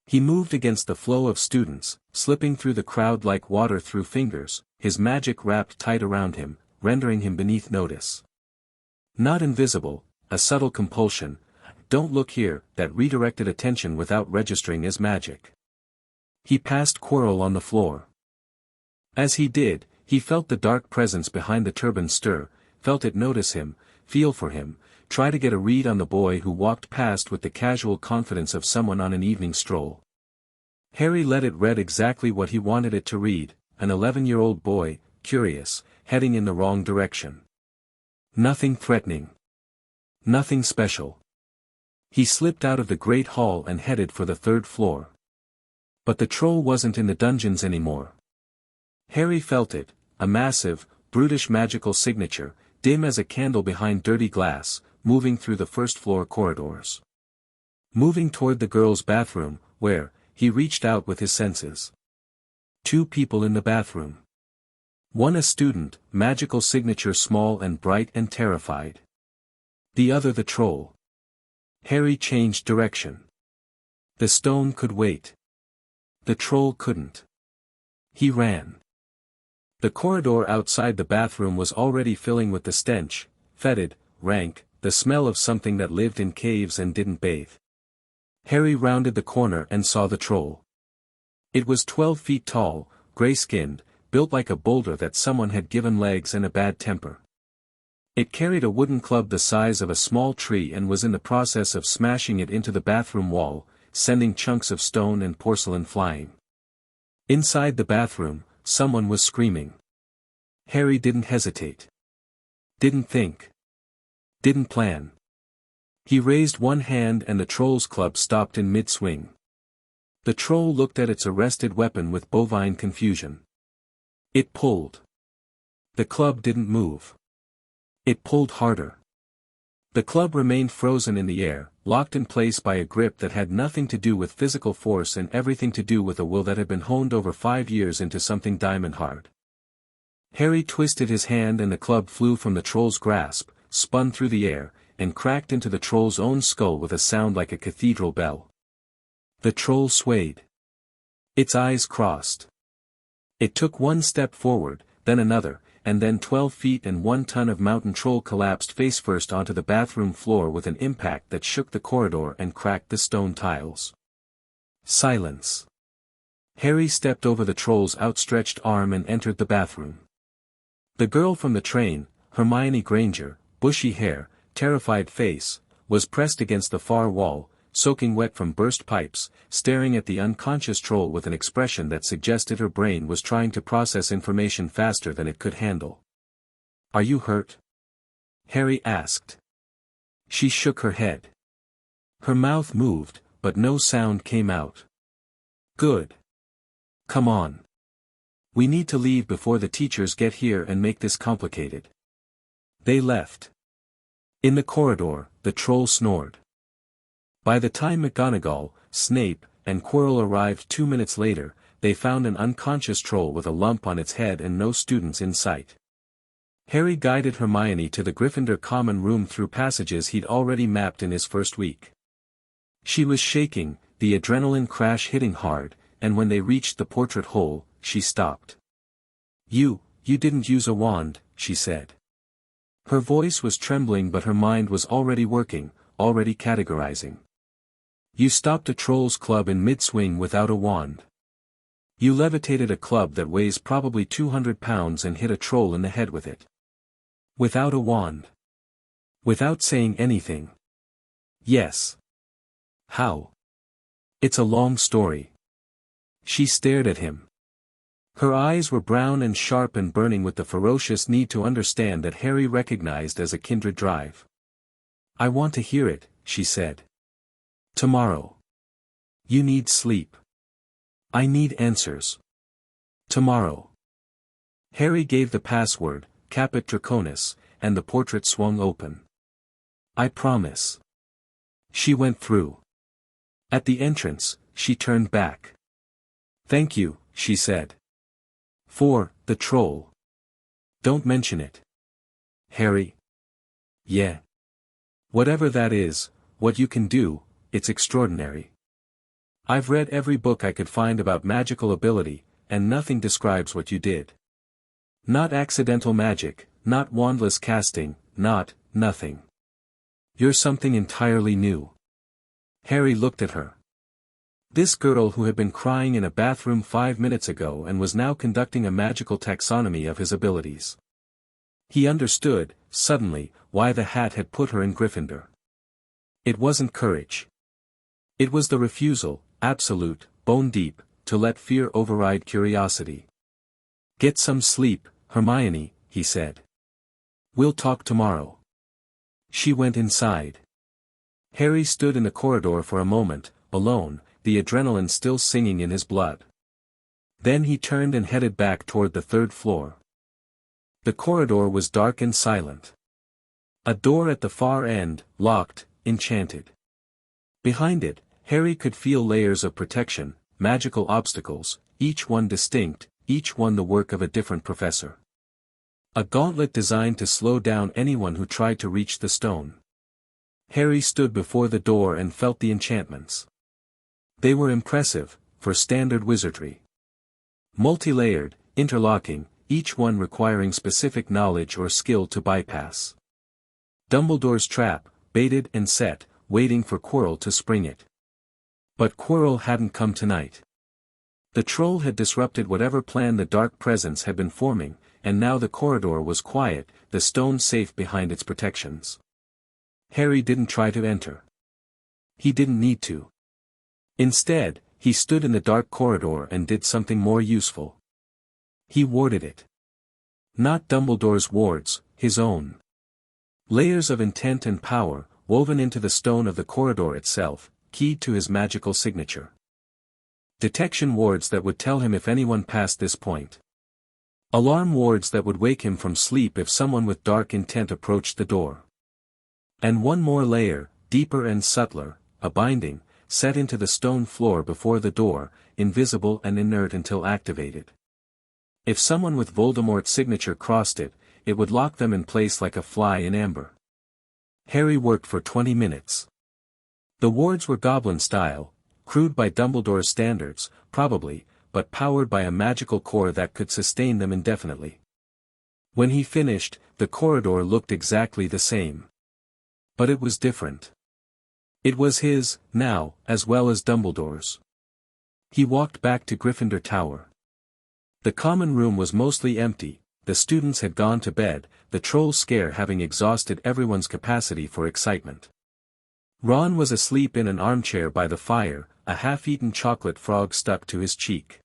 He moved against the flow of students, slipping through the crowd like water through fingers, his magic wrapped tight around him, rendering him beneath notice. Not invisible, a subtle compulsion, "Don't look here," that redirected attention without registering as magic. He passed Quirrell on the floor. As he did, he felt the dark presence behind the turban stir, felt it notice him, feel for him, try to get a read on the boy who walked past with the casual confidence of someone on an evening stroll. Harry let it read exactly what he wanted it to read, an 11-year-old boy, curious, heading in the wrong direction. Nothing threatening. Nothing special. He slipped out of the great hall and headed for the third floor. But the troll wasn't in the dungeons anymore. Harry felt it, a massive, brutish magical signature, dim as a candle behind dirty glass, moving through the first-floor corridors. Moving toward the girls' bathroom, where, he reached out with his senses. Two people in the bathroom. One a student, magical signature small and bright and terrified. The other the troll. Harry changed direction. The stone could wait. The troll couldn't. He ran. The corridor outside the bathroom was already filling with the stench, fetid, rank, the smell of something that lived in caves and didn't bathe. Harry rounded the corner and saw the troll. It was 12 feet tall, gray-skinned, built like a boulder that someone had given legs and a bad temper. It carried a wooden club the size of a small tree and was in the process of smashing it into the bathroom wall, sending chunks of stone and porcelain flying. Inside the bathroom, someone was screaming. Harry didn't hesitate. Didn't think. Didn't plan. He raised one hand and the troll's club stopped in mid-swing. The troll looked at its arrested weapon with bovine confusion. It pulled. The club didn't move. It pulled harder. The club remained frozen in the air, locked in place by a grip that had nothing to do with physical force and everything to do with a will that had been honed over 5 years into something diamond-hard. Harry twisted his hand and the club flew from the troll's grasp, spun through the air, and cracked into the troll's own skull with a sound like a cathedral bell. The troll swayed. Its eyes crossed. It took one step forward, then another, and then 12 feet and 1 ton of mountain troll collapsed face-first onto the bathroom floor with an impact that shook the corridor and cracked the stone tiles. Silence. Harry stepped over the troll's outstretched arm and entered the bathroom. The girl from the train, Hermione Granger, bushy hair, terrified face, was pressed against the far wall, soaking wet from burst pipes, staring at the unconscious troll with an expression that suggested her brain was trying to process information faster than it could handle. "Are you hurt?" Harry asked. She shook her head. Her mouth moved, but no sound came out. "Good. Come on. We need to leave before the teachers get here and make this complicated." They left. In the corridor, the troll snored. By the time McGonagall, Snape, and Quirrell arrived 2 minutes later, they found an unconscious troll with a lump on its head and no students in sight. Harry guided Hermione to the Gryffindor common room through passages he'd already mapped in his first week. She was shaking, the adrenaline crash hitting hard, and when they reached the portrait hole, she stopped. You didn't use a wand," she said. Her voice was trembling but her mind was already working, already categorizing. "You stopped a troll's club in mid-swing without a wand. You levitated a club that weighs probably 200 pounds and hit a troll in the head with it. Without a wand. Without saying anything." "Yes." "How?" "It's a long story." She stared at him. Her eyes were brown and sharp and burning with the ferocious need to understand that Harry recognized as a kindred drive. "I want to hear it," she said. "Tomorrow. You need sleep. I need answers. Tomorrow." Harry gave the password, Caput Draconis, and the portrait swung open. "I promise." She went through. At the entrance, she turned back. "Thank you," she said. "For the troll. Don't mention it." "Harry?" "Yeah. Whatever that is, what you can do, it's extraordinary. I've read every book I could find about magical ability, and nothing describes what you did. Not accidental magic, not wandless casting, nothing. You're something entirely new." Harry looked at her. This girl who had been crying in a bathroom 5 minutes ago and was now conducting a magical taxonomy of his abilities. He understood, suddenly, why the hat had put her in Gryffindor. It wasn't courage. It was the refusal, absolute, bone deep, to let fear override curiosity. "Get some sleep, Hermione," he said. "We'll talk tomorrow." She went inside. Harry stood in the corridor for a moment, alone, the adrenaline still singing in his blood. Then he turned and headed back toward the 3rd floor. The corridor was dark and silent. A door at the far end, locked, enchanted. Behind it, Harry could feel layers of protection, magical obstacles, each one distinct, each one the work of a different professor. A gauntlet designed to slow down anyone who tried to reach the stone. Harry stood before the door and felt the enchantments. They were impressive, for standard wizardry. Multi-layered, interlocking, each one requiring specific knowledge or skill to bypass. Dumbledore's trap, baited and set, waiting for Quirrell to spring it. But Quirrell hadn't come tonight. The troll had disrupted whatever plan the dark presence had been forming, and now the corridor was quiet, the stone safe behind its protections. Harry didn't try to enter. He didn't need to. Instead, he stood in the dark corridor and did something more useful. He warded it. Not Dumbledore's wards, his own. Layers of intent and power, woven into the stone of the corridor itself, keyed to his magical signature. Detection wards that would tell him if anyone passed this point. Alarm wards that would wake him from sleep if someone with dark intent approached the door. And one more layer, deeper and subtler, a binding, set into the stone floor before the door, invisible and inert until activated. If someone with Voldemort's signature crossed it, it would lock them in place like a fly in amber. Harry worked for 20 minutes. The wards were goblin style, crude by Dumbledore's standards, probably, but powered by a magical core that could sustain them indefinitely. When he finished, the corridor looked exactly the same. But it was different. It was his, now, as well as Dumbledore's. He walked back to Gryffindor Tower. The common room was mostly empty, the students had gone to bed, the troll scare having exhausted everyone's capacity for excitement. Ron was asleep in an armchair by the fire, a half-eaten chocolate frog stuck to his cheek.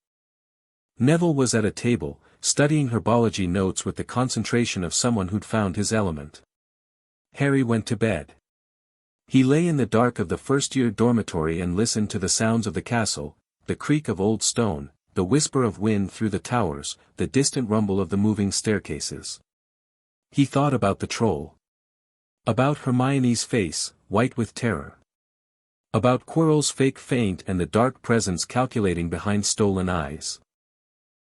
Neville was at a table, studying herbology notes with the concentration of someone who'd found his element. Harry went to bed. He lay in the dark of the first-year dormitory and listened to the sounds of the castle, the creak of old stone, the whisper of wind through the towers, the distant rumble of the moving staircases. He thought about the troll. About Hermione's face, white with terror. About Quirrell's fake feint and the dark presence calculating behind stolen eyes.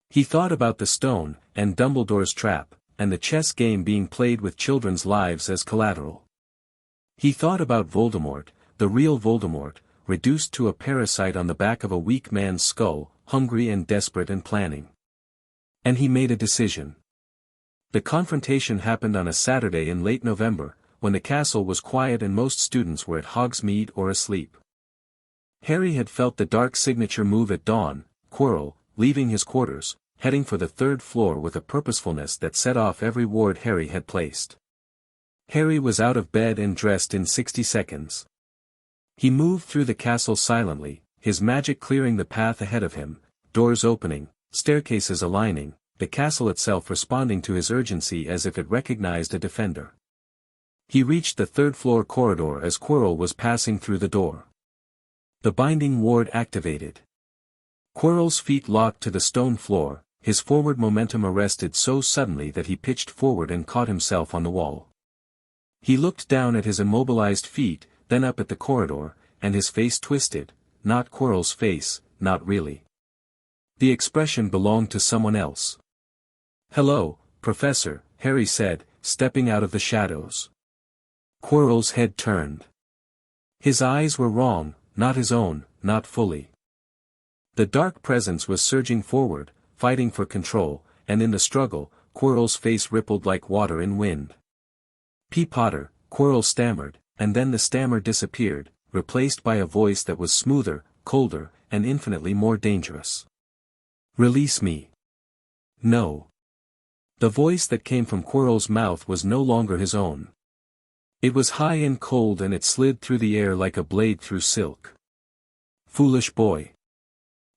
He thought about the stone, and Dumbledore's trap, and the chess game being played with children's lives as collateral. He thought about Voldemort, the real Voldemort, reduced to a parasite on the back of a weak man's skull, hungry and desperate and planning. And he made a decision. The confrontation happened on a Saturday in late November, when the castle was quiet and most students were at Hogsmeade or asleep. Harry had felt the dark signature move at dawn, Quirrell, leaving his quarters, heading for the third floor with a purposefulness that set off every ward Harry had placed. Harry was out of bed and dressed in 60 seconds. He moved through the castle silently, his magic clearing the path ahead of him, doors opening, staircases aligning, the castle itself responding to his urgency as if it recognized a defender. He reached the third-floor corridor as Quirrell was passing through the door. The binding ward activated. Quirrell's feet locked to the stone floor, his forward momentum arrested so suddenly that he pitched forward and caught himself on the wall. He looked down at his immobilized feet, then up at the corridor, and his face twisted, not Quirrell's face, not really. The expression belonged to someone else. "Hello, Professor," Harry said, stepping out of the shadows. Quirrell's head turned. His eyes were wrong, not his own, not fully. The dark presence was surging forward, fighting for control, and in the struggle, Quirrell's face rippled like water in wind. "P. Potter," Quirrell stammered, and then the stammer disappeared, replaced by a voice that was smoother, colder, and infinitely more dangerous. "Release me." "No." The voice that came from Quirrell's mouth was no longer his own. It was high and cold and it slid through the air like a blade through silk. "Foolish boy.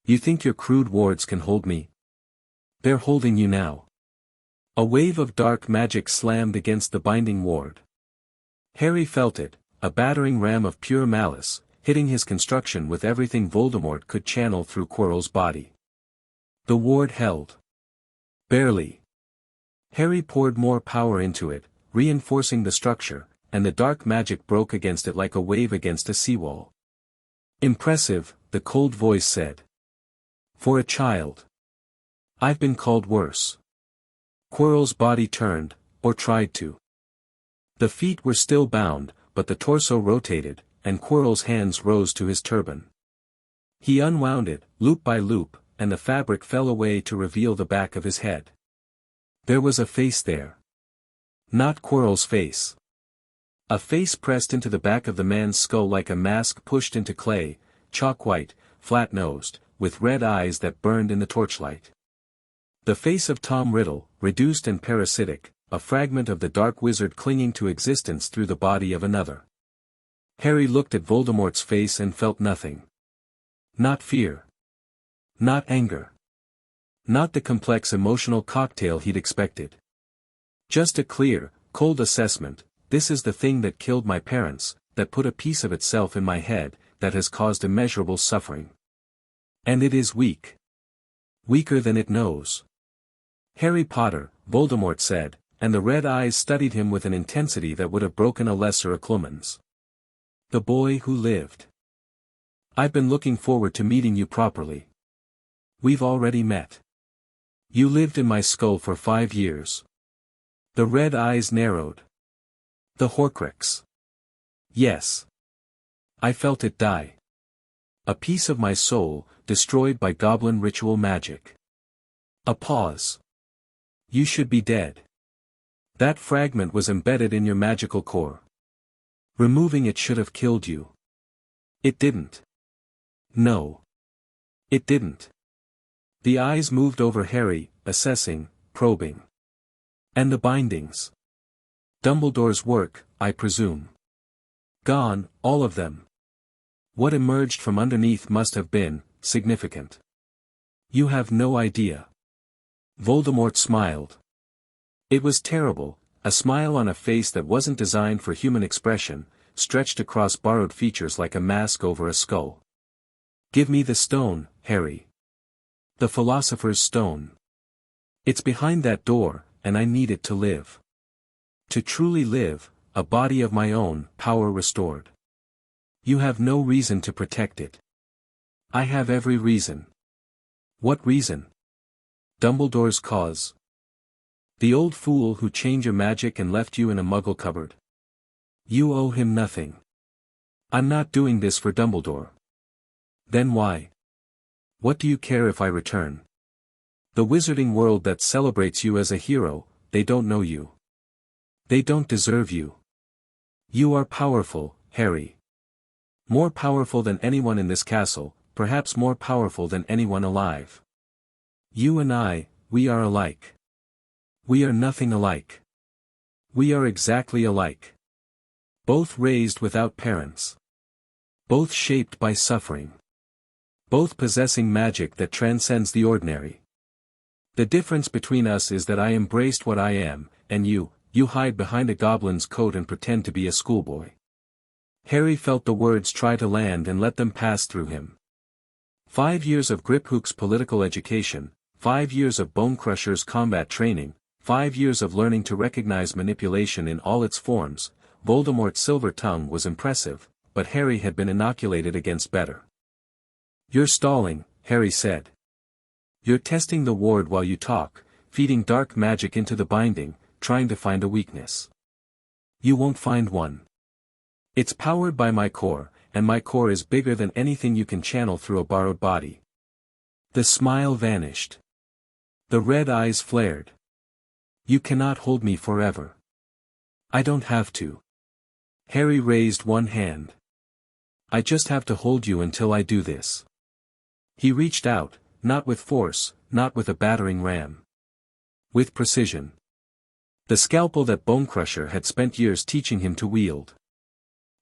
You think your crude wards can hold me? They're holding you now." A wave of dark magic slammed against the binding ward. Harry felt it, a battering ram of pure malice, hitting his construction with everything Voldemort could channel through Quirrell's body. The ward held. Barely. Harry poured more power into it, reinforcing the structure, and the dark magic broke against it like a wave against a seawall. "Impressive," the cold voice said. "For a child. I've been called worse." Quirrell's body turned, or tried to. The feet were still bound, but the torso rotated, and Quirrell's hands rose to his turban. He unwound it, loop by loop, and the fabric fell away to reveal the back of his head. There was a face there. Not Quirrell's face. A face pressed into the back of the man's skull like a mask pushed into clay, chalk-white, flat-nosed, with red eyes that burned in the torchlight. The face of Tom Riddle, reduced and parasitic, a fragment of the dark wizard clinging to existence through the body of another. Harry looked at Voldemort's face and felt nothing. Not fear. Not anger. Not the complex emotional cocktail he'd expected. Just a clear, cold assessment: this is the thing that killed my parents, that put a piece of itself in my head, that has caused immeasurable suffering. And it is weak. Weaker than it knows. "Harry Potter," Voldemort said, and the red eyes studied him with an intensity that would have broken a lesser Occlumen's. "The boy who lived. I've been looking forward to meeting you properly. We've already met. You lived in my skull for 5 years. The red eyes narrowed. The Horcrux. Yes. I felt it die. A piece of my soul, destroyed by goblin ritual magic. A pause. You should be dead. That fragment was embedded in your magical core. Removing it should have killed you. It didn't. No. It didn't." The eyes moved over Harry, assessing, probing. "And the bindings? Dumbledore's work, I presume. Gone, all of them. What emerged from underneath must have been significant. You have no idea." Voldemort smiled. It was terrible, a smile on a face that wasn't designed for human expression, stretched across borrowed features like a mask over a skull. "Give me the stone, Harry. The Philosopher's Stone. It's behind that door, and I need it to live. To truly live, a body of my own, power restored." You have no reason to protect it. I have every reason. What reason? Dumbledore's cause. The old fool who changed your magic and left you in a muggle cupboard. You owe him nothing. I'm not doing this for Dumbledore. Then why? What do you care if I return? The wizarding world that celebrates you as a hero, they don't know you. They don't deserve you. You are powerful, Harry. More powerful than anyone in this castle, perhaps more powerful than anyone alive. You and I, we are alike. We are nothing alike. We are exactly alike. Both raised without parents. Both shaped by suffering. Both possessing magic that transcends the ordinary. The difference between us is that I embraced what I am, and you hide behind a goblin's coat and pretend to be a schoolboy. Harry felt the words try to land and let them pass through him. 5 years of Griphook's political education, 5 years of Bonecrusher's combat training, 5 years of learning to recognize manipulation in all its forms. Voldemort's silver tongue was impressive, but Harry had been inoculated against better. You're stalling, Harry said. You're testing the ward while you talk, feeding dark magic into the binding, trying to find a weakness. You won't find one. It's powered by my core, and my core is bigger than anything you can channel through a borrowed body. The smile vanished. The red eyes flared. You cannot hold me forever. I don't have to. Harry raised one hand. I just have to hold you until I do this. He reached out, not with force, not with a battering ram. With precision. The scalpel that Bonecrusher had spent years teaching him to wield.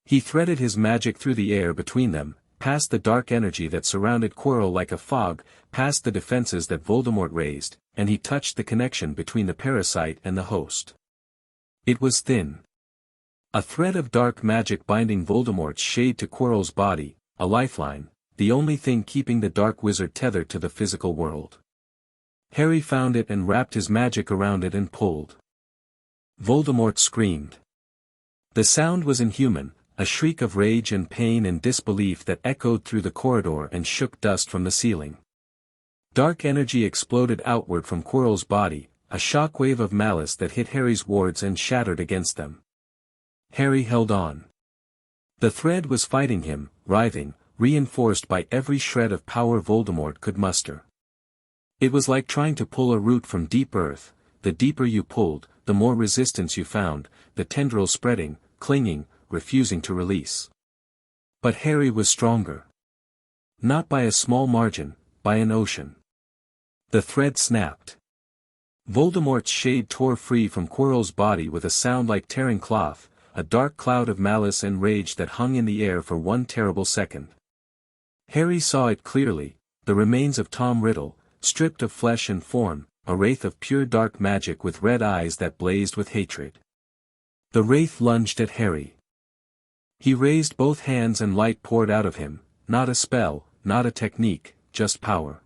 He threaded his magic through the air between them, past the dark energy that surrounded Quirrell like a fog, past the defenses that Voldemort raised, and he touched the connection between the parasite and the host. It was thin. A thread of dark magic binding Voldemort's shade to Quirrell's body, a lifeline, the only thing keeping the dark wizard tethered to the physical world. Harry found it and wrapped his magic around it and pulled. Voldemort screamed. The sound was inhuman, a shriek of rage and pain and disbelief that echoed through the corridor and shook dust from the ceiling. Dark energy exploded outward from Quirrell's body, a shockwave of malice that hit Harry's wards and shattered against them. Harry held on. The thread was fighting him, writhing, reinforced by every shred of power Voldemort could muster. It was like trying to pull a root from deep earth. The deeper you pulled, the more resistance you found, the tendrils spreading, clinging, refusing to release. But Harry was stronger. Not by a small margin, by an ocean. The thread snapped. Voldemort's shade tore free from Quirrell's body with a sound like tearing cloth, a dark cloud of malice and rage that hung in the air for one terrible second. Harry saw it clearly, the remains of Tom Riddle, stripped of flesh and form, a wraith of pure dark magic with red eyes that blazed with hatred. The wraith lunged at Harry. He raised both hands and light poured out of him, not a spell, not a technique, just power.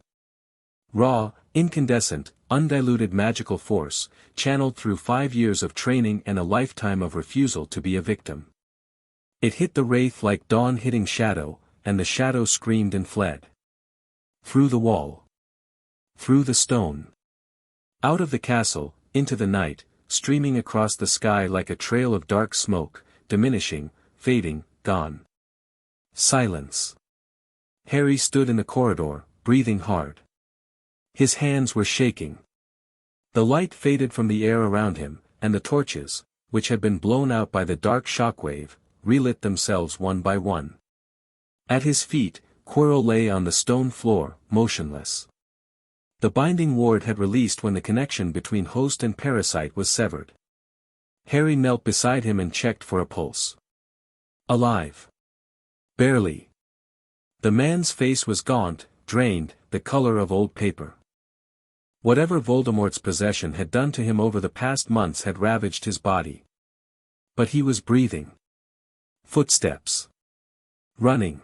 Raw, incandescent, undiluted magical force, channeled through 5 years of training and a lifetime of refusal to be a victim. It hit the wraith like dawn hitting shadow, and the shadow screamed and fled. Through the wall. Through the stone. Out of the castle, into the night, streaming across the sky like a trail of dark smoke, diminishing, fading, gone. Silence. Harry stood in the corridor, breathing hard. His hands were shaking. The light faded from the air around him, and the torches, which had been blown out by the dark shockwave, relit themselves one by one. At his feet, Quirrell lay on the stone floor, motionless. The binding ward had released when the connection between host and parasite was severed. Harry knelt beside him and checked for a pulse. Alive. Barely. The man's face was gaunt, drained, the color of old paper. Whatever Voldemort's possession had done to him over the past months had ravaged his body. But he was breathing. Footsteps. Running.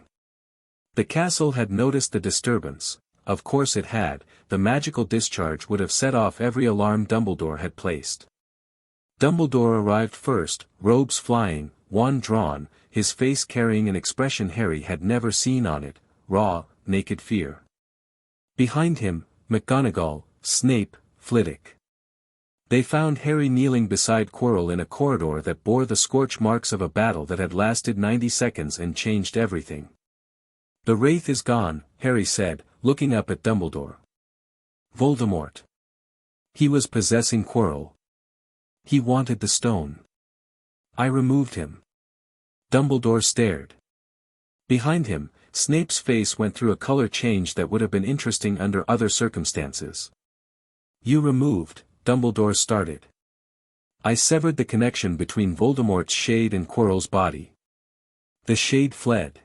The castle had noticed the disturbance. Of course it had, the magical discharge would have set off every alarm Dumbledore had placed. Dumbledore arrived first, robes flying, wand drawn, his face carrying an expression Harry had never seen on it, raw, naked fear. Behind him, McGonagall, Snape, Flitwick. They found Harry kneeling beside Quirrell in a corridor that bore the scorch marks of a battle that had lasted 90 seconds and changed everything. "The Wraith is gone," Harry said, looking up at Dumbledore. "Voldemort. He was possessing Quirrell. He wanted the stone. I removed him." Dumbledore stared. Behind him, Snape's face went through a color change that would have been interesting under other circumstances. "You removed," Dumbledore started. "I severed the connection between Voldemort's shade and Quirrell's body. The shade fled.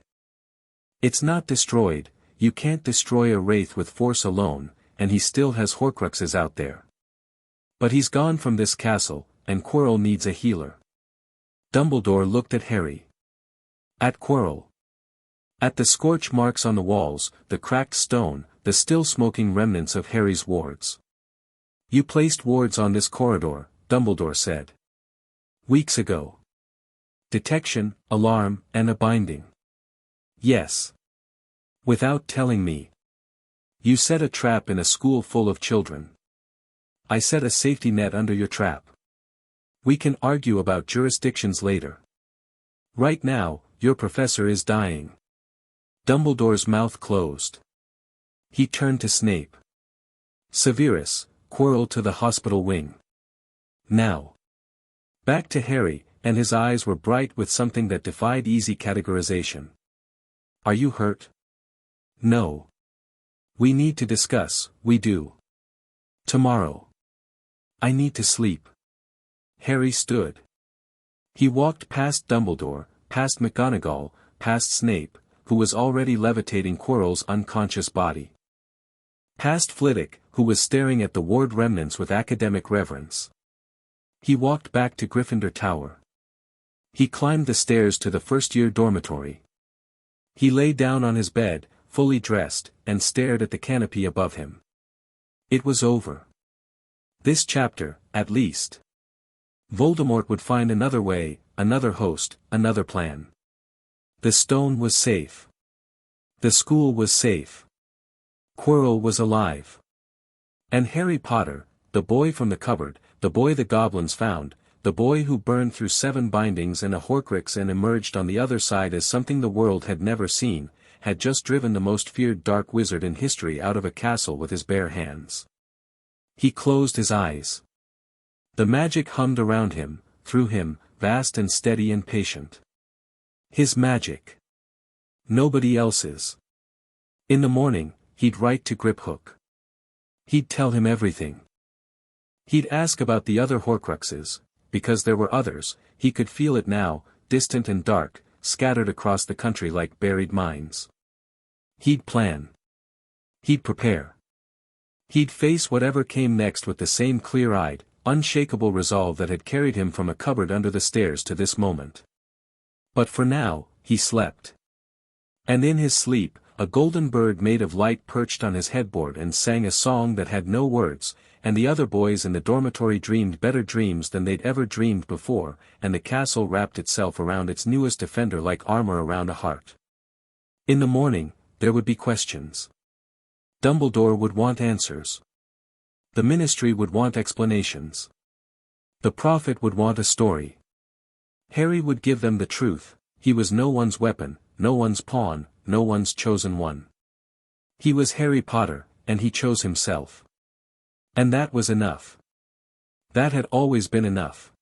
It's not destroyed, you can't destroy a wraith with force alone, and he still has Horcruxes out there. But he's gone from this castle, and Quirrell needs a healer." Dumbledore looked at Harry. At Quirrell. At the scorch marks on the walls, the cracked stone, the still smoking remnants of Harry's wards. "You placed wards on this corridor," Dumbledore said. "Weeks ago. Detection, alarm, and a binding." "Yes. Without telling me. You set a trap in a school full of children. I set a safety net under your trap. We can argue about jurisdictions later. Right now, your professor is dying." Dumbledore's mouth closed. He turned to Snape. "Severus, Quirrell to the hospital wing. Now." Back to Harry, and his eyes were bright with something that defied easy categorization. "Are you hurt?" "No. We need to discuss, we do. Tomorrow. I need to sleep." Harry stood. He walked past Dumbledore, past McGonagall, past Snape, who was already levitating Quirrell's unconscious body. Past Flitwick, who was staring at the ward remnants with academic reverence. He walked back to Gryffindor Tower. He climbed the stairs to the first-year dormitory. He lay down on his bed, fully dressed, and stared at the canopy above him. It was over. This chapter, at least. Voldemort would find another way, another host, another plan. The stone was safe. The school was safe. Quirrell was alive. And Harry Potter, the boy from the cupboard, the boy the goblins found, the boy who burned through 7 bindings and a Horcrux and emerged on the other side as something the world had never seen, had just driven the most feared dark wizard in history out of a castle with his bare hands. He closed his eyes. The magic hummed around him, through him, vast and steady and patient. His magic. Nobody else's. In the morning, he'd write to Griphook. He'd tell him everything. He'd ask about the other Horcruxes, because there were others, he could feel it now, distant and dark, scattered across the country like buried mines. He'd plan. He'd prepare. He'd face whatever came next with the same clear-eyed, unshakable resolve that had carried him from a cupboard under the stairs to this moment. But for now, he slept. And in his sleep, a golden bird made of light perched on his headboard and sang a song that had no words, and the other boys in the dormitory dreamed better dreams than they'd ever dreamed before, and the castle wrapped itself around its newest defender like armor around a heart. In the morning, there would be questions. Dumbledore would want answers. The Ministry would want explanations. The Prophet would want a story. Harry would give them the truth. He was no one's weapon, no one's pawn, no one's chosen one. He was Harry Potter, and he chose himself. And that was enough. That had always been enough.